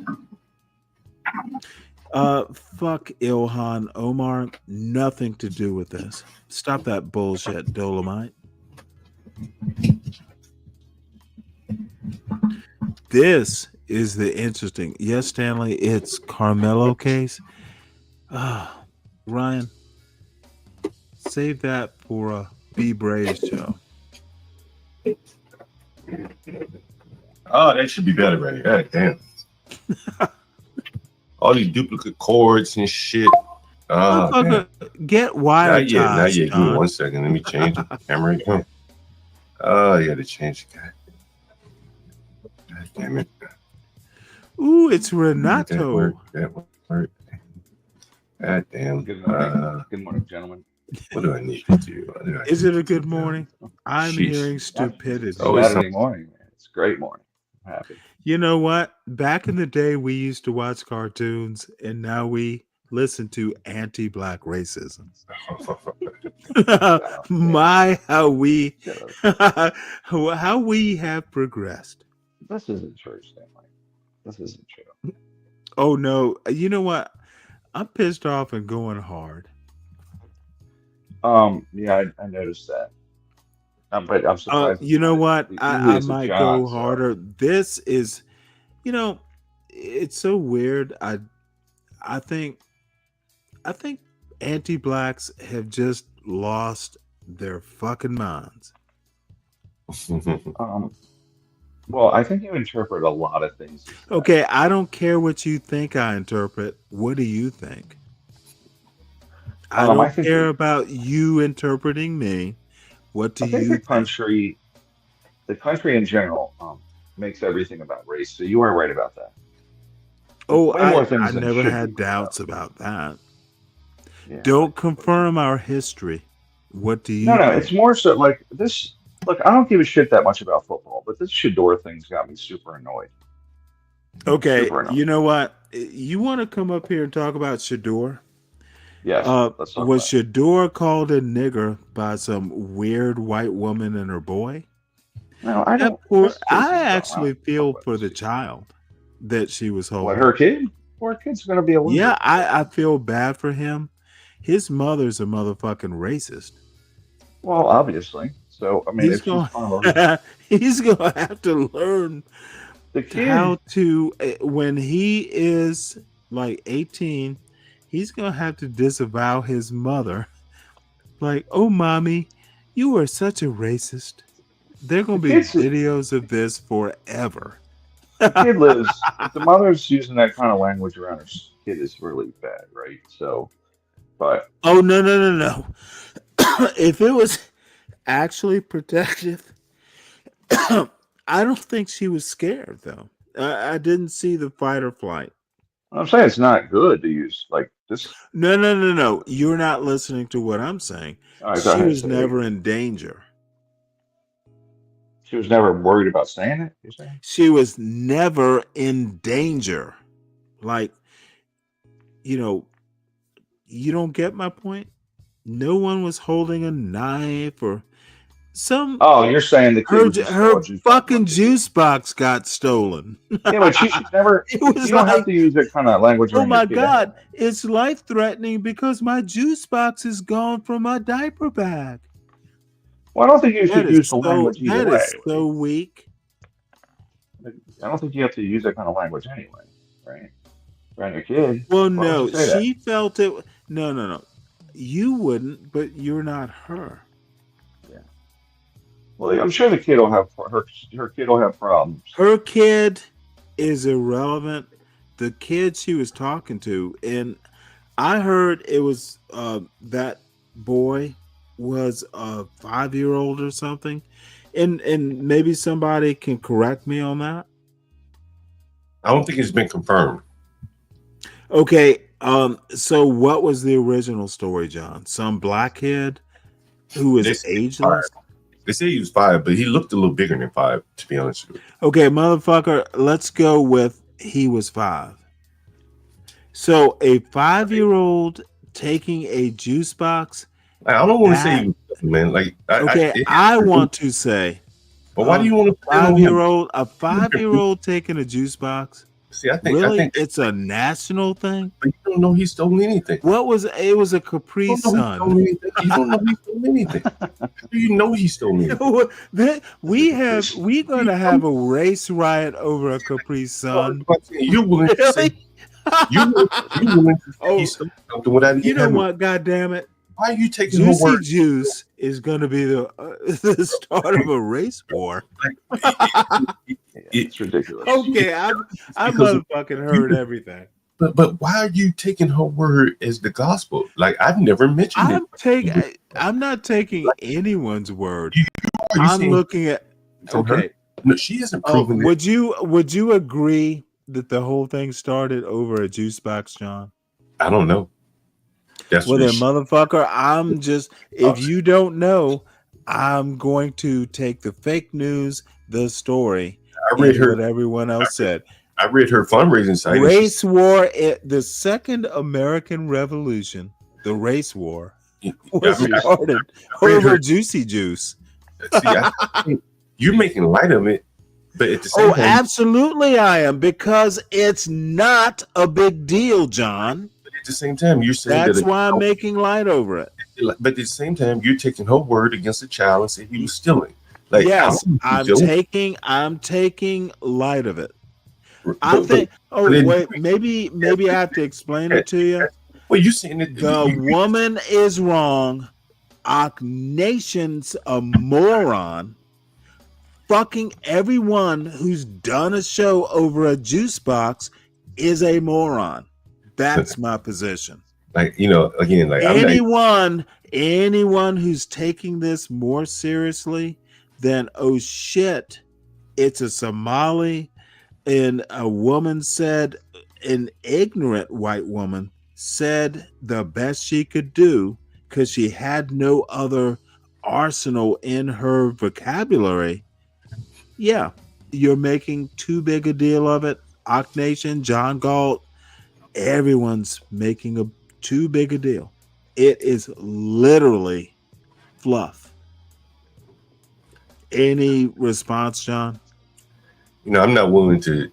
Fuck Ilhan Omar. Nothing to do with this. Stop that bullshit, Dolomite. This is the interesting. Yes, Stanley, it's Carmelo case. Ryan, save that for a Be Brave show. Oh, that should be better right here. God damn. All these duplicate cords and shit. Motherfucker, get wire ties. Not yet. Give me 1 second. Let me change the camera. Oh, I got to change the guy. God damn it. Ooh, it's Renato. That worked. God damn. Good morning. Good morning, gentlemen. What do I need to do? Is it a good morning? I'm hearing stupidity. It's Saturday morning, man. It's a great morning. I'm happy. You know what? Back in the day, we used to watch cartoons, and now we listen to anti-black racism. My, how we have progressed. This isn't true, Stanley. This isn't true. Oh no! You know what? I'm pissed off and going hard. Yeah, I noticed that. But I'm surprised. You know what? I might go harder. This is, it's so weird. I think anti-blacks have just lost their fucking minds. Well, I think you interpret a lot of things. Okay, I don't care what you think I interpret. What do you think? I don't care about you interpreting me. What do you think? The country in general makes everything about race. So you are right about that. Oh, I never had doubts about that. Yeah. Don't confirm our history. What do you think? No, it's more so like this. Look, I don't give a shit that much about football, but this Shador thing's got me super annoyed. Okay, you know what? You want to come up here and talk about Shador? Yes. Was Shador called a nigger by some weird white woman and her boy? No, I don't. I actually feel for the child that she was holding. What, her kid? Her kid's going to be a loser. Yeah, I feel bad for him. His mother's a motherfucking racist. Well, obviously. So, I mean, he's going to have to learn how to, when he is like 18, he's going to have to disavow his mother. Like, oh, mommy, you are such a racist. There are going to be videos of this forever. The kid lives, if the mother's using that kind of language around her kid, is really bad, right? So, but. Oh, no. If it was actually protective, I don't think she was scared, though. I didn't see the fight or flight. I'm saying it's not good to use like this. No. You're not listening to what I'm saying. She was never in danger. She was never worried about saying it, you're saying? She was never in danger. Like, you don't get my point? No one was holding a knife or some. Oh, you're saying the kid her fucking juice box got stolen. Yeah, but she should never. You don't have to use that kind of language. Oh my God, it's life threatening because my juice box is gone from my diaper bag. Well, I don't think you should use the language either way. That is so weak. I don't think you have to use that kind of language anyway, right? Around your kid. Well, no, she felt it. No. You wouldn't, but you're not her. Yeah. Well, I'm sure the kid will have her kid will have problems. Her kid is irrelevant. The kid she was talking to, and I heard it was that boy was a 5-year-old or something, and maybe somebody can correct me on that. I don't think it's been confirmed. Okay, so what was the original story, John? Some black kid who was ageless? They say he was 5, but he looked a little bigger than 5, to be honest with you. Okay, motherfucker, let's go with he was 5. So a 5-year-old taking a juice box. I don't want to say he was, man. Like, I want to say. But why do you want to? A 5-year-old taking a juice box? See, I think it's a national thing. But you don't know he stole anything. What was it? It was a Capri Sun. You don't know he stole anything. You know he stole anything. We're gonna have a race riot over a Capri Sun. You're willing to say you willing to say he stole something without you know what? God damn it! Why are you taking Juicy her word? Juice is going to be the start of a race war. It's ridiculous. Okay, I motherfucking heard everything. But why are you taking her word as the gospel? Like I've never mentioned it. I'm not taking anyone's word. You I'm looking at from her? No, she hasn't proven it. Would you agree that the whole thing started over a juice box, John? I don't know. That's well, then, motherfucker. I'm just if you don't know, I'm going to take the fake news, the story, what everyone else said. I read her fundraising site. Race war, the Second American Revolution, the race war was started over juicy juice. See, you're making light of it, but at the same time, absolutely, I am, because it's not a big deal, John. But at the same time, you're saying that's why I'm making light over it. But at the same time, you're taking her word against a child and saying he was stealing. Like, yes, I'm taking light of it. I think. Wait, maybe I have to explain it to you. Well, you saying that the woman is wrong. Nation's a moron. Fucking everyone who's done a show over a juice box is a moron. That's my position. Like, again, like anyone who's taking this more seriously than, oh shit, it's a Somali, and a woman said, an ignorant white woman said the best she could do because she had no other arsenal in her vocabulary. Yeah, you're making too big a deal of it. Nation, John Galt, everyone's making too big a deal. It is literally fluff. Any response, John? I'm not willing to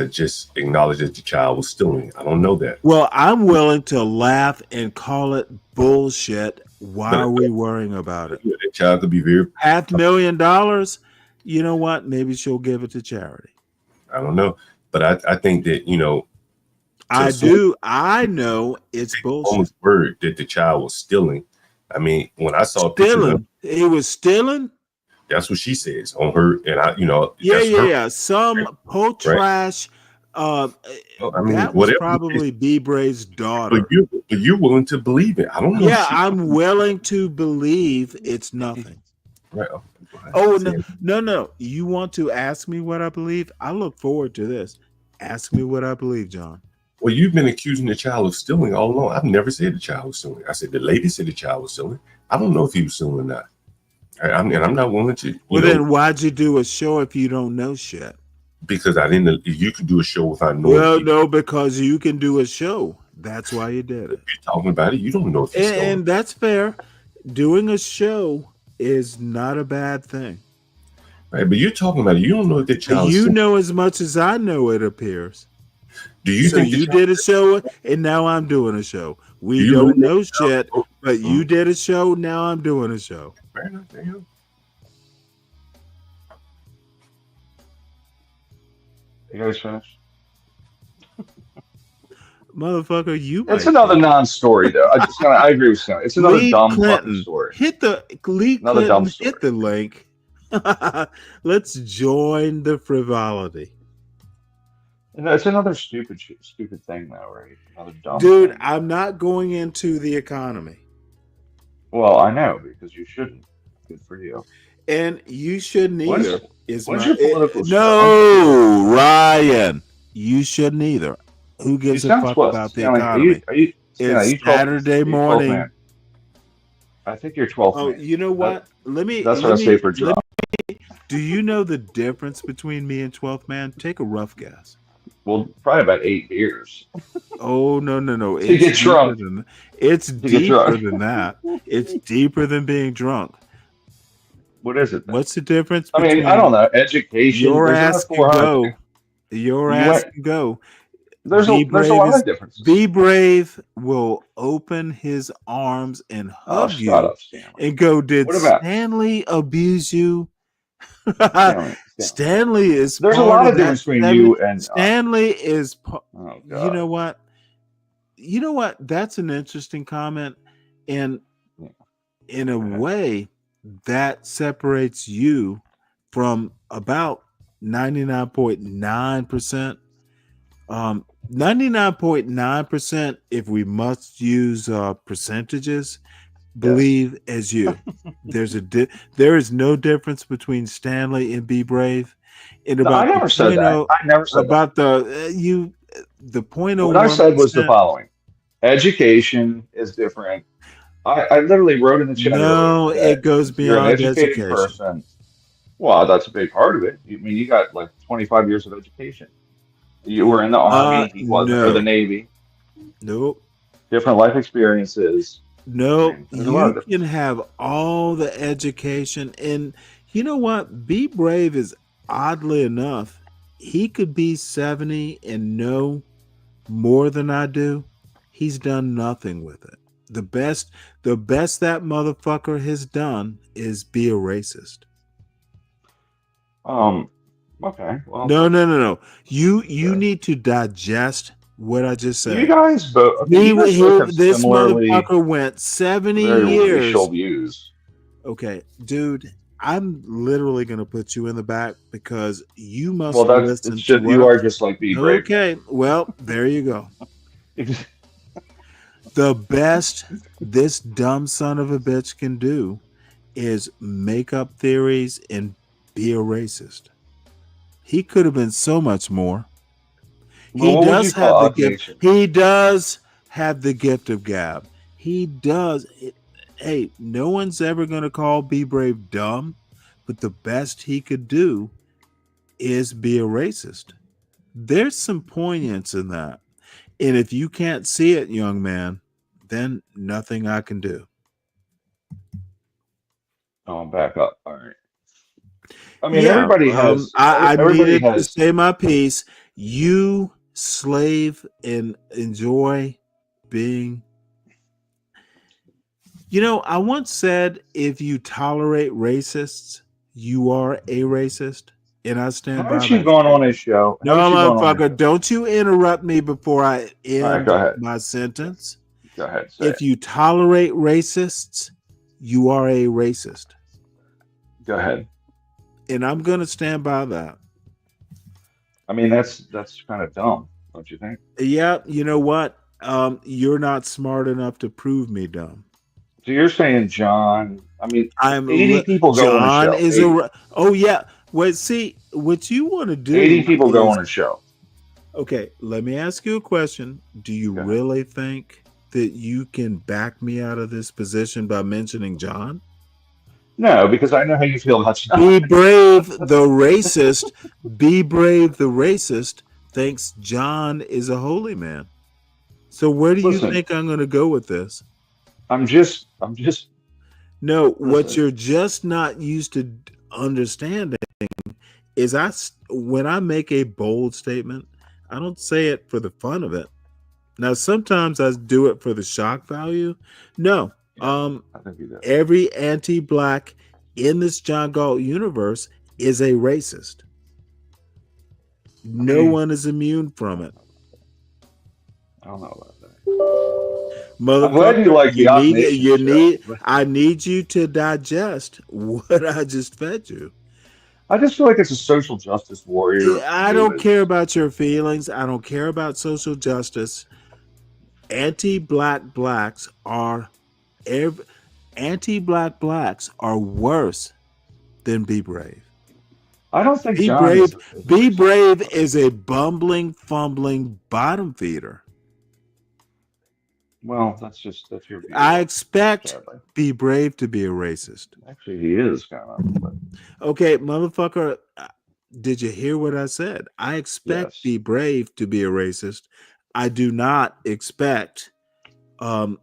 just acknowledge that the child was stealing. I don't know that. Well, I'm willing to laugh and call it bullshit. Why are we worrying about it? The child could be very $500,000. You know what? Maybe she'll give it to charity. I don't know, but I think that I know it's bullshit. Word that the child was stealing. I mean, when I saw stealing, he was stealing. That's what she says on her, and I, yeah. Some trash. That was probably B. Bray's daughter. But you're willing to believe it. I don't know. Yeah, I'm willing to believe it's nothing. Right. Oh no! You want to ask me what I believe? I look forward to this. Ask me what I believe, John. Well, you've been accusing the child of stealing all along. I've never said the child was stealing. I said the lady said the child was stealing. I don't know if he was stealing or not. I'm not willing to. Then why'd you do a show if you don't know shit? Because I didn't. You could do a show without knowing. Well, no, because you can do a show. That's why you did it. You're talking about it. You don't know if he's stealing. And that's fair. Doing a show is not a bad thing. Right, but you're talking about it. You don't know if the child. You know as much as I know. It appears. Do you think you did a show and now I'm doing a show? We don't know shit, but you did a show. Now I'm doing a show. Fair enough. There you go. You guys finished? Motherfucker, you. It's another non-story though. I agree with Scott. It's another dumb fucking story. Hit the another dumb story. Hit the link. Let's join the frivolity. It's another stupid thing now, right? Another dumb dude thing. I'm not going into the economy. Well, I know, because you shouldn't. Good for you. And you shouldn't either. No, Ryan, you shouldn't either. Who gives a fuck about the economy? It's Saturday morning. I think you're 12th. Oh, you know what? That's what I say for John. Do you know the difference between me and 12th man? Take a rough guess. Well, probably about 8 beers. Oh, no. To get drunk. It's deeper than that. It's deeper than being drunk. What is it then? What's the difference? I mean, I don't know. Education. Your ass can go. There's a lot of differences. Be brave will open his arms and hug you and go, did Stanley abuse you? Stanley is. There's a lot of difference between you and Stanley is. Oh, you know what? That's an interesting comment, and in a way, that separates you from about 99.9%. 99.9%, if we must use percentages, believe as you. There is no difference between Stanley and Be Brave. And No, I about the never said that. I never said that. about the What I 0.01%. said was the following: education is different. I literally wrote in the chat earlier No, that it goes if you're an beyond educated education. person, well, that's a big part of it. I mean, you got like 25 years of education. You were in the Army, he wasn't, or the No. Navy. Nope. Different life experiences. No, I mean, there's a lot you of difference. can have all the education. And you know what? Be Brave is, oddly enough, he could be 70 and know more than I do. He's done nothing with it. The best that motherfucker has done is be a racist. Okay. Well, No. You need to digest what I just said. You guys both. Okay, you guys both have This similarly motherfucker went 70 very years. racial views. Okay, dude, I'm literally going to put you in the back because you must Well, listen to what you are just like Be Brave. Okay, well, there you go. The best this dumb son of a bitch can do is make up theories and be a racist. He could have been so much more. Well, what would you call the gift. He does have the gift of gab. He does. Hey, no one's ever going to call Be Brave dumb, but the best he could do is be a racist. There's some poignance in that. And if you can't see it, young man, then nothing I can do. Oh, I'm back up. All right. I mean, everybody has. I everybody needed has. to say my piece. You slave and enjoy being. You know, I once said, if you tolerate racists, you are a racist. And I stand by that. Haven't you gone on his show? No, motherfucker, don't you interrupt me before I end my sentence. Go ahead. If you tolerate racists, you are a racist. Go ahead. And I'm going to stand by that. I mean, that's kind of dumb, don't you think? Yeah, you know what? You're not smart enough to prove me dumb. So you're saying John? I mean, 80 people go on a show. Is oh yeah. Wait, see what you want to do. 80 people go on a show. Okay, let me ask you a question. Do you really think that you can back me out of this position by mentioning John? No, because I know how you feel about John. Be Brave the racist. Be Brave the racist thinks John is a holy man. So where do you think I'm going to go with this? I'm just. No, what you're just not used to understanding is when I make a bold statement, I don't say it for the fun of it. Now, sometimes I do it for the shock value. No, I think you do. Every anti-black in this John Galt universe is a racist. No one is immune from it. I don't know about that. Motherfucker, I'm glad you like the I need you to digest what I just fed you. I just feel like it's a social justice warrior. I don't care about your feelings. I don't care about social justice. Anti-black blacks are worse than Be Brave. I don't think Be Brave is a bumbling, fumbling bottom feeder. Well, that's your view. I expect Be Brave to be a racist. Actually, he is kind of. But... Okay, motherfucker, did you hear what I said? I expect Be Brave to be a racist. I do not expect the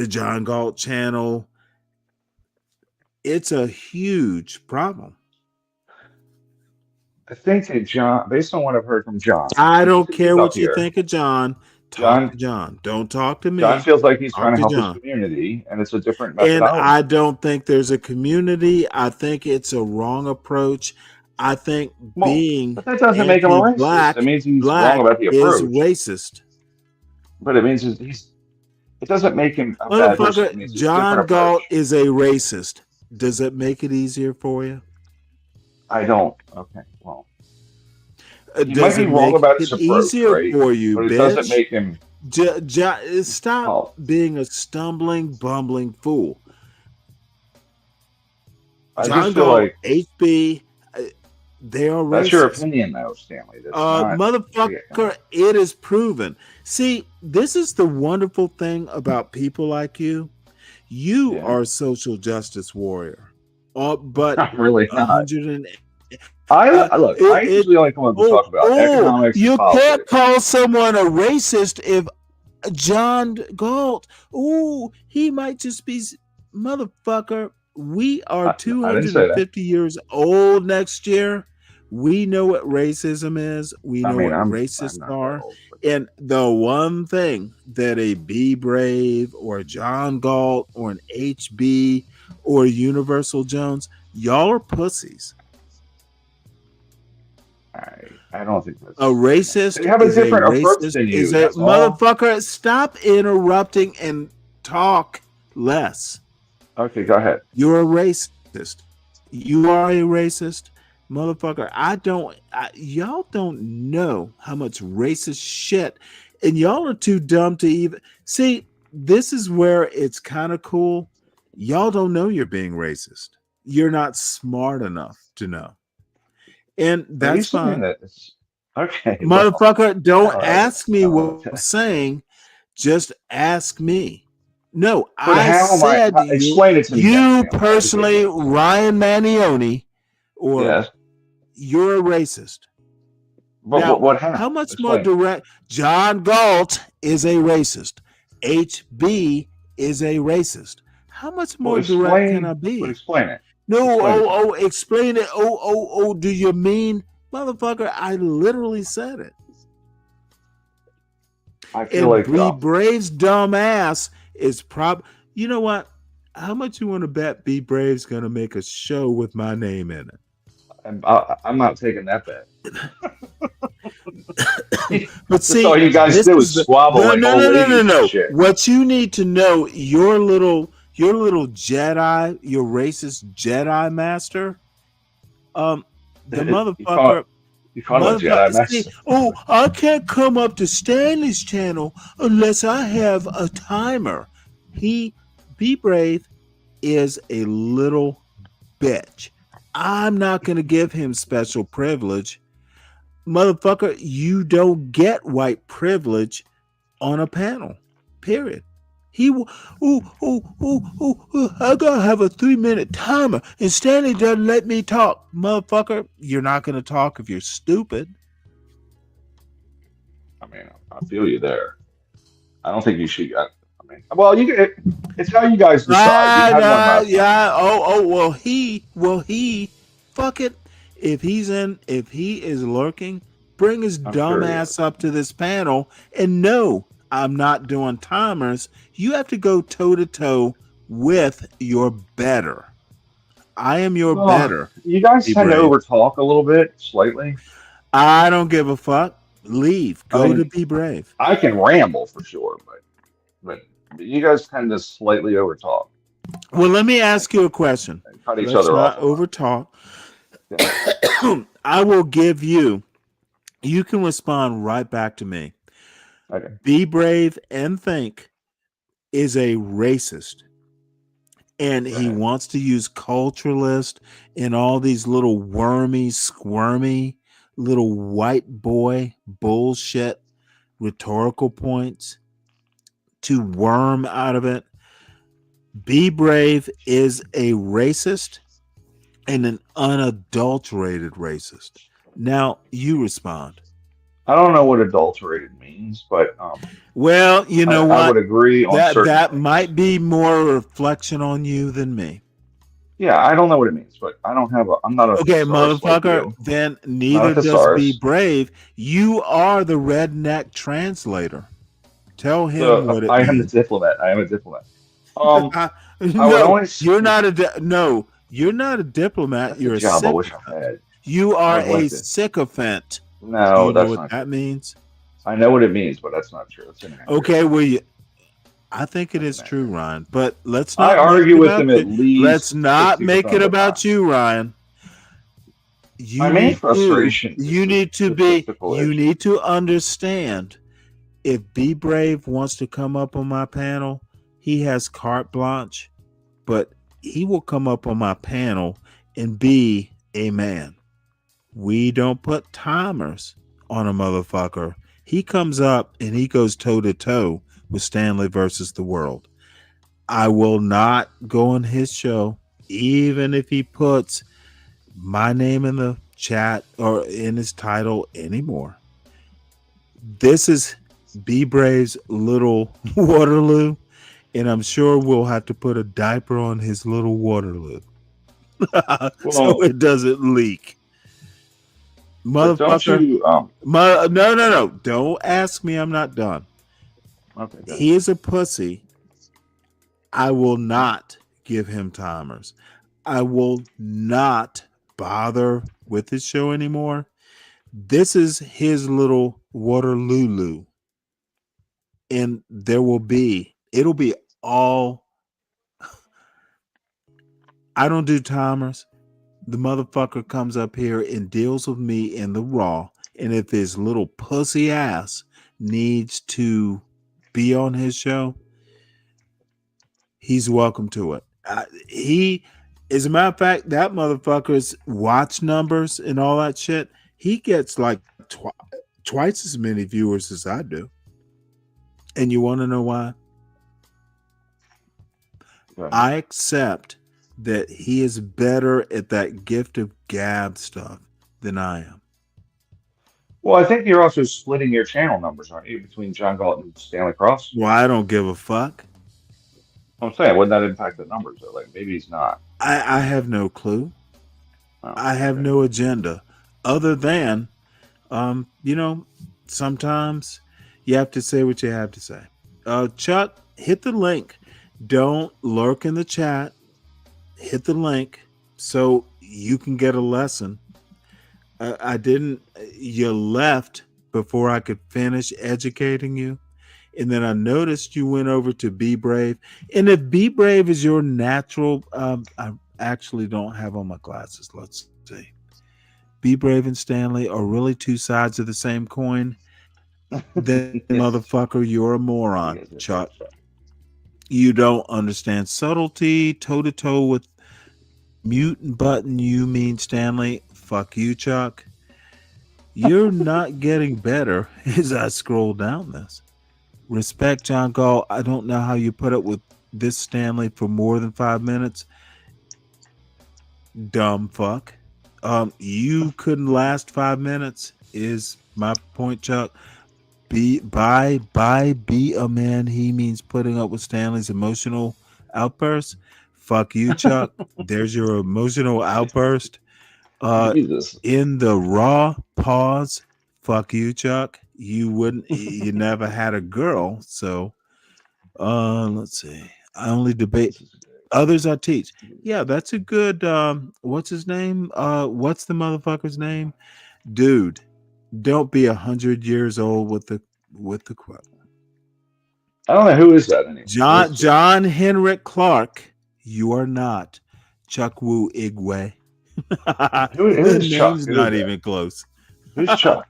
John Galt channel. It's a huge problem. I think that John, based on what I've heard from John, I don't care what you think of John. Talk to John. Don't talk to me. John feels like he's trying to help his community, and it's a different methodology. And I don't think there's a community. I think it's a wrong approach. I think being but that doesn't make him a racist. It means he's wrong about the approach. Is racist. But it means it doesn't make him a bad person. John Galt is a racist. Does it make it easier for you? I don't. Okay, well. He might be wrong about his it approach, easier right? for you, But it bitch. doesn't make him. Stop being a stumbling, bumbling fool. I John just feel Galt, like HB, they are racist. That's your opinion, though, Stanley. That's not, motherfucker, it is proven. See, this is the wonderful thing about people like you. You are a social justice warrior. But I'm really not. 100 I usually only come up to talk about economics and you politics. can't call someone a racist if John Galt, he might just be motherfucker. We are 250 years old next year. We know what racism is. We know what racists are. And the one thing that a Be Brave or a John Galt or an HB or a Universal Jones, y'all are pussies. I don't think that's a racist. They have a different approach than you. Motherfucker, stop interrupting and talk less. Okay, go ahead. You're a racist. You are a racist. Motherfucker, y'all don't know how much racist shit, and y'all are too dumb to even see. This is where it's kind of cool. Y'all don't know you're being racist. You're not smart enough to know. And that's fine. Okay. Motherfucker, don't ask me what I'm saying. Just ask me. No, I said explain it to me. You personally, Ryan Manioni, or you're a racist. But now, what happened? How much more direct? John Galt is a racist. HB is a racist. How much more direct can I be? Explain it. No, explain it. Do you mean, motherfucker? I literally said it. I feel like Be Brave's dumb ass is You know what? How much you want to bet Be Brave's gonna make a show with my name in it? I'm not taking that bet. But see, all you guys do is squabble like old ladies and shit. What you need to know, your little Jedi, your racist Jedi master, the motherfucker. You call him a Jedi master? I can't come up to Stanley's channel unless I have a timer. Be Brave is a little bitch. I'm not going to give him special privilege. Motherfucker, you don't get white privilege on a panel. Period. I gotta have a 3-minute timer, and Stanley doesn't let me talk. Motherfucker, you're not gonna talk if you're stupid. I mean, I feel you there. I don't think you should. Well, it's how you guys decide. Fuck it. If he is lurking, bring his dumb ass up to this panel. And no, I'm not doing timers. You have to go toe to toe with your better. I am your better. You guys tend to overtalk a little bit, slightly. I don't give a fuck. Leave. Go to Be Brave. I can ramble for sure, but you guys tend to slightly overtalk. Well, let me ask you a question. Cut each other off. Overtalk. I will give you. You can respond right back to me. Okay. Be Brave and Think is a racist. And he wants to use culturalist and all these little wormy, squirmy, little white boy bullshit rhetorical points to worm out of it. Be Brave is a racist and an unadulterated racist. Now you respond. I don't know what adulterated means, but well, you know what? I would agree on that might be more a reflection on you than me. Yeah, I don't know what it means, but I'm not a motherfucker. Like then neither does Be Brave. You are the redneck translator. Tell him what it means. I am the diplomat. You're not a diplomat. You're a job I wish I had. You are a sycophant. No, you that's know not what that means. I know what it means, but that's not true. Okay, well, I think it is true, Ryan. But let's not. I argue with him at least. Let's not make it about you, Ryan. My main frustration you need to understand, if Be Brave wants to come up on my panel, he has carte blanche, but he will come up on my panel and be a man. We don't put timers on a motherfucker. He comes up and he goes toe to toe with Stanley versus the world. I will not go on his show, even if he puts my name in the chat or in his title anymore. This is Be Brave's little Waterloo, and I'm sure we'll have to put a diaper on his little Waterloo so it doesn't leak. Motherfucker, no. Don't ask me. I'm not done. Okay, he is a pussy. I will not give him timers. I will not bother with his show anymore. This is his little Waterloo. And it'll be all. I don't do timers. The motherfucker comes up here and deals with me in the raw. And if his little pussy ass needs to be on his show, he's welcome to it. As a matter of fact, that motherfucker's watch numbers and all that shit, he gets like twice as many viewers as I do. And you want to know why? Right. I accept that he is better at that gift of gab stuff than I am. Well, I think you're also splitting your channel numbers, aren't you, between John Galt and Stanley Cross? Well, I don't give a fuck. I'm saying, wouldn't that impact the numbers? Though? Like, maybe he's not. I have no clue. Oh, I have no agenda other than, sometimes you have to say what you have to say. Chuck, hit the link. Don't lurk in the chat. Hit the link so you can get a lesson. You left before I could finish educating you. And then I noticed you went over to Be Brave. And if Be Brave is your natural, I actually don't have on my glasses. Let's see. Be Brave and Stanley are really two sides of the same coin. Then, motherfucker, you're a moron, Chuck. You don't understand subtlety, toe-to-toe with mute and button. You mean Stanley? Fuck you, Chuck. You're not getting better as I scroll down this. Respect, John Gall. I don't know how you put up with this Stanley for more than 5 minutes. Dumb fuck. You couldn't last 5 minutes is my point, Chuck. Be a man, he means putting up with Stanley's emotional outburst. Fuck you, Chuck. There's your emotional outburst. In the raw pause. Fuck you, Chuck. You never had a girl, so let's see. I only debate others I teach. Yeah, that's a good what's his name? What's the motherfucker's name? Dude, don't be 100 years old with the quote. I don't know who is that anymore. John Henrik Clark. You are not Chuck Woo Igwe. Who's Chuck? Name's not even close. Who's Chuck?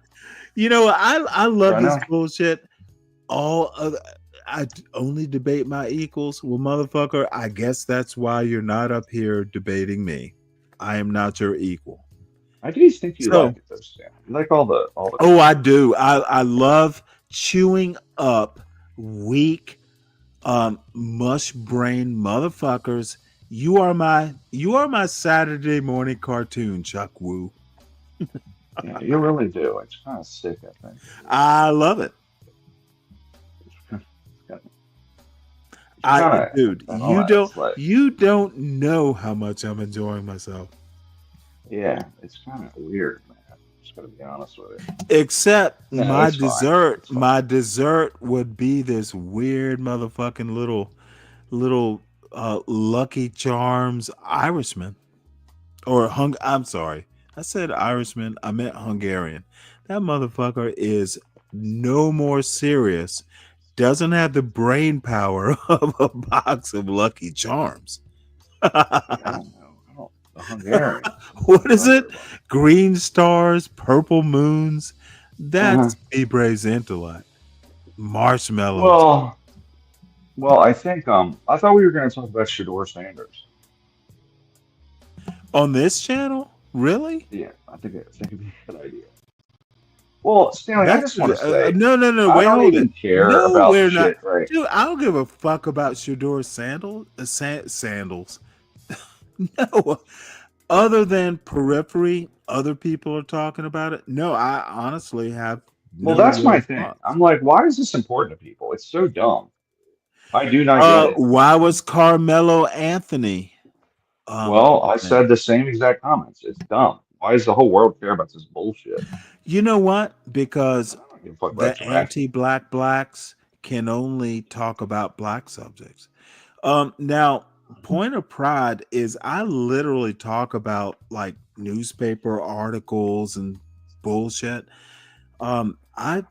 You know, I love this bullshit. I only debate my equals. Well, motherfucker, I guess that's why you're not up here debating me. I am not your equal. I do think you like it though, Stan. You like all the. Oh, I do. I love chewing up weak, mush brain motherfuckers. You are my Saturday morning cartoon, Chuck Woo. Yeah, you really do. It's kind of sick, I think. I love it. Dude, you don't know how much I'm enjoying myself. Yeah, it's kind of weird, man. I'm just gonna be honest with you. Except my dessert would be this weird motherfucking little Lucky Charms Irishman. I'm sorry. I said Irishman, I meant Hungarian. That motherfucker is no more serious. Doesn't have the brain power of a box of Lucky Charms. I don't know. Hungarian. What is it? Green stars, purple moons. That's B Brave's intellect. Marshmallows. Well, I think I thought we were going to talk about Shador Sanders on this channel. Really? Yeah, I think it'd be a good idea. Well, Stanley, I just want to say, no. I Wait, don't hold even it. care No, about we're shit, not. right? Dude, I don't give a fuck about Shador sandals. No, other than periphery, other people are talking about it. No, I honestly have Well, no that's my real thing. thoughts. I'm like, why is this important to people? It's so dumb. I do not get it. Why was Carmelo Anthony? Well, I said the same exact comments. It's dumb. Why does the whole world care about this bullshit? You know what? Because I don't give a fuck about the drafting. anti-black blacks can only talk about black subjects. Now, point of pride is I literally talk about like newspaper articles and bullshit. I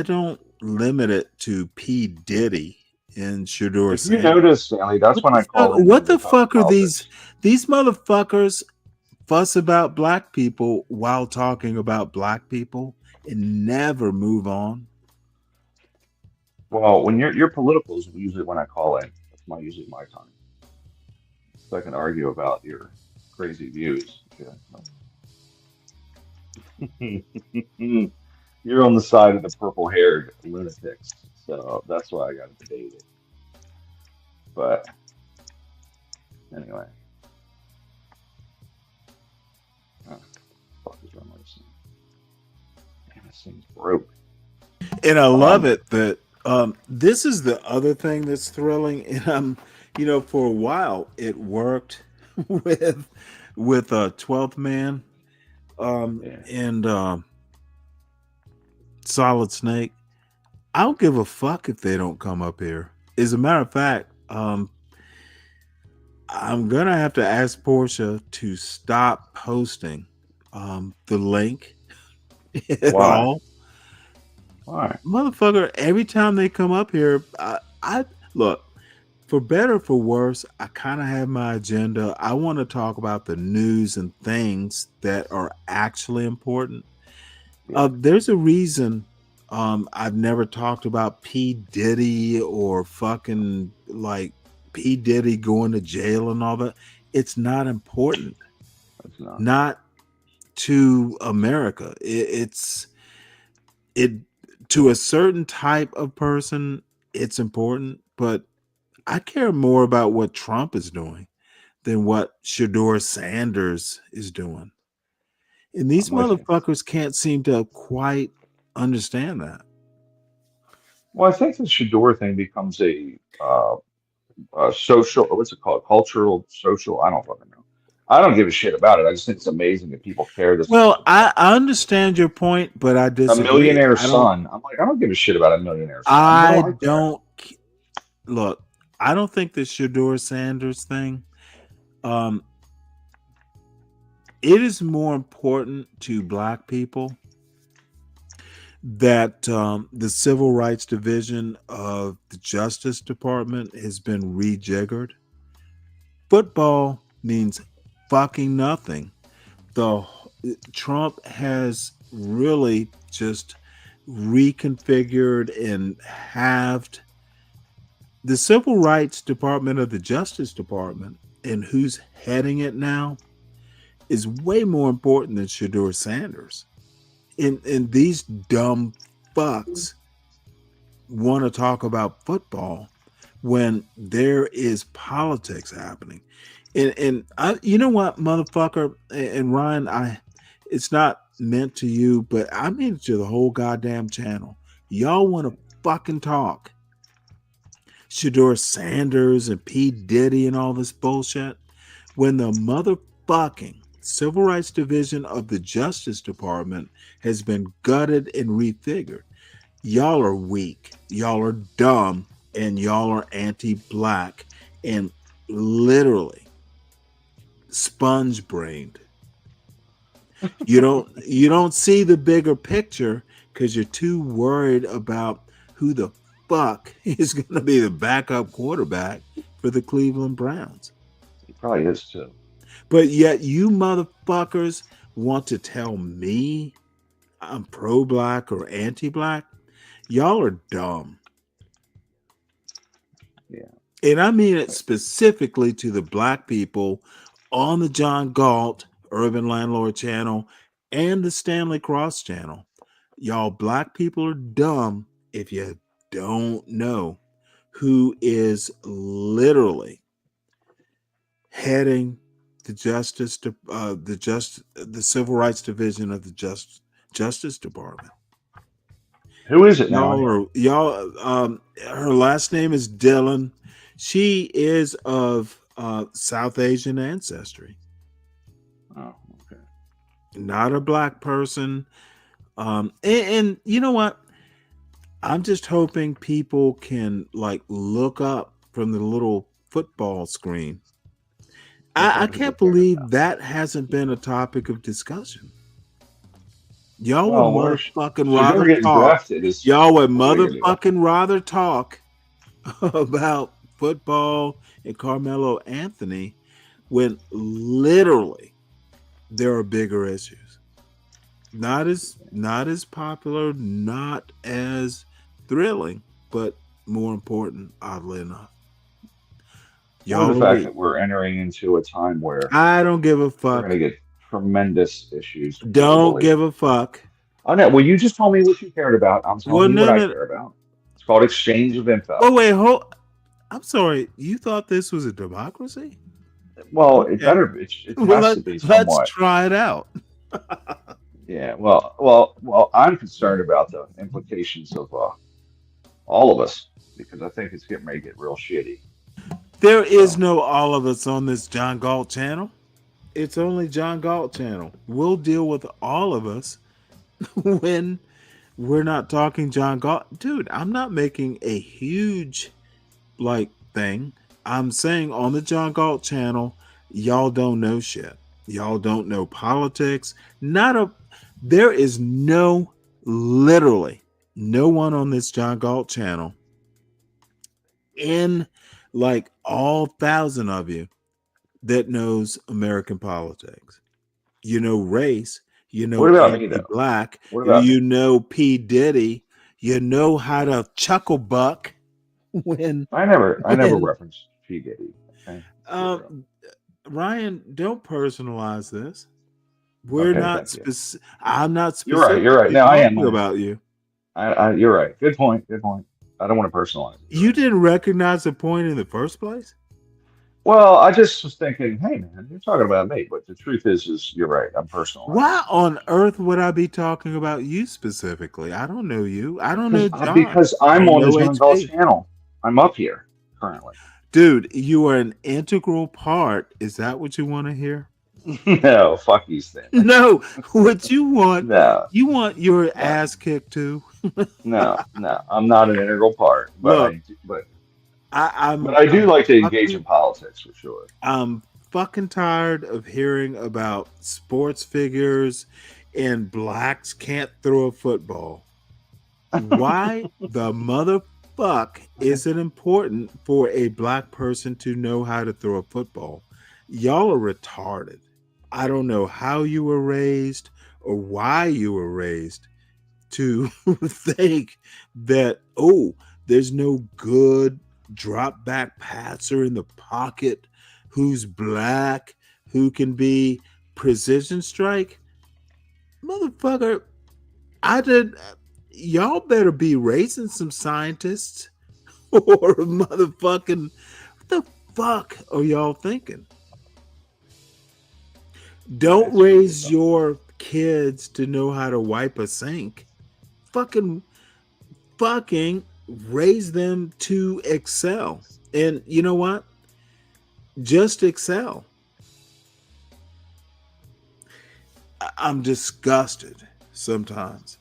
don't limit it to P. Diddy and Shador If you Sanders. notice, Stanley, that's when I call in. What the fuck are these motherfuckers fuss about black people while talking about black people and never move on? Well, when your political is usually when I call in. That's usually my time. So I can argue about your crazy views. Yeah. You're on the side of the purple-haired lunatics, so that's why I got to debate it. But anyway, fuck is wrong with this thing? Damn, this thing's broke. And I love it that this is the other thing that's thrilling. And for a while it worked with 12th Man and Solid Snake. I don't give a fuck if they don't come up here. As a matter of fact, I'm gonna have to ask Portia to stop posting the link at all. Why? Motherfucker, every time they come up here, I look, for better or for worse, I kind of have my agenda. I want to talk about the news and things that are actually important. There's a reason I've never talked about P. Diddy or fucking like P. Diddy going to jail and all that. It's not important. It's not. Not to America. It to a certain type of person, it's important, but I care more about what Trump is doing than what Shador Sanders is doing. And these motherfuckers can't seem to quite understand that. Well, I think the Shador thing becomes a social, what's it called? Cultural, social, I don't fucking know. I don't give a shit about it. I just think it's amazing that people care this much. Well, I understand your point, but I disagree. A millionaire son. I'm like, I don't give a shit about a millionaire son. I don't look. I don't think the Shador Sanders thing. It is more important to black people that the Civil Rights Division of the Justice Department has been rejiggered. Football means fucking nothing. Trump has really just reconfigured and halved the Civil Rights Department of the Justice Department, and who's heading it now is way more important than Shador Sanders. And these dumb fucks want to talk about football when there is politics happening. And I, you know what, motherfucker, and Ryan, it's not meant to you, but I mean it to the whole goddamn channel. Y'all want to fucking talk Shador Sanders and P. Diddy and all this bullshit when the motherfucking Civil Rights Division of the Justice Department has been gutted and refigured. Y'all are weak, y'all are dumb, and y'all are anti-black and literally sponge-brained. You don't see the bigger picture because you're too worried about who the fuck is going to be the backup quarterback for the Cleveland Browns. He probably is too. But yet you motherfuckers want to tell me I'm pro-black or anti-black. Y'all are dumb. Yeah. And I mean it specifically to the black people on the John Galt Urban Landlord channel and the Stanley Cross channel. Y'all black people are dumb if you don't know who is literally heading the the Civil Rights Division of the Justice Department. Who is it now? Her last name is Dillon. She is of South Asian ancestry. Oh, okay. Not a black person. And you know what? I'm just hoping people can like look up from the little football screen. I can't believe that hasn't been a topic of discussion. Y'all would motherfucking rather talk. Y'all would motherfucking rather talk about football and Carmelo Anthony when literally there are bigger issues. Not as popular, not as thrilling, but more important, oddly enough. Or the fact that we're entering into a time where I don't give a fuck. We're gonna get tremendous issues. Don't give a fuck. Oh no! Well, you just told me what you cared about. I'm telling you what I care about. It's called exchange of info. Oh wait, I'm sorry. You thought this was a democracy? Well, it better. It has to be somewhat. Let's try it out. Yeah. Well. I'm concerned about the implications of all of us because I think it's getting ready to get real shitty. There is no all of us on this John Galt channel. It's only John Galt channel. We'll deal with all of us when we're not talking John Galt. Dude, I'm not making a huge thing. I'm saying on the John Galt channel, y'all don't know shit. Y'all don't know politics. There is literally no one on this John Galt channel in all 1,000 of you that knows American politics. You know race. You know anti-black. You know P. Diddy. You know how to chuckle buck when I never referenced P. Diddy. Okay? Ryan, don't personalize this. We're not specific. I'm not specific. You're right. No, I am about you. You're right. Good point. I don't want to personalize it. You didn't recognize the point in the first place? Well, I just was thinking, hey man, you're talking about me, but the truth is you're right. I'm personalizing. Why on earth would I be talking about you specifically? I don't know you. I don't know John. Because I'm on the John Galt channel. I'm up here currently. Dude, you are an integral part. Is that what you want to hear? No, fuck you, Stanley. No, what you want? No, you want your ass kicked too? No, I'm not an integral part. But I do like to engage in politics for sure. I'm fucking tired of hearing about sports figures and blacks can't throw a football. Why the motherfuck is it important for a black person to know how to throw a football? Y'all are retarded. I don't know how you were raised or why you were raised to think that, there's no good drop back passer in the pocket who's black, who can be precision strike. Motherfucker, y'all better be raising some scientists or motherfucking, what the fuck are y'all thinking? Don't raise your kids to know how to wipe a sink. Fucking raise them to excel. And you know what? Just excel. I'm disgusted sometimes.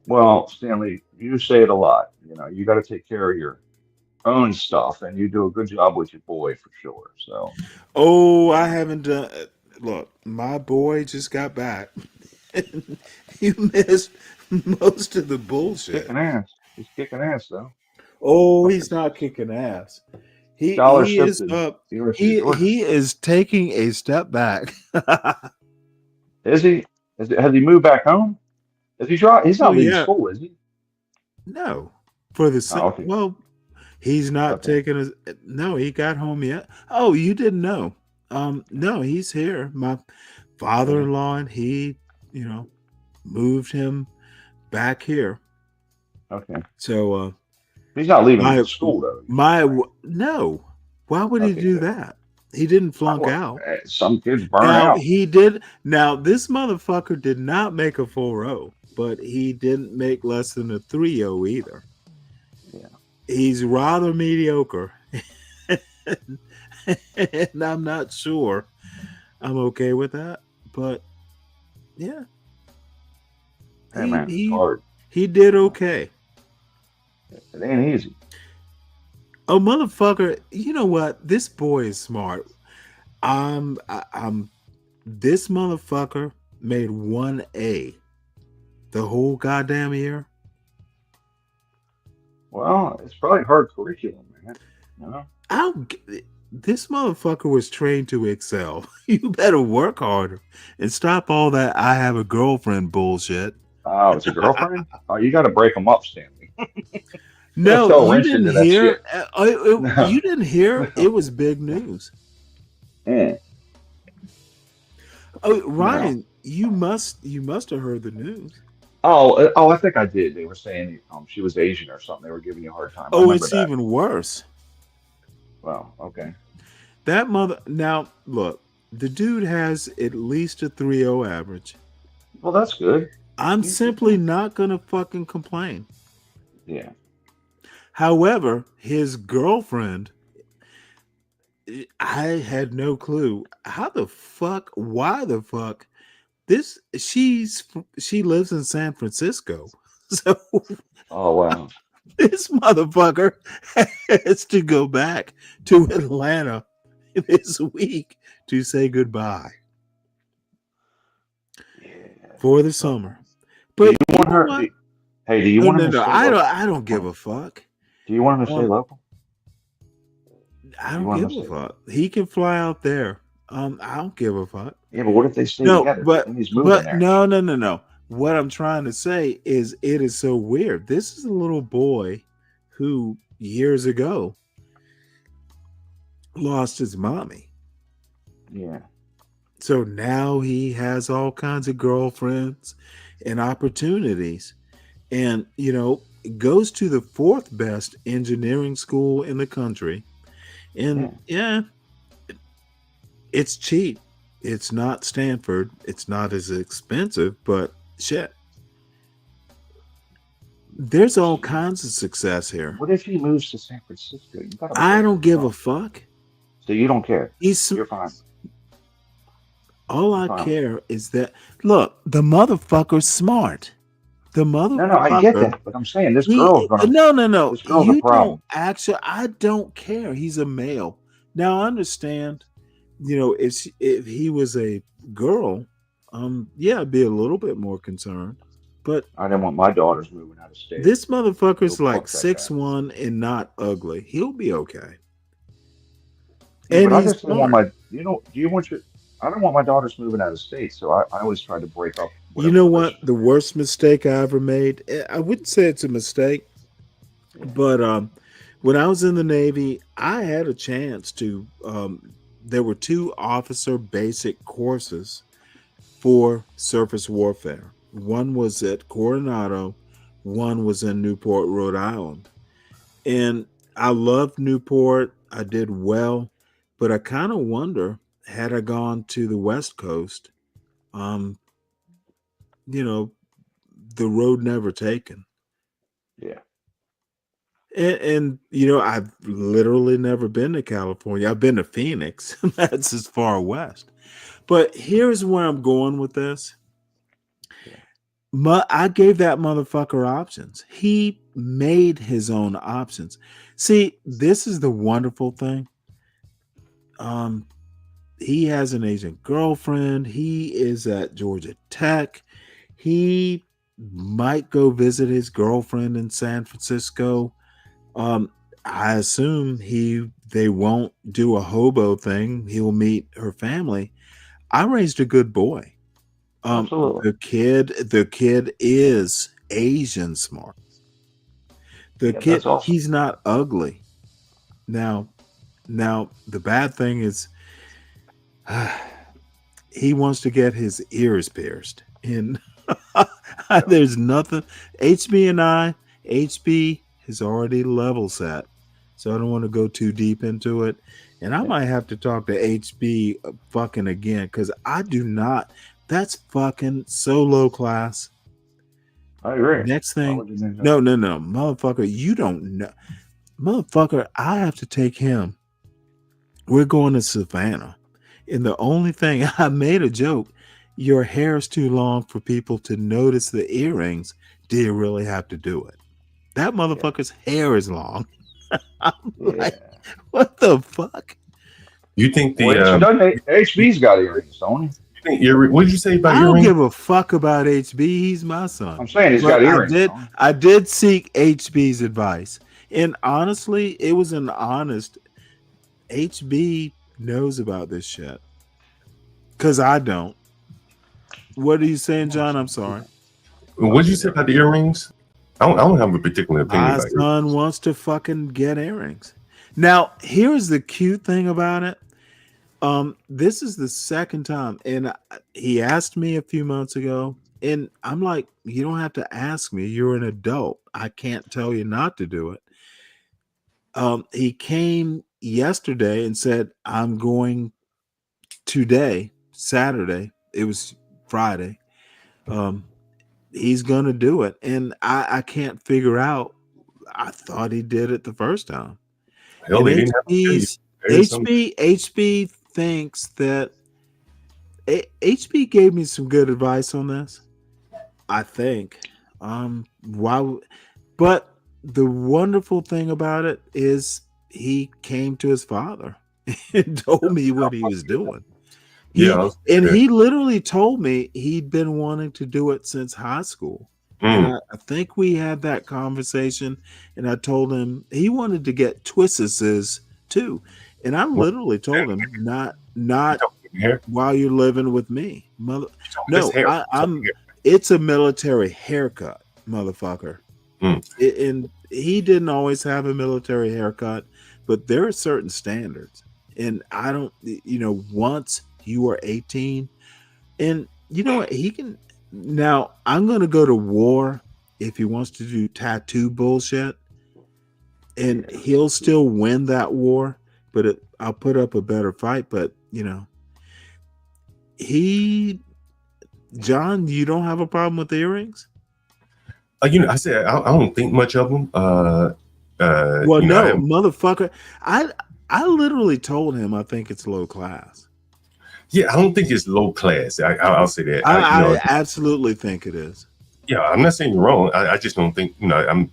Well, Stanley, you say it a lot. You got to take care of your own stuff, and you do a good job with your boy for sure. So, I haven't done. Look, my boy just got back. You missed most of the bullshit. He's kicking ass though. Oh, he's not kicking ass. He is to up. University of Georgia. He is taking a step back. Is he? Has he moved back home? Is he try? He's Oh not leaving yeah. school, is he? No. For the Oh, okay. well, he's not Okay. taking his no, he got home yet. Oh, you didn't know. No, he's here. My father-in-law and he, moved him back here. Okay. So he's not leaving school though. no. Why would he do that? He didn't flunk out. Some kids burn Now out. he did. Now this motherfucker did not make a 4.0, but he didn't make less than a 3.0 either. Yeah, he's rather mediocre, and I'm not sure I'm okay with that. But yeah, hey man, it's hard. He did okay. It ain't easy. Oh motherfucker! You know what? This boy is smart. This motherfucker made 1A the whole goddamn year. Well, it's probably hard curriculum, man. This motherfucker was trained to excel. You better work harder and stop all that I have a girlfriend bullshit. Oh, it's a girlfriend? Oh, you got to break them up, Stanley. No, you didn't hear. No. You didn't hear. It was big news. Yeah. Oh, Ryan, you must have heard the news. Oh, I think I did. They were saying she was Asian or something. They were giving you a hard time. Oh, it's even worse. Well, okay. That mother. Now, look, the dude has at least a 3.0 average. Well, that's good. I'm simply not going to fucking complain. Yeah. However, his girlfriend, I had no clue. Why the fuck? She lives in San Francisco. So oh wow. This motherfucker has to go back to Atlanta this week to say goodbye for the summer. But do you want her? Hey, do you want him to stay local? I don't give a fuck. Do you want him to stay local? I don't give a fuck. He can fly out there. I don't give a fuck. Yeah, but what if they stay together? But he's moving there. No. What I'm trying to say is it is so weird. This is a little boy who years ago lost his mommy. Yeah. So now he has all kinds of girlfriends and opportunities. And, goes to the 4th best engineering school in the country. And it's cheap. It's not Stanford. It's not as expensive, but shit. There's all kinds of success here. What if he moves to San Francisco? I don't give a fuck. So you don't care. You're fine. All I care is that, look, the motherfucker's smart. The motherfucker. No, I get that, but I'm saying this girl's gonna. No. This girl's you a problem. I don't care. He's a male. Now I understand. If he was a girl, I'd be a little bit more concerned. But I didn't want my daughters moving out of state. This motherfucker's like 6'1" and not ugly. He'll be okay. Yeah, and I just don't want my. I don't want my daughters moving out of state, so I always try to break up. You know what? The worst mistake I ever made. I wouldn't say it's a mistake, but when I was in the Navy, I had a chance to. There were 2 officer basic courses for surface warfare. One was at Coronado, one was in Newport, Rhode Island. And I loved Newport. I did well, but I kind of wonder, had I gone to the West Coast, the road never taken. Yeah. And I've literally never been to California. I've been to Phoenix. That's as far west. But here's where I'm going with this. I gave that motherfucker options. He made his own options. See, this is the wonderful thing. He has an Asian girlfriend. He is at Georgia Tech. He might go visit his girlfriend in San Francisco. I assume he they won't do a hobo thing. He'll meet her family. I raised a good boy. Absolutely. The kid is Asian smart. The kid, that's awesome. he's not ugly. Now the bad thing is he wants to get his ears pierced. And there's nothing. HB has already level set. So I don't want to go too deep into it. And I might have to talk to HB fucking again, because I do not. That's fucking so low class. I agree. Next thing, no, motherfucker, you don't know, motherfucker. I have to take him. We're going to Savannah, and the only thing I made a joke. Your hair is too long for people to notice the earrings. Do you really have to do it? That motherfucker's hair is long. I'm like, what the fuck? You think the HB's got earrings, don't he? What did you say about I don't earrings? give a fuck about HB. He's my son. I'm saying he's got earrings. I did seek HB's advice, and honestly, it was an honest. HB knows about this shit, because I don't. What are you saying, John? I'm sorry. What did you say about the earrings? I don't have a particular opinion. My son wants to fucking get earrings. Now, here's the cute thing about it. This is the second time, and he asked me a few months ago, and I'm like, you don't have to ask me. You're an adult. I can't tell you not to do it. He came yesterday and said, I'm going today, Saturday. It was Friday. He's gonna do it, and I can't figure out. I thought he did it the first time. Hell, they didn't have to HB thinks that HB gave me some good advice on this. I think. But the wonderful thing about it is he came to his father and told me what he was doing. He literally told me he'd been wanting to do it since high school. And I think we had that conversation, and I told him he wanted to get twists too. And I literally told him not while you're living with me. It's a military haircut, motherfucker. And he didn't always have a military haircut, but there are certain standards. And I don't, once you are 18, and you know what, he can. Now I'm going to go to war if he wants to do tattoo bullshit, and he'll still win that war, but I'll put up a better fight. But John, you don't have a problem with the earrings? I said I don't think much of them. Motherfucker, I literally told him I think it's low class. Yeah, I don't think it's low class. I'll say that. I absolutely think it is. Yeah, I'm not saying you're wrong. I just don't think, I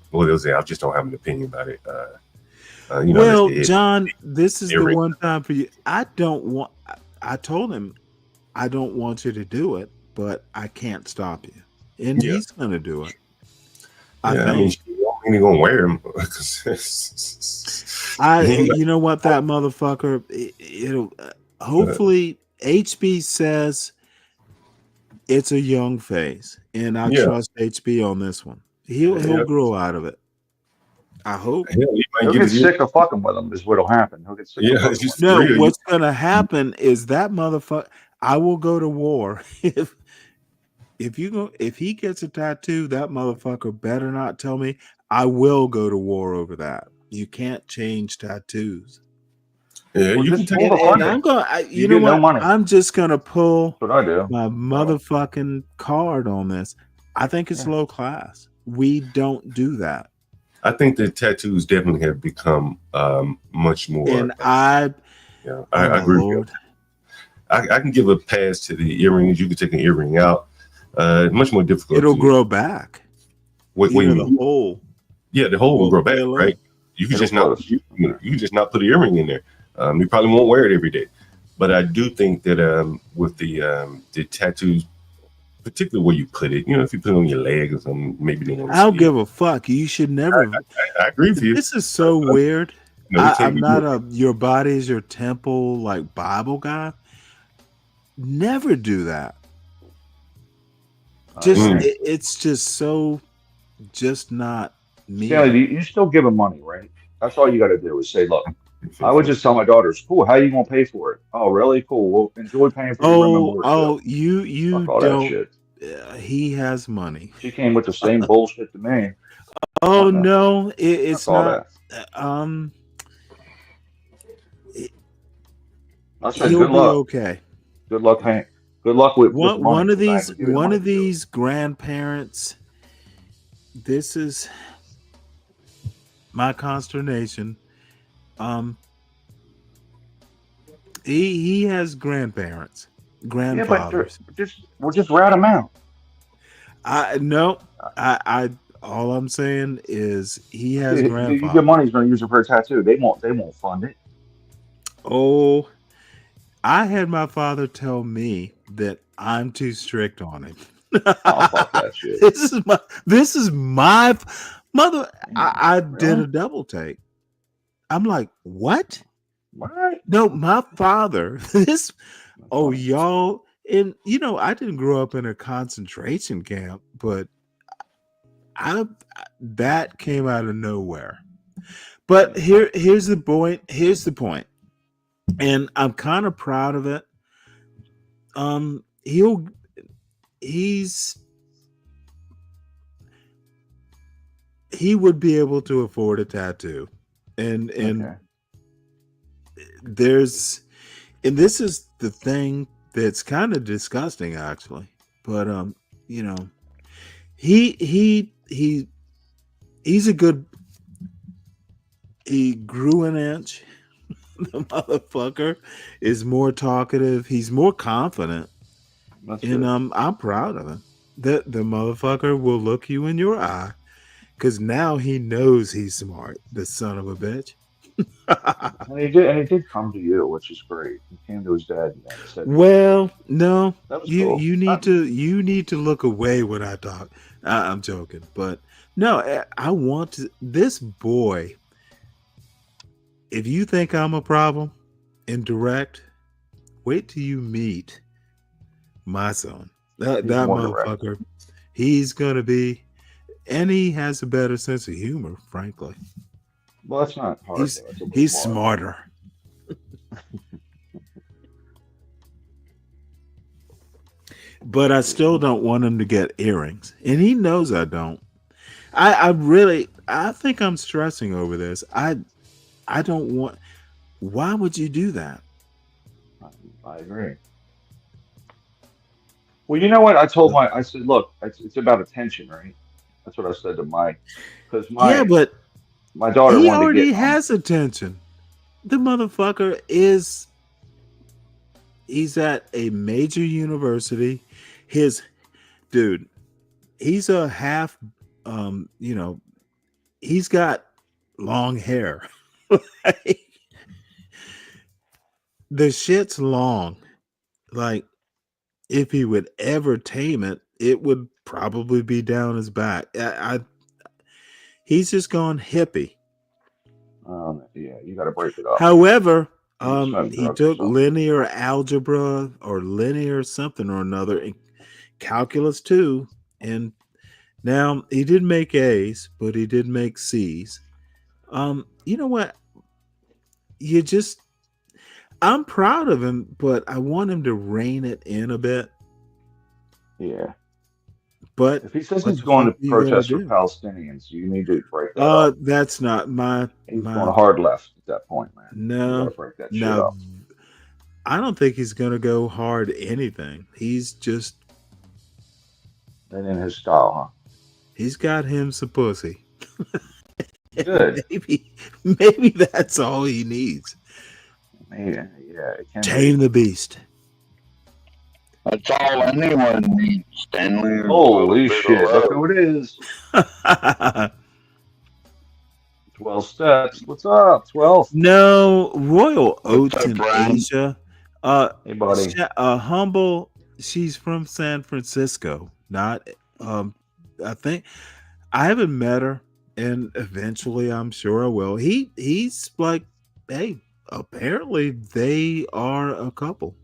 just don't have an opinion about it. John, this is the one time for you. I told him I don't want you to do it, but I can't stop you. And he's going to do it. I mean, you're going to wear them. You know what, that motherfucker, it'll hopefully HB says it's a young phase, and I trust HB on this one. He'll grow out of it. I hope. He'll get sick of fucking with him is what'll happen. He'll get sick of fucking with him. What's gonna happen is that motherfucker, I will go to war. If he gets a tattoo, that motherfucker better not tell me. I will go to war over that. You can't change tattoos. Yeah, you can take and I'm gonna. You know what? Money. I'm just gonna pull what I do. My motherfucking card on this. I think it's low class. We don't do that. I think the tattoos definitely have become much more. And I agree with you. I can give a pass to the earrings. You can take an earring out. Much more difficult. It'll grow back. What do you mean? The hole. Yeah, the hole will grow back, right? You can just not put an earring in there. You probably won't wear it every day. But I do think that with the tattoos, particularly where you put it, if you put it on your leg or something, maybe they want to I don't give a fuck. You should never. I agree with you. This is so weird. I'm not a your body is your temple like Bible guy. Never do that. It's just so just not me. Stanley, you still give them money, right? That's all you got to do is say, look, I would just tell my daughters, cool, how are you going to pay for it? Oh, really? Cool. Well, enjoy paying for your room and board. You fuck all don't. That shit. He has money. She came with the same bullshit to me. Oh no, it's not. I said, he'll good be luck. Okay. Good luck paying. Good luck with one of these grandparents. This is my consternation. He has grandfathers. Yeah, but just rat them out. I all I'm saying is he has grandfathers. You get money, he's going to use it for a tattoo. They won't fund it. Oh, I had my father tell me that I'm too strict on him. Oh, fuck that shit. This is my mother. I did a double take. I'm like, what? What? No, my father. Y'all, and I didn't grow up in a concentration camp, but that came out of nowhere. But here's the point. Here's the point, and I'm kind of proud of it. He would be able to afford a tattoo, and this is the thing that's kind of disgusting, actually. But he's a good. He grew an inch. The motherfucker is more talkative. He's more confident. I'm proud of him. The motherfucker will look you in your eye because now he knows he's smart. The son of a bitch. And he did come to you, which is great. He came to his dad and said, "Well, no, cool. You need to look away when I talk." I'm joking, but no, I want to. This boy. If you think I'm a problem, indirect, wait till you meet my son. That motherfucker, he's gonna be, and he has a better sense of humor, frankly. Well, that's not hard. He's smarter. But I still don't want him to get earrings, and he knows I don't. I think I'm stressing over this. I don't want. Why would you do that? I agree. Well, you know what? I said, look, it's about attention, right? That's what I said to Mike. Because but my daughter he wanted already to get has attention. The motherfucker he's at a major university. He's a half, he's got long hair. The shit's long. Like, if he would ever tame it, it would probably be down his back. He's just gone hippie. Yeah, you got to break it up. However, he took linear algebra or linear something or another in calculus 2, and now he didn't make A's, but he did make C's. You know what? I'm proud of him, but I want him to rein it in a bit. Yeah. But if he says he's going to protest for Palestinians, you need to break that up. That's not he's going hard left at that point, man. No. You gotta break that shit up. I don't think he's gonna go hard anything. He's just and in his style, huh? He's got him some pussy. Good. Maybe that's all he needs. Yeah, it can tame the beast. That's all anyone needs, Stanley. Holy shit, look who it is. 12 steps. What's up, 12? No, Royal Oats in Asia. Hey, buddy. Humble. She's from San Francisco. Not, I think I haven't met her, and eventually I'm sure I will. He's like, hey, apparently they are a couple.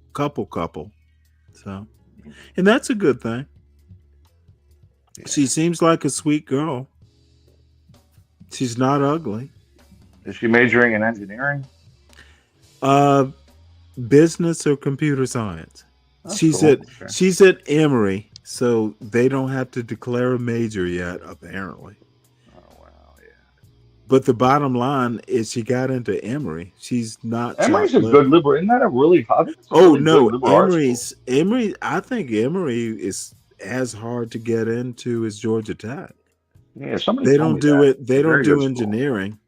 So, and that's a good thing. Yeah. She seems like a sweet girl. She's not ugly. Is she majoring in engineering? Business or computer science. That's She's cool. she's at Emory, so they don't have to declare a major yet, apparently. Oh wow, yeah. But the bottom line is she got into Emory. She's not. Emory's a good liberal. Isn't that a really? I think it's a really no, good liberal arts school. Emory. I think Emory is as hard to get into as Georgia Tech. Yeah, somebody they told don't me do that. it. They don't do engineering,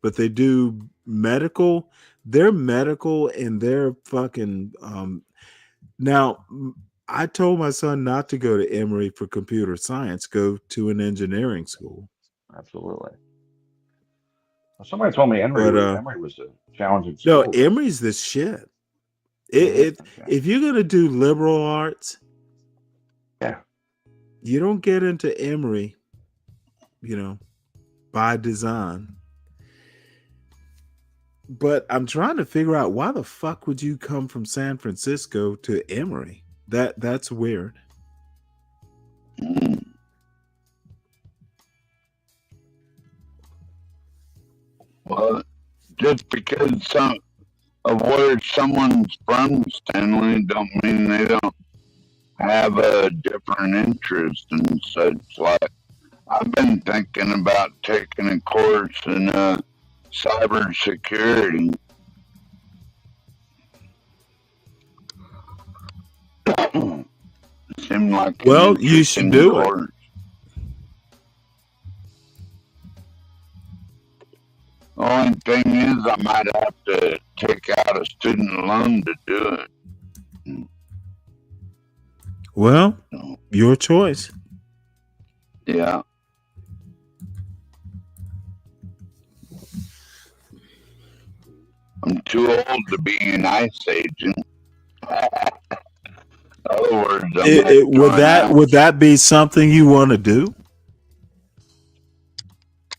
but they do medical. They're medical and they're fucking. Now, I told my son not to go to Emory for computer science. Go to an engineering school. Absolutely. Somebody told me Emory was a challenging school. No, Emory's the shit. If you're gonna do liberal arts, yeah, you don't get into Emory, by design. But I'm trying to figure out why the fuck would you come from San Francisco to Emory? That's weird. Well, just because of where someone's from, Stanley, don't mean they don't have a different interest and such. Like, I've been thinking about taking a course in cybersecurity. Seemed like you should do course. it. The only thing is, I might have to take out a student loan to do it. Well, your choice. Yeah. I'm too old to be an ICE agent. In other words, would that be something you want to do?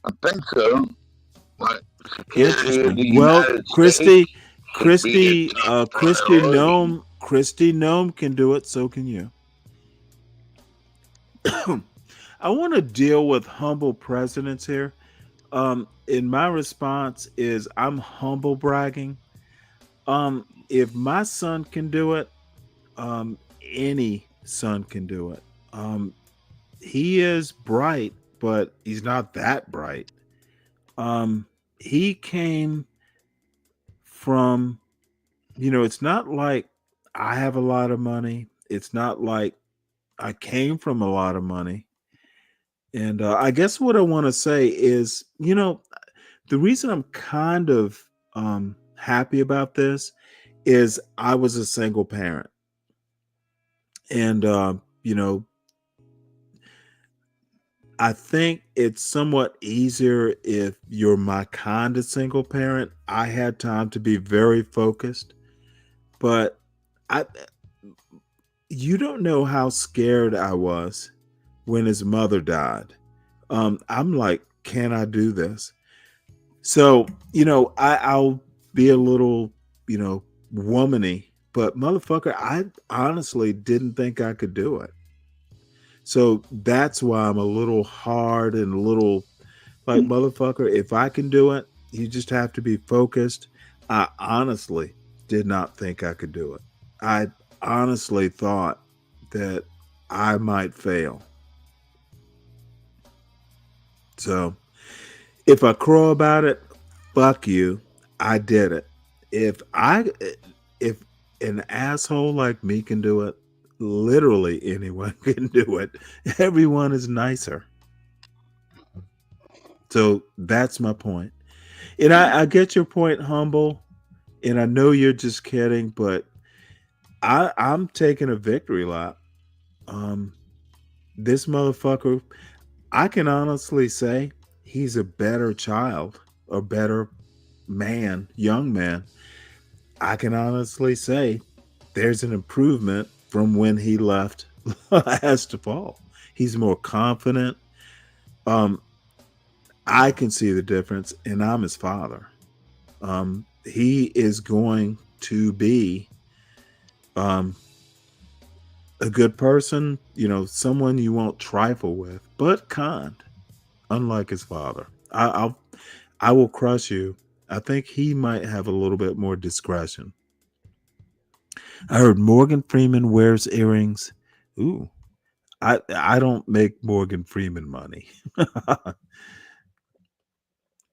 I think so. Like, interesting. Well, Christy Gnome can do it. So can you. I want to deal with humble presidents here. And my response is I'm humble bragging. If my son can do it, any son can do it. He is bright, but he's not that bright. He came from, it's not like I have a lot of money. It's not like I came from a lot of money. And I guess what I want to say is, the reason I'm kind of happy about this is I was a single parent. And, I think it's somewhat easier if you're my kind of single parent. I had time to be very focused, but you don't know how scared I was when his mother died. I'm like, can I do this? So, I'll be a little, womany, but motherfucker, I honestly didn't think I could do it. So that's why I'm a little hard and a little like, motherfucker, if I can do it, you just have to be focused. I honestly did not think I could do it. I honestly thought that I might fail. So if I crow about it, fuck you. I did it. If an asshole like me can do it, literally anyone can do it. Everyone is nicer. So that's my point. And I get your point, humble. And I know you're just kidding, but I'm taking a victory lap. This motherfucker, I can honestly say he's a better child, a better man, young man. I can honestly say there's an improvement from when he left Last of All. He's more confident. I can see the difference, and I'm his father. He is going to be a good person, someone you won't trifle with, but kind, unlike his father. I will crush you. I think he might have a little bit more discretion. I heard Morgan Freeman wears earrings. Ooh, I don't make Morgan Freeman money.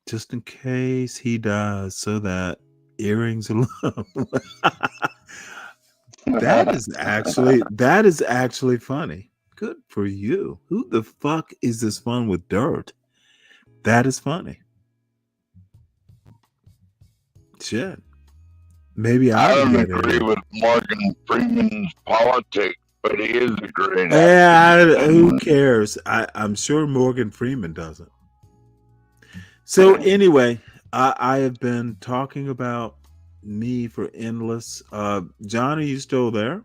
Just in case he does, so that earrings alone. That is actually funny. Good for you. Who the fuck is this fun with dirt? That is funny. Shit. Maybe I don't get agree with Morgan Freeman's politics, but he is a great actor. Yeah, who cares? I'm sure Morgan Freeman doesn't. So anyway, I have been talking about me for endless. John, are you still there?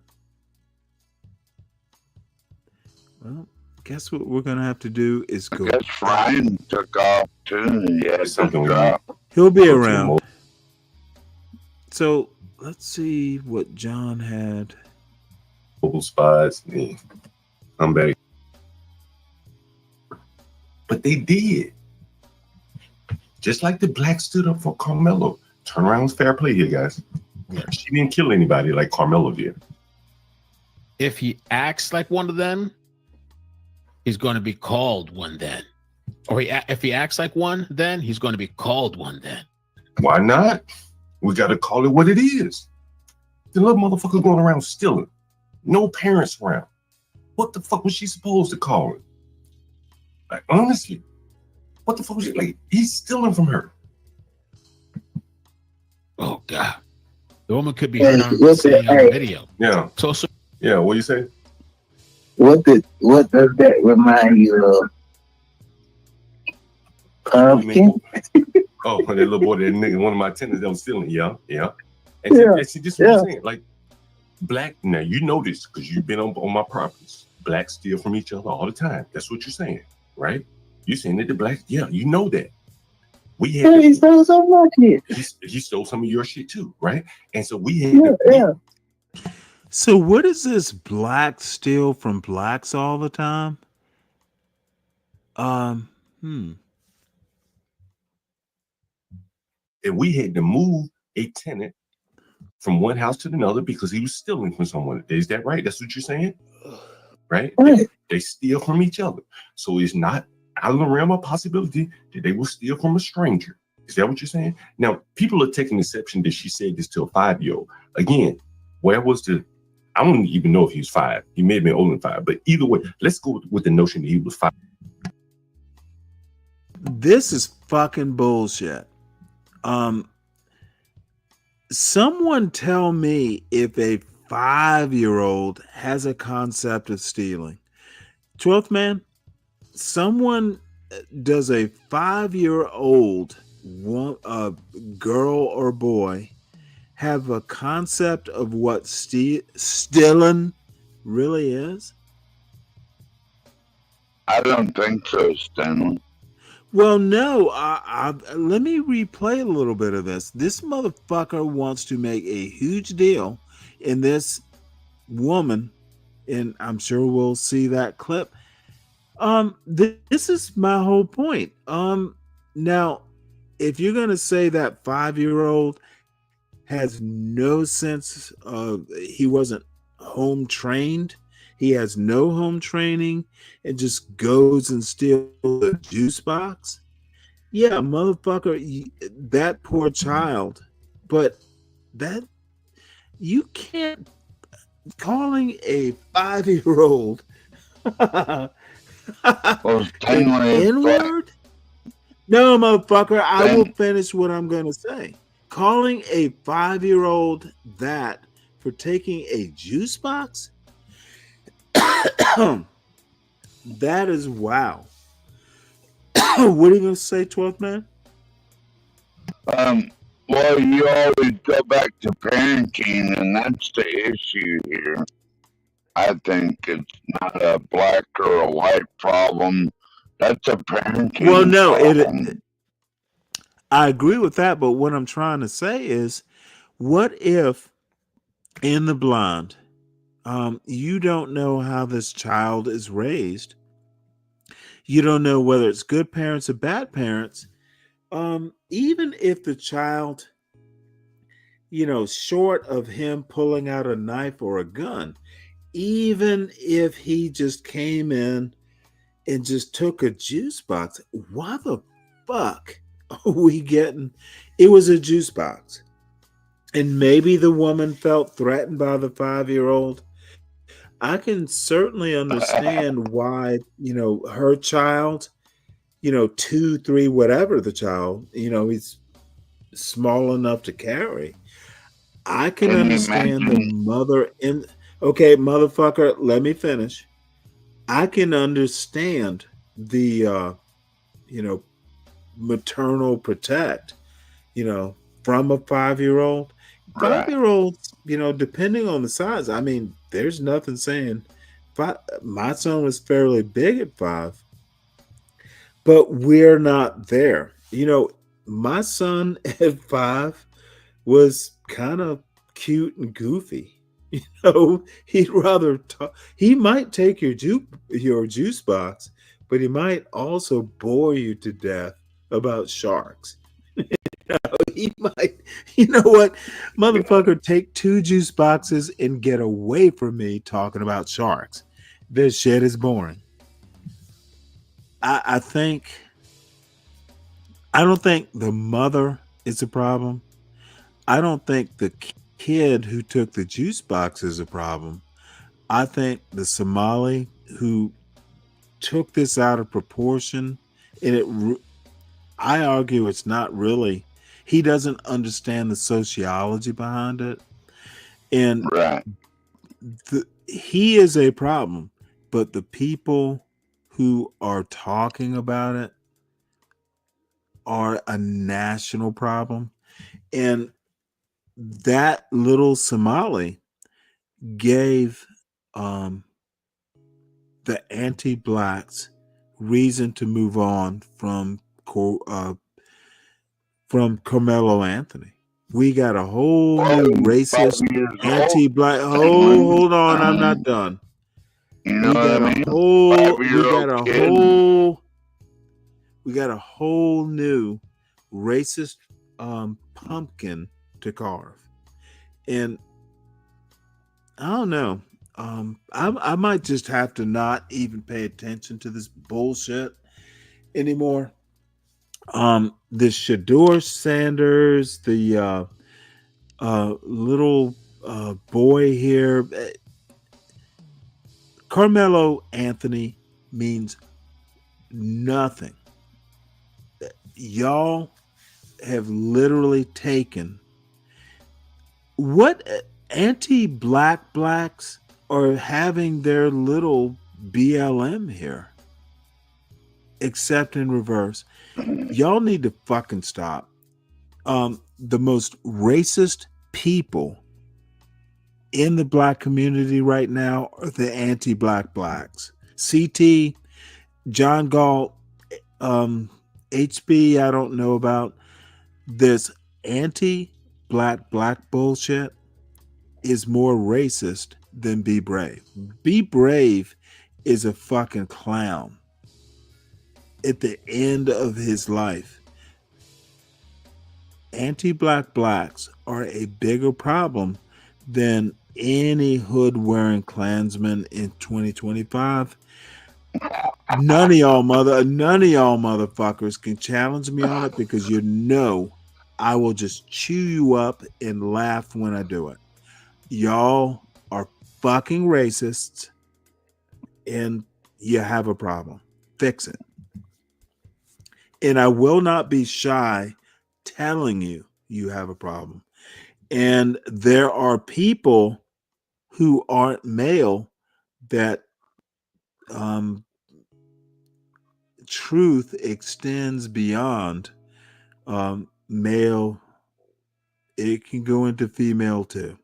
Well, guess what we're gonna have to do is go. I guess Ryan took off too. Yeah, something drop. He'll be around. So let's see what John had. Mobile spies. I'm back. But they did. Just like the black stood up for Carmelo. Turnaround was fair play here, guys. She didn't kill anybody like Carmelo did. If he acts like one of them, he's going to be called one then. Or if he acts like one then, he's going to be called one then. Why not? We got to call it what it is. The little motherfucker going around stealing. No parents around. What the fuck was she supposed to call it? Like, honestly, what the fuck was it? Like, he's stealing from her. Oh, God. The woman could be heard on the video. Yeah. Yeah, what do you say? What does that remind you of? Pumpkin? Oh, that little boy, that nigga, one of my tenants that was stealing. Yeah. And see, this is what I'm saying. Like, black, now you know this because you've been on my properties. Blacks steal from each other all the time. That's what you're saying, right? You're saying that the blacks, yeah, you know that. He stole some of my shit. He stole some of your shit too, right? And so we had So what is this black steal from blacks all the time? And we had to move a tenant from one house to another because he was stealing from someone. Is that right? That's what you're saying? Right? They steal from each other. So it's not out of the realm of possibility that they will steal from a stranger. Is that what you're saying? Now, people are taking exception that she said this to a 5-year-old. Again, where was I don't even know if he was 5. He may have been older than 5. But either way, let's go with the notion that he was 5. This is fucking bullshit. Someone tell me if a 5-year-old has a concept of stealing. 12th man, someone does a 5-year-old girl or boy have a concept of what stealing really is? I don't think so, Stanley. Well, no. Let me replay a little bit of this. This motherfucker wants to make a huge deal in this woman, and I'm sure we'll see that clip. This is my whole point. Now, if you're gonna say that 5-year-old has no sense of, he wasn't home trained, he has no home training and just goes and steals a juice box. Yeah, motherfucker, that poor child. But that, you can't, calling a 5-year-old an N-word? No, motherfucker, I will finish what I'm going to say. Calling a 5-year-old that for taking a juice box? That is wow. What are you going to say, 12th man? Well, you always go back to parenting, and that's the issue here. I think it's not a black or a white problem. That's a parenting Well, no, problem. I agree with that, but what I'm trying to say is, what if in the blind, you don't know how this child is raised. You don't know whether it's good parents or bad parents. Even if the child, short of him pulling out a knife or a gun, even if he just came in and just took a juice box, why the fuck are we getting? It was a juice box. And maybe the woman felt threatened by the 5-year-old. I can certainly understand why, her child, 2, 3, whatever the child, he's small enough to carry. I can understand the mother in, okay, motherfucker, let me finish. I can understand the, maternal protect, from a 5-year-old. Right. 5-year-olds, depending on the size, I mean, there's nothing saying. My son was fairly big at 5, but we're not there. My son at 5 was kind of cute and goofy. He'd rather talk. He might take your juice box, but he might also bore you to death about sharks. He might, you know what, motherfucker, take 2 juice boxes and get away from me talking about sharks. This shit is boring. I don't think the mother is a problem. I don't think the kid who took the juice box is a problem. I think the Somali who took this out of proportion, and I argue it's not really. He doesn't understand the sociology behind it, and Right. he is a problem. But the people who are talking about it are a national problem, and that little Somali gave the anti-blacks reason to move on from Carmelo Anthony. We got a whole new racist anti-black. Oh, hold on, I'm not done. We got a whole new racist pumpkin to carve, and I don't know. I might just have to not even pay attention to this bullshit anymore. The Shador Sanders, the little boy here, Carmelo Anthony means nothing. Y'all have literally taken what anti-black blacks are having their little BLM here, except in reverse. Y'all need to fucking stop. The most racist people in the black community right now are the anti-black blacks. CT, John Galt, HB, I don't know about. This anti-black bullshit is more racist than Be Brave. Be Brave is a fucking clown at the end of his life. Anti-black blacks are a bigger problem than any hood-wearing Klansman in 2025. None of y'all motherfuckers can challenge me on it, because I will just chew you up and laugh when I do it. Y'all are fucking racists, and you have a problem. Fix it. And I will not be shy telling you have a problem. And there are people who aren't male that truth extends beyond male. It can go into female too.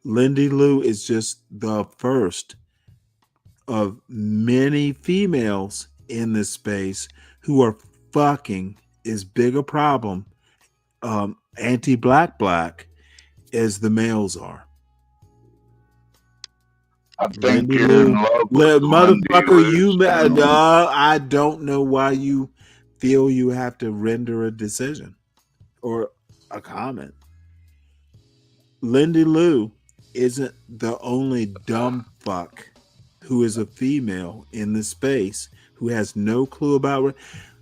Lindy Lou is just the first of many females in this space who are fucking is big a problem, anti-black as the males are. I think Lindy you're Lou, in love with motherfucker, I don't know why you feel you have to render a decision or a comment. Lindy Lou isn't the only dumb fuck who is a female in this space who has no clue about.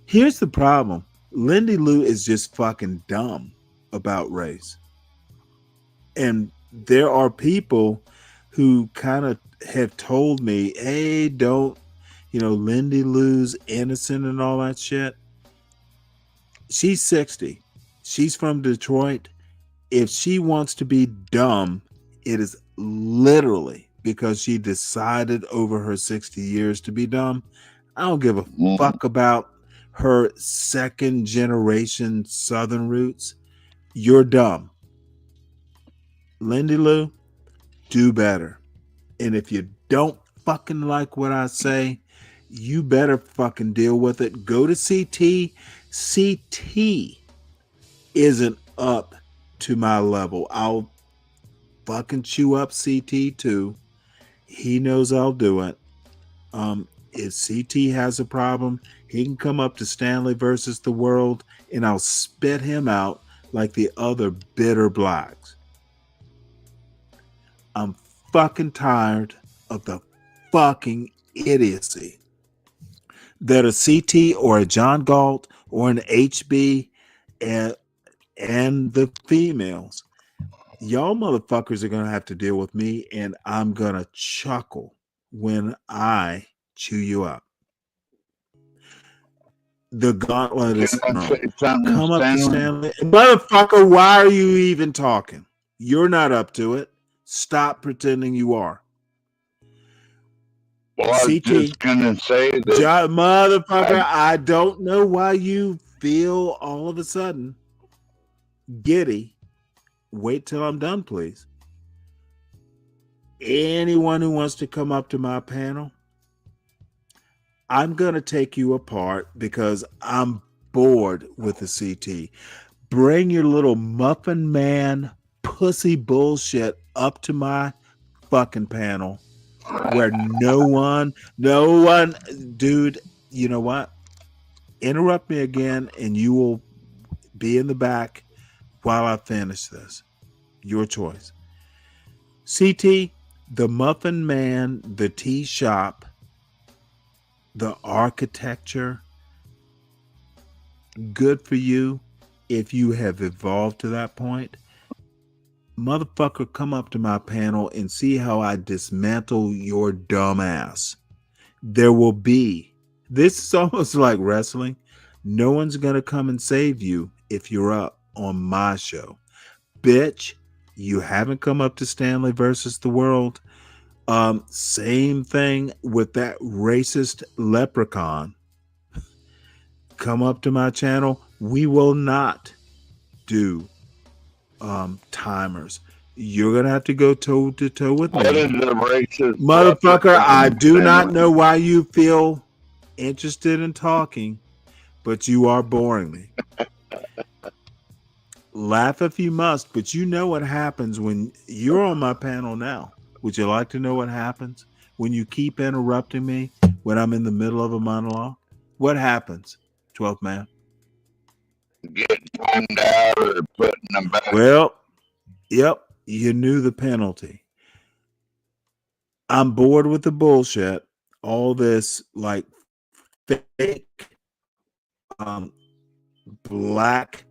Here's the problem: Lindy Lou is just fucking dumb about race, and there are people who kind of have told me, "Hey, don't, Lindy Lou's innocent and all that shit." She's 60. She's from Detroit. If she wants to be dumb, it is literally because she decided over her 60 years to be dumb. I don't give a fuck about her second generation Southern roots. You're dumb. Lindy Lou, do better. And if you don't fucking like what I say, you better fucking deal with it. Go to CT. CT isn't up to my level. I'll fucking chew up CT too. He knows I'll do it. If CT has a problem, he can come up to Stanley versus the world and I'll spit him out like the other bitter blacks. I'm fucking tired of the fucking idiocy that a CT or a John Galt or an HB and the females, y'all motherfuckers are going to have to deal with me, and I'm going to chuckle when I chew you up. The gauntlet is thrown. Come up to Stanley. Motherfucker, why are you even talking? You're not up to it. Stop pretending you are. Well, I was just gonna say that, motherfucker, I don't know why you feel all of a sudden giddy. Wait till I'm done, please. Anyone who wants to come up to my panel, I'm going to take you apart because I'm bored with the CT. Bring your little muffin man pussy bullshit up to my fucking panel where no one, dude, you know what? Interrupt me again and you will be in the back while I finish this. Your choice. CT, the muffin man, the tea shop, the architecture, good for you if you have evolved to that point. Motherfucker, come up to my panel and see how I dismantle your dumb ass. There will be, this is almost like wrestling. No one's going to come and save you if you're up on my show. Bitch, you haven't come up to Stanley versus the world. Same thing with that racist leprechaun. Come up to my channel. We will not do timers. You're gonna have to go toe to toe with me. What is the racist motherfucker? I do not know why you feel interested in talking, but you are boring me. Laugh if you must, but you know what happens when you're on my panel now. Would you like to know what happens when you keep interrupting me when I'm in the middle of a monologue? What happens, 12th man? Get timed out or put in the back. Well, yep, you knew the penalty. I'm bored with the bullshit. All this like fake black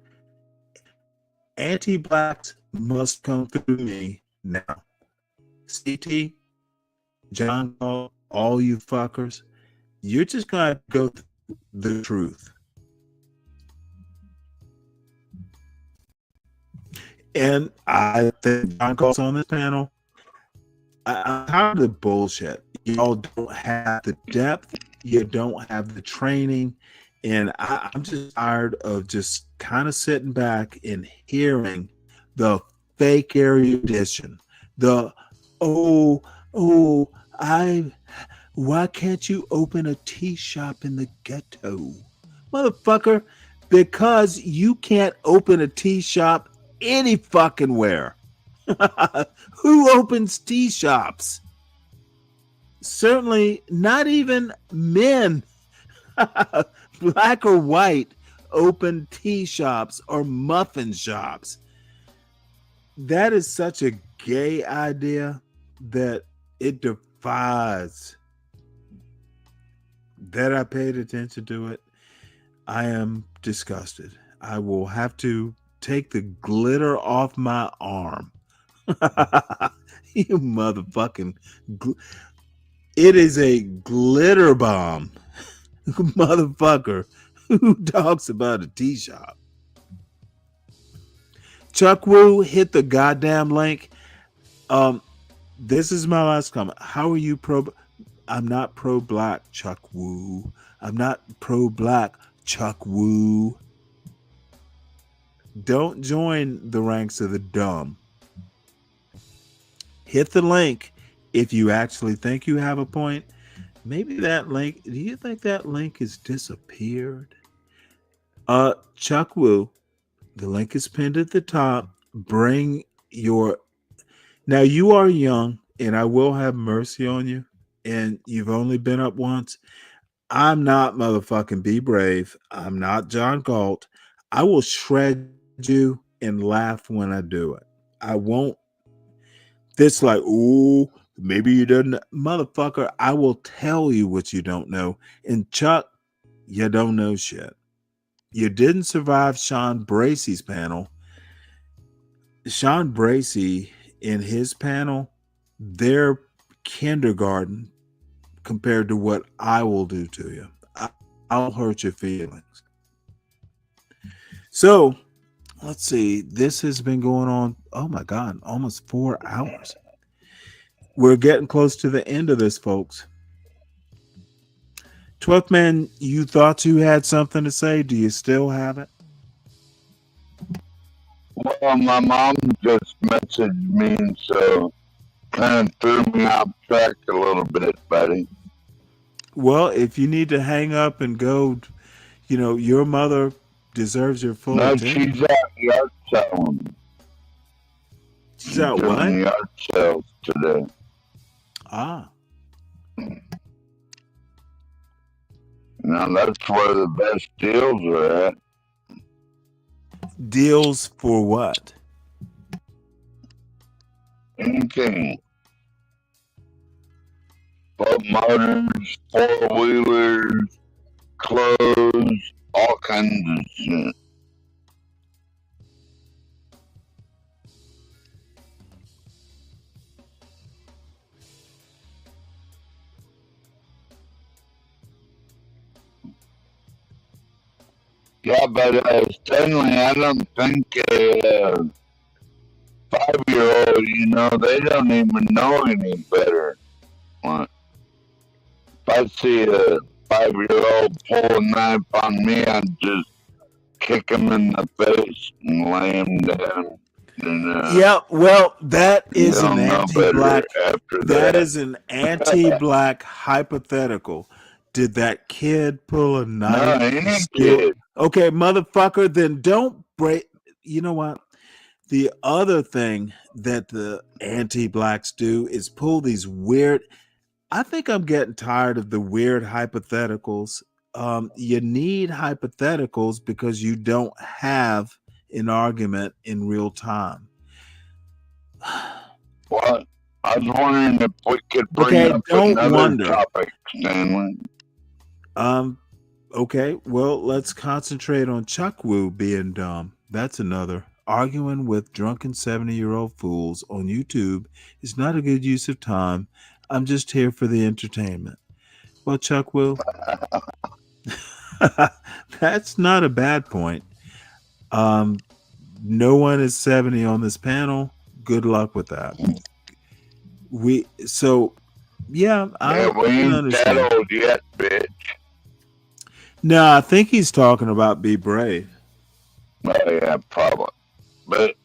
anti-blacks must come through me now. CT, John Paul, all you fuckers, you're just gonna go through the truth. And I think John Paul's on this panel. I'm tired of the bullshit. Y'all don't have the depth, you don't have the training, and I'm just tired of just kind of sitting back and hearing the fake erudition, the Why can't you open a tea shop in the ghetto? Motherfucker, because you can't open a tea shop any fucking where. Who opens tea shops? Certainly not even men, black or white, open tea shops or muffin shops. That is such a gay idea that it defies that I paid attention to it. I am disgusted. I will have to take the glitter off my arm. You motherfucking. It is a glitter bomb. Motherfucker who talks about a tea shop. Chuck Woo, hit the goddamn link. This is my last comment. How are you pro? I'm not pro-black, Chuck Woo. I'm not pro-black, Chuck Woo. Don't join the ranks of the dumb. Hit the link if you actually think you have a point. Maybe that link, do you think that link has disappeared? Chuck Woo, the link is pinned at the top. Bring your... Now, you are young, and I will have mercy on you, and you've only been up once. I'm not motherfucking Be Brave. I'm not John Galt. I will shred you and laugh when I do it. I won't. This like, ooh, maybe you didn't. Motherfucker, I will tell you what you don't know. And Chuck, you don't know shit. You didn't survive Sean Bracey's panel. Sean Bracey, in his panel, they're kindergarten compared to what I will do to you. I'll hurt your feelings. So, let's see. This has been going on, oh my God, almost 4 hours. We're getting close to the end of this, folks. 12th Man, you thought you had something to say. Do you still have it? Well, my mom just messaged me, so kind of threw me off track a little bit, buddy. Well, if you need to hang up and go, you know, your mother deserves your full attention. She's out yard selling. She's out doing what? Yard sales today. Ah. Now that's where the best deals are at. Deals for what? Anything. Boat motors, 4-wheelers, clothes, all kinds of shit. Yeah, but Stanley, I don't think a 5-year-old, you know, they don't even know any better. If I see a 5-year-old pull a knife on me, I'd just kick him in the face and lay him down. And, yeah, well, that is an anti-black. That is an anti-black hypothetical. Did that kid pull a knife? No, any kid. Okay, motherfucker, then don't break. You know what? The other thing that the anti-blacks do is pull these weird. I think I'm getting tired of the weird hypotheticals. You need hypotheticals because you don't have an argument in real time. Well, I was wondering if we could bring up another topic, Stanley. Okay, well, let's concentrate on Chuck Woo being dumb. That's another. Arguing with drunken 70-year-old fools on YouTube is not a good use of time. I'm just here for the entertainment. Well, Chuck Woo, that's not a bad point. No one is 70 on this panel. Good luck with that. We ain't that old yet, bitch. No, I think he's talking about Be Brave. Oh, yeah, probably. But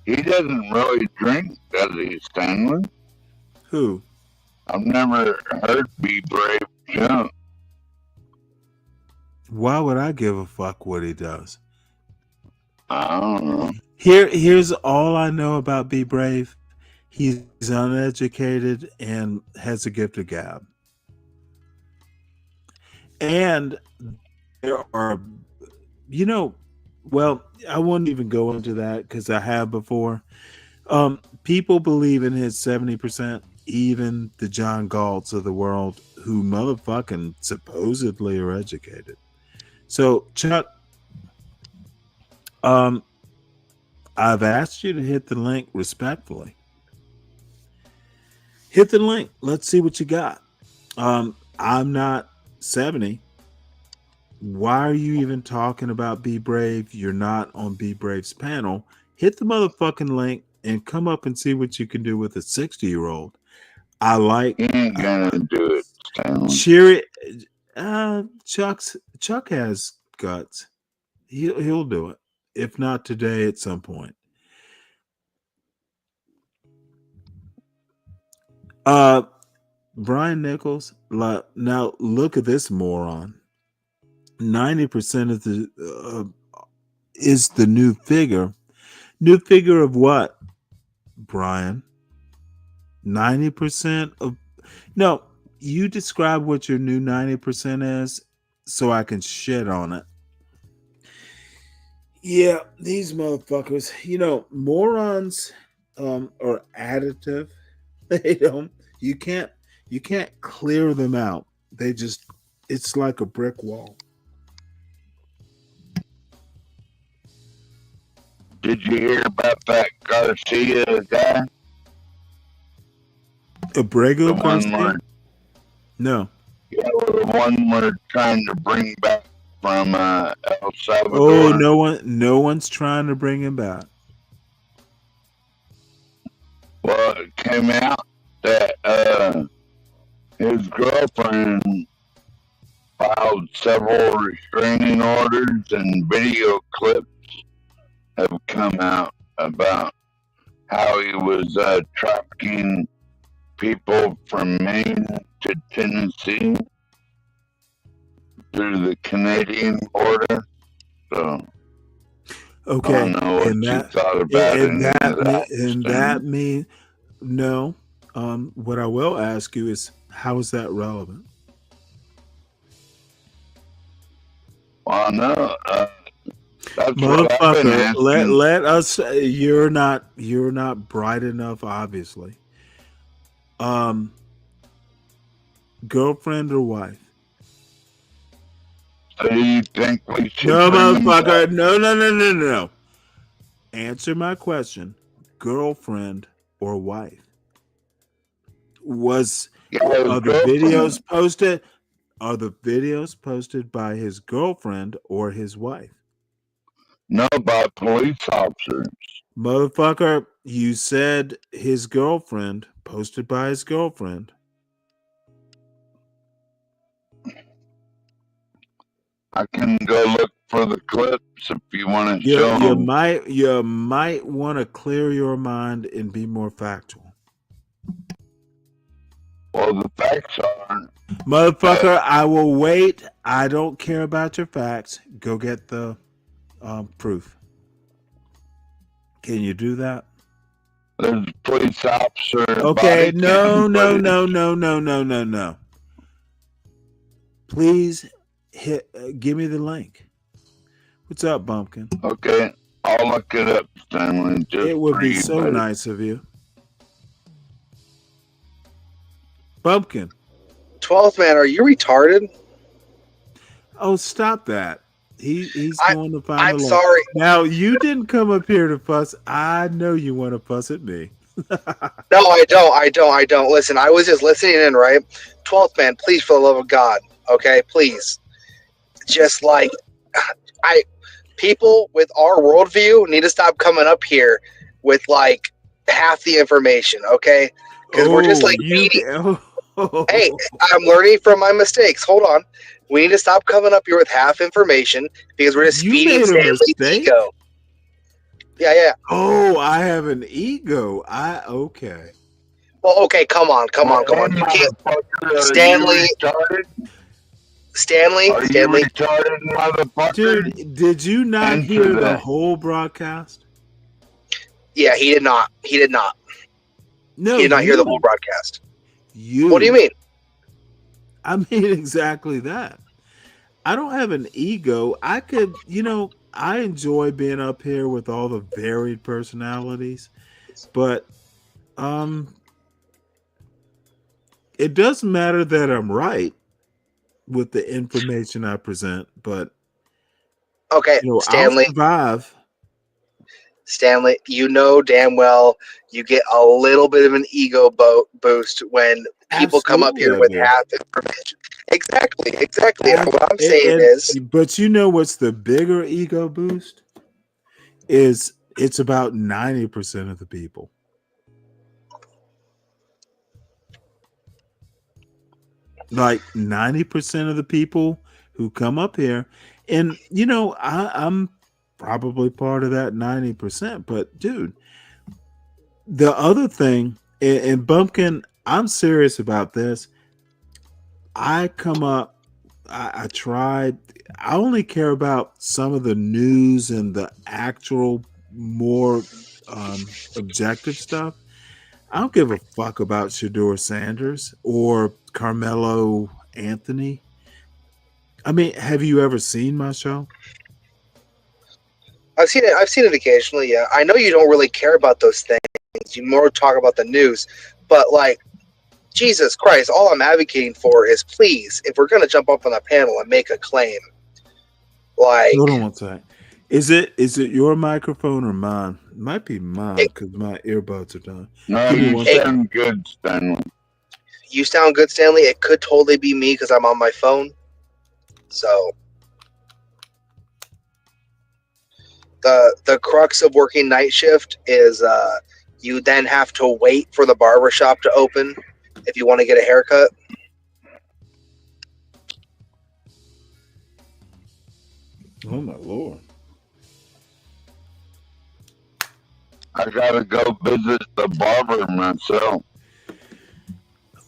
he doesn't really drink, does he, Stanley? Who? I've never heard Be Brave jump. Why would I give a fuck what he does? I don't know. Here's all I know about Be Brave. He's uneducated and has a gift of gab. And there are, well, I won't even go into that because I have before. People believe in his 70%, even the John Galts of the world who motherfucking supposedly are educated. So, Chuck, I've asked you to hit the link respectfully. Hit the link. Let's see what you got. I'm not 70. Why are you even talking about Be Brave? You're not on Be Brave's panel. Hit the motherfucking link and come up and see what you can do with a 60-year-old. I like. He ain't gonna do it, Stanley. Cheer it. Chuck has guts. He'll do it. If not today, at some point. Brian Nichols. Now look at this moron. 90% of the is the new figure. New figure of what, Brian? 90% of no. You describe what your new 90% is, so I can shit on it. Yeah, these motherfuckers. Morons are additive. They don't. You can't clear them out. They just. It's like a brick wall. Did you hear about that Garcia guy? Abrego Garcia? No. Yeah, the one we're trying to bring back from El Salvador. Oh, no one's trying to bring him back. Well, it came out that his girlfriend filed several restraining orders, and video clips have come out about how he was trafficking people from Maine to Tennessee through the Canadian border. So, okay, I don't know what you thought about that means no. What I will ask you is, how is that relevant? Well, no. That's motherfucker, let us. You're not bright enough, obviously. Girlfriend or wife? So you think we should? No, motherfucker. No. Answer my question. Girlfriend or wife? Are the videos posted? Are the videos posted by his girlfriend or his wife? No, by police officers. Motherfucker, you said his girlfriend, posted by his girlfriend. I can go look for the clips if you want to show You them. might want to clear your mind and be more factual. Well, the facts are... Motherfucker, I will wait. I don't care about your facts. Go get the proof. Can you do that? There's a police officer. Okay, no. Please give me the link. What's up, Bumpkin? Okay, I'll look it up, Stanley. It would be so nice of you. Bumpkin. 12th man, are you retarded? Oh, stop that. He's going to find I'm sorry. Now, you didn't come up here to fuss. I know you want to fuss at me. No, I don't. Listen, I was just listening in, right? 12th man, please, for the love of God, okay? Please. Just like, people with our worldview need to stop coming up here with, like, half the information, okay? Because we're just, like, Hey, I'm learning from my mistakes. Hold on. We need to stop coming up here with half information because we're just feeding Stanley's ego. Yeah. Oh, I have an ego. Okay. Well, okay, come on. You can't, Stanley. Stanley. Are you retarded, motherfucker? Dude, did you not hear the whole broadcast? Yeah, he did not. No, he did not hear the whole broadcast. You. What do you mean? I mean exactly that. I don't have an ego. I could, I enjoy being up here with all the varied personalities, but it doesn't matter that I'm right with the information I present, but okay, Stanley. I'll survive. Stanley, you know damn well you get a little bit of an ego boost when people come up here with half information. Exactly. And what I'm saying is, but you know what's the bigger ego boost? Is it's about 90% of the people. Like 90% of the people who come up here, and I'm probably part of that 90%. But dude, the other thing, and Bumpkin, I'm serious about this. I come up, I tried. I only care about some of the news and the actual more objective stuff. I don't give a fuck about Shador Sanders or Carmelo Anthony. I mean, have you ever seen my show? I've seen it occasionally, yeah. I know you don't really care about those things. You more talk about the news. But, like, Jesus Christ, all I'm advocating for is, please, if we're going to jump up on the panel and make a claim, like... Hold on one second. Is it your microphone or mine? It might be mine because my earbuds are done. No, you sound good, Stanley. You sound good, Stanley. It could totally be me because I'm on my phone. So... The crux of working night shift is you then have to wait for the barbershop to open if you want to get a haircut. Oh my Lord. I gotta go visit the barber myself.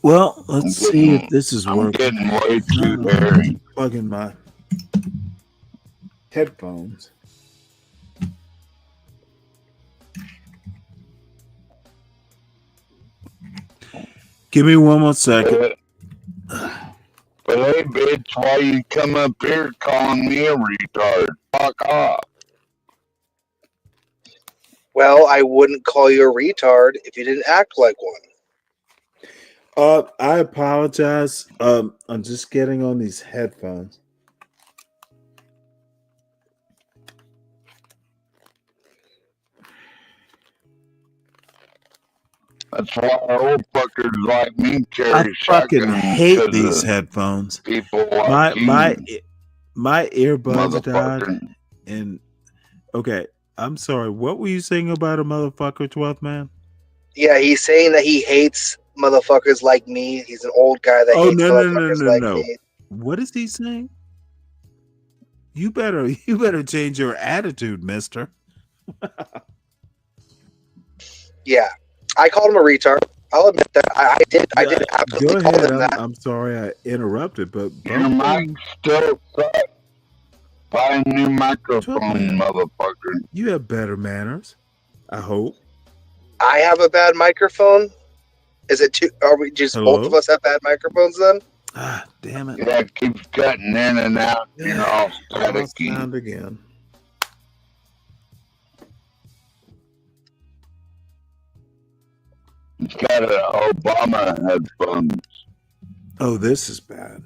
Well, let's see if this is working. I'm getting way too hairy. Plug in my headphones. Give me one more second. But hey, bitch, why you come up here calling me a retard? Fuck off. Well, I wouldn't call you a retard if you didn't act like one. I apologize. I'm just getting on these headphones. That's why old fuckers like me carry I fucking shotguns. hate these headphones. People like my earbuds died. And okay, I'm sorry. What were you saying about a motherfucker, 12th man? Yeah, he's saying that he hates motherfuckers like me. He's an old guy that hates motherfuckers like me. What is he saying? You better change your attitude, mister. Yeah. I called him a retard. I'll admit that. I did absolutely call him that. I'm sorry I interrupted, but your mic still sucks. Buy a new microphone, motherfucker. You have better manners, I hope. I have a bad microphone? Is it two? Are we just both of us have bad microphones then? Ah, damn it. Yeah, it keeps cutting in and out. You know, staticky. Sound again. It's got an Obama headphones. Oh, this is bad.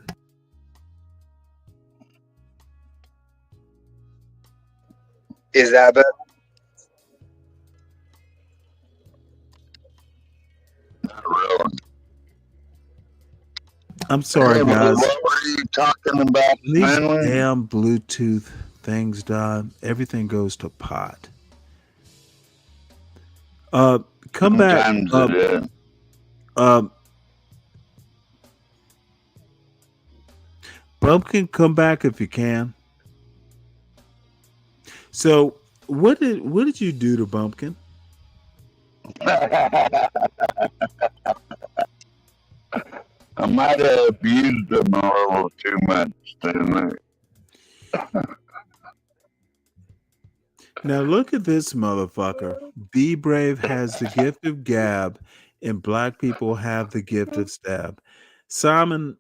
Is that bad? Not really. I'm sorry, guys. What were you talking about? These damn Bluetooth things die. Everything goes to pot. Come back. Bumpkin, come back if you can. So, what did you do to Bumpkin? might have abused them a little too much, Stanley. Now look at this motherfucker. Be Brave has the gift of gab, and black people have the gift of stab. Simon,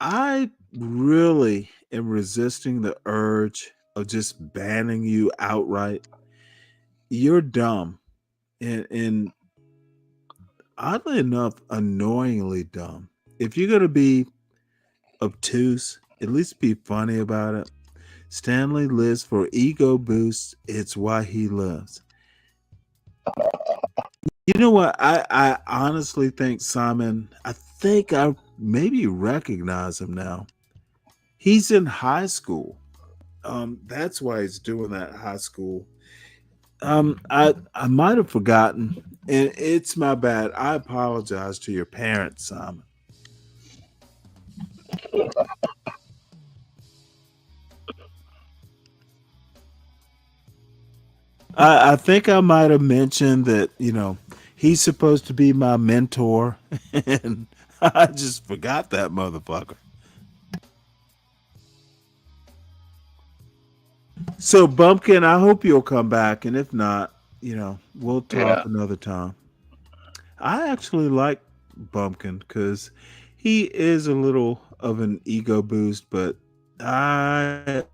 I really am resisting the urge of just banning you outright. You're dumb. And oddly enough, annoyingly dumb. If you're gonna be obtuse, at least be funny about it. Stanley lives for ego boosts. It's why he lives. You know what? I honestly think Simon, I think I maybe recognize him now. He's in high school. That's why he's doing that high school. I might have forgotten, and it's my bad. I apologize to your parents, Simon. I think I might have mentioned that, he's supposed to be my mentor, and I just forgot that motherfucker. So, Bumpkin, I hope you'll come back, and if not, we'll talk another time. I actually like Bumpkin because he is a little of an ego boost, but I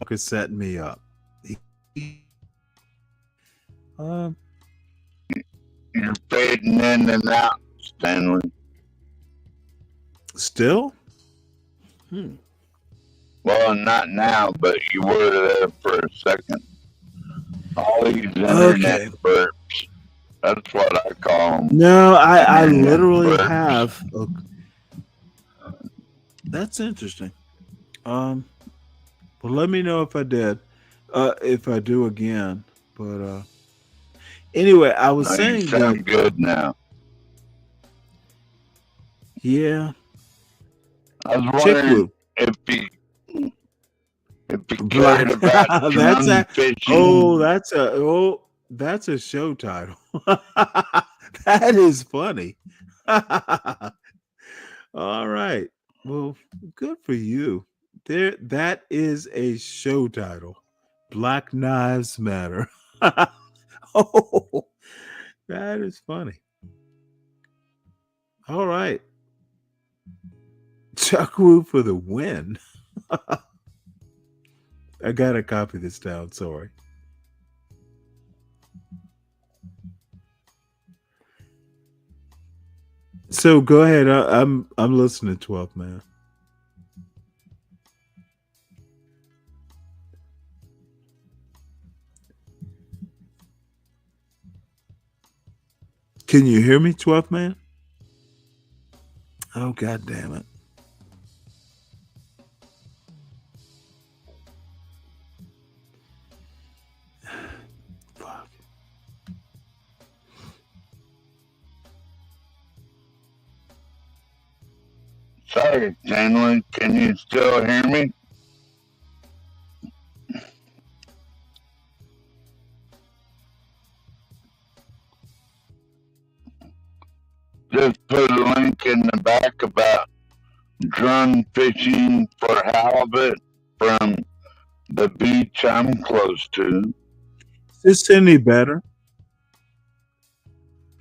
is setting me up. You're fading in and out, Stanley. Still? Well, not now, but you were there for a second. All these internet burps. That's what I call them. No, I literally burps. Have. That's interesting. Well, let me know if I did. If I do again. But anyway, I was saying you sound that good now. Yeah. I was wondering if you cared about fishing. That's a show title. That is funny. All right. Well, good for you. That is a show title. Black Knives Matter. Oh, that is funny. All right. Chuck Woo for the win. I gotta copy this down. Sorry. So go ahead. I'm listening. 12th man. Can you hear me, 12th man? Oh, God damn it. Fuck. Sorry, Stanley. Can you still hear me? Just put a link in the back about drum fishing for halibut from the beach I'm close to. Is this any better?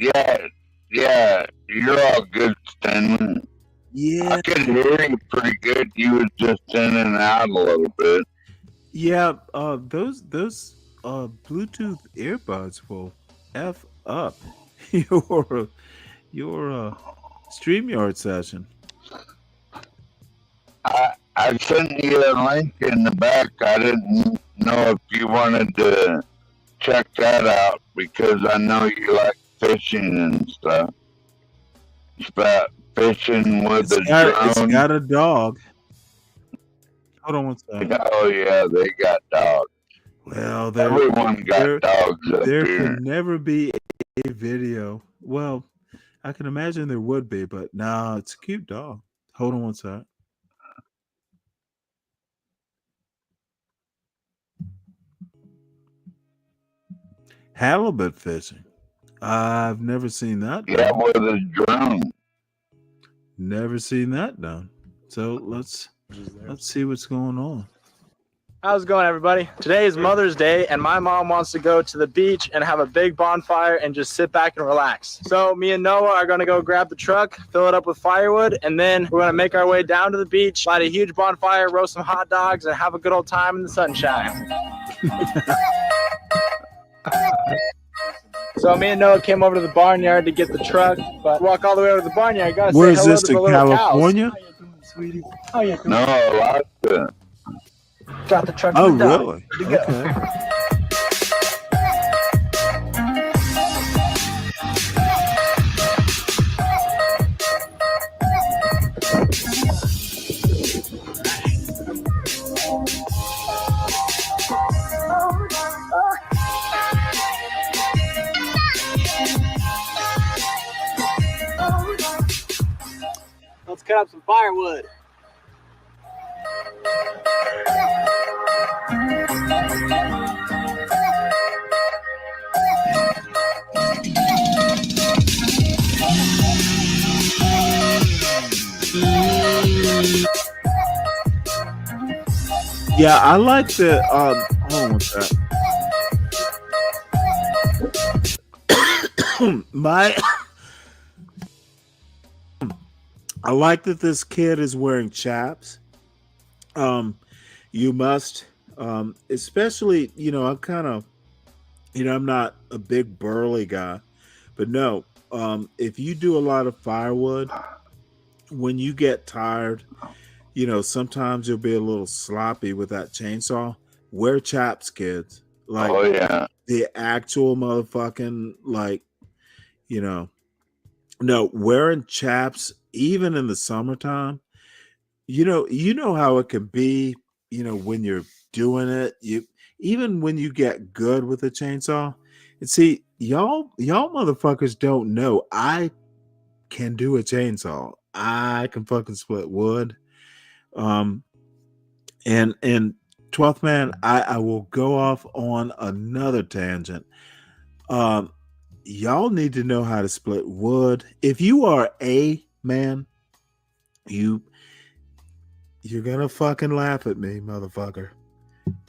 Yeah, you're all good, Stanley. Yeah. I could hear you pretty good. You was just in and out a little bit. Yeah, those Bluetooth earbuds will F up your StreamYard session. I sent you a link in the back. I didn't know if you wanted to check that out because I know you like fishing and stuff. It's about fishing with a drone. It's got a dog. Hold on one second. Oh yeah, they got dogs. Well, everyone got dogs up there here. Can never be a video. Well, I can imagine there would be, but no, it's a cute dog. Hold on one second. Halibut fishing. I've never seen that. Yeah, with a drone. Never seen that done. So let's see what's going on. How's it going, everybody? Today is Mother's Day, and my mom wants to go to the beach and have a big bonfire and just sit back and relax. So me and Noah are going to go grab the truck, fill it up with firewood, and then we're going to make our way down to the beach, light a huge bonfire, roast some hot dogs, and have a good old time in the sunshine. So me and Noah came over to the barnyard to get the truck, but walk all the way over to the barnyard. Gotta Where say is hello this, to the in little California? cows. No, Alaska. Got the truck. Oh, to the dock. really? To go. Okay. Let's cut up some firewood. Yeah, I like the hold on one sec. I like that this kid is wearing chaps. You must, especially, I'm kind of, I'm not a big burly guy, but no, if you do a lot of firewood, when you get tired, sometimes you'll be a little sloppy with that chainsaw. Wear chaps, kids. Like, Oh, yeah. the actual motherfucking, no, wearing chaps, even in the summertime, you know how it can be, when you're doing it, even when you get good with a chainsaw. And see, y'all motherfuckers don't know I can do a chainsaw. I can fucking split wood. And 12th man, I will go off on another tangent. Y'all need to know how to split wood. If you are a man, you're gonna fucking laugh at me, motherfucker.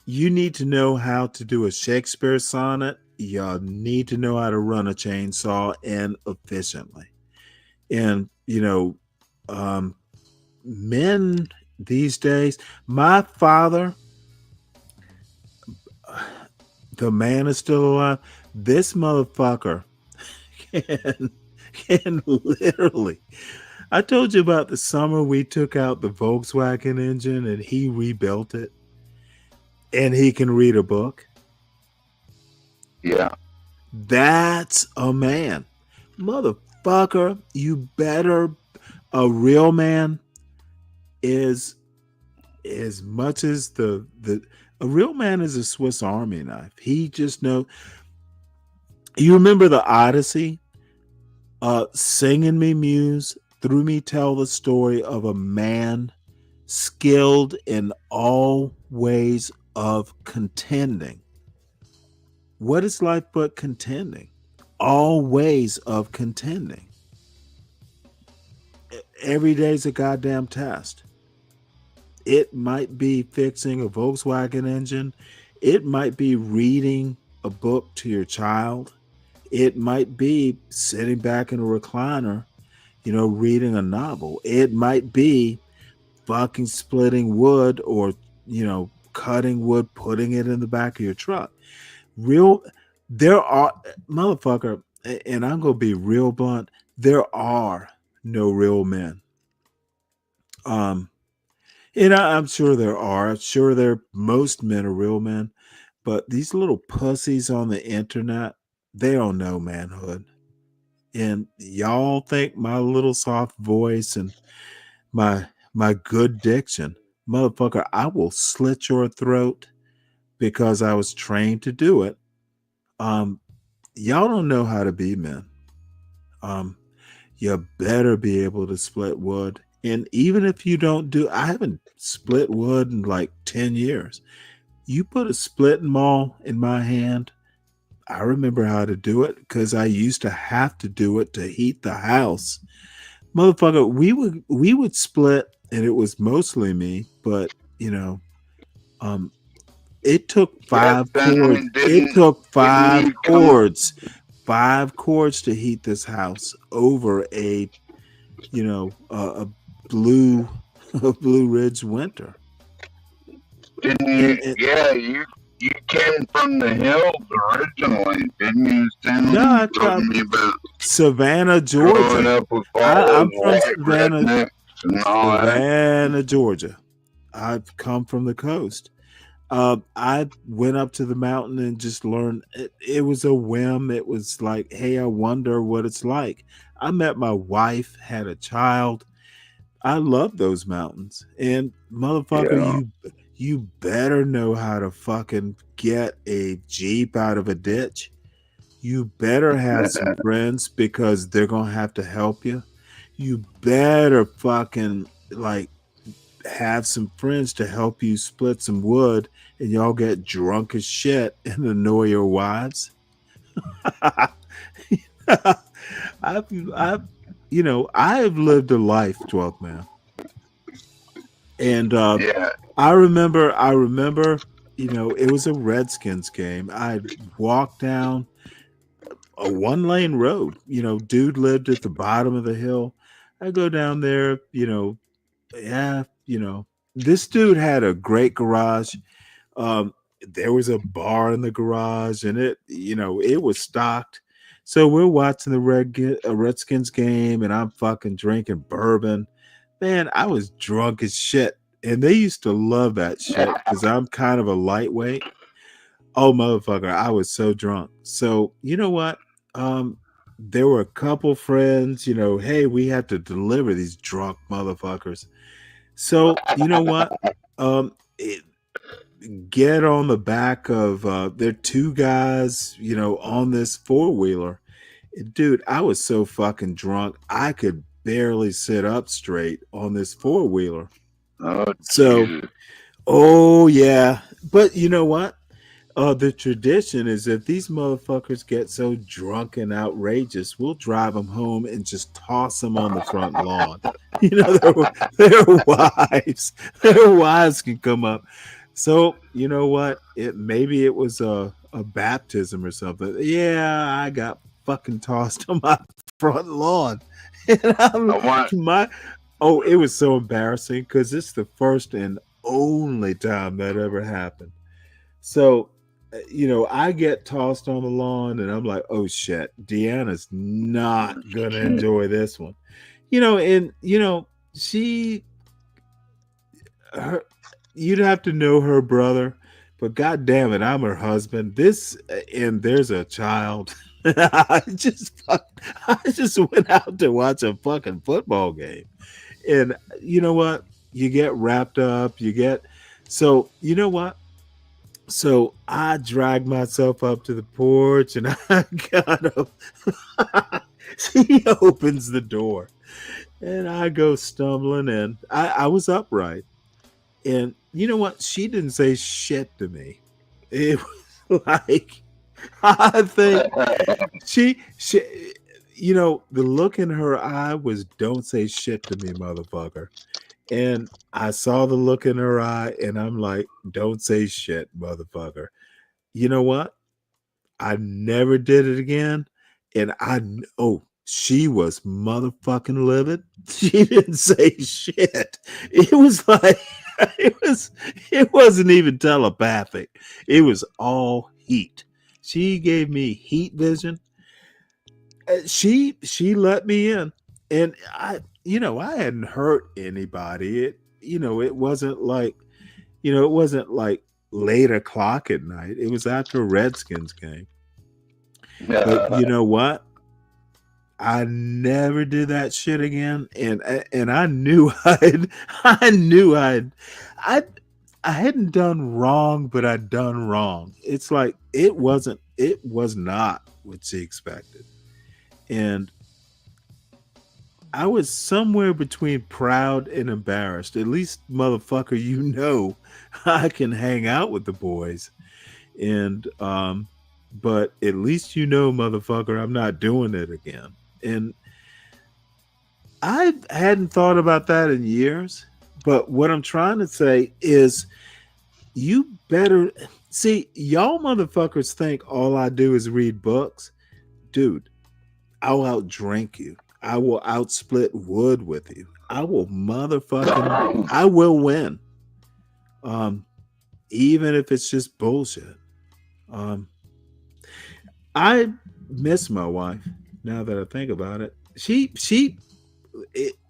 You need to know how to do a Shakespeare sonnet. Y'all need to know how to run a chainsaw and efficiently. And men these days, my father, the man is still alive. This motherfucker can literally. I told you about the summer we took out the Volkswagen engine and he rebuilt it, and he can read a book. Yeah. That's a man. Motherfucker, you better. A real man is as much as a real man is a Swiss Army knife. He just know. You remember the Odyssey? Singing me muse, through me tell the story of a man skilled in all ways of contending. What is life but contending? All ways of contending. Every day's a goddamn test. It might be fixing a Volkswagen engine. It might be reading a book to your child. It might be sitting back in a recliner, reading a novel. It might be fucking splitting wood or, cutting wood, putting it in the back of your truck. There are, motherfucker, and I'm going to be real blunt, there are no real men. I'm sure there are. I'm sure most men are real men, but these little pussies on the internet, they don't know manhood. And y'all think my little soft voice and my good diction, motherfucker, I will slit your throat because I was trained to do it. Y'all don't know how to be men. You better be able to split wood. And even if you don't I haven't split wood in like 10 years. You put a splitting maul in my hand, I remember how to do it because I used to have to do it to heat the house. Motherfucker, we would split, and it was mostly me, but you know, um, it took five cords. Stanley, It took didn't five you come? cords, 5 cords to heat this house over a, a blue, a Blue Ridge winter. Didn't you? Yeah, you came from the hills originally, didn't you, Stanley? No, I You told come me about Savannah, growing Georgia. up with all those I'm from white rednecks and all that. Savannah, Georgia. I've come from the coast. I went up to the mountain and just learned. It was a whim. It was like, hey, I wonder what it's like. I met my wife, had a child. I love those mountains. And motherfucker, you better know how to fucking get a Jeep out of a ditch. You better have some friends because they're gonna have to help you. You better fucking like have some friends to help you split some wood, and y'all get drunk as shit and annoy your wives. I've I've lived a life, 12th man. And I remember, it was a Redskins game. I walked down a 1-lane road. Dude lived at the bottom of the hill. I go down there, this dude had a great garage. There was a bar in the garage, and it was stocked. So we're watching the Redskins game, and I'm fucking drinking bourbon. Man, I was drunk as shit, and they used to love that shit because I'm kind of a lightweight. Oh, motherfucker, I was so drunk. So you know what? There were a couple friends. Hey, we have to deliver these drunk motherfuckers. So you know what? Get on the back of there are 2 guys, on this 4-wheeler. Dude, I was so fucking drunk I could barely sit up straight on this 4-wheeler. Oh yeah. But you know what? The tradition is if these motherfuckers get so drunk and outrageous, we'll drive them home and just toss them on the front lawn. Their wives can come up. So you know what? Maybe it was a baptism or something. Yeah, I got fucking tossed on my front lawn. And it was so embarrassing because it's the first and only time that ever happened. So I get tossed on the lawn and I'm like, oh shit, Deanna's not gonna enjoy this one. You'd have to know her brother, but god damn it, I'm her husband. And there's a child. I just went out to watch a fucking football game. And you know what? You get wrapped up, so you know what? So I dragged myself up to the porch and I got up. She opens the door and I go stumbling in. I was upright. And you know what? She didn't say shit to me. It was like, I think she the look in her eye was, don't say shit to me, motherfucker. And I saw the look in her eye and I'm like, don't say shit, motherfucker. You know what? I never did it again. And she was motherfucking livid. She didn't say shit. It was like, it wasn't even telepathic. It was all heat. She gave me heat vision. She let me in. And I hadn't hurt anybody. It wasn't like, late o'clock at night. It was after a Redskins game. But you know what? I never did that shit again. And I knew I hadn't done wrong, but I'd done wrong. It's like it was not what she expected. And I was somewhere between proud and embarrassed. At least, motherfucker, I can hang out with the boys. And but at least you know, motherfucker, I'm not doing it again. And I hadn't thought about that in years, but what I'm trying to say is you better see, y'all motherfuckers think all I do is read books. Dude, I'll outdrink you. I will outsplit wood with you. I will win. Even if it's just bullshit. I miss my wife now that I think about it.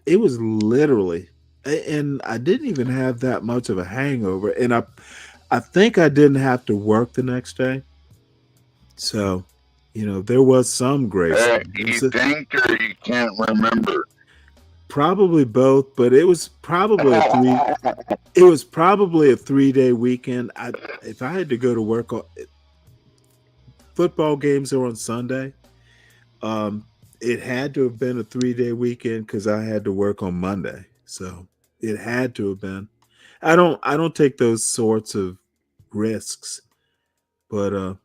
It was literally, and I didn't even have that much of a hangover, and I think I didn't have to work the next day. So, there was some grace. You think, or you can't remember? Probably both, but it was probably a 3-day weekend. If I had to go to work, football games are on Sunday. It had to have been a 3-day weekend because I had to work on Monday. So it had to have been. I don't take those sorts of risks, but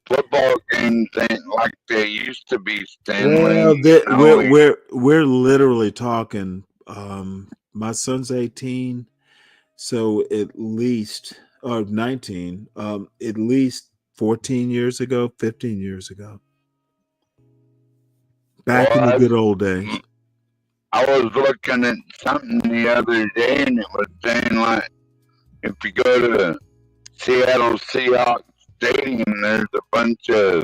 football games ain't like they used to be, Stanley. Well, we're literally talking. My son's 18, so at least, or 19, at least 14 years ago, 15 years ago. Back in the good old days. I was looking at something the other day, and it was saying, like, if you go to Seattle Seahawks Stadium, there's a bunch of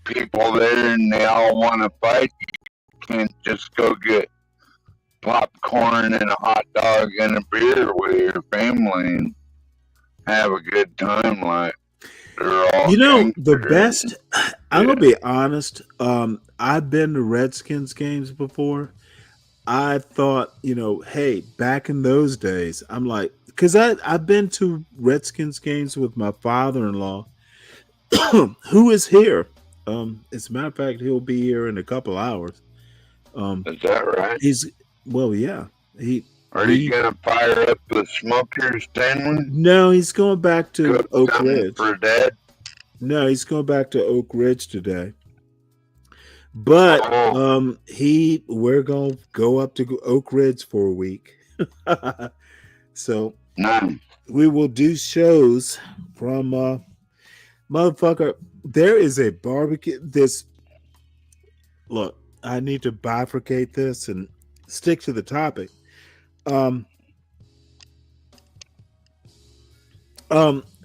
people there, and they all want to fight. You can't just go get popcorn and a hot dog and a beer with your family and have a good time. Like, they're all the best. I'm gonna be honest. I've been to Redskins games before. I thought, hey, back in those days, I'm like, because I've been to Redskins games with my father-in-law, who is here. As a matter of fact, he'll be here in a couple hours. Is that right? Yeah. Are you gonna fire up the smoker, Stanley? No, he's going back to Oak Ridge for Dad. No, he's going back to Oak Ridge today. But we're gonna go up to Oak Ridge for a week. So we will do shows from motherfucker. There is a barbecue. Look, I need to bifurcate this and stick to the topic.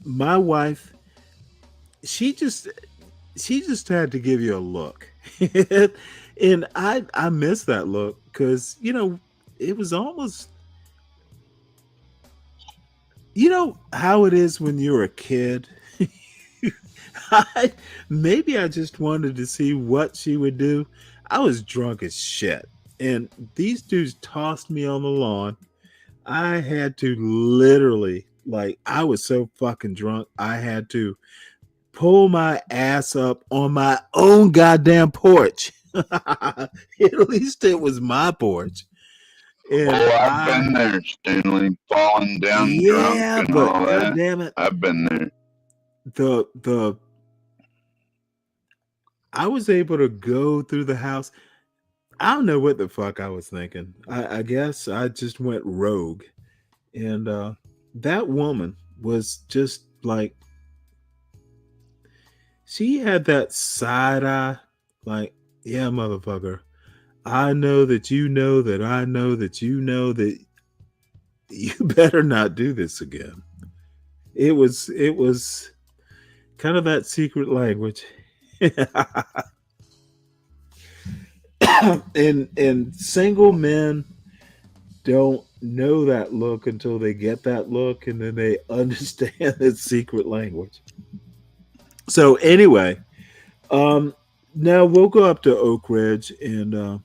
My wife, she just had to give you a look. And I miss that look because it was almost, how it is when you're a kid. Maybe I just wanted to see what she would do. I was drunk as shit, and these dudes tossed me on the lawn. I had to literally, I was so fucking drunk, I had to pull my ass up on my own goddamn porch. At least it was my porch. And I've been there, Stanley, falling down drunk and all that. God damn it. I've been there. I was able to go through the house. I don't know what the fuck I was thinking. I guess I just went rogue. And that woman was just like, she had that side eye, like, yeah, motherfucker, I know that you know that I know that you know that you better not do this again. It was kind of that secret language. and single men don't know that look until they get that look, and then they understand that secret language. So anyway, now we'll go up to Oak Ridge, and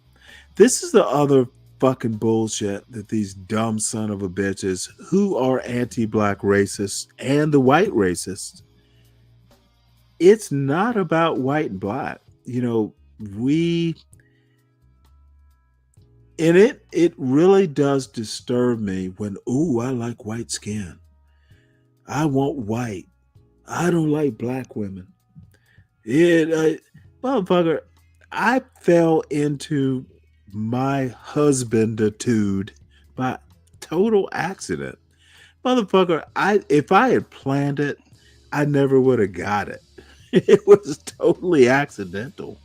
this is the other fucking bullshit that these dumb son of a bitches who are anti-black racists and the white racists. It's not about white and black. It really does disturb me when, I like white skin. I want white. I don't like black women. Motherfucker, I fell into my husbanditude by total accident. Motherfucker, if I had planned it, I never would have got it. It was totally accidental.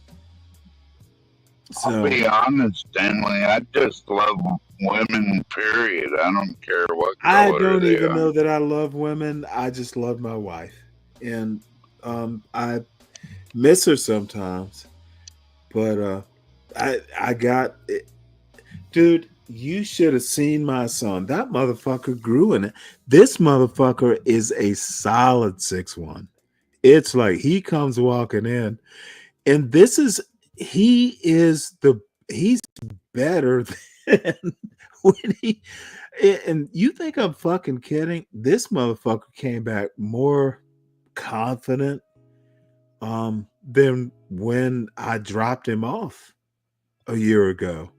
I'll be honest, Stanley. I just love women, period. I don't care what color I don't they even are. know that I love women. I just love my wife. And I miss her sometimes. But I got it. Dude, you should have seen my son. That motherfucker grew in it. This motherfucker is a solid 6'1". It's like he comes walking in, and he's better than when he. And you think I'm fucking kidding? This motherfucker came back more confident than when I dropped him off a year ago.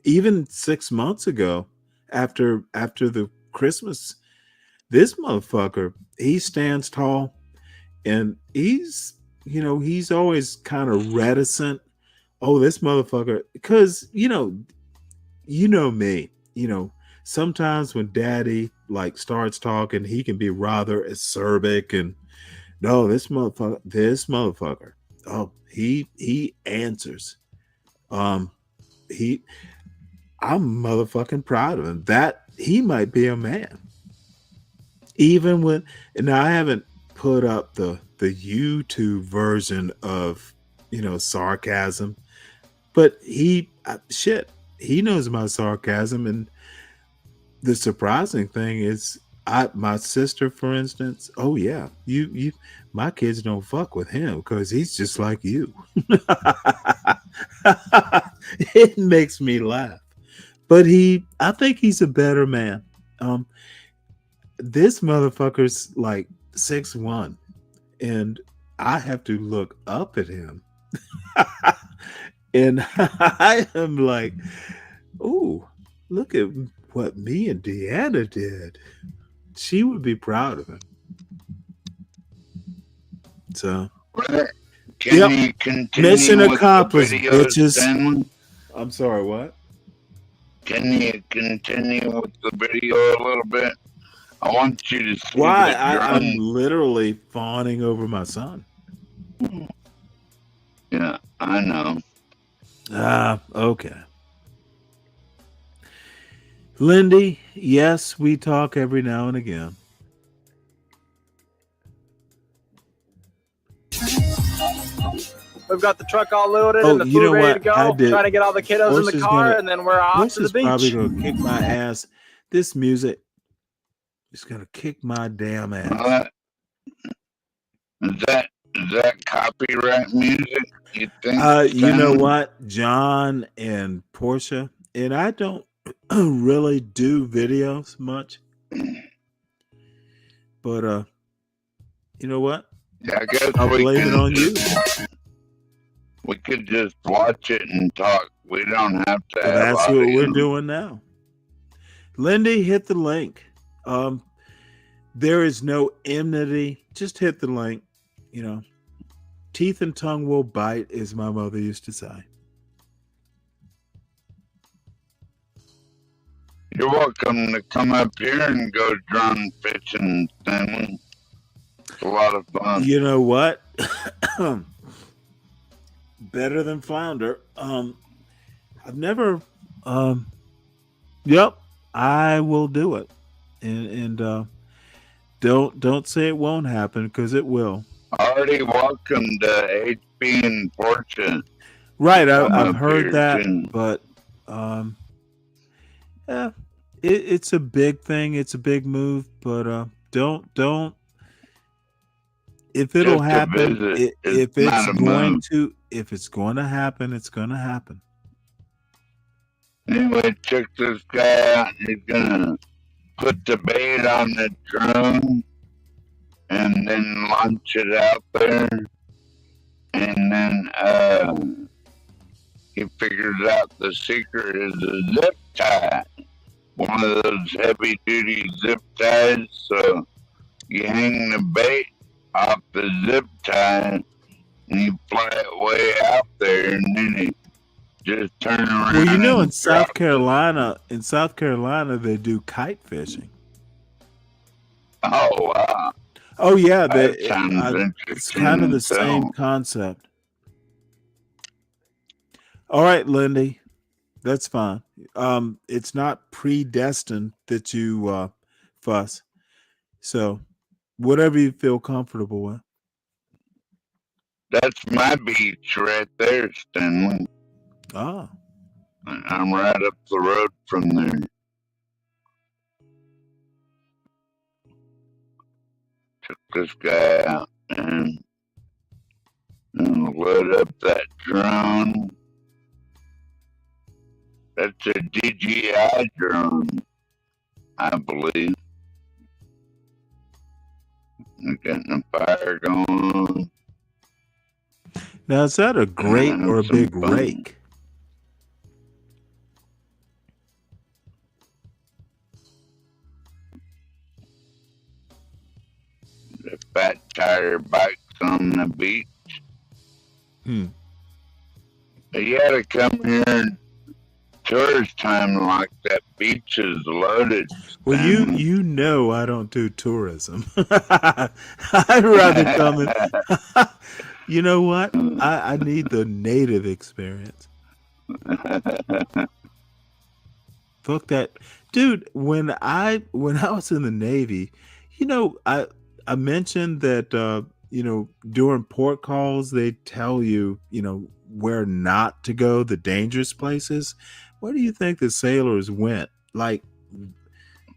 Even 6 months ago, after the Christmas, this motherfucker, he stands tall, and he's always kind of reticent. Oh, this motherfucker, because me, sometimes when daddy like starts talking, he can be rather acerbic, and no, this motherfucker, oh, he answers. I'm motherfucking proud of him. That he might be a man. Even when, and I haven't put up the YouTube version of sarcasm, but he knows my sarcasm. And the surprising thing is, my sister, for instance, oh yeah, you my kids don't fuck with him because he's just like you. It makes me laugh. But I think he's a better man. This motherfucker's like 6'1", and I have to look up at him. And I am like, ooh, look at what me and Deanna did. She would be proud of him. So, Can you continue mission with accomplished, the videos, bitches. Stanley? I'm sorry, what? Can you continue with the video a little bit? I want you to see Why? the I'm drone. literally fawning over my son. Yeah, I know. Okay. Lindy, yes, we talk every now and again. We've got the truck all loaded and the food ready to go. Trying to get all the kiddos in the car, and then we're off to the beach. Probably gonna kick my ass. This music is gonna kick my damn ass. Is that copyright music? You think? You know what, John and Portia, and I don't really do videos much, but you know what? Yeah, I guess I'll blame it on you. We could just watch it and talk. We don't have to. Well, that's what we're doing now. Lindy, hit the link. There is no enmity. Just hit the link. Teeth and tongue will bite, as my mother used to say. You're welcome to come up here and go drone fishing, Stanley. It's a lot of fun. You know what? Better than flounder. I've never. Yep, I will do it, and don't say it won't happen, because it will. Already welcome to HB and Fortune. Right, I've heard that, too. But yeah, it's a big thing. It's a big move, but don't. If it'll happen, if it's going to happen, it's going to happen. Anyway, check this guy out. He's gonna put the bait on the drone and then launch it out there, and then he figures out the secret is a zip tie, one of those heavy duty zip ties. So you hang the bait off the zip tie, and you fly it way out there, and then you just turn around. Well, you know, in and South Carolina, they do kite fishing. Oh wow! Oh yeah, that sounds it's kind of the same concept. All right, Lindy, that's fine. It's not predestined that you fuss. So, whatever you feel comfortable with. That's my beach right there, Stanley. Ah. I'm right up the road from there. Took this guy out and load up that drone. That's a DJI drone, I believe. They're getting a fire going on. Now, is that a grate or a big rake? The fat tire bikes on the beach. You gotta come here in tourist time like that beach is loaded. Well, you know I don't do tourism. I'd rather come in. You know what? I need the native experience. Fuck that, dude. When I was in the Navy, you know, I mentioned that during port calls they tell you, where not to go, the dangerous places. Where do you think the sailors went? Like,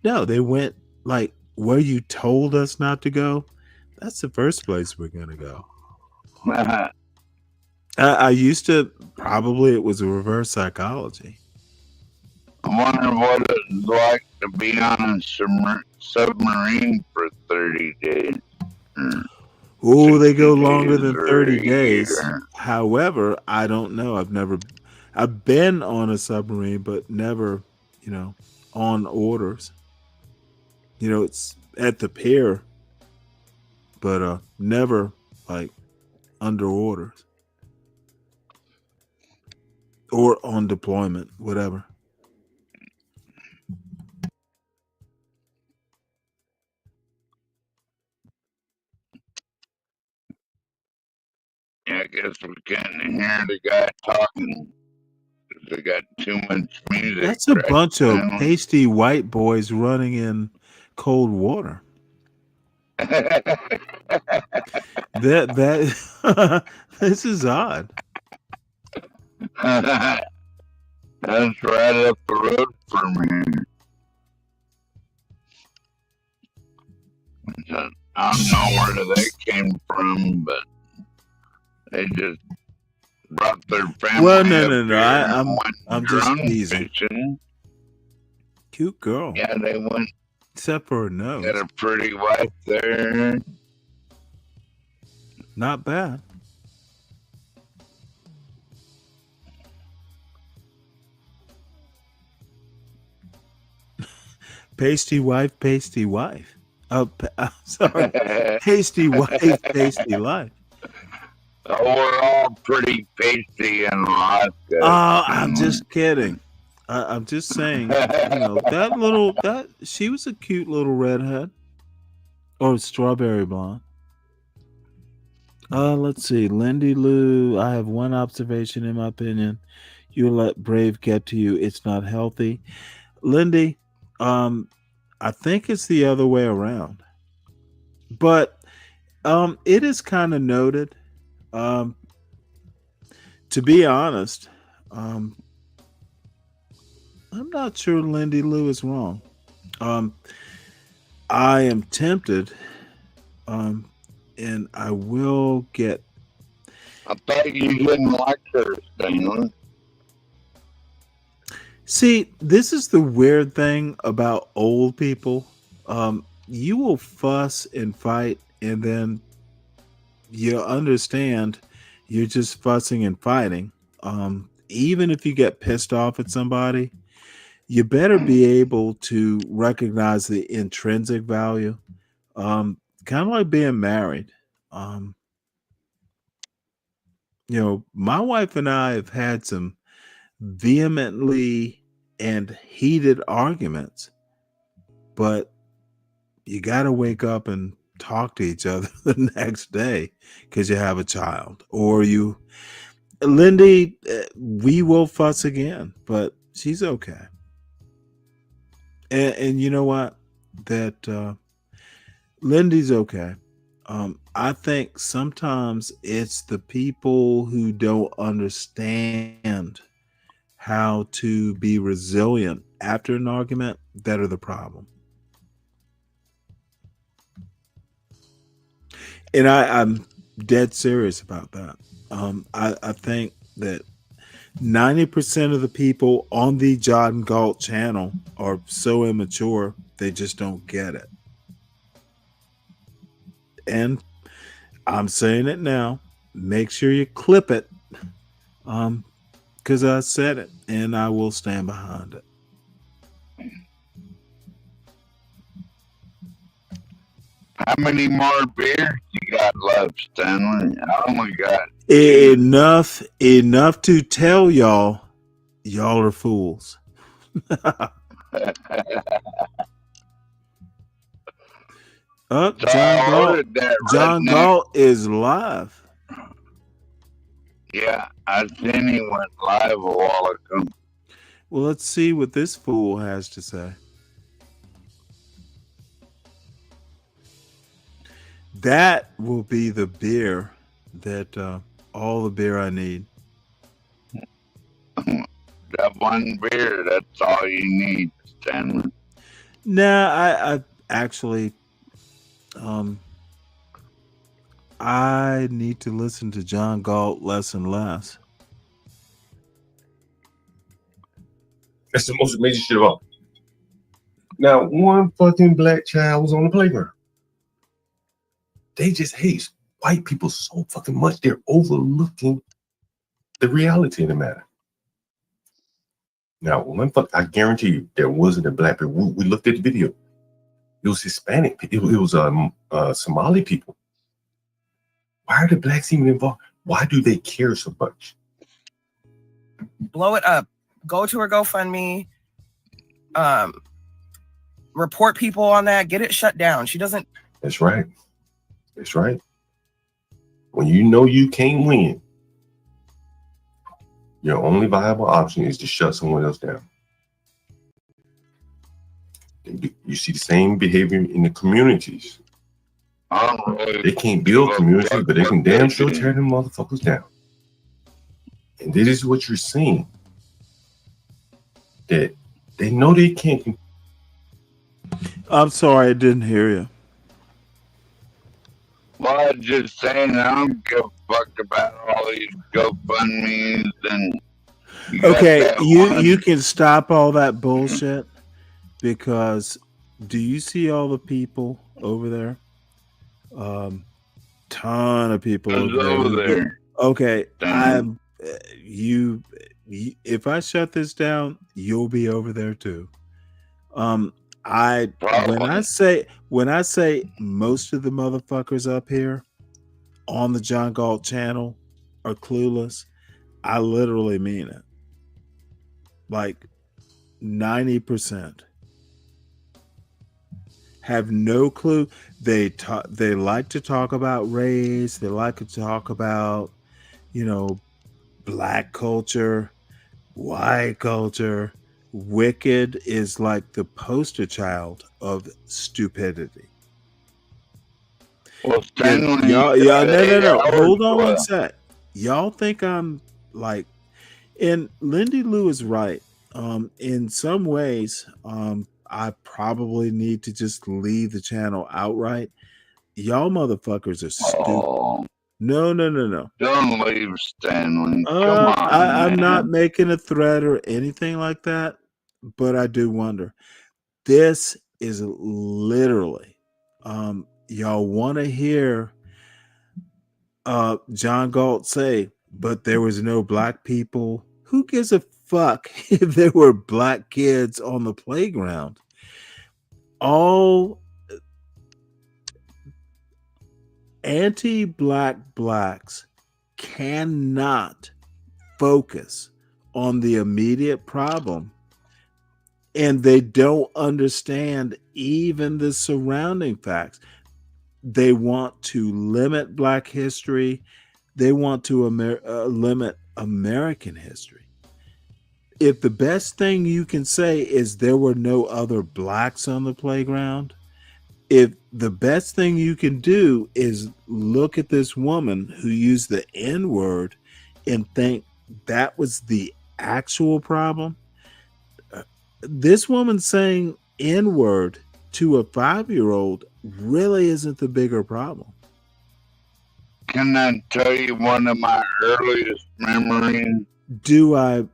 no, they went like where you told us not to go. That's the first place we're gonna go. I used to, probably it was a reverse psychology. I wonder what it's like to be on a submarine for 30 days. Oh, they go longer than 30 days. However, I don't know. I've been on a submarine, but never, on orders. It's at the pier, but never like under orders or on deployment, whatever. Yeah, I guess we can't hear the guy talking. They got too much music. That's a bunch of pasty white boys running in cold water. that this is odd. That's right up the road from here. So, I don't know where they came from, but they just brought their family. Well, no. I'm just teasing. Fishing. Cute girl. Yeah, they went. Except for her nose. Got a pretty wife there. Not bad. Pasty wife, pasty wife. Oh, sorry. Pasty wife, pasty life. Oh, we're all pretty pasty in Alaska. Oh, I'm just kidding. I'm just saying, that she was a cute little redhead. Or strawberry blonde. Let's see. Lindy Lou, I have one observation in my opinion. You let Brave get to you. It's not healthy. Lindy, I think it's the other way around. But it is kind of noted. To be honest, I'm not sure Lindy Lou is wrong. I am tempted, and I will get. I thought you didn't like her, Stanley. See, this is the weird thing about old people. You will fuss and fight, and then you understand you're just fussing and fighting. Even if you get pissed off at somebody, you better be able to recognize the intrinsic value. Kind of like being married. my wife and I have had some vehemently and heated arguments, but you got to wake up and talk to each other the next day because you have a child, or Lindy, we will fuss again, but she's okay. And you know what? That Lindy's okay. I think sometimes it's the people who don't understand how to be resilient after an argument that are the problem. And I'm dead serious about that. I think that 90% of the people on the John Galt channel are so immature, they just don't get it. And I'm saying it now. Make sure you clip it. Because I said it, and I will stand behind it. How many more beers you got left, Stanley? Oh my God. Enough to tell y'all are fools. John Galt is live. Yeah, I seen he went live a while ago. Well, let's see what this fool has to say. That will be the beer that all the beer I need. That one beer, that's all you need, Stanley. Nah, I actually I need to listen to John Galt less and less. That's the most amazing shit of all. Now, one fucking black child was on the playground. They just hate white people so fucking much, they're overlooking the reality of the matter. Now, I guarantee you, there wasn't a black people. We looked at the video. It was Hispanic. It was Somali people. Why are the blacks even involved? Why do they care so much? Blow it up. Go to her GoFundMe. Report people on that. Get it shut down. She doesn't. That's right. That's right. When you know you can't win, your only viable option is to shut someone else down. You see the same behavior in the communities. They can't build communities, but they can damn sure tear them motherfuckers down. And this is what you're seeing. That they know they can't. I'm sorry, I didn't hear you. Well, I'm just saying, I don't give a fuck about all these GoFundMes and. Okay, you can stop all that bullshit, because do you see all the people over there? Ton of people over there. Okay, if I shut this down, you'll be over there too. When I say most of the motherfuckers up here on the John Galt channel are clueless, I literally mean it. Like 90% have no clue. They like to talk about race. They like to talk about, black culture, white culture. Wicked is like the poster child of stupidity. Well, no. Hold on one sec. Y'all think I'm like, and Lindy Lou is right. In some ways, I probably need to just leave the channel outright. Y'all motherfuckers are stupid. No. Don't leave, Stanley. Come on, I'm not making a threat or anything like that, but I do wonder. This is literally, y'all want to hear John Galt say, but there was no black people. Who gives a fuck if there were black kids on the playground? All anti-black blacks cannot focus on the immediate problem, and they don't understand even the surrounding facts. They want to limit Black history. They want to limit American history. If the best thing you can say is there were no other blacks on the playground, if the best thing you can do is look at this woman who used the N-word and think that was the actual problem, this woman saying N-word to a 5-year-old really isn't the bigger problem. Can I tell you one of my earliest memories? Do I?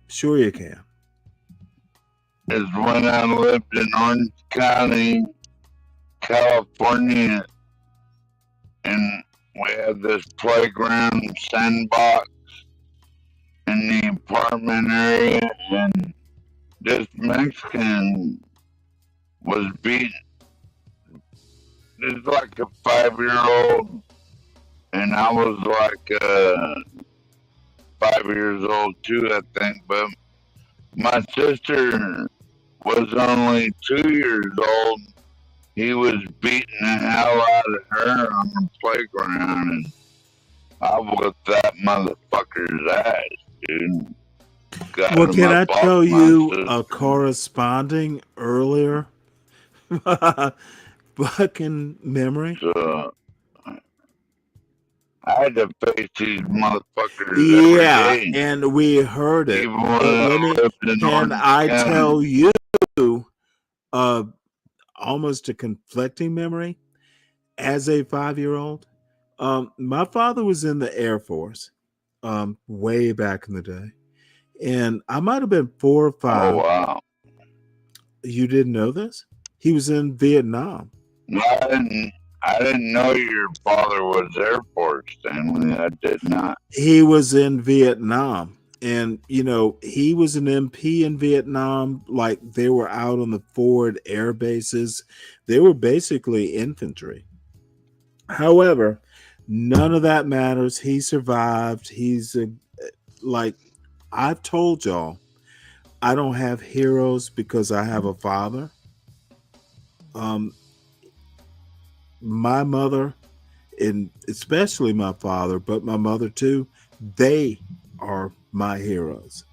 Sure you can. Is when I lived in Orange County, California, and we had this playground sandbox in the apartment area, and this Mexican was beating. This is like a 5-year-old, and I was like 5 years old too, I think. But my sister was only 2 years old. He was beating the hell out of her on the playground, and I whooped that motherfucker's ass, dude. Well, can I tell you a corresponding earlier fucking memory? So, I had to face these motherfuckers every day. And we heard it. Can I tell you almost a conflicting memory as a 5-year-old? My father was in the Air Force way back in the day. And I might have been 4 or 5. Oh, wow. You didn't know this? He was in Vietnam. No, I didn't know your father was Air Force, Stanley. I did not. He was in Vietnam. And, you know, he was an MP in Vietnam. Like, they were out on the forward air bases. They were basically infantry. However, none of that matters. He survived. He's like, I've told y'all, I don't have heroes because I have a father. My mother, and especially my father, but my mother too, they are my heroes.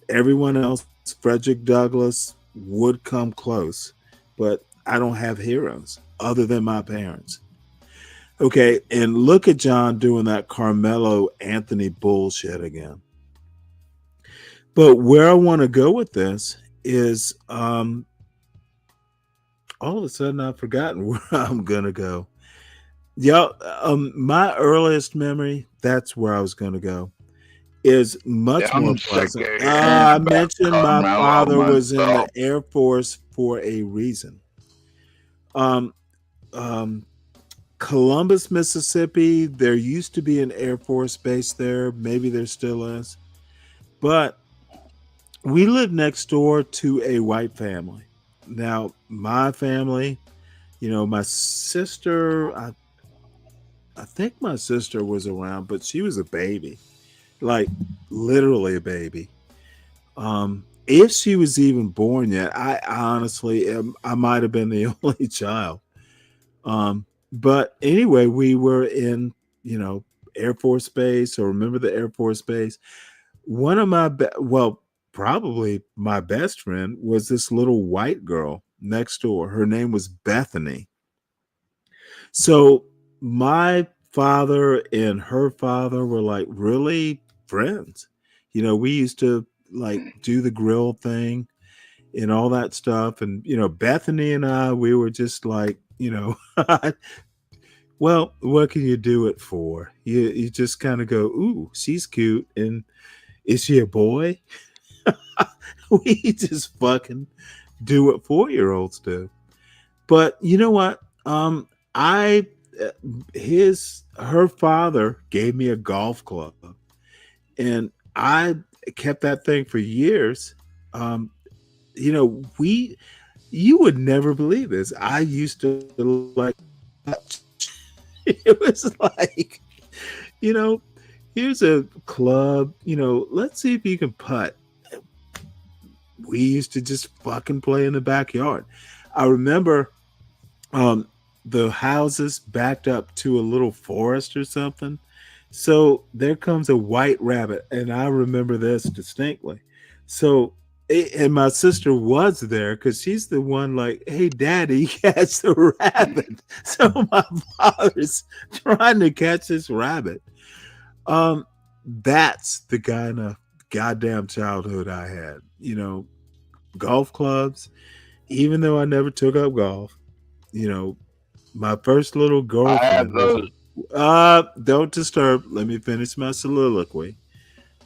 Everyone else, Frederick Douglass, would come close, but I don't have heroes other than my parents. Okay, and look at John doing that Carmelo Anthony bullshit again. But where I want to go with this is all of a sudden I've forgotten where I'm going to go. My earliest memory, that's where I was going to go, is much more pleasant. I mentioned my father was in the Air Force for a reason. Columbus, Mississippi, there used to be an Air Force base there. Maybe there still is. But we lived next door to a white family. Now, my family, you know, my sister, I think my sister was around, but she was a baby, like literally a baby. If she was even born yet, I honestly, I might have been the only child. But anyway, we were in, you know, Air Force Base, or remember the Air Force Base. One of my, probably my best friend was this little white girl next door. Her name was Bethany. So my father and her father were like really friends. You know, we used to like do the grill thing and all that stuff. And, you know, Bethany and I, we were just like, you know, well, what can you do it for? You just kind of go, ooh, she's cute. And is she a boy? We just fucking do what 4-year-olds do. But you know what? Her father gave me a golf club, and I kept that thing for years. You know, you would never believe this. I used to like, it was like, you know, here's a club, let's see if you can putt. We used to just fucking play in the backyard. I remember the houses backed up to a little forest or something. So there comes a white rabbit, and I remember this distinctly. So, and my sister was there because she's the one like, hey, daddy, catch the rabbit. So my father's trying to catch this rabbit. That's the kind of goddamn childhood I had. Golf clubs, even though I never took up golf, my first little girlfriend was, don't disturb. Let me finish my soliloquy,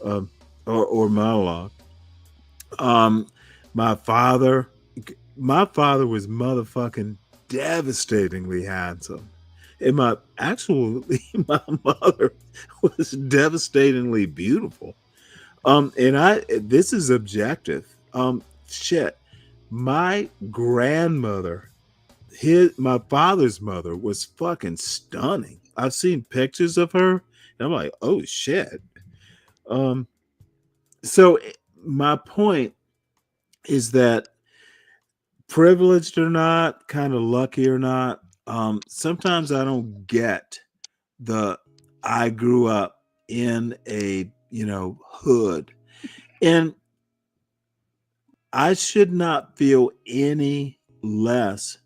or monologue. My father was motherfucking devastatingly handsome, and my mother was devastatingly beautiful. And this is objective. Shit, my grandmother, my father's mother, was fucking stunning. I've seen pictures of her, and I'm like, oh shit. So my point is that, privileged or not, kind of lucky or not, sometimes I don't get I grew up in a hood, and I should not feel any less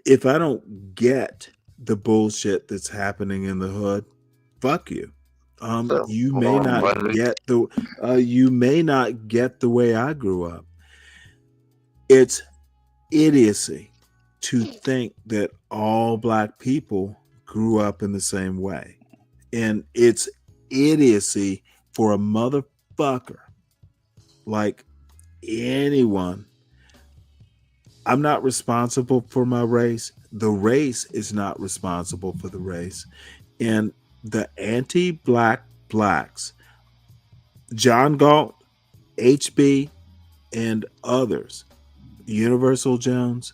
if I don't get the bullshit that's happening in the hood. Fuck you. You may not get the way I grew up. It's idiocy to think that all black people grew up in the same way, and it's idiocy for a motherfucker like anyone. I'm not responsible for my race. The race is not responsible for the race. And the anti-black blacks, John Galt, HB, and others, Universal Jones,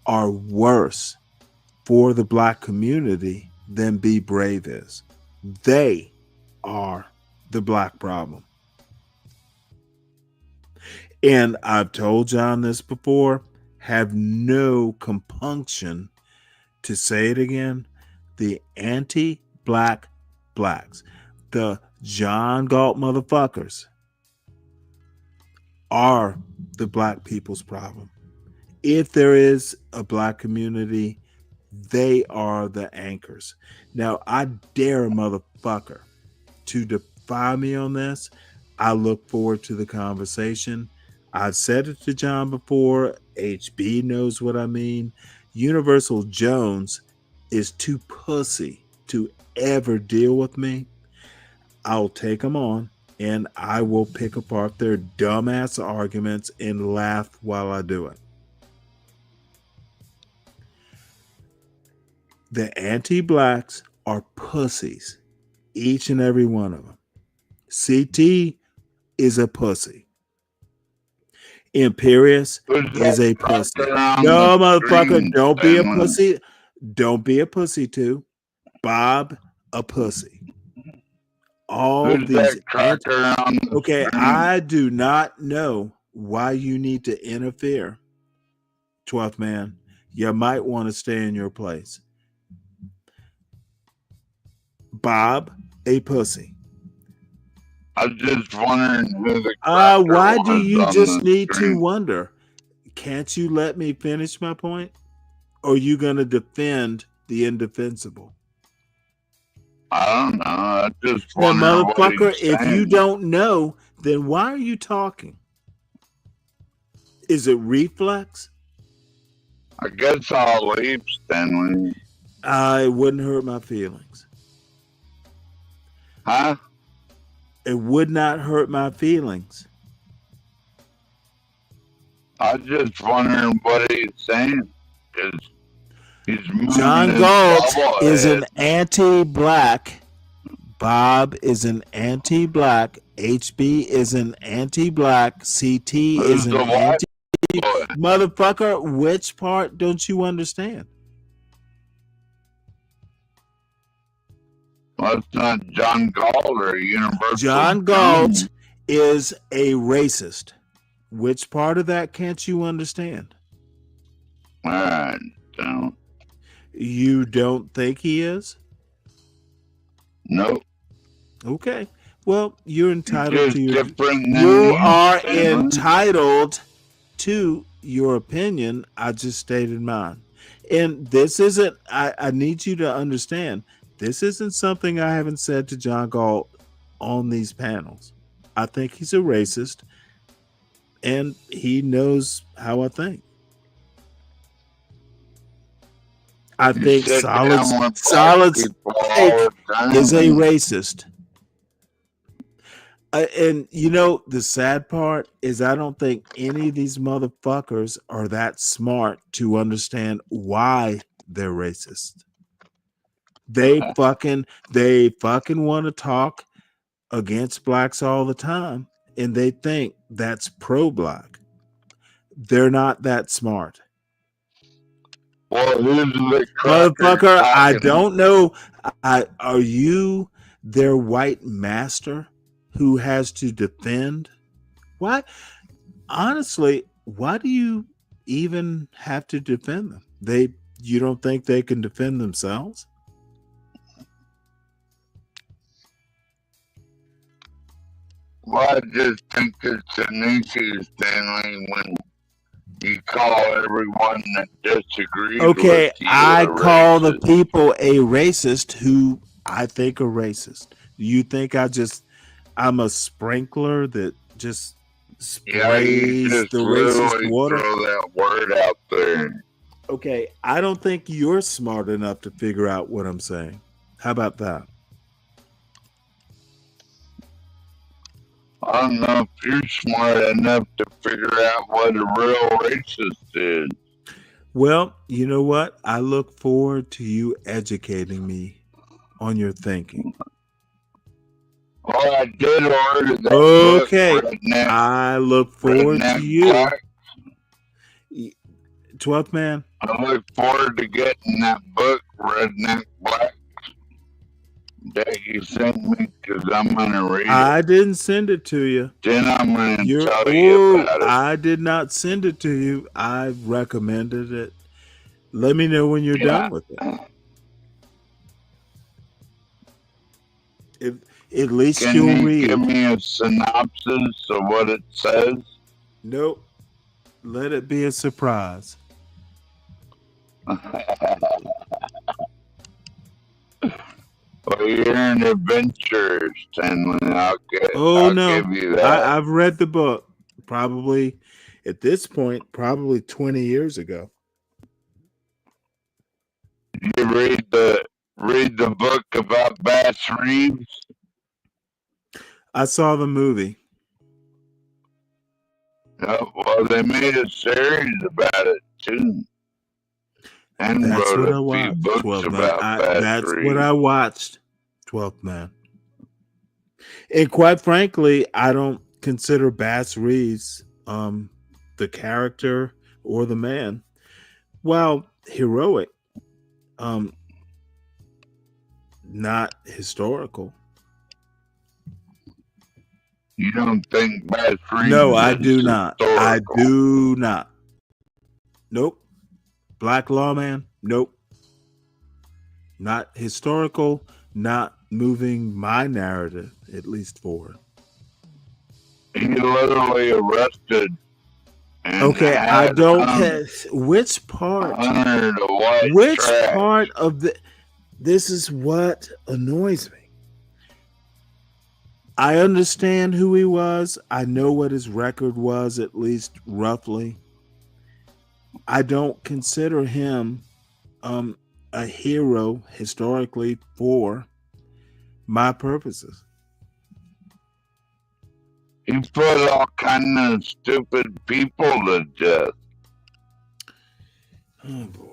are worse for the black community than Be Brave is. They are the black problem. And I've told John this before, have no compunction to say it again. The anti-black blacks, the John Galt motherfuckers, are the black people's problem. If there is a black community, they are the anchors. Now, I dare a motherfucker to defy me on this. I look forward to the conversation. I've said it to John before. HB knows what I mean. Universal Jones is too pussy to ever deal with me. I'll take them on, and I will pick apart their dumbass arguments and laugh while I do it. The anti-blacks are pussies, each and every one of them. CT is a pussy. Imperious is a pussy. No, motherfucker, don't be a pussy. Don't be a pussy too. Bob, a pussy. All these. Okay, I do not know why you need to interfere. 12th man, you might want to stay in your place. Bob, a pussy. I was just wondering who the why do you just need to wonder? Can't you let me finish my point? Or are you going to defend the indefensible? I don't know. I just now, wonder motherfucker, if you don't know, then why are you talking? Is it reflex? I guess I'll leave, Stanley. It wouldn't hurt my feelings. Huh? It would not hurt my feelings. I was just wondering what he's saying. John Galt is an anti-black. Bob is an anti-black. HB is an anti-black. CT is an anti. Motherfucker, which part don't you understand? Well, it's not John Galt or Universal. John Galt is a racist. Which part of that can't you understand? I don't. You don't think he is? Nope. Okay. Well, you're entitled to your. You are entitled to your opinion. I just stated mine, and this isn't. I need you to understand. This isn't something I haven't said to John Galt on these panels. I think he's a racist, and he knows how I think. I think Solid Snake is a racist. And you know, the sad part is I don't think any of these motherfuckers are that smart to understand why they're racist. They fucking want to talk against blacks all the time, and they think that's pro-black. They're not that smart. Well, motherfucker, I don't know. Are you their white master who has to defend? Why? Honestly, why do you even have to defend them? You don't think they can defend themselves? Well, I just think it's an issue, Stanley, when you call everyone that disagrees with you I call the racist. people a racist who I think are racist. You think I'm a sprinkler that just sprays just the racist water? Throw that word out there. Okay, I don't think you're smart enough to figure out what I'm saying. How about that? I don't know if you're smart enough to figure out what a real racist is. Well, you know what? I look forward to you educating me on your thinking. Well, I did order that okay. book, Redneck, I look forward to you. Black. 12th Man. I look forward to getting that book, Redneck Black, that you sent me, because I'm going to read it. I didn't send it to you. Then I'm going to tell you about it. I did not send it to you. I recommended it. Let me know when you're done with it. At least Can you'll you read. give me a synopsis of what it says? Nope. Let it be a surprise. Well, you're an adventurer, Stanley. I'll give you that. I've read the book probably at this point, probably 20 years ago. You read the book about Bass Reeves? I saw the movie. Well, they made a series about it too. And that's wrote what a I watched. few books about Bass That's Reeves. what I watched. 12th Man. And quite frankly, I don't consider Bass Reeves the character or the man. Well, heroic. Not historical. You don't think Bass Reeves? No, I do not. I do not. Nope. Black Lawman? Nope. Not historical, not moving my narrative, at least forward. He literally arrested. Okay, I don't have which part. Which part of this is what annoys me. I understand who he was. I know what his record was, at least roughly. I don't consider him a hero historically for my purposes. He put all kind of stupid people to death. Oh boy.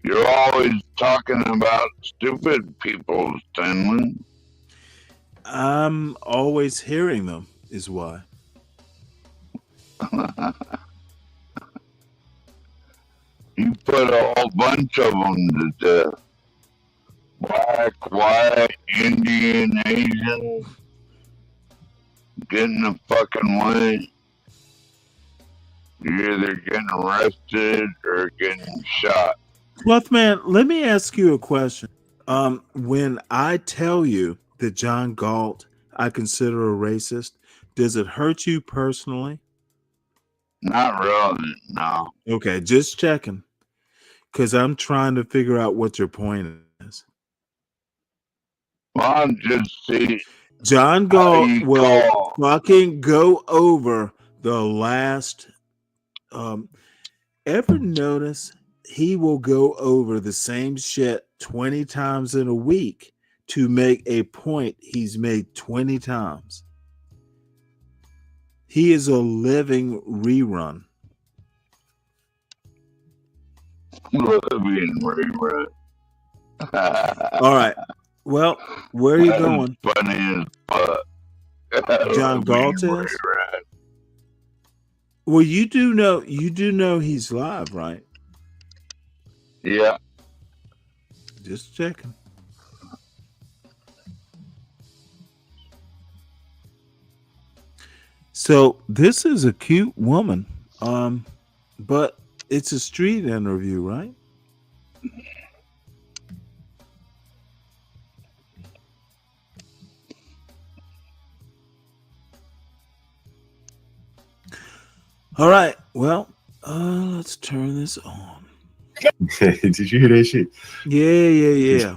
You're always talking about stupid people, Stanley. I'm always hearing them, is why. You put a whole bunch of them to death. Black, white, Indian, Asian, get in the fucking way. You're either getting arrested or getting shot. Clothman, let me ask you a question. When I tell you that John Galt I consider a racist, does it hurt you personally? Not really, no. Okay, just checking. Because I'm trying to figure out what your point is. Well, I'm just saying. John Galt will fucking go over the last. Ever notice he will go over the same shit 20 times in a week to make a point he's made 20 times? He is a living rerun. Living rerun. All right. Well, where are you going? Funny as fuck. John Galt is? Well, you do know he's live, right? Yeah. Just checking. So this is a cute woman, but it's a street interview, right? All right. Well, let's turn this on. Did you hear that shit? Yeah.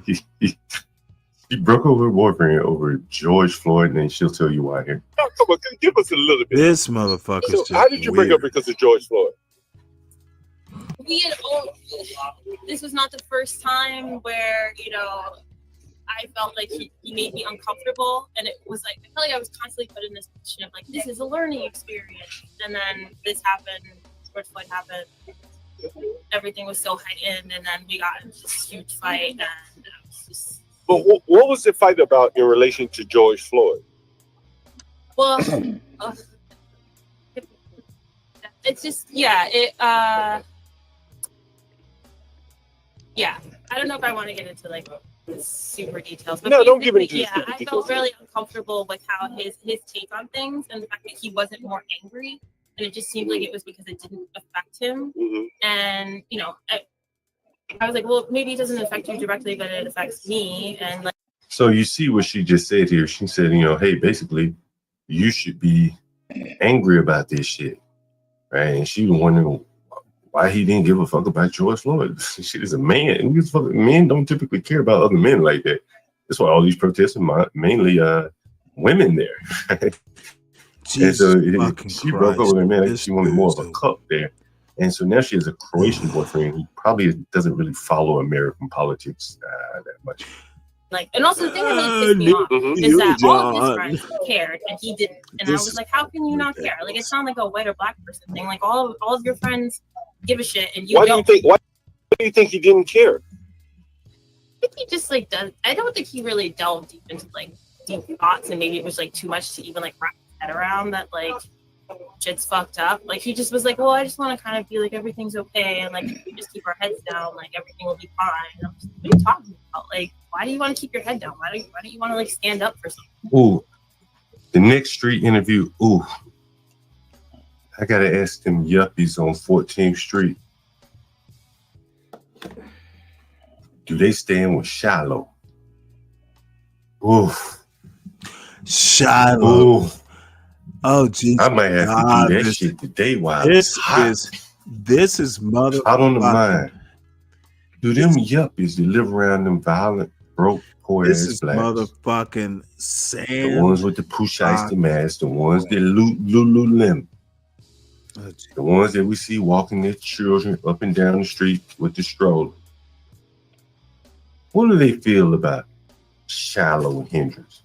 She broke over her boyfriend over George Floyd, and then she'll tell you why here. Oh, come on, give us a little bit. This motherfucker. So, how did you break up because of George Floyd? We had this was not the first time where, I felt like he made me uncomfortable, and it was like, I felt like I was constantly put in this position of like, this is a learning experience, and then this happened, George Floyd happened, everything was so heightened, and then we got into this huge fight, and it was just... But what was the fight about in relation to George Floyd? Well, it's just, I don't know if I want to get into like super details, but no, don't give into I felt really uncomfortable with how his take on things, and the fact that he wasn't more angry, and it just seemed like it was because it didn't affect him. Mm-hmm. And I was like, well, maybe it doesn't affect you directly, but it affects me. And like, so you see what she just said here. She said, hey, basically, you should be angry about this shit, right? And she was wondering why he didn't give a fuck about George Floyd. Shit is a man. Men don't typically care about other men like that. That's why all these protests are mainly women there. And so she broke up with her man. She wanted more of a cup there. And so now she has a Croatian boyfriend who probably doesn't really follow American politics that much. Like, and also the thing that really pissed me off is that all of his friends cared and he didn't. And I was like, how can you not care? Like, it's not like a white or black person thing. Like, all of your friends give a shit, and you Why do you think he didn't care? I think he just like does. I don't think he really delved deep into like deep thoughts, and maybe it was like too much to even like wrap his head around that like shit's fucked up. Like, he just was like, well, I just want to kind of be like, everything's okay, and like, if we just keep our heads down, like everything will be fine. And I'm just, what are you talking about? Like, why do you want to keep your head down? Why don't you want to like stand up for something? Ooh, the next street interview. Ooh, I gotta ask them yuppies on 14th Street. Do they stand with Shiloh? Oof. Shiloh. Ooh. Oh, geez. I might have to do that shit today while it's hot. This is mother hot on the mind. Do them yuppies that live around them violent, broke, poor ass blacks? Motherfucking sand. The ones with the push-icy mask, the ones that Lululemon. The ones that we see walking their children up and down the street with the stroller. What do they feel about Shiloh and Hendricks?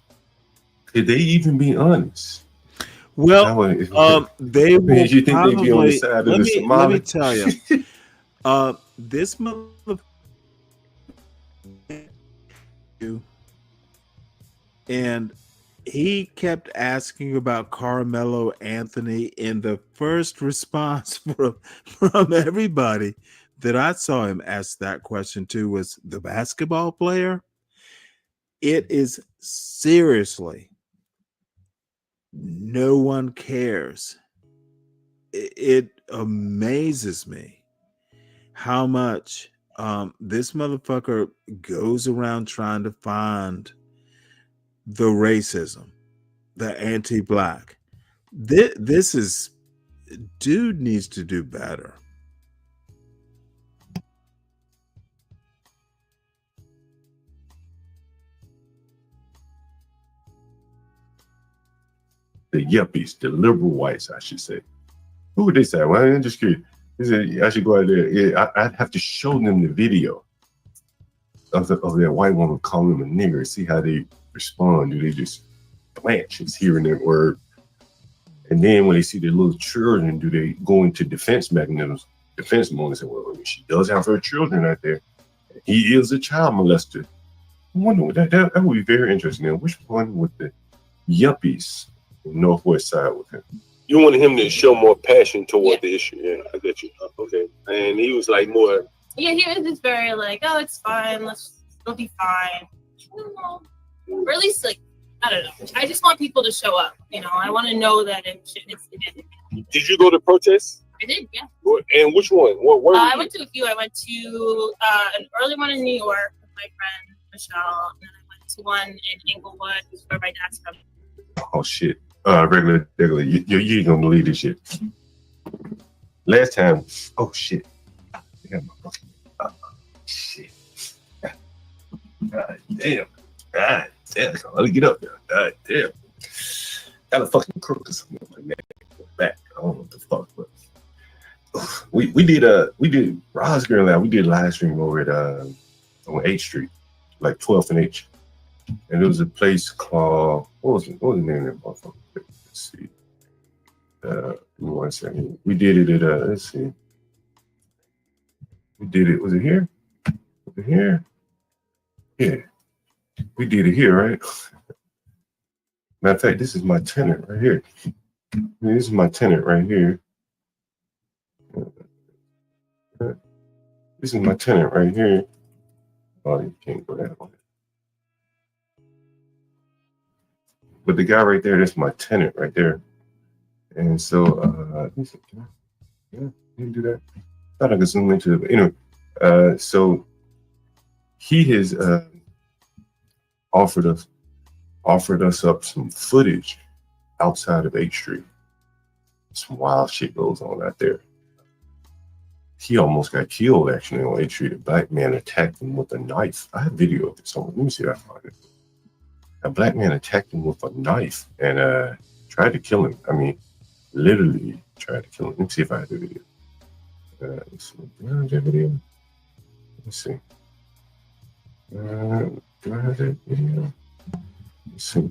Could they even be honest? Well, they will. You think probably, they'd be on the side of the Somali? Let me tell you, this motherfucker, and he kept asking about Carmelo Anthony, and the first response from everybody that I saw him ask that question to was the basketball player. It is seriously, no one cares. It amazes me how much this motherfucker goes around trying to find the racism, the anti-black. This is, dude needs to do better. The yuppies, the liberal whites, I should say. Who would they say? Well, I'm just curious. He said, I should go out there. Yeah, I'd have to show them the video of that white woman calling them a nigger, see how they respond. Do they just blanch just hearing that word? And then when they see their little children, do they go into defense mechanisms, defense mode, and say, well, she does have her children out there. He is a child molester. I wonder what that would be very interesting. Now, which one with the yuppies, Northwest side with him? You wanted him to show more passion toward the issue. Yeah, I get you. Okay. And he was like more. Yeah, he was just very like, oh, it's fine. It'll be fine. Or at least, like, I don't know. I just want people to show up. You know, I want to know that it's. Did you go to protests? I did, yeah. And which one? Where I went to a few. I went to an early one in New York with my friend Michelle, and then I went to one in Inglewood, where my dad's from. Oh shit. Regular. You ain't gonna believe this shit. Last time, oh shit. Shit. God damn. God damn. Let me get up there. God damn. Got a fucking crook or something like that. Back. I don't know what the fuck, but we did Rod's Girl Lab. We did a live stream over at on 8th Street, like 12th and H. And there was a place called what was the name of that motherfucker? Let's see. Give me 1 second. We did it at let's see. We did it. Was it here? Was it here? Yeah. We did it here, right? Matter of fact, this is my tenant right here. This is my tenant right here. This is my tenant right here. Oh, you can't go that way. But the guy right there, that's my tenant right there. And so, yeah, you can do that. Thought I could zoom into it. But anyway, so he has offered us up some footage outside of 8th Street. Some wild shit goes on out there. He almost got killed actually on 8th Street. A black man attacked him with a knife. I have video of this. Let me see if I find it. A black man attacked him with a knife and tried to kill him. I mean, literally tried to kill him. Let me see if I have the video. Let's see. Do I have that video? Let's see. Do I have that video? Let's see.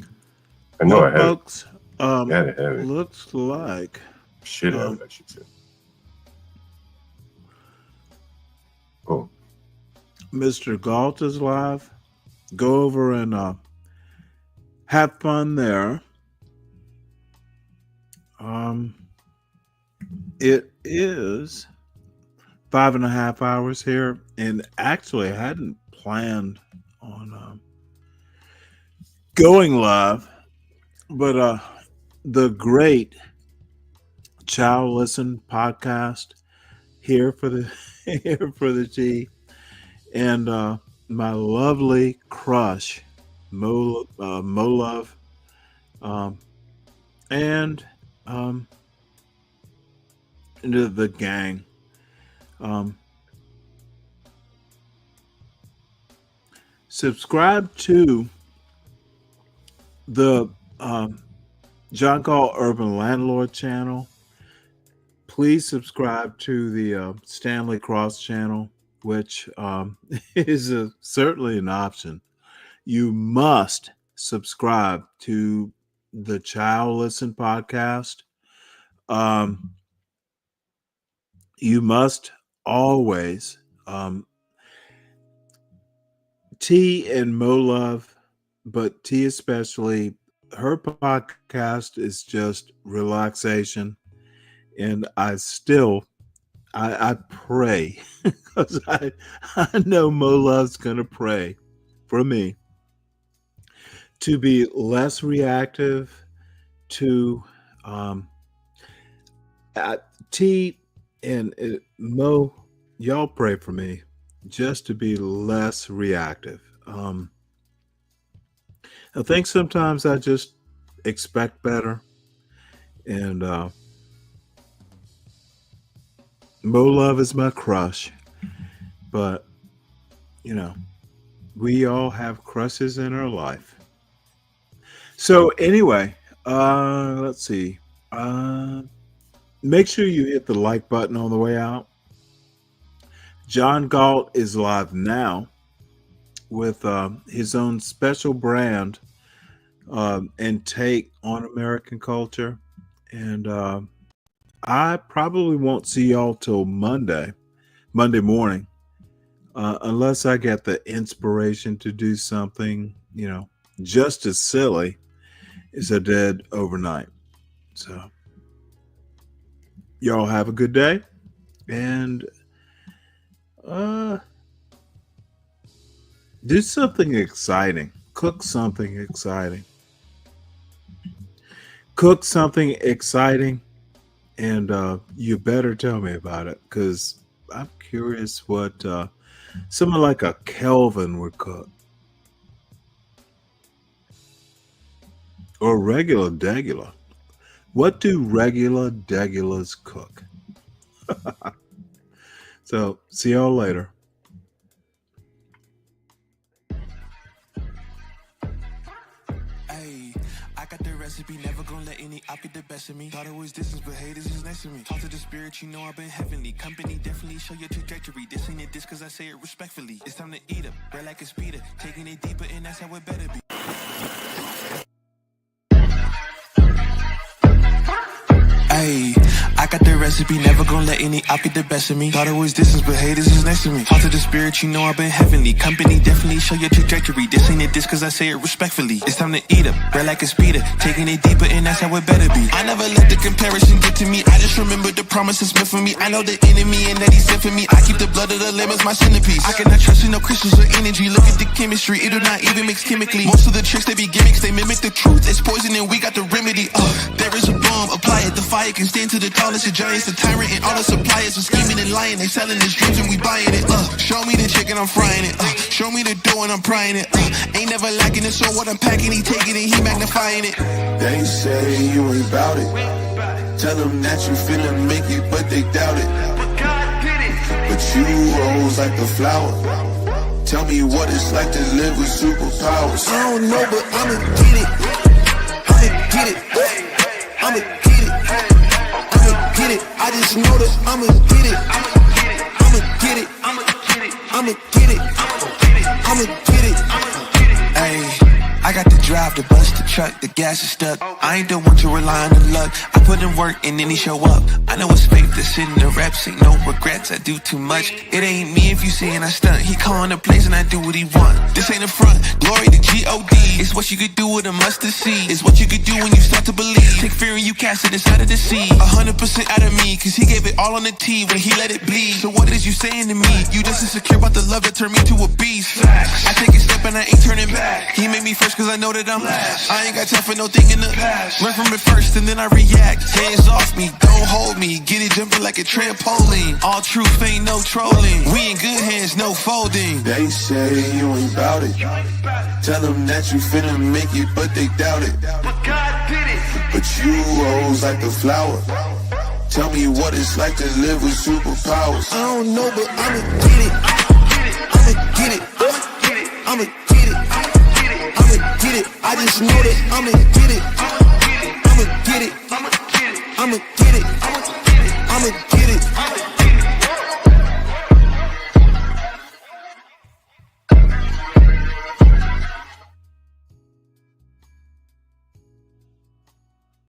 I know I have folks, it. Gotta have it. Looks like should have, I should say. Oh. Mr. Galt is live. Go over and have fun there. It is 5.5 hours here, and actually I hadn't planned on going live, but the great Chow Listen podcast here for the tea, and my lovely crush Mo Love, and the gang. Subscribe to the John Call Urban Landlord channel. Please subscribe to the Stanley Cross channel, which is certainly an option. You must subscribe to the Child Listen podcast. You must always T and Mo Love, but T especially, her podcast is just relaxation, and I still I pray because I know Mo Love's gonna pray for me to be less reactive to T and Mo. Y'all pray for me just to be less reactive. I think sometimes I just expect better, and Mo Love is my crush, but you know, we all have crushes in our life. So anyway, let's see. Make sure you hit the like button on the way out. John Galt is live now with his own special brand and take on American culture. And I probably won't see y'all till Monday morning, unless I get the inspiration to do something, you know, just as silly as I did overnight. So y'all have a good day, and do something exciting. Cook something exciting. Cook something exciting, and you better tell me about it, because I'm curious what someone like a Kelvin would cook. Or regular degular. What do regular degulars cook? So, see y'all later. I got the recipe, never gonna let any op get the best of me. Thought it was distance, but hey, this is next to me. Talk to the spirit, you know I've been heavenly. Company definitely show your trajectory. This ain't a diss, cause I say it respectfully. It's time to eat up, bread like a speeder. Taking it deeper, and that's how it better be. Ayy, I got the recipe, never gonna let any op get the best of me. Thought it was distance, but hey, this is next to me. Talk to the spirit, you know I've been heavenly. Company definitely show your trajectory. This ain't a diss, cause I say it respectfully. It's time to eat up, bread like a speeder. Taking it deeper, and that's how it better be. I never let the comparison get to me. I just remember the promises meant for me. I know the enemy and that he's sent for me. I keep the blood of the lamb as my centerpiece. I cannot trust in no crystals or energy. Look at the chemistry, it do not even mix chemically. Most of the tricks, they be gimmicks, they mimic the truth. It's poison and we got the remedy. There is a bomb, apply it, the fire can stand to the tallest of giants, the tyrant and all the suppliers are scheming and lying. They selling his dreams and we buying it. Show me the chicken, I'm frying it. Show me the dough and I'm prying it. Ain't never lacking it, so what I'm packing, he taking it, he magnifying it. They say you ain't about it. Tell them that you finna make it, but they doubt it. But God did it. But you rose like the flower. Tell me what it's like to live with superpowers. I don't know, but I'ma get it. I'ma get it. I'ma get it. Get it. I just know that I'ma get it. I'ma get it. I'ma get it. I'ma get it. I'ma get it. Ayy. I got to drive to bust the truck, the gas is stuck. I ain't the one to rely on the luck. I put in work and then he show up. I know it's fake to sit in the reps, ain't no regrets, I do too much. It ain't me if you saying I stunt. He calling the place and I do what he want. This ain't a front, glory to G-O-D. It's what you could do with a mustard seed. It's what you could do when you start to believe. Take fear and you cast it inside of the sea. 100% out of me, cause he gave it all on the T when he let it bleed. So what is you saying to me? You just insecure about the love that turned me to a beast. I take a step and I ain't turning back. He made me first cause I know that I'm last. I ain't got time for no thing in the past. Learn from it first and then I react. Hands off me, don't hold me. Get it jumping like a trampoline. All truth, ain't no trolling. We in good hands, no folding. They say you ain't bout it. Tell them that you finna make it, but they doubt it. But God did it. But you rose like the flower. Tell me what it's like to live with superpowers. I don't know, but I'ma get it. I'ma get it. I'ma get it. I'ma get it. I just know that I'ma get it. I'ma get it. I'ma get it. I'ma get it.